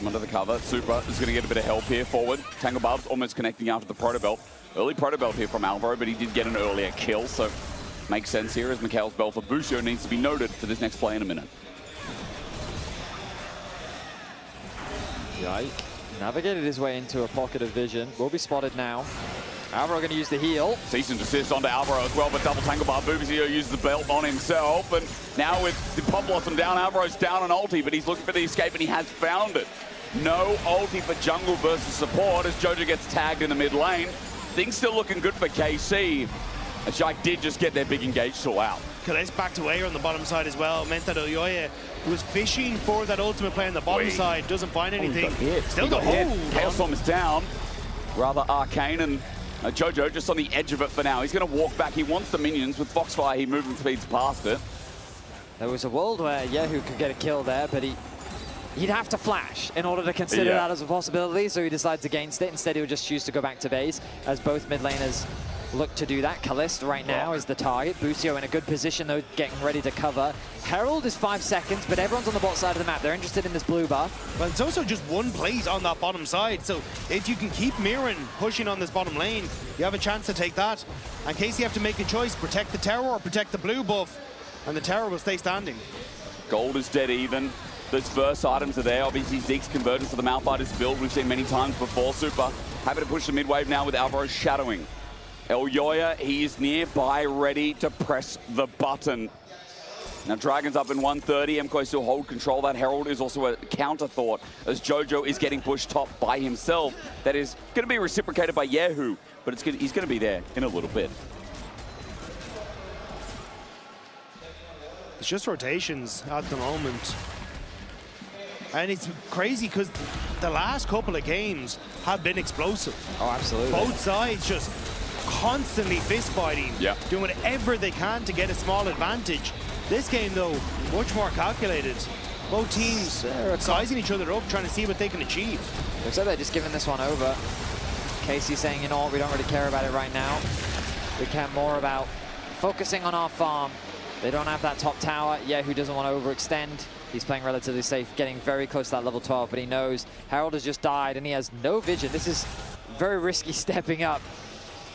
Under the cover, Supa is going to get a bit of help here forward. Tangle Barbs almost connecting after the Protobelt. Early Protobelt here from Alvaro, but he did get an earlier kill, so makes sense here as Mikhail's bell for Busio needs to be noted for this next play in a minute. Yike navigated his way into a pocket of vision. Will be spotted now. Alvaro going to use the heal. Cease and desist onto Alvaro as well, but double tangle bar. Bubizio uses the belt on himself, and now with the Pop Blossom down, Alvaro's down an ulti, but he's looking for the escape, and he has found it. No ulti for jungle versus support as Jojo gets tagged in the mid lane. Things still looking good for KC, as Yike did just get their big engage tool out. Kalist backed away on the bottom side as well. Meant that Oyoya was fishing for that ultimate play on the bottom side. Doesn't find anything. Still got hit. Chaos Storm is down. Rather arcane, and Jojo just on the edge of it for now. He's going to walk back. He wants the minions. With Foxfire, he movement speeds past it. There was a world where Yehu could get a kill there, but he'd have to flash in order to consider that as a possibility, so he decides against it. Instead, he'll just choose to go back to base, as both mid laners look to do that. Kalist right now is the target. Busio in a good position, though, getting ready to cover. Herald is 5 seconds, but everyone's on the bot side of the map. They're interested in this blue buff. Well, it's also just one place on that bottom side, so if you can keep Mirren pushing on this bottom lane, you have a chance to take that. And KC have to make a choice, protect the tower or protect the blue buff, and the tower will stay standing. Gold is dead even. Those first items are there. Obviously, Zeke's convergence to the Malphiters build we've seen many times before. Super happy to push the mid wave now with Alvaro shadowing. Elyoya, he is nearby, ready to press the button. Now, Dragon's up in 130. MKOI still hold control. That Herald is also a counter thought, as Jojo is getting pushed top by himself. That is going to be reciprocated by Yehu, but he's going to be there in a little bit. It's just rotations at the moment. And it's crazy because the last couple of games have been explosive. Oh, absolutely. Both sides just constantly fist fighting, doing whatever they can to get a small advantage. This game, though, much more calculated. Both teams sizing each other up, trying to see what they can achieve. Looks like they're just giving this one over. Casey saying, you know what, we don't really care about it right now. We care more about focusing on our farm. They don't have that top tower. Yehu doesn't want to overextend. He's playing relatively safe, getting very close to that level 12, but he knows Herald has just died and he has no vision. This is very risky stepping up.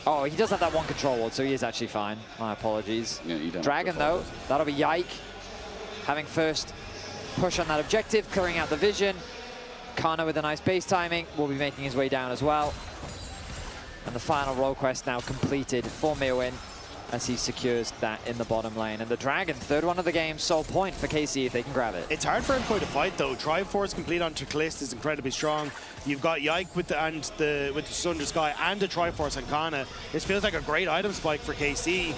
Oh, he does have that one control ward, so he is actually fine. My apologies. Yeah, you don't Dragon, though, that'll be Yike. Having first push on that objective, clearing out the vision. Kana with a nice base timing will be making his way down as well. And the final role quest now completed for Mirwin, as he secures that in the bottom lane. And the Dragon, third one of the game, sole point for KC if they can grab it. It's hard for MKOI to fight, though. Triforce complete onto Kalist is incredibly strong. You've got Yike with the Sunder Sky and the Triforce on Kana. This feels like a great item spike for KC.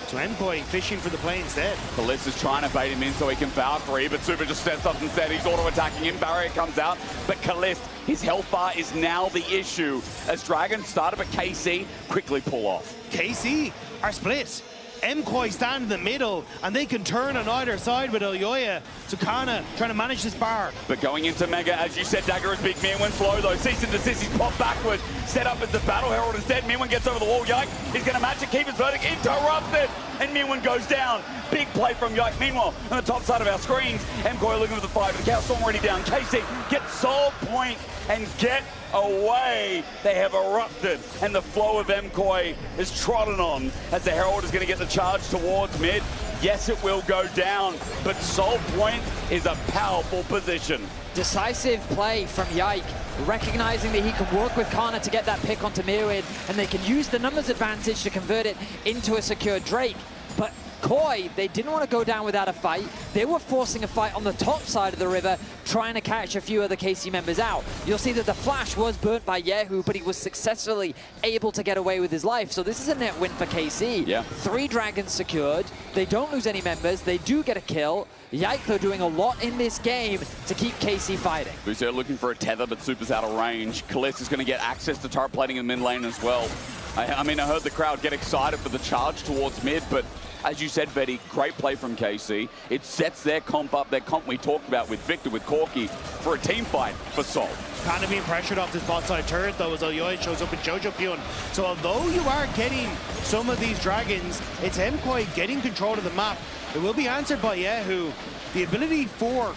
So MKOI fishing for the play instead. Kalist is trying to bait him in so he can Valkyrie, but Super just steps up instead. He's auto-attacking him. Barrier comes out, but Kalist, his health bar is now the issue. As Dragon started, but KC quickly pull off. KC are split. MKOI stand in the middle, and they can turn on either side with Elyoya. So Kana trying to manage this bar. But going into Mega, as you said, Dagger is big. Mirwin slow though. Cease and desist, he's popped backward. Set up as the Battle Herald instead. Mirwin gets over the wall. Yike, he's going to match it, keep his verdict, interrupted. And Mirwin goes down. Big play from Yike. Meanwhile, on the top side of our screens, MKOI looking for the 5. The Chaos Storm already down. KC gets soul point and get away. They have erupted, and the flow of MKOI is trodden on as the Herald is going to get the charge towards mid. Yes, it will go down, but Soul Point is a powerful position. Decisive play from Yike, recognizing that he can work with Kana to get that pick onto Mirwin, and they can use the numbers advantage to convert it into a secure Drake. But KOI, they didn't want to go down without a fight. They were forcing a fight on the top side of the river, trying to catch a few other KC members out. You'll see that the flash was burnt by Yehu, but he was successfully able to get away with his life. So this is a net win for KC. Yeah. 3 dragons secured. They don't lose any members. They do get a kill. Yike, they're doing a lot in this game to keep KC fighting. Busio looking for a tether, but Super's out of range. Kalist is going to get access to turret plating in the mid lane as well. I mean, I heard the crowd get excited for the charge towards mid, but as you said, Betty, great play from KC. It sets their comp up, their comp we talked about with Victor, with Corky, for a team fight for Sol. Kind of being pressured off this bot side turret, though, as Elyoya shows up in Jojo Pyun. So although you are getting some of these dragons, it's MKOI getting control of the map. It will be answered by Yehu. The ability for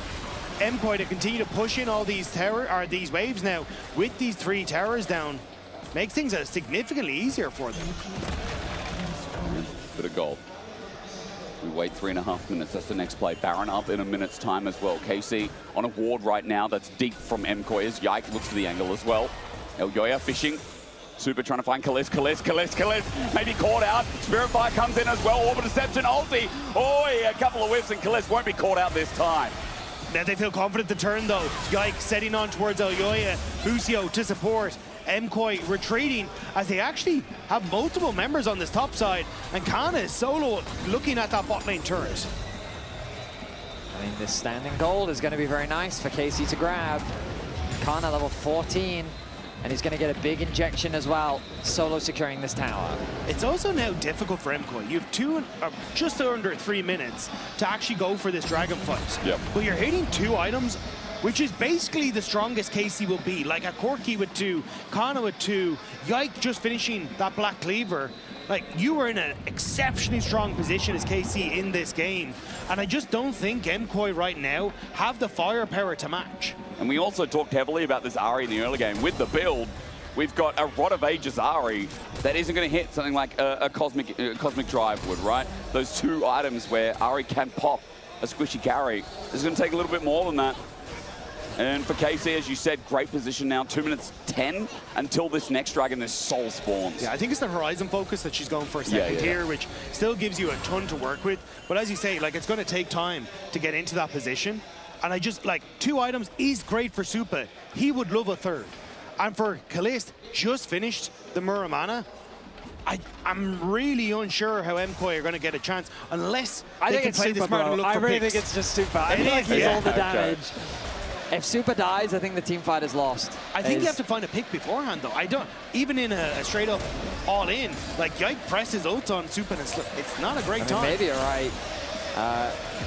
MKOI to continue to push in all these these waves now with these 3 towers down makes things significantly easier for them. Bit of gold. We wait 3.5 minutes. That's the next play. Baron up in a minute's time as well. KC on a ward right now that's deep from MKOI as Yike looks for the angle as well. Elyoya fishing. Super trying to find Kalisz. Maybe caught out. Spirit Fire comes in as well. Orb Deception ulti. Oh, yeah, a couple of whiffs and Kalisz won't be caught out this time. Now they feel confident to turn though. Yike setting on towards Elyoya. Busio to support. MKOI retreating as they actually have multiple members on this top side. And Kana is solo looking at that bot lane turret. I mean, this standing gold is going to be very nice for KC to grab. Kana level 14. And he's going to get a big injection as well, solo securing this tower. It's also now difficult for MKOI. You have just under 3 minutes to actually go for this dragon fight. Yep. But you're hitting 2 items, which is basically the strongest KC will be. Like a Corki with 2, Kana with 2, Yike just finishing that Black Cleaver. Like, you were in an exceptionally strong position as KC in this game. And I just don't think MKOI right now have the firepower to match. And we also talked heavily about this Ahri in the early game. With the build, we've got a Rod of Ages Ahri that isn't going to hit something like a Cosmic Drive would, right? Those 2 items where Ahri can pop a squishy carry. It's going to take a little bit more than that. And for KC, as you said, great position now. 2 minutes 10 until this next dragon, this soul spawns. Yeah, I think it's the Horizon focus that she's going for a second here, which still gives you a ton to work with. But as you say, like, it's going to take time to get into that position. And I just, like, 2 items is great for Supa. He would love a 3rd. And for Kalisz, just finished the Muramana. I'm really unsure how MKOI are going to get a chance unless they can play this smart and look for picks. I really think it's just Supa. I feel like he's all the damage. If Supa dies, I think the team fight is lost. I think you have to find a pick beforehand, though. I don't, even in a straight up all in, like Yike presses ult on Supa and it's not a great time. Maybe you're right.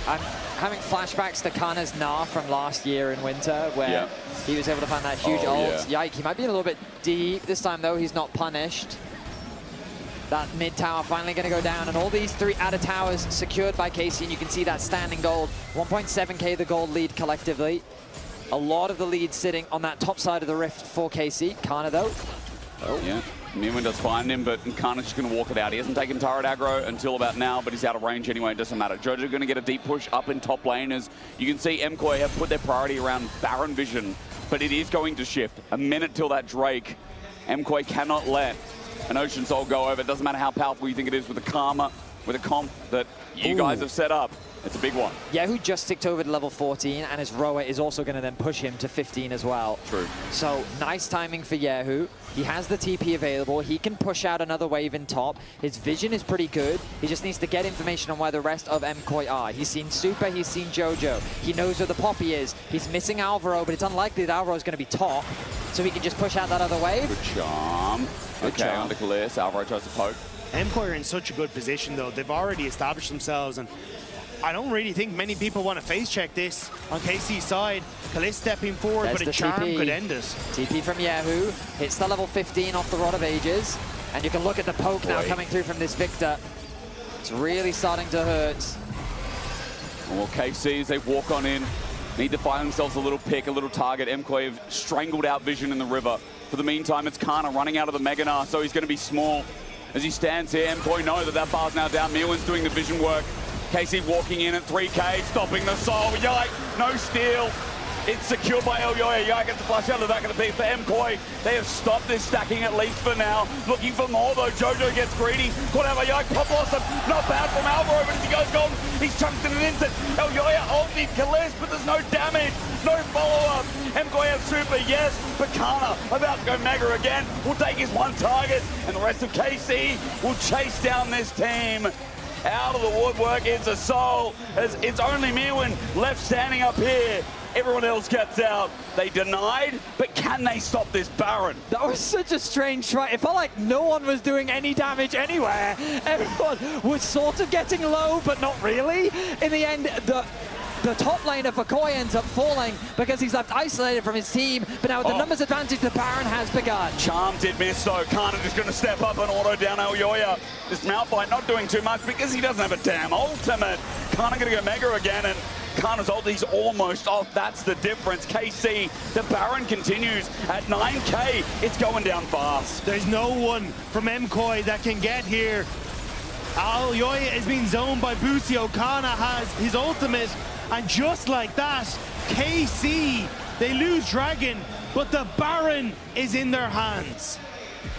I'm having flashbacks to Kana's Gnar from last year in winter, where he was able to find that huge ult. Yike, he might be a little bit deep. This time, though, he's not punished. That mid tower finally going to go down, and all these 3 outer towers secured by KC, and you can see that standing gold. 1.7k the gold lead collectively. A lot of the lead sitting on that top side of the rift for KC. Kana, though. Oh, yeah. Mewin does find him, but Kana's just going to walk it out. He hasn't taken turret aggro until about now, but he's out of range anyway. It doesn't matter. Jojo going to get a deep push up in top lane. As you can see, MKOI have put their priority around Baron vision, but it is going to shift. A minute till that Drake. MKOI cannot let an Ocean Soul go over. It doesn't matter how powerful you think it is with the Karma, with a comp that you guys have set up. It's a big one. Yahoo just ticked over to level 14, and his Roa is also going to then push him to 15 as well. True. So nice timing for Yahoo. He has the TP available. He can push out another wave in top. His vision is pretty good. He just needs to get information on where the rest of MKOI are. He's seen Supa, he's seen Jojo. He knows where the Poppy is. He's missing Alvaro, but it's unlikely that Alvaro is going to be top, so he can just push out that other wave. Good charm. Okay, on the Kalisz. Alvaro tries to poke. MKOI are in such a good position, though. They've already established themselves, and I don't really think many people want to face check this on KC's side. Kalisz stepping forward, but a charm could end it. TP from Yahoo hits the level 15 off the Rod of Ages, and you can look at the poke now coming through from this Victor. It's really starting to hurt. Well, KC, as they walk on in, need to find themselves a little pick, a little target. MKOI have strangled out vision in the river. For the meantime, it's Kana running out of the Mega Gnar, so he's going to be small. As he stands here, MKOI know that that bar's now down. Mewin's doing the vision work. KC walking in at 3k, stopping the soul. Yike, no steal. It's secured by Elyoya. Yike gets the flush out of the back of the piece for MKOI. They have stopped this stacking at least for now. Looking for more though. Jojo gets greedy. Caught out by Yike. Pop Blossom. Not bad from Alvaro, but as he goes golden, he's chunked in an instant. Elyoya ulted Kalisz, but there's no damage. No follow-up. MKOI have Super, yes, but Kana about to go mega again. Will take his 1 target, and the rest of KC will chase down this team. Out of the woodwork, it's a soul, as it's only Mewin left standing up here. Everyone else gets out. They denied, but can they stop this Baron? That was such a strange try. It felt like no one was doing any damage anywhere. Everyone was sort of getting low, but not really. In the end, the top laner for Koi ends up falling because he's left isolated from his team, but now with the numbers advantage, the Baron has begun. Charm did miss though. Kana just going to step up and auto down Elyoya. This Malphite not doing too much because he doesn't have a damn ultimate. Kana going to go mega again, and Kana's ulti's almost off. That's the difference. KC, the Baron continues at 9k. It's going down fast. There's no one from MKOI that can get here. Elyoya is being zoned by Busio. Kana has his ultimate. And just like that, KC, they lose Dragon, but the Baron is in their hands.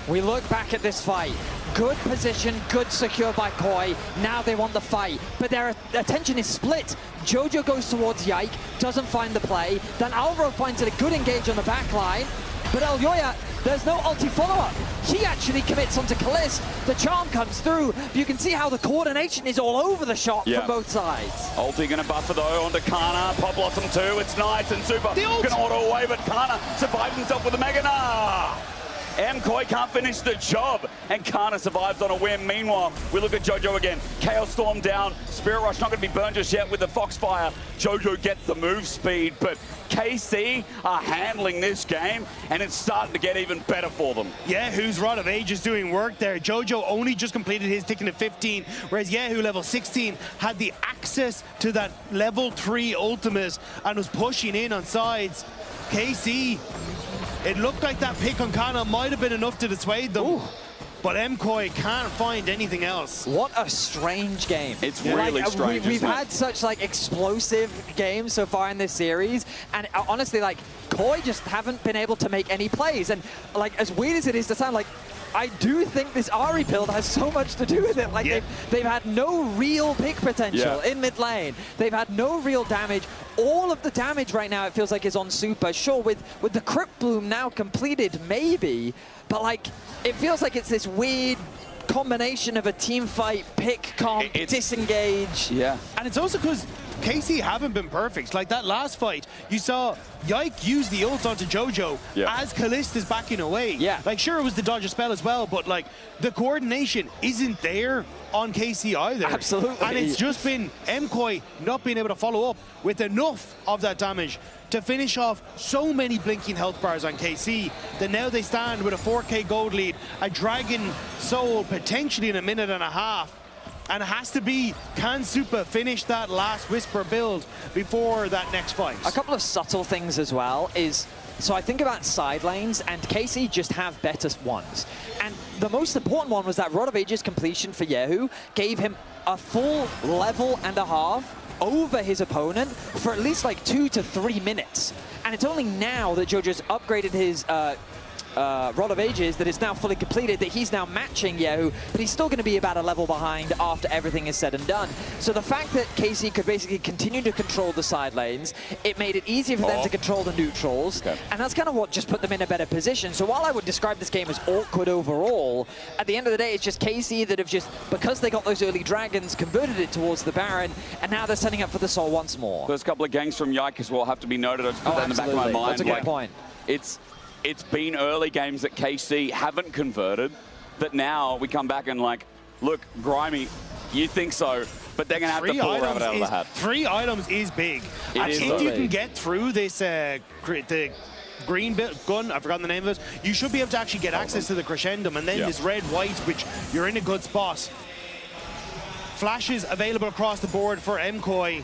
We look back at this fight. Good position, good secure by KOI. Now they want the fight, but their attention is split. Jojo goes towards Yike, doesn't find the play. Then Alvaro finds a good engage on the back line, but Elyoya, there's no ulti follow-up. He actually commits onto Kalist. The charm comes through. You can see how the coordination is all over the shot from both sides. Ulti gonna buffer though onto Kana. Pop Blossom 2. It's nice and Super can auto away, but Kana survives himself with the Mega Nah. MKOI can't finish the job, and Kana survives on a whim. Meanwhile, we look at Jojo again. Chaos Storm down. Spirit Rush not going to be burned just yet with the Foxfire. Jojo gets the move speed, but KC are handling this game, and it's starting to get even better for them. Yahoo's Rod of Age is doing work there. Jojo only just completed his ticket at 15, whereas Yahoo level 16 had the access to that level 3 ultimate and was pushing in on sides. KC, it looked like that pick on Kana might have been enough to dissuade them. Ooh. But MKOI can't find anything else. What a strange game. It's really strange. We've had such like explosive games so far in this series, and honestly, like KOI just haven't been able to make any plays. And like as weird as it is to sound, like I do think this Ahri build has so much to do with it. Like they've had no real pick potential in mid lane. They've had no real damage. All of the damage right now, it feels like, is on Super. Sure, with the Crypt Bloom now completed, maybe, but like it feels like it's this weird combination of a team fight, pick, comp, disengage. Yeah. And it's also because KC haven't been perfect. Like that last fight, you saw Yike use the ult onto Jojo as Kalist is backing away. Yeah. Like sure, it was the dodge spell as well, but like the coordination isn't there on KC either. Absolutely. And it's just been MKOI not being able to follow up with enough of that damage to finish off so many blinking health bars on KC that now they stand with a 4K gold lead, a Dragon Soul potentially in a minute and a half. And it has to be, can Super finish that last Whisper build before that next fight? A couple of subtle things as well is, so I think about side lanes, and KC just have better ones. And the most important one was that Rod of Ages completion for Yahoo gave him a full level and a half over his opponent for at least like 2 to 3 minutes. And it's only now that Jojo's upgraded his Rod of Ages that is now fully completed, that he's now matching Yahoo, but he's still going to be about a level behind after everything is said and done. So the fact that KC could basically continue to control the side lanes, it made it easier for them to control the neutrals, and that's kind of what just put them in a better position. So while I would describe this game as awkward overall, at the end of the day, it's just KC that have just, because they got those early dragons, converted it towards the Baron, and now they're setting up for the Soul once more. First couple of gangs from Yike as well have to be noted. I just put that in the back of my mind. That's a great point. It's been early games that KC haven't converted, that now we come back and like, look, Grimy, you think so, but they're going to have to pull a rabbit out of the hat. 3 items is big. And if you can get through this, the green gun, I've forgotten the name of it, you should be able to actually get access to the Crescendum, and then this red-white, which you're in a good spot. Flashes available across the board for MKOI.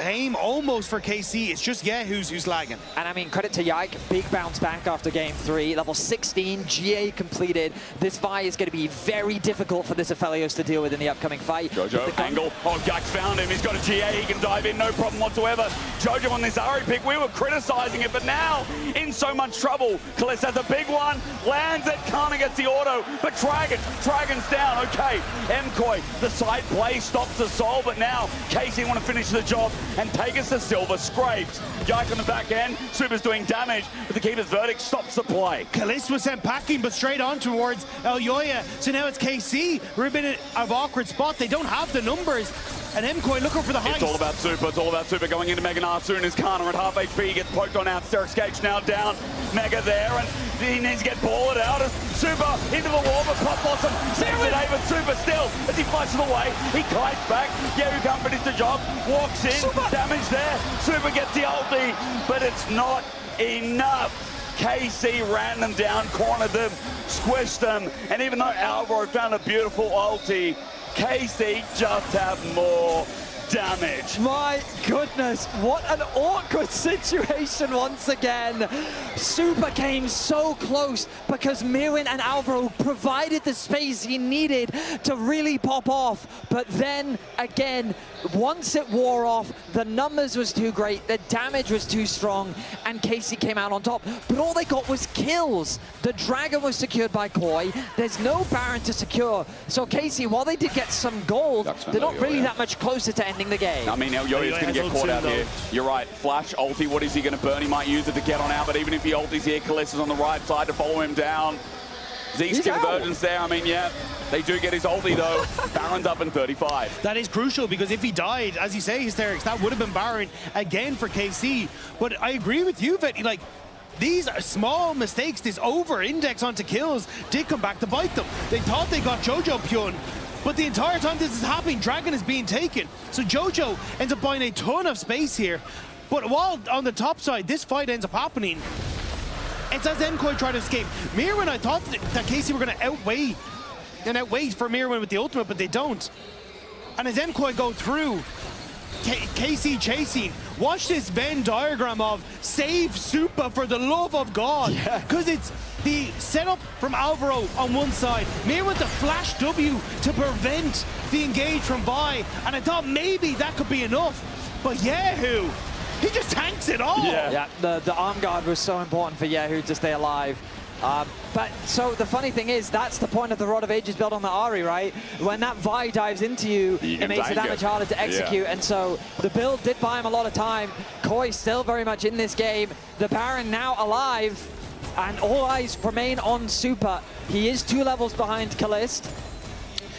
Aim almost for KC, it's just who's lagging. And I mean, credit to Yike, big bounce back after game 3, level 16, GA completed. This Vi is going to be very difficult for this Aphelios to deal with in the upcoming fight. Jojo, angle, Yike found him, he's got a GA, he can dive in, no problem whatsoever. Jojo on this Ahri pick, we were criticizing it, but now in so much trouble. Kalist has a big one, lands it, Kana gets the auto, but Dragon's down, okay. MKOI, the side play stops the Soul, but now KC want to finish the job and take us to silver. Scrapes. Yike on the back end. Super's doing damage, but the keeper's verdict stops the play. Kalist was sent packing, but straight on towards Elyoya. So now it's KC. We're in an awkward spot. They don't have the numbers. And MKOI looking for the heist. It's all about Super. It's all about Super going into Mega Nah soon as Kana at half HP. He gets poked on out. Sterix Gage now down. Mega there, and he needs to get balled out. Super into the wall, but Pop Blossom saves it over Super still as he flashes away. He kites back. Yahoo can't finish the job. Walks in. Super. Damage there. Super gets the ulti, but it's not enough. KC ran them down, cornered them, squished them, and even though Alvaro found a beautiful ulti, KC just have more. damage. My goodness, what an awkward situation once again. Super came so close because Mirwin and Alvaro provided the space he needed to really pop off. But then again, once it wore off, the numbers was too great, the damage was too strong, and KC came out on top. But all they got was kills. The Dragon was secured by KOI. There's no Baron to secure. So KC, while they did get some gold, they're not really that much closer to ending the game. I mean, Yoyo's going to get caught out here. You're right. Flash, ulti, what is he going to burn? He might use it to get on out, but even if he ultis here, Kalista's on the right side to follow him down. Zeke's convergence there. I mean, yeah, they do get his ulti, though. Baron's up in 35. That is crucial, because if he died, as you say, Hysterics, that would have been Baron again for KC. But I agree with you, Vetty, like, these small mistakes, this over-index onto kills, did come back to bite them. They thought they got Jojo Pyun, but the entire time this is happening, Dragon is being taken. So Jojo ends up buying a ton of space here. But while on the top side, this fight ends up happening, it's as MKOI try to escape. Mirwin, I thought that KC were going to outweigh for Mirwin with the ultimate, but they don't. And as MKOI go through, KC chasing. Watch this Venn diagram of save Supa for the love of God. Because it's the setup from Alvaro on one side. Mir with the flash W to prevent the engage from Vi. And I thought maybe that could be enough. But Yahoo, he just tanks it all. Yeah, the arm guard was so important for Yahoo to stay alive. But so the funny thing is, that's the point of the Rod of Ages build on the Ahri, right? When that Vi dives into you, it makes the damage harder to execute. And so the build did buy him a lot of time. KOI still very much in this game. The Baron now alive, and all eyes remain on Supa. He is 2 levels behind Kalist.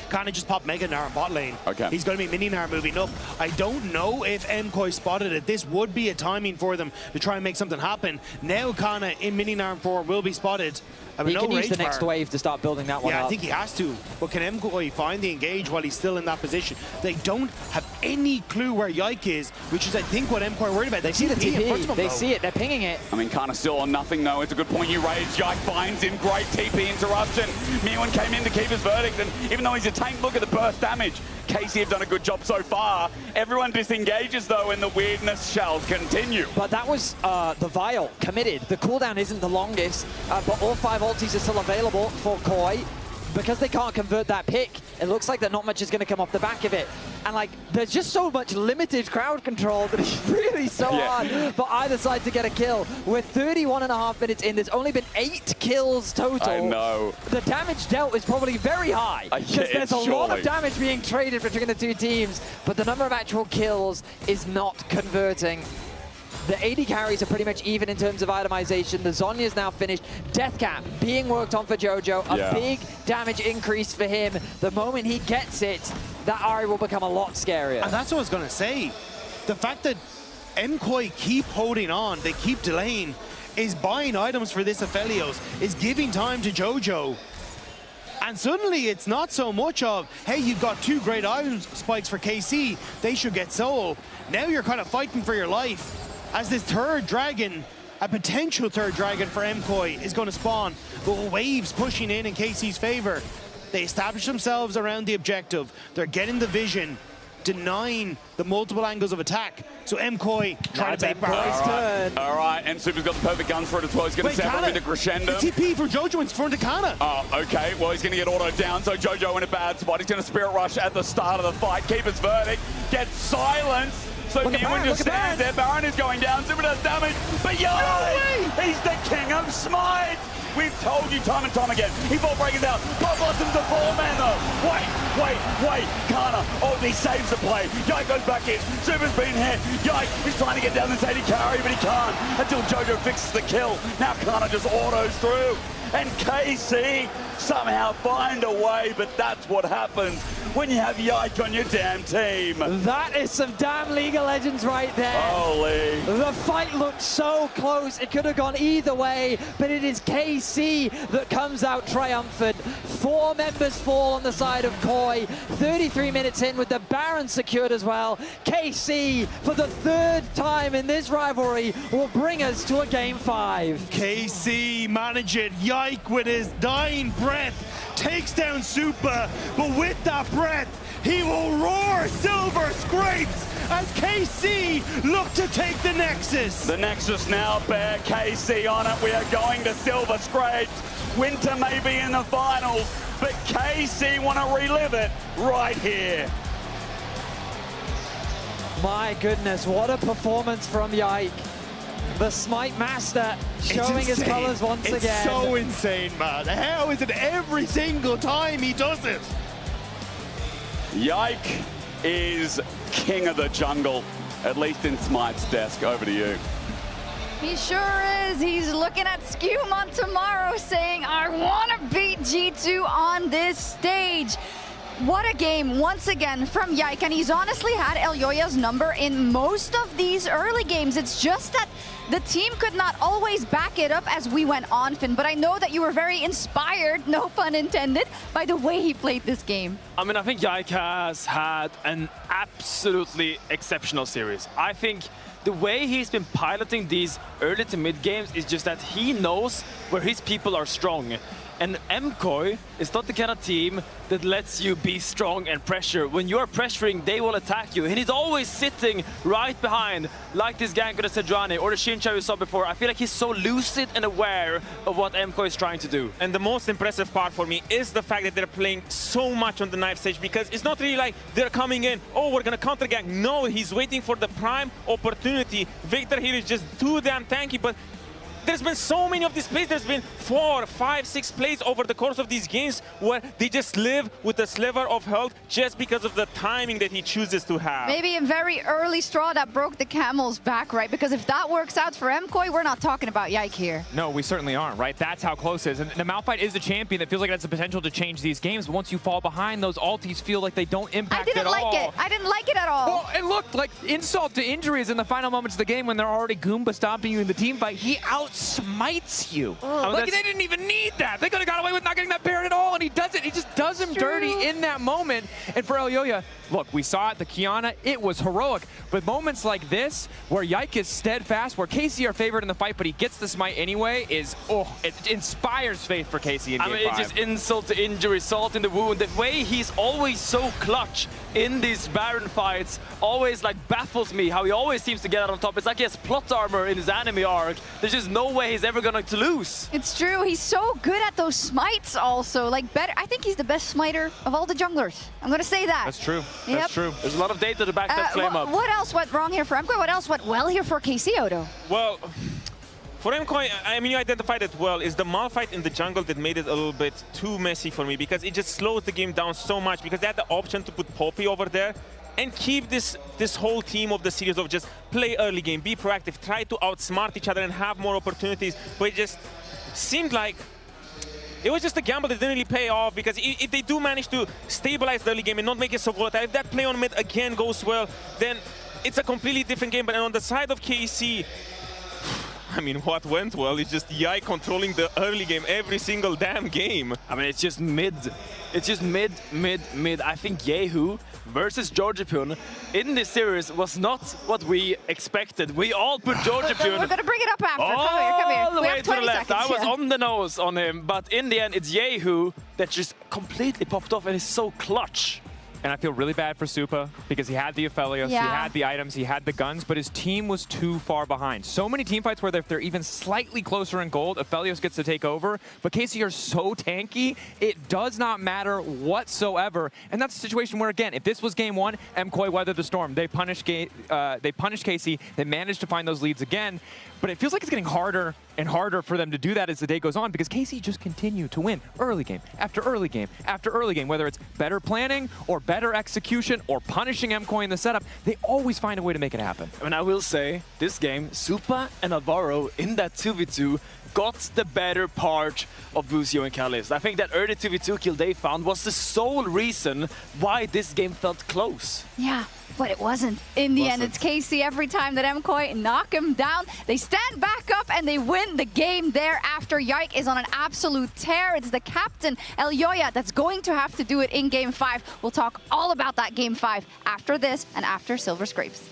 Kind of just pop Mega Gnar in bot lane. Okay. He's going to be Mini Gnar moving up. I don't know if MKOI spotted it. This would be a timing for them to try and make something happen. Now Kana in Mini Gnar 4 will be spotted. He can use the next wave to start building that one up. Yeah, I think he has to. But can MKOI find the engage while he's still in that position? They don't have any clue where Yike is, which is, I think, what MKOI are worried about. They see the TP. They see it. They're pinging it. I mean, Kana still on nothing, though. It's a good point you raised. Yike finds him. Great TP interruption. Mirwin came in to keep his verdict, and even though he's a tank, look at the burst damage. KC have done a good job so far. Everyone disengages, though, and the weirdness shall continue. But that was the Vial committed. The cooldown isn't the longest, but all 5 ultis are still available for KOI. Because they can't convert that pick, it looks like that not much is going to come off the back of it. And like, there's just so much limited crowd control that it's really so hard for either side to get a kill. We're 31.5 minutes in. There's only been 8 kills total. I know. The damage dealt is probably very high, because there's a lot of damage being traded between the two teams, but the number of actual kills is not converting. The AD carries are pretty much even in terms of itemization. The Zhonya's now finished. Deathcap being worked on for Jojo. A big damage increase for him. The moment he gets it, that Ahri will become a lot scarier. And that's what I was going to say. The fact that MKOI keep holding on, they keep delaying, is buying items for this Aphelios, is giving time to Jojo. And suddenly it's not so much of, hey, you've got 2 great item spikes for KC, they should get soul. Now you're kind of fighting for your life. As this third dragon, a potential third dragon for MKOI, is going to spawn. But waves pushing in KC's favor. They establish themselves around the objective. They're getting the vision, denying the multiple angles of attack. So MKOI trying to bait Baron's turn. All right, and Supa's got the perfect gun for it as well. He's going to separate with the crescendo. The TP for Jojo in front of Kana. Oh, okay. Well, he's going to get autoed down, so Jojo in a bad spot. He's going to Spirit Rush at the start of the fight. Keep his verdict. Gets silenced. So Mirwin just stands there. Baron is going down. Supa does damage. But Yike! He's the king of smite! We've told you time and time again. He ball breakers out. Pop Blossom's a 4-man though. Wait. Kana. Oh, he saves the play. Yike goes back in. Supa's been hit. Yike is trying to get down this AD carry, but he can't until Jojo fixes the kill. Now Kana just autos through. And KC somehow find a way, but that's what happens when you have Yike on your damn team. That is some damn League of Legends right there. Holy. The fight looked so close. It could have gone either way, but it is KC that comes out triumphant. 4 members fall on the side of KOI. 33 minutes in with the Baron secured as well. KC, for the 3rd time in this rivalry, will bring us to a Game 5. KC manage it. Yike with his dying breath takes down Supa, but with that breath, He will roar Silver Scrapes as KC look to take the Nexus. The Nexus now bear KC on it. We are going to Silver Scrapes. Winter may be in the finals, but KC want to relive it right here. My goodness, what a performance from Yike. The Smite Master showing his colors once again. It's so insane, man. How is it every single time he does it? Yike is king of the jungle, at least in Smite's desk. Over to you. He sure is. He's looking at Skewmon tomorrow saying, I want to beat G2 on this stage. What a game once again from Yike, and he's honestly had Elyoya's number in most of these early games. It's just that the team could not always back it up as we went on, Finn, but I know that you were very inspired, no pun intended, by the way he played this game. I mean, I think Yike has had an absolutely exceptional series. I think the way he's been piloting these early to mid games is just that he knows where his people are strong. And MKOI is not the kind of team that lets you be strong and pressure. When you're pressuring, they will attack you. And he's always sitting right behind, like this gank of the Sejuani or the Xincha we saw before. I feel like he's so lucid and aware of what MKOI is trying to do. And the most impressive part for me is the fact that they're playing so much on the knife stage, because it's not really like they're coming in, oh, we're gonna counter gank. No, he's waiting for the prime opportunity. Victor here is just too damn tanky, but there's been so many of these plays. There's been 4, 5, 6 plays over the course of these games where they just live with a sliver of health just because of the timing that he chooses to have. Maybe a very early straw that broke the camel's back, right? Because if that works out for MKOI, we're not talking about Yike here. No, we certainly aren't, right? That's how close it is. And the Malphite is the champion that feels like it has the potential to change these games. But once you fall behind, those ultis feel like they don't impact at all. I didn't like it at all. Well, and look, like insult to injuries in the final moments of the game when they're already Goomba stomping you in the team fight. He outsmites you. Like, they didn't even need that. They could have got away with not getting that Baron at all, and he does it. He just does him dirty in that moment. And for Elyoya, look, we saw it, the Kiana, it was heroic. But moments like this, where Yike is steadfast, where KC are favored in the fight, but he gets the smite anyway, is, it inspires faith for KC in game 5. It's just insult to injury, salt in the wound. The way he's always so clutch in these Baron fights always like baffles me, how he always seems to get out on top. It's like he has plot armor in his anime arc. There's just no way he's ever going to lose. It's true. He's so good at those smites also. Like, better. I think he's the best smiter of all the junglers. I'm going to say that. That's true. Yep. That's true. There's a lot of data to back that flame up. What else went wrong here for MKOI? What else went well here for KC, Odo? Well, for MKOI, I mean, you identified it well, is the Malphite in the jungle that made it a little bit too messy for me, because it just slows the game down so much, because they had the option to put Poppy over there and keep this whole team of the series of just play early game, be proactive, try to outsmart each other and have more opportunities. But it just seemed like it was just a gamble that didn't really pay off, because if they do manage to stabilize the early game and not make it so volatile, if that play on mid again goes well, then it's a completely different game. But on the side of KC, I mean, what went well is just Yike controlling the early game every single damn game. I mean, it's just mid. It's just mid. I think Yehu versus Georgipun in this series was not what we expected. We all put Georgipun We're going to bring it up after. Come here. all the We way have to the 20 left. I seconds, was on the nose on him, but in the end, it's Yehu that just completely popped off and is so clutch. And I feel really bad for Supa, because he had the Aphelios, he had the items, he had the guns, but his team was too far behind. So many team fights where if they're even slightly closer in gold, Aphelios gets to take over, but KC are so tanky, it does not matter whatsoever. And that's a situation where, again, if this was game 1, MKOI weathered the storm. They punished KC, they managed to find those leads again, but it feels like it's getting harder and harder for them to do that as the day goes on, because KC just continue to win early game after early game after early game, whether it's better planning or better execution or punishing MKOI in the setup, they always find a way to make it happen. I mean, I will say, this game, Supa and Alvaro in that 2v2 got the better part of Bucio and Calist. I think that early 2v2 kill they found was the sole reason why this game felt close. Yeah, but it wasn't. In the end, it's KC every time that MKOI knock him down. They stand back up and they win the game there after. Yike is on an absolute tear. It's the captain, Elyoya, that's going to have to do it in game 5. We'll talk all about that game 5 after this and after Silver Scrapes.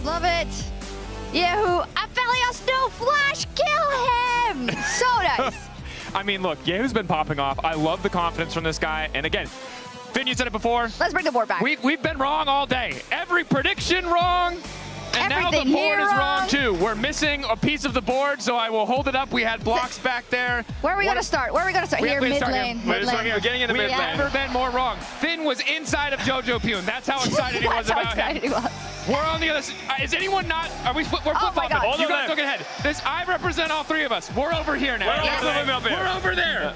Love it. Yehu, Aphelios, no flash, kill him. So nice. I mean, look, Yehu's been popping off. I love the confidence from this guy. And again, Finn, you said it before. Let's bring the board back. We've been wrong all day. Every prediction wrong. And everything now the board is wrong. wrong too. We're missing a piece of the board, so I will hold it up. We had blocks back there. Where are we going to start? Where are we going to start? Here, mid lane. We're getting in the mid lane. We've never been more wrong. Finn was inside of Jojo Pune. That's how excited he was about him. We're on the other side. Is anyone not? Are we? We're flip-flopping. You guys look ahead. I represent all three of us. We're over here now. We're over there.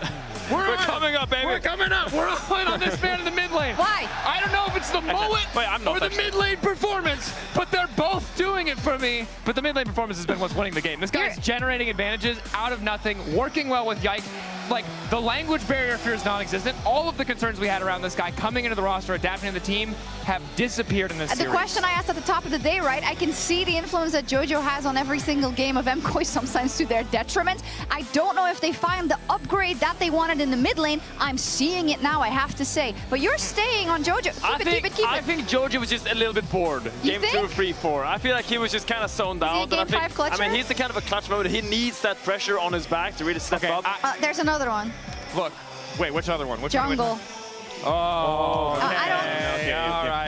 We're coming up, baby. We're coming up. We're all in on this man in the mid lane. Why? I don't know if it's the mullet or the mid lane performance, but they're both doing it for me. But the mid lane performance has been what's winning the game. This guy's generating advantages out of nothing, working well with Yike. Like, the language barrier fear is non-existent. All of the concerns we had around this guy coming into the roster, adapting to the team, have disappeared in this series. The question I asked at the top of the day, right? I can see the influence that JoJo has on every single game of MKOI, sometimes to their detriment. I don't know if they find the upgrade that they wanted in the mid lane. I'm seeing it now, I have to say. But you're staying on JoJo. Keep it. I think JoJo was just a little bit bored. Game 2, 3, 4. I feel like he was just kind of zoned out. Game 5 clutcher? I mean, he's the kind of a clutch mode. He needs that pressure on his back to really step up. There's another one. Look, wait, which other one? Which Jungle. one? Oh, okay. Okay.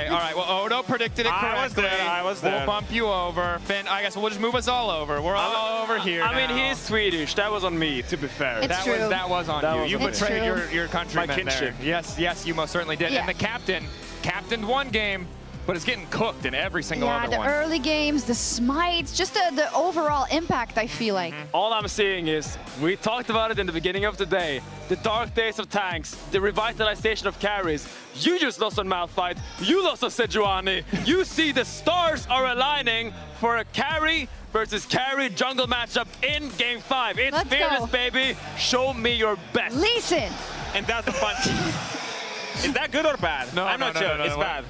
All right. Well, Odo predicted it correctly. I was there. We'll bump you over. Finn, I guess we'll just move us all over. We're all over here I mean, he's Swedish. That was on me, to be fair. That was on you. You betrayed your countrymen there. Yes, you most certainly did. Yeah. And the captained one game, but it's getting cooked in every single other one. Yeah, the early games, the smites, just the overall impact, I feel like. All I'm seeing is, we talked about it in the beginning of the day, the dark days of tanks, the revitalization of carries. You just lost on Malphite, you lost on Sejuani. You see the stars are aligning for a carry versus carry jungle matchup in Game 5. It's fearless, baby. Show me your best. Listen. and that's the fun. Is that good or bad? No, I'm not sure. It's bad.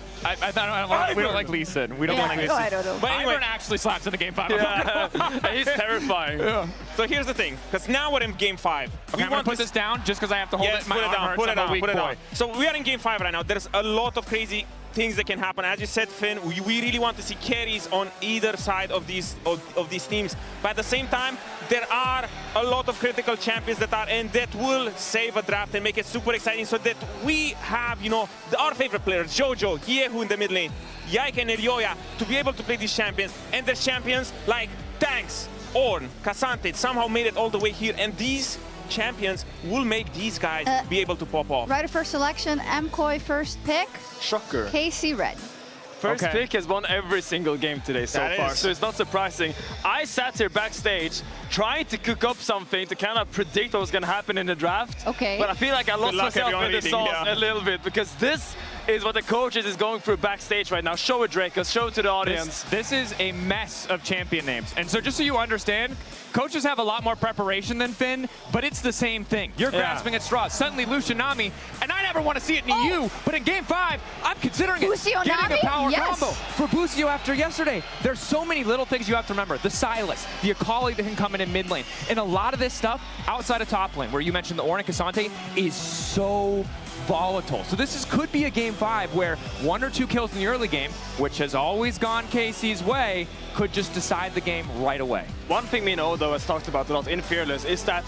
We don't like Lee Sin. We don't like Lee Sin. I don't know. But anyway, Ivern actually slaps in the game 5. Yeah. He's terrifying. Yeah. So here's the thing, because now we're in game 5. Okay, I'm gonna put this down just because I have to hold yes, it. My put it arm down, hurts. put it I'm a down, weak put it boy. down. So we are in game 5 right now. There's a lot of crazy things that can happen. As you said, Finn, we really want to see carries on either side of these teams. But at the same time, there are a lot of critical champions that are in that will save a draft and make it super exciting, so that we have, you know, our favorite players, Jojo, Yehu in the mid lane, Yike and Elyoya, to be able to play these champions. And there's champions like Tanks, Ornn, Cassante somehow made it all the way here, and these champions will make these guys be able to pop off. Right of first selection, MKOI first pick. Shocker. KC Red. First pick has won every single game today so far, so it's not surprising. I sat here backstage trying to cook up something to kind of predict what was going to happen in the draft. Okay. But I feel like I lost myself in the sauce a little bit, because this is what the coaches is going through backstage right now. Show it, Dracos. Show it to the audience. This is a mess of champion names. And so just so you understand, coaches have a lot more preparation than Finn, but it's the same thing. You're grasping at straws. Suddenly, Lucian Nami, and I never want to see it in EU, but in game 5, I'm considering Busio it. Getting Nami? a power Yes. combo for Busio after yesterday. There's so many little things you have to remember. The Silas, the Akali that can come in mid lane, and a lot of this stuff outside of top lane, where you mentioned the Ornn and Cassante, is so volatile. So this could be a game 5 where 1 or 2 kills in the early game, which has always gone KC's way, could just decide the game right away. One thing we know, though, as talked about a lot in Fearless, is that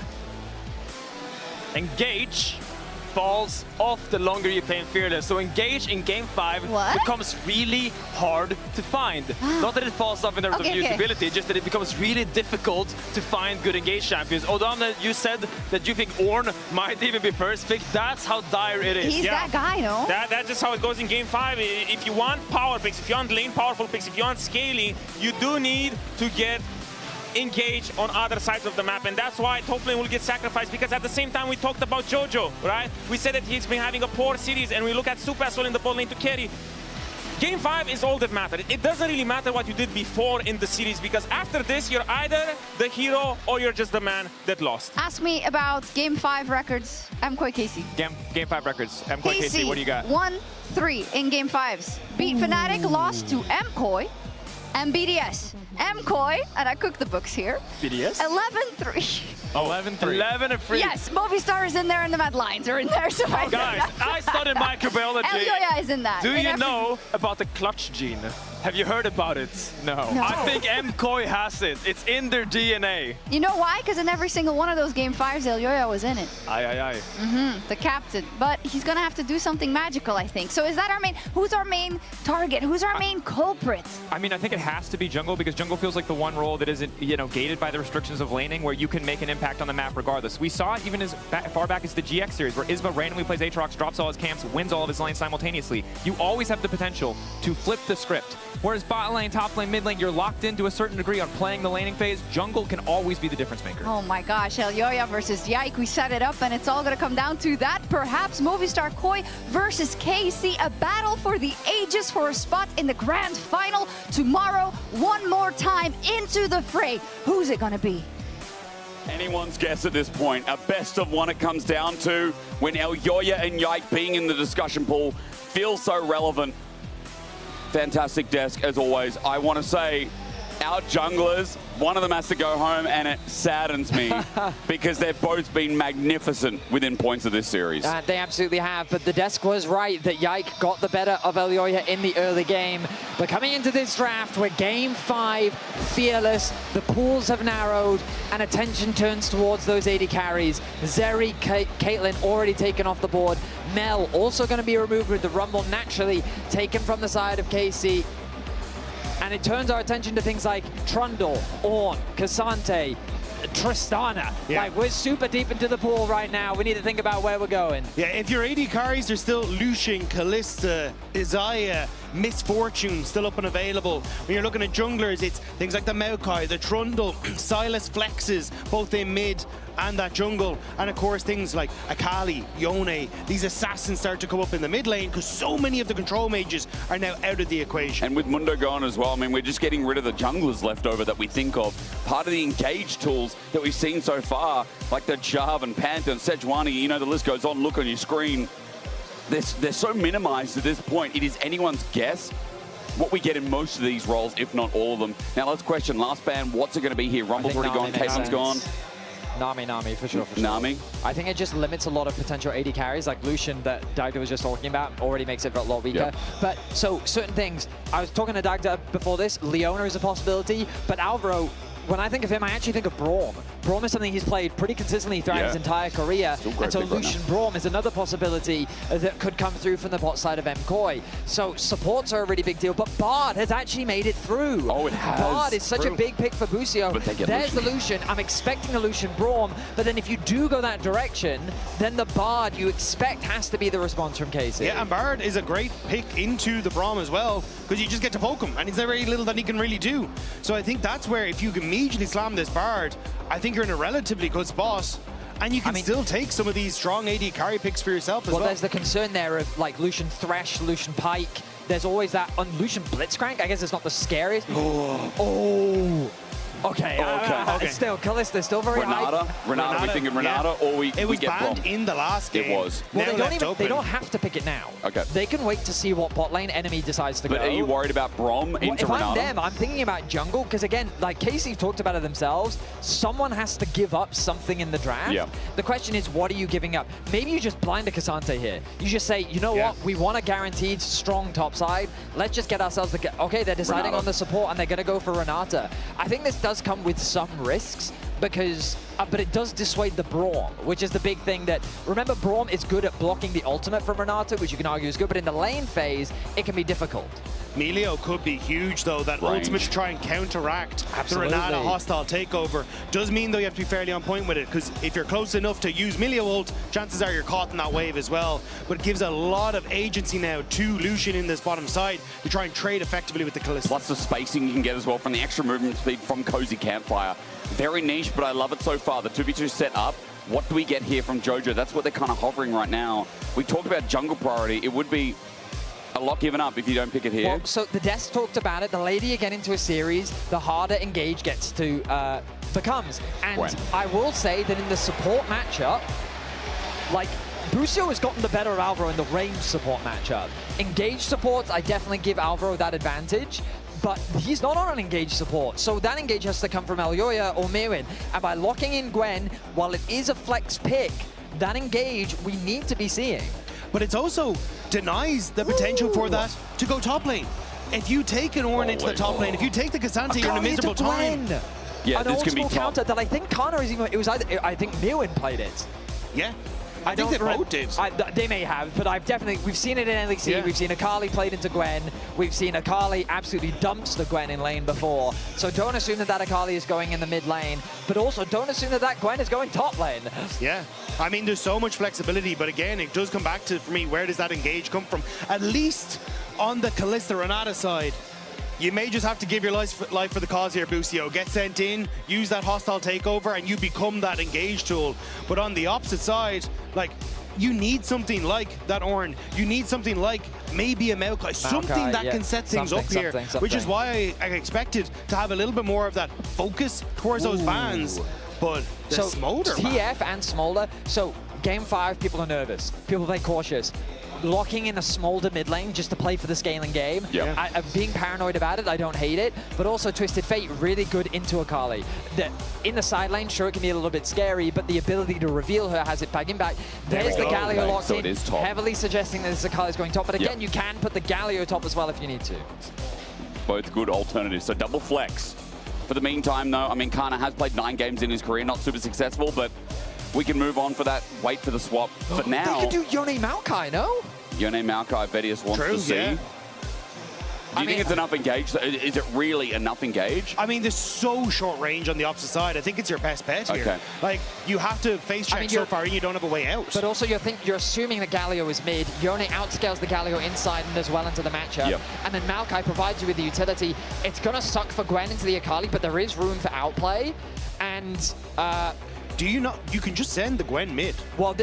engage falls off the longer you play in Fearless. So engage in game 5 becomes really hard to find. Not that it falls off in terms of usability, just that it becomes really difficult to find good engage champions. Odamne, you said that you think Ornn might even be first pick. That's how dire it is. He's that guy, no? That's just how it goes in game 5. If you want power picks, if you want lane powerful picks, if you want scaling, you do need to get engage on other sides of the map, and that's why top lane will get sacrificed, because at the same time we talked about Jojo, right? We said that he's been having a poor series, and we look at Supersol in the bot lane to carry. Game 5 is all that matters. It doesn't really matter what you did before in the series, because after this, you're either the hero or you're just the man that lost. Ask me about game 5 records, MKOI KC. Game 5 records, MKOI KC, what do you got? 1-3 in game 5s. Beat Fnatic, lost to MKOI and BDS. MKOI, and I cooked the books here. BDS? 11-3. 11-3. 11-3. Yes, Movistar is in there and the Mad Lions are in there. So Guys, I studied microbiology. Elyoya is in that. Do you know about the clutch gene? Have you heard about it? No. I think MKOI has it. It's in their DNA. You know why? Because in every single one of those game 5s, Elyoya was in it. Aye. The captain. But he's going to have to do something magical, I think. So is that our main... Who's our main target? Who's our main culprit? I mean, I think it has to be jungle, because jungle feels like the one role that isn't, you know, gated by the restrictions of laning, where you can make an impact on the map regardless. We saw it even as far back as the GX series, where Isma randomly plays Aatrox, drops all his camps, wins all of his lanes simultaneously. You always have the potential to flip the script. Whereas bot lane, top lane, mid lane, you're locked in to a certain degree on playing the laning phase. Jungle can always be the difference maker. Oh my gosh, Elyoya versus Yike. We set it up, and it's all going to come down to that. Perhaps Movistar KOI versus KC, a battle for the ages for a spot in the grand final tomorrow. One more time into the fray. Who's it going to be? Anyone's guess at this point. A best of one it comes down to, when Elyoya and Yike being in the discussion pool feels so relevant. Fantastic desk, as always. I want to say, our junglers, one of them has to go home, and it saddens me because they've both been magnificent within points of this series. They absolutely have, but the desk was right that Yike got the better of Elyoya in the early game. But coming into this draft, we're game 5, Fearless, the pools have narrowed, and attention turns towards those AD carries. Zeri, Caitlyn already taken off the board. Mel also going to be removed with the Rumble naturally taken from the side of KC. And it turns our attention to things like Trundle, Ornn, Cassante, Tristana. Yeah. Like, we're super deep into the pool right now. We need to think about where we're going. Yeah, if you're AD carries, there's still Lucian, Kalista, Isaiah, Miss Fortune still up and available. When you're looking at junglers, it's things like the MKOI, the Trundle, Silas Flexes, both in mid. and that jungle. And of course, things like Akali, Yone, these assassins start to come up in the mid lane because so many of the control mages are now out of the equation. And with Mundo gone as well, I mean, we're just getting rid of the junglers left over that we think of. Part of the engage tools that we've seen so far, like the Jarv and Panther and Sejuani, you know, the list goes on. Look on your screen. They're so minimized at this point. It is anyone's guess what we get in most of these roles, if not all of them. Now let's question last ban, what's it going to be here? Rumble's already gone, Caitlyn's gone. Nami, for sure. Nami? I think it just limits a lot of potential AD carries, like Lucian that Dagda was just talking about, already makes it a lot weaker. Yep. But, so, certain things. I was talking to Dagda before this, Leona is a possibility, but Alvaro, when I think of him, I actually think of Braum. Braum is something he's played pretty consistently throughout his entire career. And so Lucian Braum is another possibility that could come through from the bot side of MKOI. So supports are a really big deal, but Bard has actually made it through. Oh, it has. Bard is such a big pick for Busio. There's the Lucian. I'm expecting a Lucian Braum, but then if you do go that direction, then the Bard you expect has to be the response from KC. Yeah, and Bard is a great pick into the Braum as well, because you just get to poke him, and there's very little that he can really do. So I think that's where, if you can immediately slam this Bard, I think you're in a relatively good spot, and you can still take some of these strong AD carry picks for yourself as well. Well, there's the concern there of like Lucian Thresh, Lucian Pike. There's always that on Lucian Blitzcrank. I guess it's not the scariest. Oh. Okay. Still, Kalista still very Renata? high. We thinking Renata, or we It was get banned Braum? in the last game. It was. Well, they don't have to pick it now. Okay. They can wait to see what bot lane enemy decides to go. But are you worried about Braum into If Renata? I'm them, I'm thinking about jungle, because again, like Casey talked about it themselves, someone has to give up something in the draft. Yeah. The question is, what are you giving up? Maybe you just blind a Cassante here. You just say, you know what, we want a guaranteed strong top side. Let's just get ourselves the... Okay, they're deciding Renata. on the support, and they're going to go for Renata. I think this does come with some risks, because but it does dissuade the Braum, which is the big thing that, remember, Braum is good at blocking the ultimate from Renata, which you can argue is good, but in the lane phase, it can be difficult. Melio could be huge, though. That ultimate to try and counteract the Renata hostile takeover does mean, though, you have to be fairly on point with it, because if you're close enough to use Melio ult, chances are you're caught in that wave as well. But it gives a lot of agency now to Lucian in this bottom side to try and trade effectively with the Kalista. Plus the spacing you can get as well from the extra movement speed from Cozy Campfire. Very niche, but I love it so far. The 2v2 set up. What do we get here from Jojo? That's what they're kind of hovering right now. We talked about jungle priority. It would be a lot given up if you don't pick it here. Well, so the desk talked about it. The later you get into a series, the harder engage gets to becomes. And I will say that in the support matchup, like, Busio has gotten the better of Alvaro in the range support matchup. Engage supports, I definitely give Alvaro that advantage, but he's not on an engage support, so that engage has to come from Elyoya or Mirwin. And by locking in Gwen, while it is a flex pick, that engage we need to be seeing. But it also denies the potential for that to go top lane. If you take an Ornn into the top lane, if you take the Cassante, you're in a miserable time. Yeah, an this can be counter that I think Kana is even, it was either, I think Mirwin played it. Yeah. I think they both did. They may have, but we've seen it in LEC. We've seen Akali played into Gwen. We've seen Akali absolutely dumps the Gwen in lane before. So don't assume that Akali is going in the mid lane, but also don't assume that Gwen is going top lane. Yeah, I mean, there's so much flexibility, but again, it does come back to, for me, where does that engage come from? At least on the Kalista Renata side, you may just have to give your life for the cause here, Busio. Get sent in, use that hostile takeover, and you become that engage tool. But on the opposite side, like, you need something like that Ornn. You need something like maybe a MKOI, something that can set things up here, which is why I expected to have a little bit more of that focus towards those bans. But the Smolder, TF and Smolder. So game 5, people are nervous. People play cautious. Locking in a Smolder mid lane just to play for the scaling game. I'm being paranoid about it, I don't hate it, but also Twisted Fate really good into Akali. In the side lane, sure, it can be a little bit scary, but the ability to reveal her has it bagging back. There's the Galio locked in, heavily suggesting that this Akali's going top, but again, you can put the Galio top as well if you need to. Both good alternatives, so double flex. For the meantime, though, I mean, Kana has played 9 games in his career, not super successful, but we can move on for that, wait for the swap. But now... They could do Yone Maokai, no? Yone Maokai, Vedius wants to see. Do you think it's enough engage? Is it really enough engage? I mean, there's so short range on the opposite side. I think it's your best bet here. Like, you have to face check so far and you don't have a way out. But also you're assuming the Galio is mid. Yone outscales the Galio inside and as well into the matchup. And then Maokai provides you with the utility. It's going to suck for Gwen into the Akali, but there is room for outplay. And do you not? You can just send the Gwen mid. Well,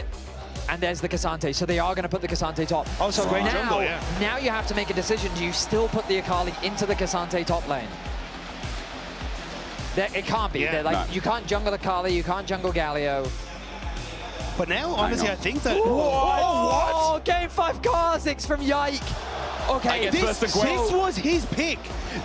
and there's the Cassante, so they are going to put the Cassante top. Oh, so Gwen jungle, yeah. Now you have to make a decision. Do you still put the Akali into the Cassante top lane? It can't be. Yeah, like, you can't jungle Akali, you can't jungle Galio. But now, honestly, I think that... what? Game 5 Kha'Zix from Yike. Okay, this was his pick.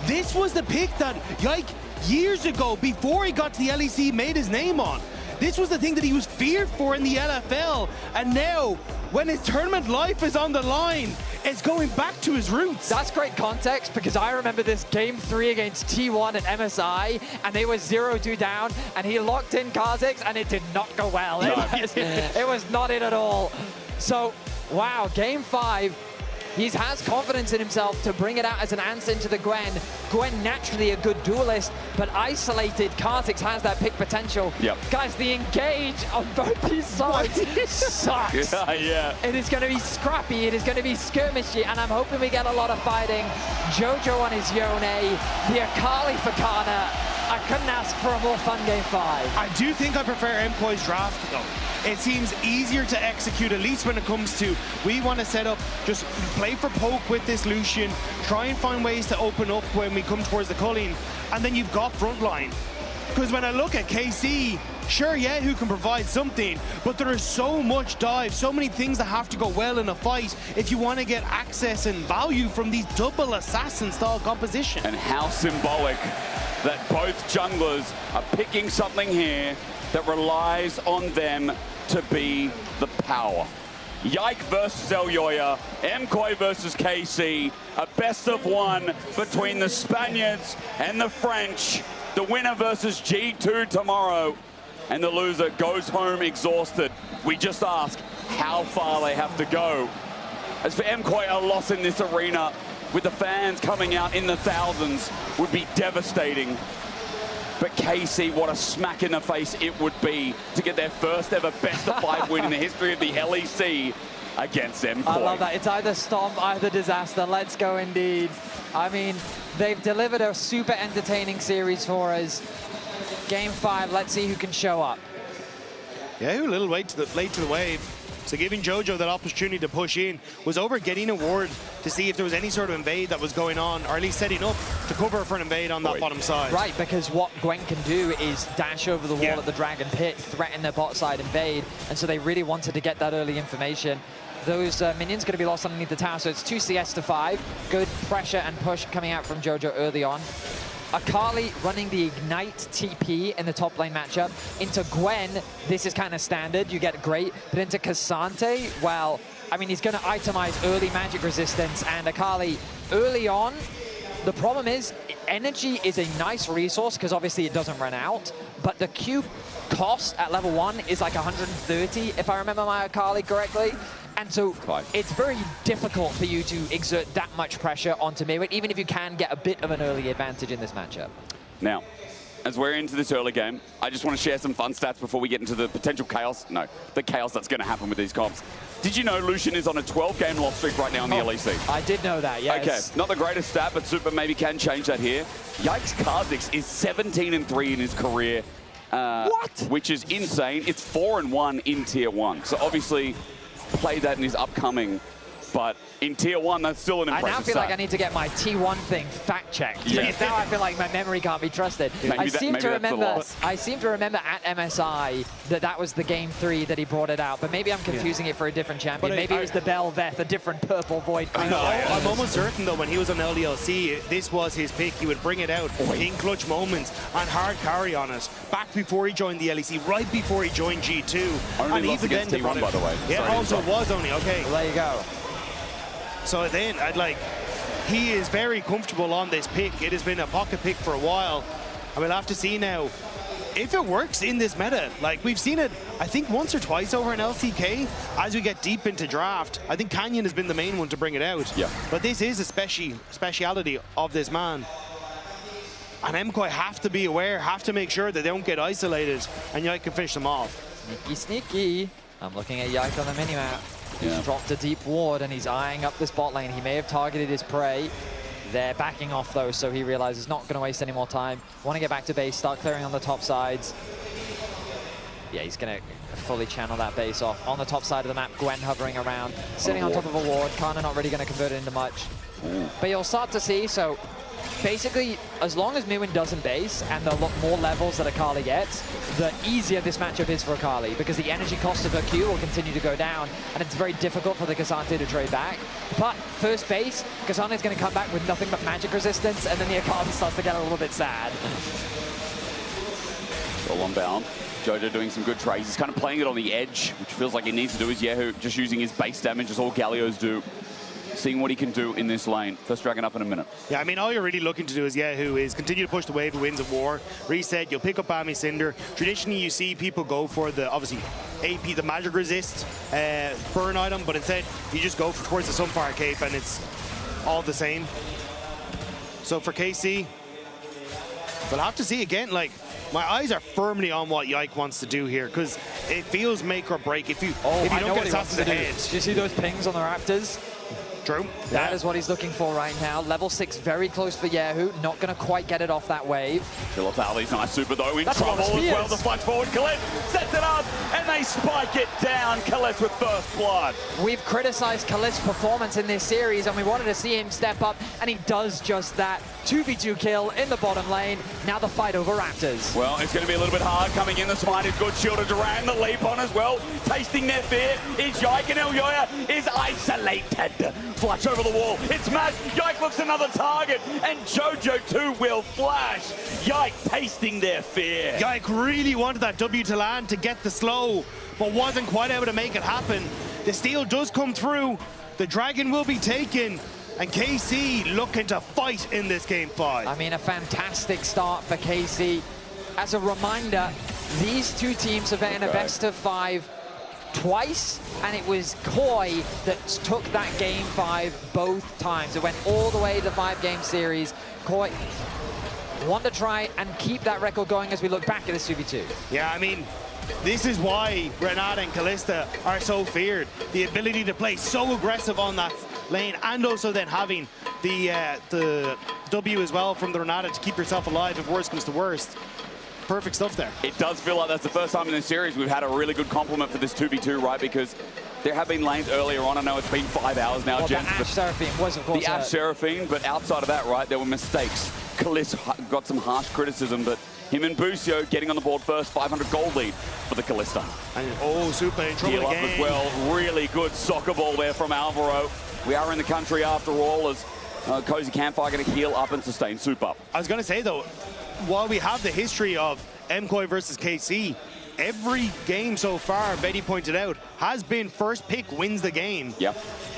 This was the pick that Yike, years ago, before he got to the LEC, made his name on. This was the thing that he was feared for in the LFL. And now, when his tournament life is on the line, it's going back to his roots. That's great context, because I remember this game 3 against T1 at MSI, and they were 0-2 down, and he locked in Kha'Zix, and it did not go well. No. It was not in at all. So, wow, game 5. He has confidence in himself to bring it out as an answer into the Gwen. Gwen, naturally a good duelist, but isolated, Kha'Zix has that pick potential. Yep. Guys, the engage on both these sides sucks. Yeah. It is going to be scrappy, it is going to be skirmishy, and I'm hoping we get a lot of fighting. Jojo on his Yone, the Akali for Kana. I couldn't ask for a more fun game 5. I do think I prefer MKOI's draft, though. It seems easier to execute, at least when it comes to, we want to set up, just play for poke with this Lucian, try and find ways to open up when we come towards the culling, and then you've got frontline. Because when I look at KC, sure, yeah, who can provide something, but there is so much dive, so many things that have to go well in a fight if you want to get access and value from these double assassin-style composition. And how symbolic that both junglers are picking something here that relies on them to be the power. Yike versus Elyoya, MKOI versus KC, a best of one between the Spaniards and the French. The winner versus G2 tomorrow, and the loser goes home exhausted. We just ask how far they have to go. As for MKOI, a loss in this arena with the fans coming out in the thousands would be devastating. But KC, what a smack in the face it would be to get their first ever best of 5 win in the history of the LEC against MKOI. I love that. It's either stomp, either disaster. Let's go indeed. I mean, they've delivered a super entertaining series for us. Game 5, let's see who can show up. Yeah, a little late to the wave. So giving Jojo that opportunity to push in was over getting a ward to see if there was any sort of invade that was going on, or at least setting up to cover for an invade on that bottom side. Right, because what Gwen can do is dash over the wall at the Dragon Pit, threaten their bot side invade, and so they really wanted to get that early information. Those minions going to be lost underneath the tower, so it's 2 CS to 5. Good pressure and push coming out from Jojo early on. Akali running the Ignite TP in the top lane matchup. Into Gwen, this is kind of standard, you get great. But into Cassante, well, I mean, he's going to itemize early magic resistance, and Akali early on, the problem is, energy is a nice resource because obviously it doesn't run out, but the Q cost at level 1 is like 130, if I remember my Akali correctly. And so it's very difficult for you to exert that much pressure onto Mirwin, even if you can get a bit of an early advantage in this matchup. Now, as we're into this early game, I just want to share some fun stats before we get into the potential chaos. No, the chaos that's going to happen with these comps. Did you know Lucian is on a 12-game loss streak right now in the LEC? I did know that, yes. Okay, not the greatest stat, but Super maybe can change that here. Yike's Kha'Zix is 17-3 in his career. What? Which is insane. It's 4-1 in Tier 1. So obviously, play that in his upcoming, but in Tier 1, that's still an impressive I now feel like I need to get my T1 thing fact-checked. Yeah. Because now I feel like my memory can't be trusted. I seem to remember at MSI that was the game 3 that he brought it out, but maybe I'm confusing it for a different champion. But maybe it was the Belveth, a different purple void creature. I'm almost certain, though, when he was on LDLC, this was his pick. He would bring it out in clutch moments and hard carry on it. Back before he joined the LEC, right before he joined G2. Only lost against T1, by the way. Yeah, also was only, okay. Well, there you go. So then, he is very comfortable on this pick. It has been a pocket pick for a while. And we'll have to see now if it works in this meta. Like, we've seen it, I think, once or twice over in LCK as we get deep into draft. I think Canyon has been the main one to bring it out. Yeah. But this is a speciality of this man. And MKOI have to be aware, have to make sure that they don't get isolated, and Yike can finish them off. Sneaky, sneaky. I'm looking at Yike on the minimap. He's dropped a deep ward and he's eyeing up this bot lane. He may have targeted his prey. They're backing off though, so he realizes not going to waste any more time. Want to get back to base, start clearing on the top sides. Yeah, he's going to fully channel that base off. On the top side of the map, Gwen hovering around, sitting on top of a ward. Kana not really going to convert it into much. But you'll start to see, so basically, as long as Miwin doesn't base and the more levels that Akali gets, the easier this matchup is for Akali, because the energy cost of her Q will continue to go down, and it's very difficult for the K'Sante to trade back. But first base, K'Sante is going to come back with nothing but magic resistance, and then the Akali starts to get a little bit sad. All on bound. Jojo doing some good trades. He's kind of playing it on the edge, which feels like he needs to do. Is Yehu just using his base damage, as all Gallios do. Seeing what he can do in this lane. First dragon up in a minute. Yeah, I mean, all you're really looking to do is Yehu is continue to push the wave of Winds of War, reset, you'll pick up Bami Cinder. Traditionally, you see people go for the, obviously, AP, the magic resist burn item, but instead, you just go towards the Sunfire Cape, and it's all the same. So for KC, we'll have to see again, like, my eyes are firmly on what Yike wants to do here, because it feels make or break. If you don't get assassins ahead. Do you see those pings on the Raptors? True. That is what he's looking for right now. Level 6 very close for Yehu. Not going to quite get it off that wave. Philipali's nice super though. In That's trouble as well. The flash forward. Colette sets it up and they spike it down. Colette with first blood. We've criticized Colette's performance in this series and we wanted to see him step up, and he does just that. 2v2 kill in the bottom lane. Now the fight over Raptors. Well, it's going to be a little bit hard coming in. The smite is good. Shield of Duran, the leap on as well. Tasting their fear is Yike, and Elyoya is isolated. Flash over the wall. It's Matt. Yike looks another target, and Jojo too will flash. Yike tasting their fear. Yike really wanted that W to land to get the slow, but wasn't quite able to make it happen. The steal does come through. The dragon will be taken. And KC looking to fight in this game 5. I mean, a fantastic start for KC. As a reminder, these two teams have been in a best of 5 twice, and it was KOI that took that game 5 both times. It went all the way to the 5-game series. KOI want to try and keep that record going as we look back at this 2v2. Yeah, I mean, this is why Renata and Kalista are so feared. The ability to play so aggressive on that lane, and also then having the W as well from the Renata to keep yourself alive if worst comes to worst. Perfect stuff there. It does feel like that's the first time in this series we've had a really good complement for this 2v2, right? Because there have been lanes earlier on. I know it's been 5 hours now, well, gents. The Ashe Seraphine was, of course, the Ashe Seraphine, but outside of that, right, there were mistakes. Kalista got some harsh criticism, but him and Busio getting on the board first, 500 gold lead for the Kalista. And Super in trouble Heal again. Up as well. Really good soccer ball there from Alvaro. We are in the country after all, as Cozy Campfire going to heal up and sustain Super. I was going to say, though, while we have the history of MKOI versus KC, every game so far, Betty pointed out, has been first pick wins the game. Yep.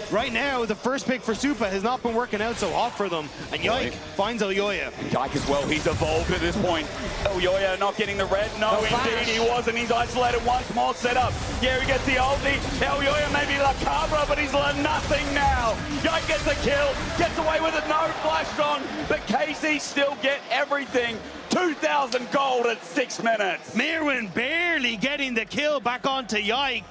Right now, the first pick for Supa has not been working out so hot for them, and Yike finds Elyoya. Yike as well, he's evolved at this point. Elyoya not getting the red, no indeed he wasn't, he's isolated once more set up. Yeah, he gets the ulti, Elyoya maybe La Cabra, but he's learned nothing now. Yike gets the kill, gets away with it, no flash on, but KC still get everything. 2,000 gold at 6 minutes. Mirwin barely getting the kill back onto Yike.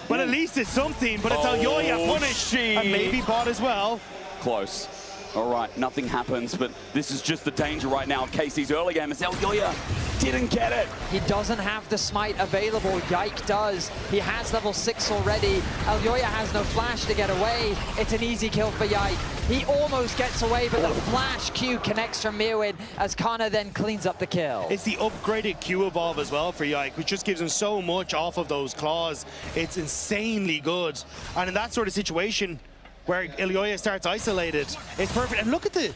But at least it's something, but it's Elyoya punished and maybe bot as well. Close. All right, nothing happens, but this is just the danger right now of KC's early game. It's Elyoya didn't get it. He doesn't have the smite available. Yike does. He has level 6 already. Elyoya has no flash to get away. It's an easy kill for Yike. He almost gets away, but the flash Q connects from Mirwin as Kana then cleans up the kill. It's the upgraded Q evolve as well for Yike, which just gives him so much off of those claws. It's insanely good. And in that sort of situation, where Elyoya starts isolated, it's perfect. And look at the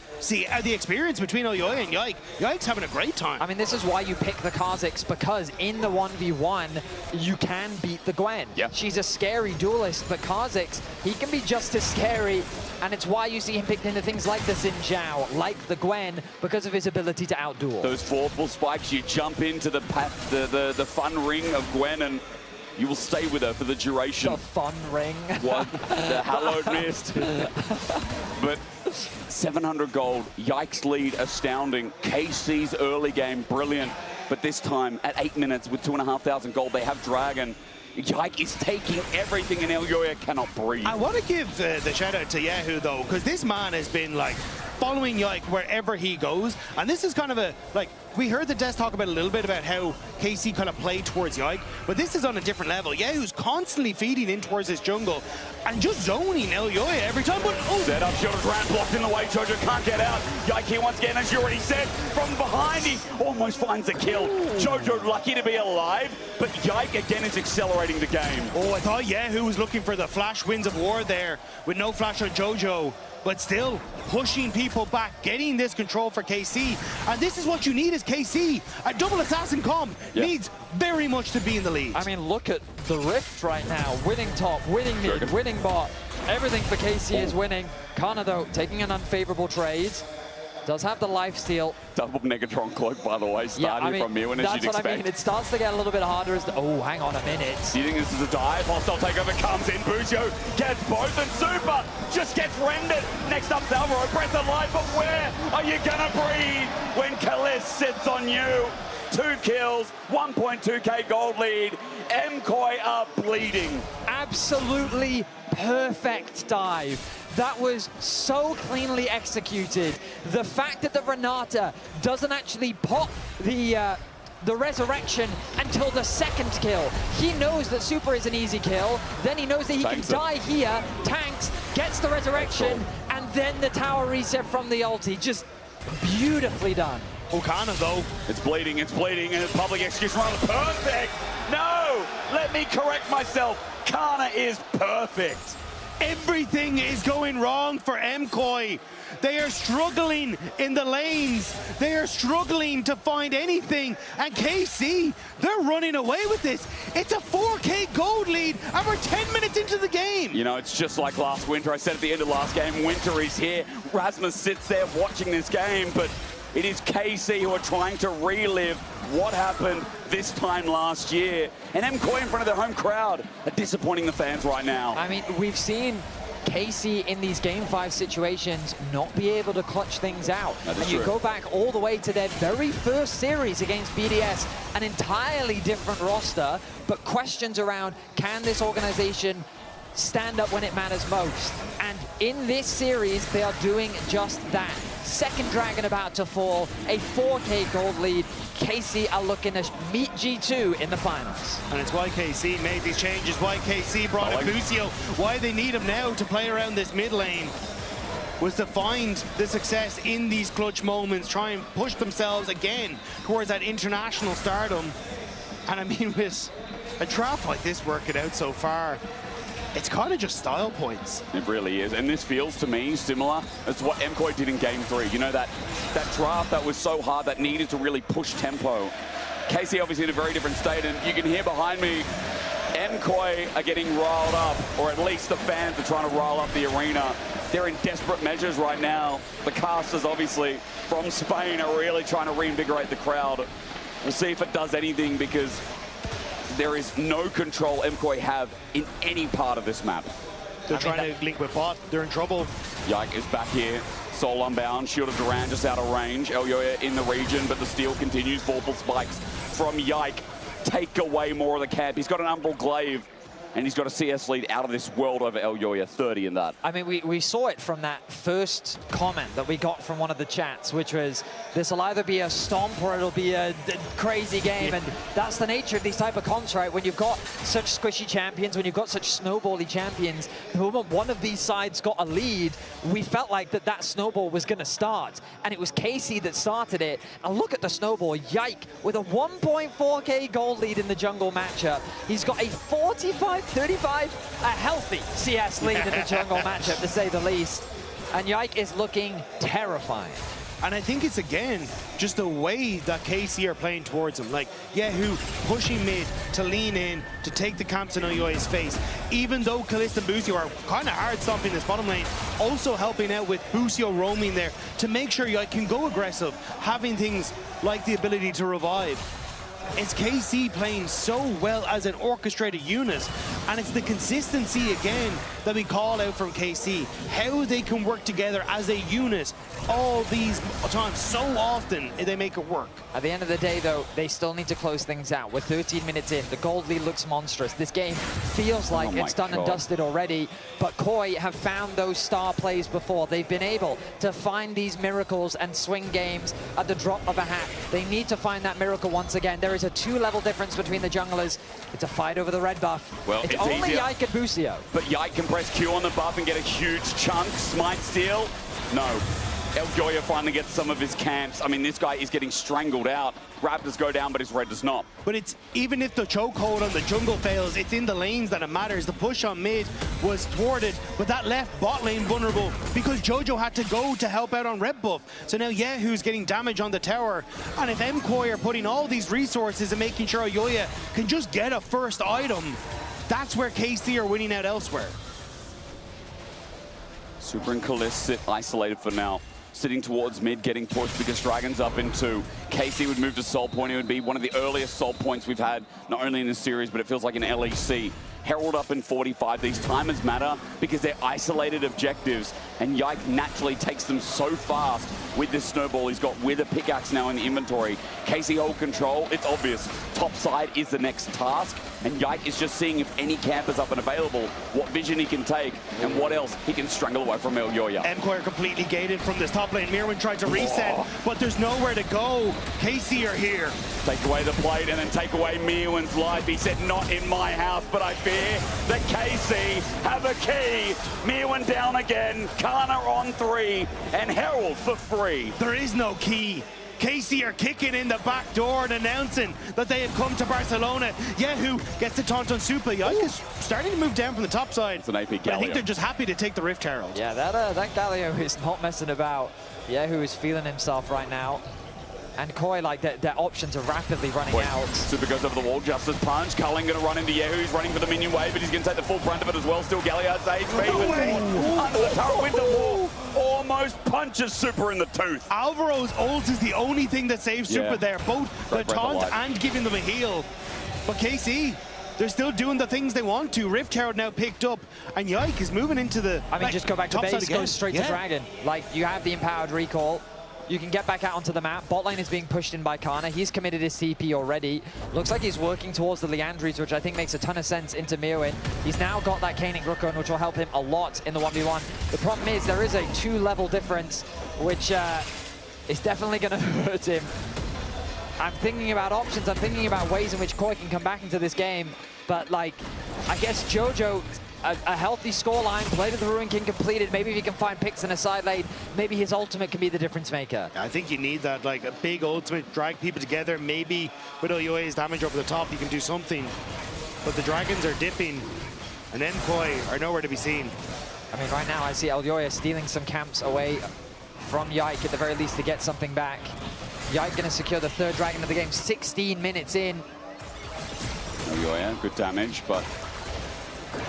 experience between Elyoya and Yike. Yike's having a great time. I mean, this is why you pick the Kha'Zix, because in the 1v1, you can beat the Gwen. Yeah. She's a scary duelist, but Kha'Zix, he can be just as scary, and it's why you see him picked into things like the Xin Zhao, like the Gwen, because of his ability to outduel. Those forceful spikes, you jump into the fun ring of Gwen, and you will stay with her for the duration. The fun ring. What? The hallowed mist. But 700 gold, Yike's lead astounding. KC's early game, brilliant. But this time, at 8 minutes with 2,500 gold, they have Dragon. Yike is taking everything, and Elyoya cannot breathe. I want to give the shout out to Yehu, though, because this man has been like following Yike wherever he goes, and this is kind of a we heard the Des talk about a little bit about how KC kind of played towards Yike, but this is on a different level. Yehu's constantly feeding in towards his jungle and just zoning Elyoya every time. But set up, Shielded Ram blocked in the way. Jojo can't get out. Yike here once again, as you already said, from behind he almost finds a kill. Jojo lucky to be alive, but Yike again is accelerating the game. Oh, I thought Yehu was looking for the flash Winds of War there with no flash on Jojo, but still pushing people back, getting this control for KC. And this is what you need as KC. A double assassin comp needs very much to be in the lead. I mean, look at the Rift right now. Winning top, winning mid, winning bot. Everything for KC is winning. Kana, though, taking an unfavorable trade. Does have the lifesteal. Double Negatron cloak, by the way, starting from Mirwin, as you'd expect. That's what I mean. It starts to get a little bit harder as oh, hang on a minute. Do you think this is a dive? Hostile takeover comes in. Busio gets both, and Super just gets rendered. Next up, Alvaro, breath of life, but where are you gonna breathe when Kalis sits on you? 2 kills, 1.2k gold lead. MKOI are bleeding. Absolutely perfect dive. That was so cleanly executed. The fact that the Renata doesn't actually pop the resurrection until the second kill. He knows that Super is an easy kill. Then he knows that he can die here, tanks, gets the resurrection, and then the tower reset from the ulti. Just beautifully done. Okana, though. It's bleeding, and it's public execution. Perfect! No! Let me correct myself. Kana is perfect. Everything is going wrong for MKOI. They are struggling in the lanes. They are struggling to find anything. And KC, they're running away with this. It's a 4K gold lead, and we're 10 minutes into the game. You know, it's just like last winter. I said at the end of last game, winter is here. Rasmus sits there watching this game, but it is KC who are trying to relive what happened this time last year. And MKOI in front of their home crowd are disappointing the fans right now. I mean, we've seen KC in these Game 5 situations not be able to clutch things out. And you go back all the way to their very first series against BDS, an entirely different roster, but questions around, can this organization stand up when it matters most? And in this series, they are doing just that. Second Dragon about to fall, a 4K gold lead. KC are looking to meet G2 in the finals. And it's why KC made these changes, why KC brought in Busio, why they need him now to play around this mid lane, was to find the success in these clutch moments, try and push themselves again towards that international stardom. And I mean, with a draft like this working out so far, it's kind of just style points. It really is, and this feels to me similar as what MKOI did in Game 3. You know, that draft that was so hard, that needed to really push tempo. KC obviously in a very different state, and you can hear behind me, MKOI are getting riled up, or at least the fans are trying to rile up the arena. They're in desperate measures right now. The casters, obviously, from Spain are really trying to reinvigorate the crowd. We'll see if it does anything, because there is no control MKOI have in any part of this map. They're trying to link with bot. They're in trouble. Yike is back here. Soul unbound. Shielded Duran just out of range. Elyoya in the region, but the steal continues. Vorpal spikes from Yike. Take away more of the camp. He's got an Umbral Glaive, and he's got a CS lead out of this world over Elyoya, 30 in that. I mean, we saw it from that first comment that we got from one of the chats, which was, this will either be a stomp or it'll be a crazy game. And that's the nature of these type of comps, right? When you've got such squishy champions, when you've got such snowbally champions, the moment one of these sides got a lead, we felt like that snowball was going to start. And it was KC that started it. And look at the snowball. Yike, with a 1.4k gold lead in the jungle matchup. He's got a 35, a healthy CS lead in the jungle matchup, to say the least. And Yike is looking terrifying. And I think it's, again, just the way that KC are playing towards him. Like, Yehu pushing mid to lean in, to take the camps in Elyoya's face. Even though Kalista and Busio are kind of hard stomping this bottom lane, also helping out with Busio roaming there to make sure Yike can go aggressive, having things like the ability to revive. It's KC playing so well as an orchestrated unit, and it's the consistency again that we call out from KC. How they can work together as a unit all these times. So often they make it work. At the end of the day, though, they still need to close things out. We're 13 minutes in. The gold lead looks monstrous. This game feels like it's done and dusted already, but KOI have found those star plays before. They've been able to find these miracles and swing games at the drop of a hat. They need to find that miracle once again. There is a 2-level difference between the junglers. It's a fight over the red buff. Well, it's only easier. Yike and Busio. But Yike can press Q on the buff and get a huge chunk. Smite steal? No. Elgoya finally gets some of his camps. I mean, this guy is getting strangled out. Raptors go down, but his red does not. But it's even if the chokehold on the jungle fails, it's in the lanes that it matters. The push on mid was thwarted, but that left bot lane vulnerable because Jojo had to go to help out on red buff. So now Yehu's getting damage on the tower. And if MKOI are putting all these resources and making sure Elgoya can just get a first item, that's where KC are winning out elsewhere. Super and Kalist sit isolated for now. Sitting towards mid, getting pushed because Dragon's up in 2. KC would move to Soul Point. It would be one of the earliest Soul Points we've had, not only in this series, but it feels like in LEC. Herald up in 45. These timers matter because they're isolated objectives, and Yike naturally takes them so fast with this snowball he's got with a pickaxe now in the inventory. KC hold control. It's obvious. Top side is the next task, and Yike is just seeing if any camper's up and available, what vision he can take, and what else he can strangle away from Elgoya. MKOI are completely gated from this top lane. Mirwin tried to reset, but there's nowhere to go. KC are here. Take away the plate and then take away Mirwin's life. He said, not in my house, but I fear that KC have a key. Mirwin down again, Kana on 3, and Herald for free. There is no key. KC are kicking in the back door and announcing that they have come to Barcelona. Yehu gets the taunt on Super. Yike is starting to move down from the top side. It's an AP Galio. But I think they're just happy to take the Rift Herald. Yeah, that Galio is not messing about. Yehu is feeling himself right now. And KOI, like, their options are rapidly running out. Super goes over the wall, Justice Punch. Culling going to run into Yehu. He's running for the minion wave, but he's going to take the full brunt of it as well. Still, Galio has HP. Under the turret with the wall. Almost punches Super in the tooth. Alvaro's ult is the only thing that saves Super there. Both the taunt and giving them a heal. But KC, they're still doing the things they want to. Rift Herald now picked up, and Yike is moving into the I mean, just go back to base, go straight to Dragon. Like, you have the empowered recall. You can get back out onto the map. Bot lane is being pushed in by Kana. He's committed his CP already. Looks like he's working towards the Leandries, which I think makes a ton of sense into Mirwin. He's now got that Kainic Rukon, which will help him a lot in the 1v1. The problem is there is a 2-level difference, which is definitely going to hurt him. I'm thinking about options. I'm thinking about ways in which KOI can come back into this game. But, like, I guess Jojo, a healthy scoreline, Blade of the Ruin King completed. Maybe if he can find picks in a side lane, maybe his ultimate can be the difference maker. I think you need that, like a big ultimate, drag people together. Maybe with Elgoya's damage over the top, you can do something. But the Dragons are dipping, and MKOI are nowhere to be seen. I mean, right now I see Elgoya stealing some camps away from Yike, at the very least, to get something back. Yike going to secure the 3rd Dragon of the game, 16 minutes in. Elgoya, good damage, but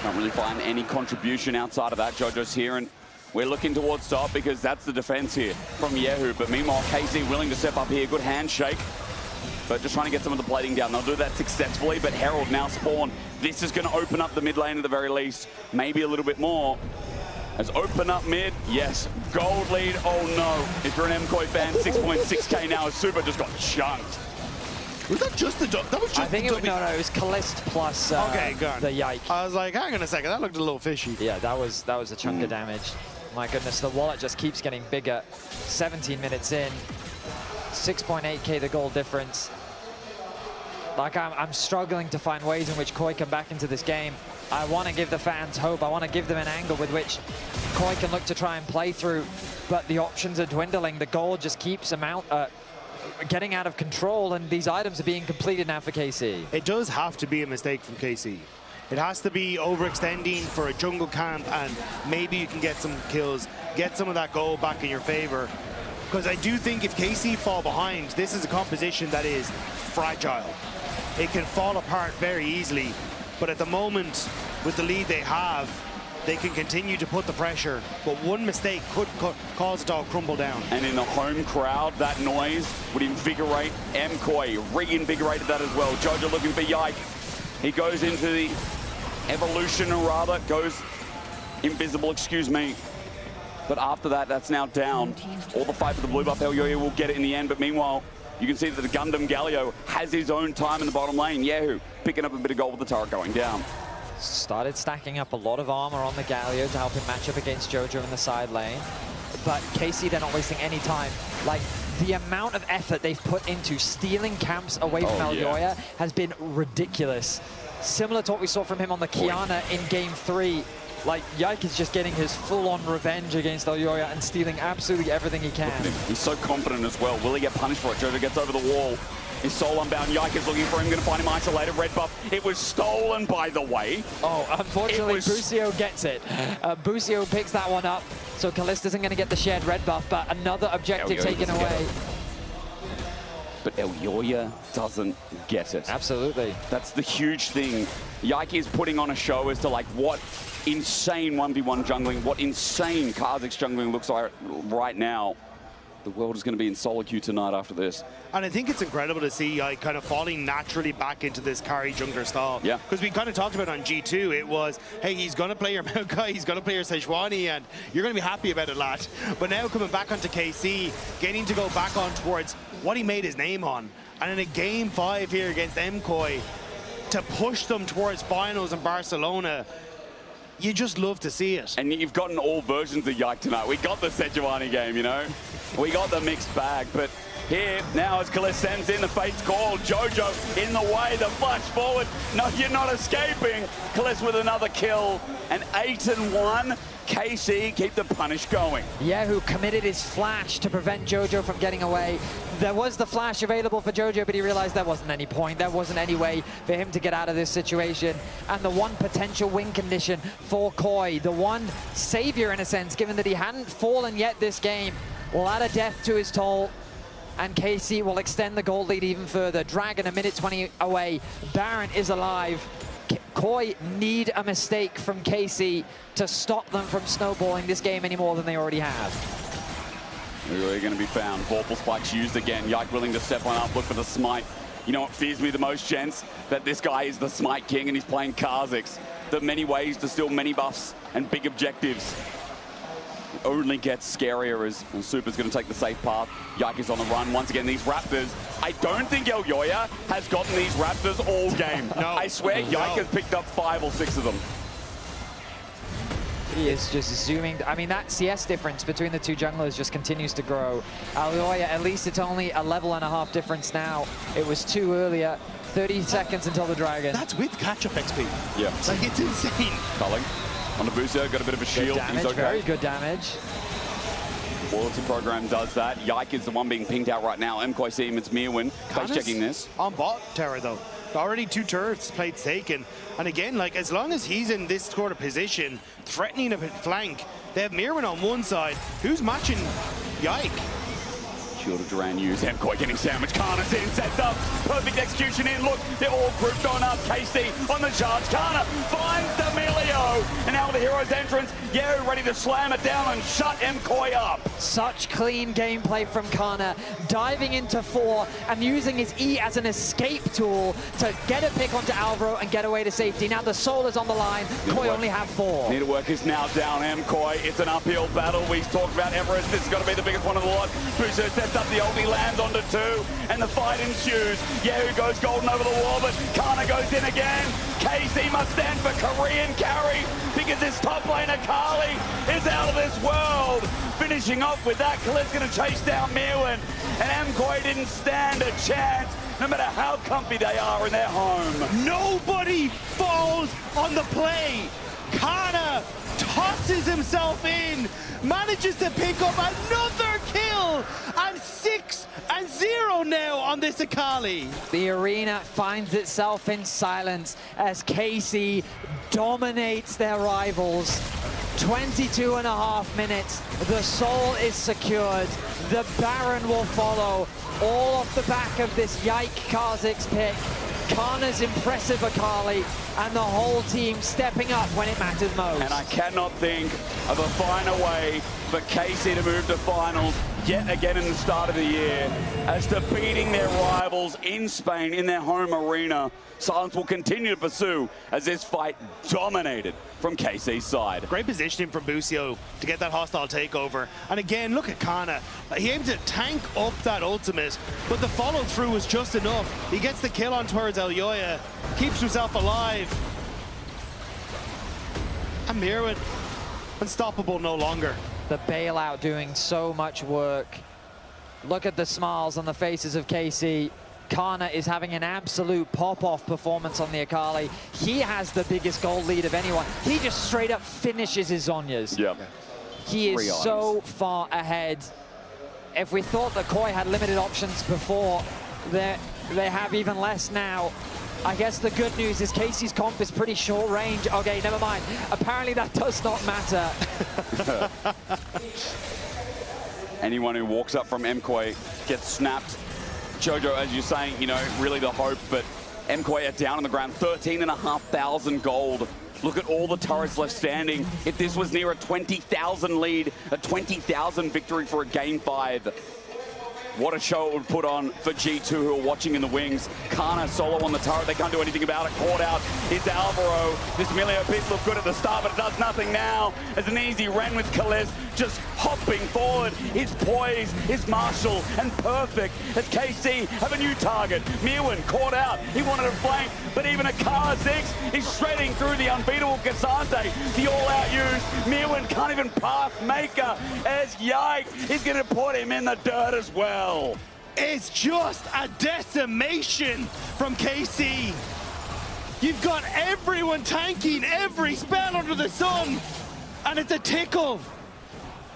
can't really find any contribution outside of that. Jojo's here, and we're looking towards top because that's the defense here from Yehu. But meanwhile, KC willing to step up here. Good handshake, but just trying to get some of the plating down. They'll do that successfully, but Herald now spawned. This is going to open up the mid lane at the very least, maybe a little bit more. As open up mid, yes, gold lead, oh no. If you're an MKOI fan, 6.6k now as Super just got chunked. Was that just the that was just I think it was, no, it was Kalist plus the Yike. I was like, hang on a second, that looked a little fishy. Yeah, that was a chunk of damage. My goodness, the wallet just keeps getting bigger. 17 minutes in, 6.8k the goal difference. Like, I'm struggling to find ways in which KOI can back into this game. I want to give the fans hope. I want to give them an angle with which KOI can look to try and play through, but the options are dwindling. The goal just keeps getting out of control, and these items are being completed now for KC. It does have to be a mistake from KC. It has to be overextending for a jungle camp, and maybe you can get some kills, get some of that goal back in your favor. Because I do think if KC fall behind, this is a composition that is fragile. It can fall apart very easily. But at the moment, with the lead they have, they can continue to put the pressure, but one mistake could cause it all crumble down. And in the home crowd, that noise would invigorate MKOI, reinvigorated that as well. Jojo looking for Yike. He goes into the evolution, or rather, goes invisible, excuse me. But after that, that's now down. All the fight for the blue buff, Elyoya will get it in the end, but meanwhile, you can see that the Gundam Galio has his own time in the bottom lane. Yahoo picking up a bit of gold with the turret going down. Started stacking up a lot of armor on the Galio to help him match up against Jojo in the side lane. But KC, they're not wasting any time. Like, the amount of effort they've put into stealing camps away from Elyoya has been ridiculous. Similar to what we saw from him on the Kiana in Game 3. Like, Yike is just getting his full-on revenge against Elyoya and stealing absolutely everything he can. He's so confident as well. Will he get punished for it? Jojo gets over the wall. His soul unbound. Yike is looking for him. Going to find him isolated. Red buff. It was stolen, by the way. Oh, unfortunately, Busio gets it. Busio picks that one up. So Kalista isn't going to get the shared red buff, but another objective taken away. But Elyoya doesn't get it. Absolutely. That's the huge thing. Yike is putting on a show as to like what insane 1v1 jungling, what insane Kha'Zix jungling looks like right now. The world is going to be in solo queue tonight after this. And I think it's incredible to see kind of falling naturally back into this carry jungler style. Yeah. Because we kind of talked about on G2, it was, hey, he's going to play your MKOI, he's going to play your Sejuani, and you're going to be happy about it, lad. But now coming back onto KC, getting to go back on towards what he made his name on. And in a Game 5 here against MKOI, to push them towards finals in Barcelona, you just love to see it. And you've gotten all versions of Yike tonight. We got the Sejuani game, you know? We got the mixed bag, but here now as Kalista sends in the Fate's Call, Jojo in the way, the flash forward. No, you're not escaping. Kalista with another kill, and 8-1. KC keep the punish going. Yahoo committed his flash to prevent Jojo from getting away. There was the flash available for Jojo, but he realized there wasn't any point. There wasn't any way for him to get out of this situation. And the one potential win condition for Koi, the one savior in a sense, given that he hadn't fallen yet this game, will add a death to his toll. And KC will extend the gold lead even further. Dragon a minute 20 away. Baron is alive. Koi need a mistake from KC to stop them from snowballing this game any more than they already have. They're going to be found. Vorpal Spike's used again. Yike willing to step on up, look for the smite. You know what fears me the most, gents? That this guy is the smite king and he's playing Kha'Zix. There are many ways to steal many buffs and big objectives. It only gets scarier as Super's going to take the safe path. Yike is on the run. Once again, these Raptors. I don't think Elyoya has gotten these Raptors all game. No. I swear Yike has picked up 5 or 6 of them. He is just zooming. I mean, that CS difference between the two junglers just continues to grow. Elyoya, at least it's only a level and a half difference now. It was 2 earlier. 30 seconds until the Dragon. That's with catch-up XP. Yeah. Like, it's insane. Culling on the Busio, got a bit of a shield. Good damage, He's okay. very good damage. Loyalty program does that. Yike is the one being pinged out right now. MKOI see him, it's Mirwin. Face checking this. On bot tower, though. Already 2 turrets, plates taken. And again, like, as long as he's in this sort of position, threatening a flank, they have Mirwin on one side. Who's matching Yike? Shield of Duran used. MKOI getting sandwiched. Kana in, sets up. Perfect execution in. Look, they're all grouped on up. KC on the charge. Kana finds the Melio. And now with the hero's entrance, Yeo ready to slam it down and shut MKOI up. Such clean gameplay from Kana, diving into 4 and using his E as an escape tool to get a pick onto Alvaro and get away to safety. Now the soul is on the line. Koi only have 4. Needlework is now down. MKOI, it's an uphill battle. We talked about Everest. This is going to be the biggest one of the lot. Buso sets up the ulti, lands onto 2, and the fight ensues. Yahoo goes golden over the wall, but Kana goes in again. KC must stand for Korean carry because his top laner, Kali, is out of this world. Finishing off with that, Khalid's going to chase down Mirwin, and MKOI didn't stand a chance, no matter how comfy they are in their home. Nobody falls on the play. Kana tosses himself in, manages to pick up another kill, and 6-0 now on this Akali. The arena finds itself in silence as KC dominates their rivals. 22.5 minutes, the soul is secured, the Baron will follow, all off the back of this Yike Kha'Zix pick. Kana's impressive Akali, and the whole team stepping up when it matters most. And I cannot think of a finer way for KC to move to finals yet again in the start of the year as to beating their rivals in Spain in their home arena. Silence will continue to pursue as this fight dominated from KC's side. Great positioning from Busio to get that hostile takeover. And again, look at Kana. He aimed to tank up that ultimate, but the follow through was just enough. He gets the kill on towards Elyoya, keeps himself alive. And Mirwin, unstoppable no longer. The bailout doing so much work. Look at the smiles on the faces of KC. Kana is having an absolute pop-off performance on the Akali. He has the biggest gold lead of anyone. He just straight up finishes his Zhonyas. Yep. He is so far ahead. If we thought that KOI had limited options before, they have even less now. I guess the good news is KC's comp is pretty short range. Okay, never mind. Apparently that does not matter. Anyone who walks up from MKOI gets snapped. Jojo, as you're saying, you know, really the hope, but MKOI are down on the ground, 13,500 gold. Look at all the turrets left standing. If this was near a 20,000 lead, a 20,000 victory for a Game 5, what a show it would put on for G2 who are watching in the wings. Kana solo on the turret, they can't do anything about it. Caught out is Alvaro. This Emilio piece looked good at the start, but it does nothing now. As an easy ren with Kaliz, just hopping forward. His poise, his martial, and perfect as KC have a new target. Mirwin caught out, he wanted a flank, but even a Kha'Zix is shredding through the unbeatable Cassante. The all-out use, Mirwin can't even pass Maker as Yike is gonna put him in the dirt as well. It's just a decimation from KC. You've got everyone tanking every spell under the sun, and it's a tickle.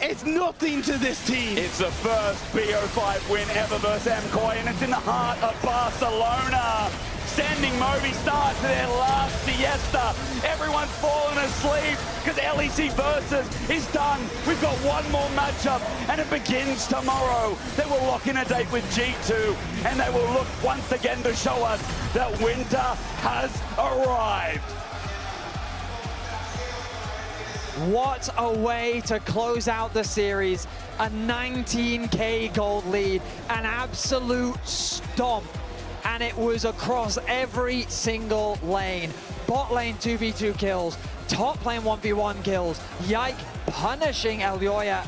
It's nothing to this team. It's the first BO5 win ever versus MKOI, and it's in the heart of Barcelona. Sending Movistar to their last siesta. Everyone's fallen asleep because LEC Versus is done. We've got one more matchup and it begins tomorrow. They will lock in a date with G2 and they will look once again to show us that winter has arrived. What a way to close out the series. A 19k gold lead, an absolute stomp. And it was across every single lane. Bot lane 2v2 kills, top lane 1v1 kills, Yike punishing Elyoya,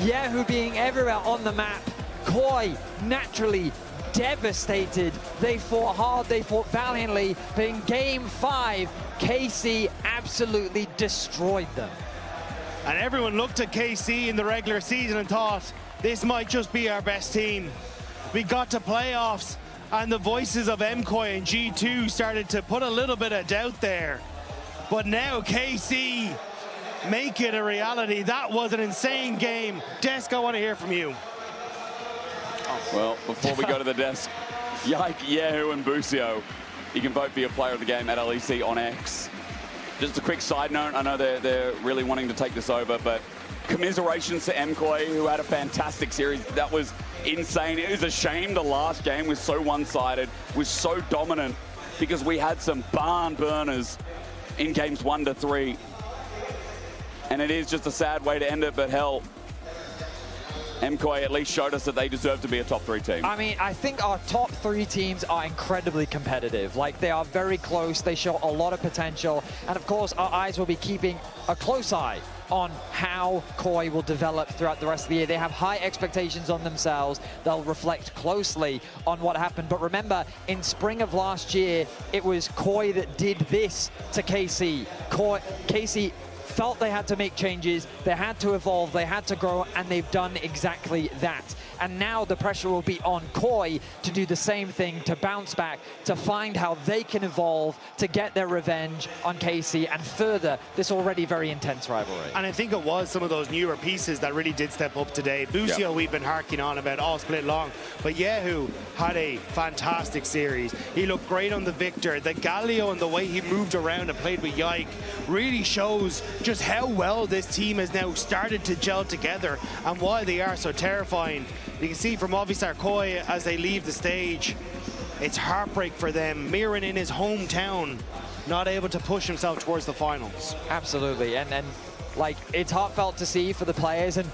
Yehu being everywhere on the map, KOI naturally devastated. They fought hard, they fought valiantly, but in Game 5, KC absolutely destroyed them. And everyone looked at KC in the regular season and thought, this might just be our best team. We got to playoffs, and the voices of MKOI and G2 started to put a little bit of doubt there. But now KC make it a reality. That was an insane game. Desk, I want to hear from you. Well, before we go to the desk, Yike, Yehu, and Busio, you can vote for your player of the game at LEC on X. Just a quick side note, I know they're really wanting to take this over, but commiserations to MKOI, who had a fantastic series. That was insane. It was a shame the last game was so one-sided, was so dominant, because we had some barn burners in games 1 to 3. And it is just a sad way to end it, but hell, MKOI at least showed us that they deserve to be a top 3 team. I mean, I think our top 3 teams are incredibly competitive. Like, they are very close. They show a lot of potential. And of course, our eyes will be keeping a close eye on how KOI will develop throughout the rest of the year. They have high expectations on themselves. They'll reflect closely on what happened. But remember, in spring of last year, it was KOI that did this to KC. KC felt they had to make changes, they had to evolve, they had to grow, and they've done exactly that. And now the pressure will be on KOI to do the same thing, to bounce back, to find how they can evolve, to get their revenge on KC and further this already very intense rivalry. And I think it was some of those newer pieces that really did step up today. Busio, we've been harking on about all split long, but Yehu had a fantastic series. He looked great on the Victor. The Galio and the way he moved around and played with Yike really shows just how well this team has now started to gel together and why they are so terrifying. You can see from Movistar KOI as they leave the stage, It's heartbreak for them. Miran in his hometown, not able to push himself towards the finals. Absolutely, and like, it's heartfelt to see for the players, and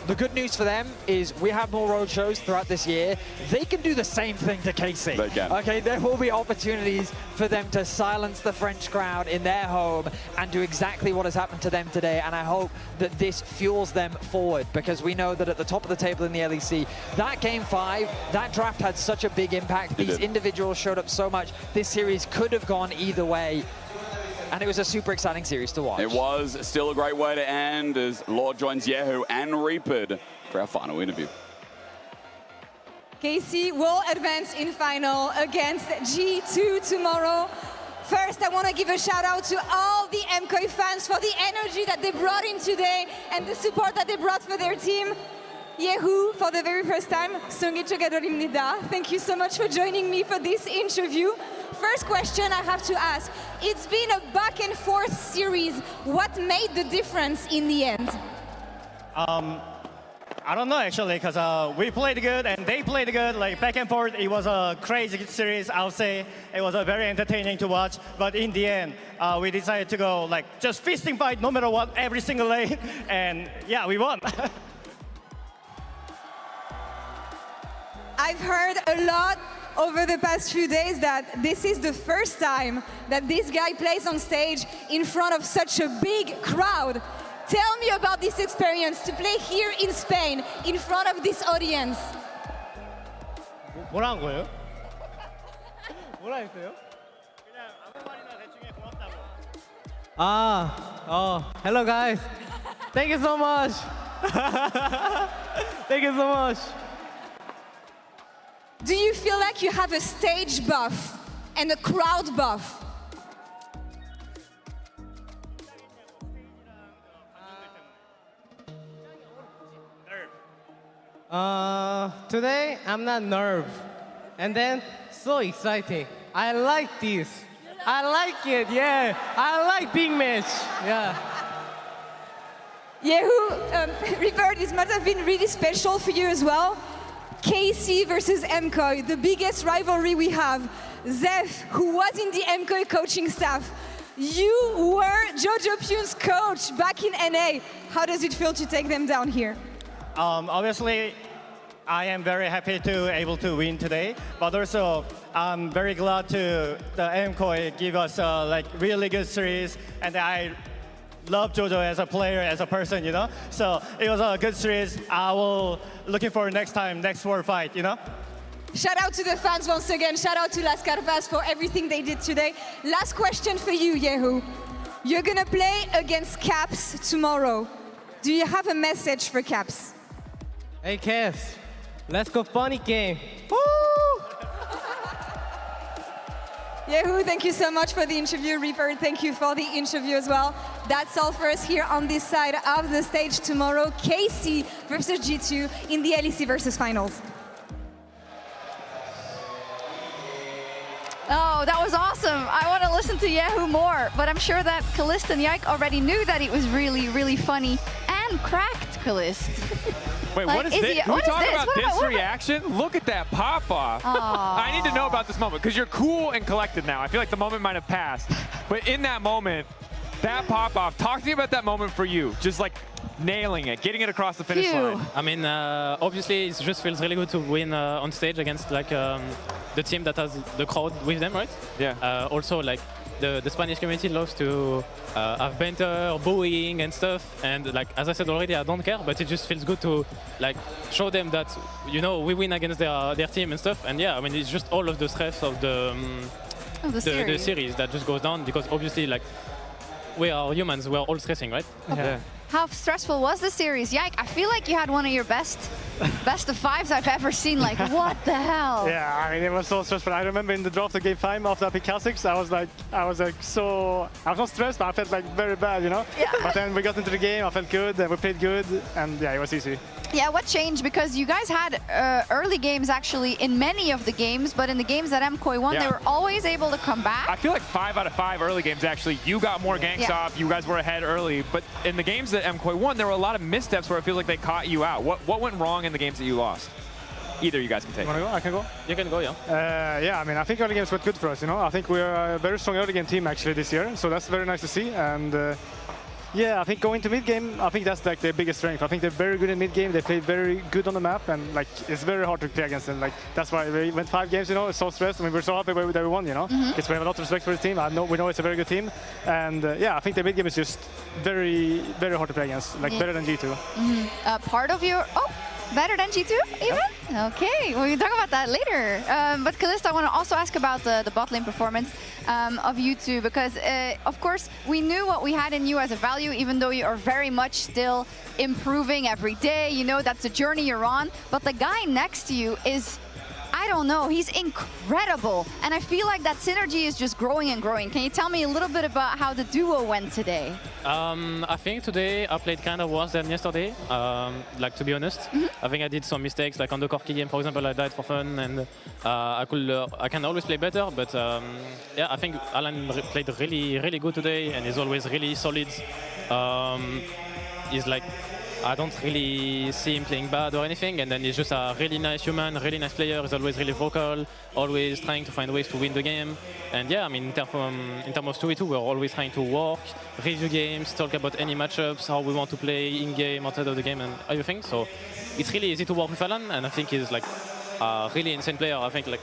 the good news for them is we have more road shows throughout this year. They can do the same thing to KC. They can. Okay, there will be opportunities for them to silence the French crowd in their home and do exactly what has happened to them today. And I hope that this fuels them forward, because we know that at the top of the table in the LEC, that Game 5, that draft had such a big impact. These individuals showed up so much. This series could have gone either way. And it was a super exciting series to watch. It was still a great way to end as Lord joins Yehu and Reapered for our final interview. KC will advance in final against G2 tomorrow. First, I want to give a shout out to all the MKOI fans for the energy that they brought in today and the support that they brought for their team. Yehu, for the very first time, thank you so much for joining me for this interview. First question I have to ask, it's been a back and forth series. What made the difference in the end? I don't know actually, because we played good and they played good, like back and forth. It was a crazy series, I would say. It was a very entertaining to watch, but in the end, we decided to go like just feasting fight no matter what, every single lane, and yeah, we won. I've heard a lot over the past few days that this is the first time that this guy plays on stage in front of such a big crowd. Tell me about this experience to play here in Spain in front of this audience. 뭐라는 거예요? 뭐라 했어요? Hello guys. Thank you so much. Thank you so much. Do you feel like you have a stage buff and a crowd buff? Today I'm not nervous, and then so exciting. I like this. I like it. Yeah, I like big match. Yeah. Yehu, Reaper, this must have been really special for you as well. KC versus MKOI, the biggest rivalry we have. Zeph, who was in the MKOI coaching staff, you were Jojo Pune's coach back in NA. How does it feel to take them down here? Obviously, I am very happy to able to win today, but also I'm very glad to the MKOI give us like really good series, and I love Jojo as a player, as a person, you know. So it was a good series. I will looking for next time, next world fight, you know. Shout out to the fans once again. Shout out to Las Carpas for everything they did today. Last question for you, Yehu. You're gonna play against Caps tomorrow. Do you have a message for Caps? Hey, Caps, let's go funny game. Woo! Yehu, thank you so much for the interview. Reaper, thank you for the interview as well. That's all for us here on this side of the stage tomorrow. KC versus G2 in the LEC versus finals. Oh, that was awesome. I want to listen to Yehu more, but I'm sure that Calist and Yike already knew that it was really, really funny and cracked Calist. Wait, Like, what is is this? he- Can we what is talk this? about What this about- what- reaction? Look at that pop-off. I need to know about this moment, because you're cool and collected now. I feel like the moment might have passed. But in that moment, that pop-off, talk to me about that moment for you. Just like nailing it, getting it across the finish line. I mean, obviously, it just feels really good to win on stage against like the team that has the crowd with them, right? Yeah. Also, like the Spanish community loves to have banter, booing, and stuff. And like as I said already, I don't care, but it just feels good to like show them that we win against their team and stuff. And yeah, I mean, it's just all of the stress of the series that just goes down, because obviously, like, we are humans, we are all stressing, right? Okay. How stressful was the series? Yike, I feel like you had one of your best of fives I've ever seen. Like, what the hell? Yeah, I mean, it was so stressful. I remember in the draft of Game 5 after I picked Kha'Zix, I was not stressed, but I felt like very bad, you know? Yeah. But then we got into the game, I felt good, and we played good, and yeah, it was easy. Yeah, what changed? Because you guys had early games actually in many of the games, but in the games that MKOI won, they were always able to come back. I feel like 5 out of 5 early games, actually, you got more ganks off, you guys were ahead early, but in the games that MKOI won, there were a lot of missteps where it feels like they caught you out. What went wrong in the games that you lost? Either you guys can take. You want to go? I can go. You can go, yeah. Yeah, I mean, I think early games went good for us. I think we are a very strong early game team actually this year, so that's very nice to see. And yeah, I think going to mid game, I think that's like their biggest strength. I think they're very good in mid game. They play very good on the map, and like it's very hard to play against them. Like that's why we went 5 games. It's so stressed. I mean, we're so happy that we won. Because we have a lot of respect for the team. We know it's a very good team, and yeah, I think the mid game is just very, very hard to play against. Like better than G2. Part of your better than G2 even? Yep. Okay, we can talk about that later. But Kalista, I want to also ask about the bot lane performance of you two, because of course we knew what we had in you as a value, even though you are very much still improving every day. That's the journey you're on. But the guy next to you is, I don't know, he's incredible. And I feel like that synergy is just growing and growing. Can you tell me a little bit about how the duo went today? I think today I played kind of worse than yesterday, like to be honest. I think I did some mistakes, like on the Corki game, for example, I died for fun, and I can always play better, but yeah, I think Alan played really, really good today, and he's always really solid. He's like, I don't really see him playing bad or anything, and then he's just a really nice human, really nice player. He's always really vocal, always trying to find ways to win the game. And yeah, I mean, in terms of 2v2, we're always trying to work, review games, talk about any matchups, how we want to play in-game, outside of the game, and everything. So it's really easy to work with Alan, and I think he's like a really insane player. I think like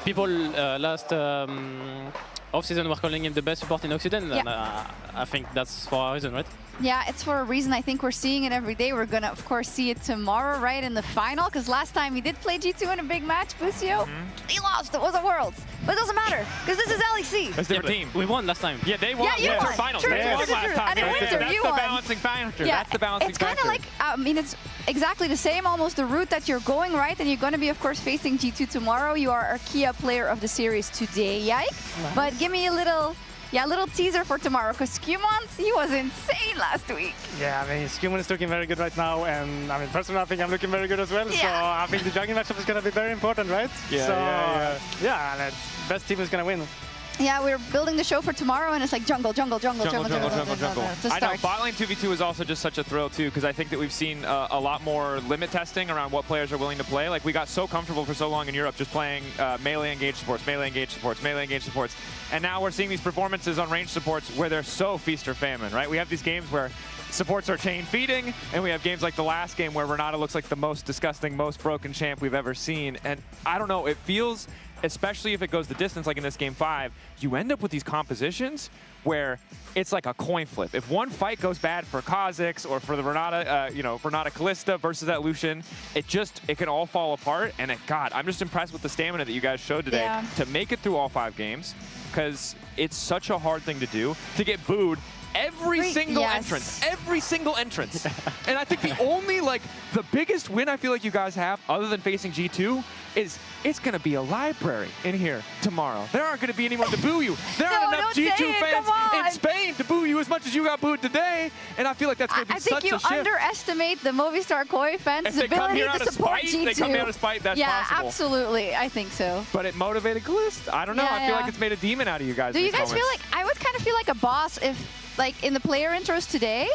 people last off-season were calling him the best support in Occident, yeah. And I think that's for a reason, right? Yeah, it's for a reason. I think we're seeing it every day. We're going to, of course, see it tomorrow, right, in the final, because last time we did play G2 in a big match, Busio. He lost. It was a Worlds. But it doesn't matter, because this is LEC. That's their team. We won last time. Yeah, they won. Yeah, you won. Finals. True, They true, won true, last true. time. And in winter, That's you the won. balancing factor. Yeah, That's the balancing it's kind of factor. like, I mean, it's exactly the same, almost the route that you're going, right? And you're going to be, of course, facing G2 tomorrow. You are our Kia player of the series today, Yike. Nice. But give me a little teaser for tomorrow, because Skewmont, he was insane last week. Yeah, I mean, Skewmont is looking very good right now, and I mean, personally, I think I'm looking very good as well. Yeah. So I think the juggling matchup is going to be very important, right? Yeah, so, yeah, and best team is going to win. Yeah, we're building the show for tomorrow, and it's like jungle. Jungle. To I know, start. bot lane 2v2 is also just such a thrill, too, because I think that we've seen a lot more limit testing around what players are willing to play. Like, we got so comfortable for so long in Europe just playing melee engaged supports, melee engaged supports, melee engaged supports. And now we're seeing these performances on ranged supports where they're so feast or famine, right? We have these games where supports are chain feeding, and we have games like the last game where Renata looks like the most disgusting, most broken champ we've ever seen. And I don't know, it feels, especially if it goes the distance like in this game 5, you end up with these compositions where it's like a coin flip. If one fight goes bad for Kha'Zix or for the Renata, Renata Kalista versus that Lucian, it can all fall apart. And God, I'm just impressed with the stamina that you guys showed today to make it through all 5 games, because it's such a hard thing to do, to get booed every single entrance. And I think the only, the biggest win I feel like you guys have, other than facing G2, is it's going to be a library in here tomorrow. There aren't going to be anyone to boo you. There aren't enough G2 fans in Spain to boo you as much as you got booed today. And I feel like that's going to be such a shift. I think you underestimate the Movistar KOI fans' ability to support G2. They come here out of spite, that's possible. Yeah, absolutely. I think so. But it motivated Kalista. I don't know. I feel like it's made a demon out of you guys. Do you guys feel like, I would kind of feel like a boss if, like, in the player intros today,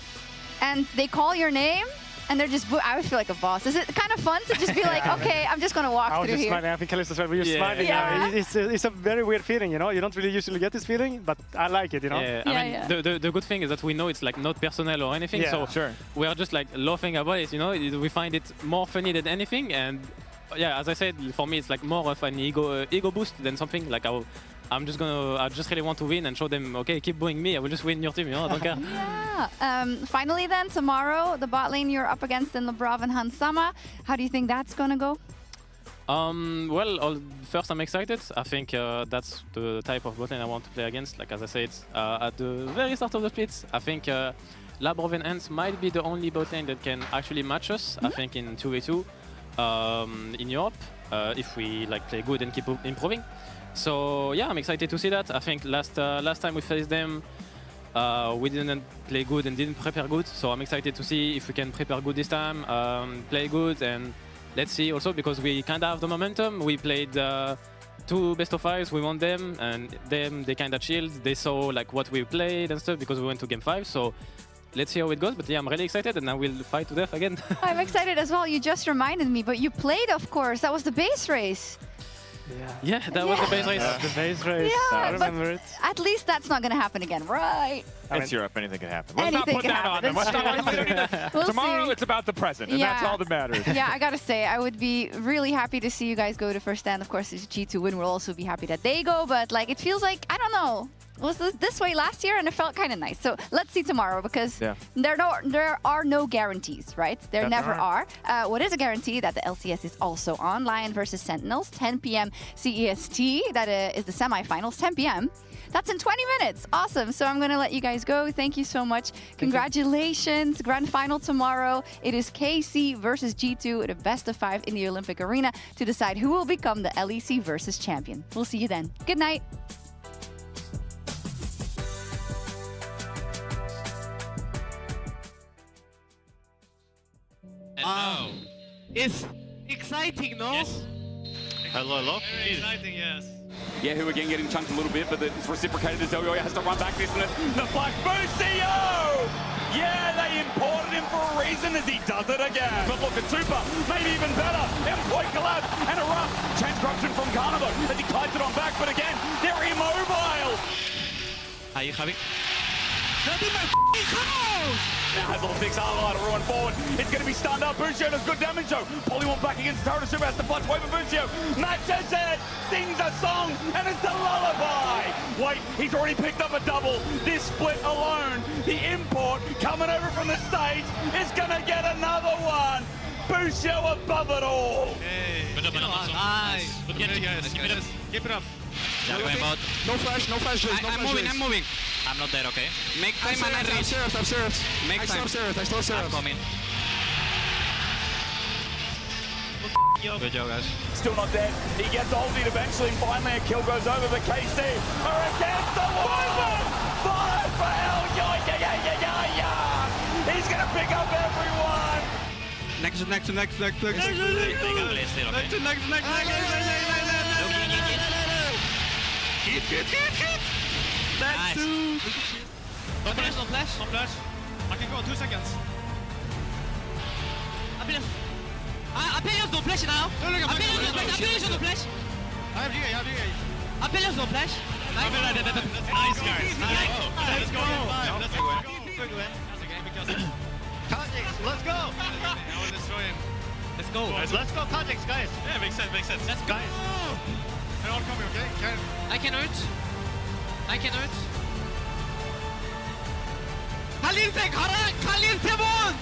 and they call your name, and they're just, I would feel like a boss. Is it kind of fun to just be like, okay, I'm just going to walk through here? I was just smiling. I think Kalista as well. We're just smiling. Yeah. It's a very weird feeling, You don't really usually get this feeling, but I like it, Yeah, I mean, the good thing is that we know it's like not personal or anything, so we are just like laughing about it, We find it more funny than anything, and yeah, as I said, for me, it's like more of an ego boost than something like I just really want to win and show them, okay, keep booing me, I will just win your team, I don't care. Yeah. Finally then, tomorrow, the bot lane you're up against in Lebrov and Hansama. How do you think that's going to go? Well, first I'm excited. I think that's the type of bot lane I want to play against. Like, as I said, at the very start of the splits, I think Lebrov and Hans might be the only bot lane that can actually match us, I think, in 2v2 in Europe, if we play good and keep improving. So yeah, I'm excited to see that. I think last time we faced them, we didn't play good and didn't prepare good. So I'm excited to see if we can prepare good this time, play good, and let's see also, because we kind of have the momentum. We played 2 best of 5s, we won them, and they kind of chilled. They saw what we played and stuff because we went to game 5. So let's see how it goes. But yeah, I'm really excited, and I will fight to death again. I'm excited as well. You just reminded me, but you played, of course. That was the base race. Yeah, that was the base race. The base race. Yeah, I remember it. At least that's not going to happen again, right? It's Europe. Anything can happen. Let's not Anything put can that on them. happen. Let's not- We'll Tomorrow, see. it's about the present, and that's all that matters. Yeah, I gotta say, I would be really happy to see you guys go to first stand. Of course, if G2 win, we'll also be happy that they go. But like, it feels like, I don't know, was this way last year, and it felt kind of nice. So let's see tomorrow, because there are no guarantees, right? There never are. What is a guarantee? That the LCS is also on. Lion versus Sentinels, 10 p.m. CEST. That is the semifinals, 10 p.m. That's in 20 minutes. Awesome. So I'm going to let you guys go. Thank you so much. Congratulations. Grand final tomorrow. It is KC versus G2, the best of 5 in the Olympic arena, to decide who will become the LEC versus champion. We'll see you then. Good night. Wow. It's exciting, no? Yes. Hello. Very exciting, yes. Yeah, who again getting chunked a little bit, but it's reciprocated as LEC has to run back this minute. The Black Bucio! Yeah, they imported him for a reason as he does it again. But look at Super, maybe even better. MKOI collab and a rough transcorruption from Carnival as he kites it on back, but again, they're immobile. Ahí, Javi. Now has all 6 R to ruin forward. It's going to be stunned up. Bucio does good damage though. Polywon back against Turret Super, has to flush away from Bucio. Matches it, sings a song, and it's a lullaby. Wait, he's already picked up a double. This split alone, the import coming over from the States is going to get another one. Bucio above it all. Hey, nice. Good guys. Keep it up. No flash, no flash. I'm moving. I'm not there, okay? Make time and I reach. I'm serious. Make time. I still serious. I'm coming. Good job, guys. Still not dead. He gets ulted eventually, and finally a kill goes over, but KC are against the woman! Fire for hell! He's gonna pick up everyone! Next. Hit. Nice. No flash. I can go in 2 seconds. Apelios no flash now. Apelios no flash. I have GA. Apelios no flash. Nice, guys. Let's go. That's okay, because Context, let's go. I will destroy him. Let's go. Let's go, Context, guys. Yeah, makes sense. Let's go. Guys. They're all coming, okay? I can ult. Khalil Temon!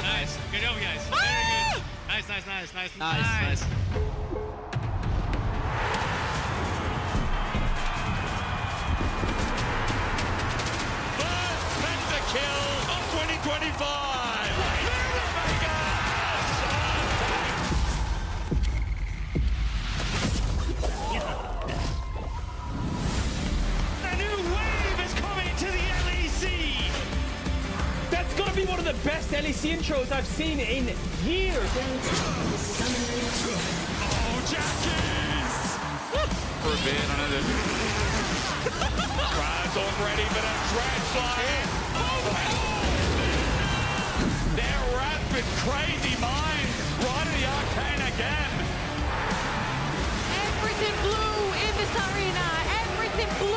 Nice. Good job, guys. Very good. Nice. First pentakill of 2025! Be one of the best LEC intros I've seen in years. Oh, Jackies! For a bit, I know that. Crowd's all ready for the transplant. Their rapid, crazy minds right in the arcane again. Everything blue in this arena. Everything blue.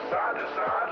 Side to side.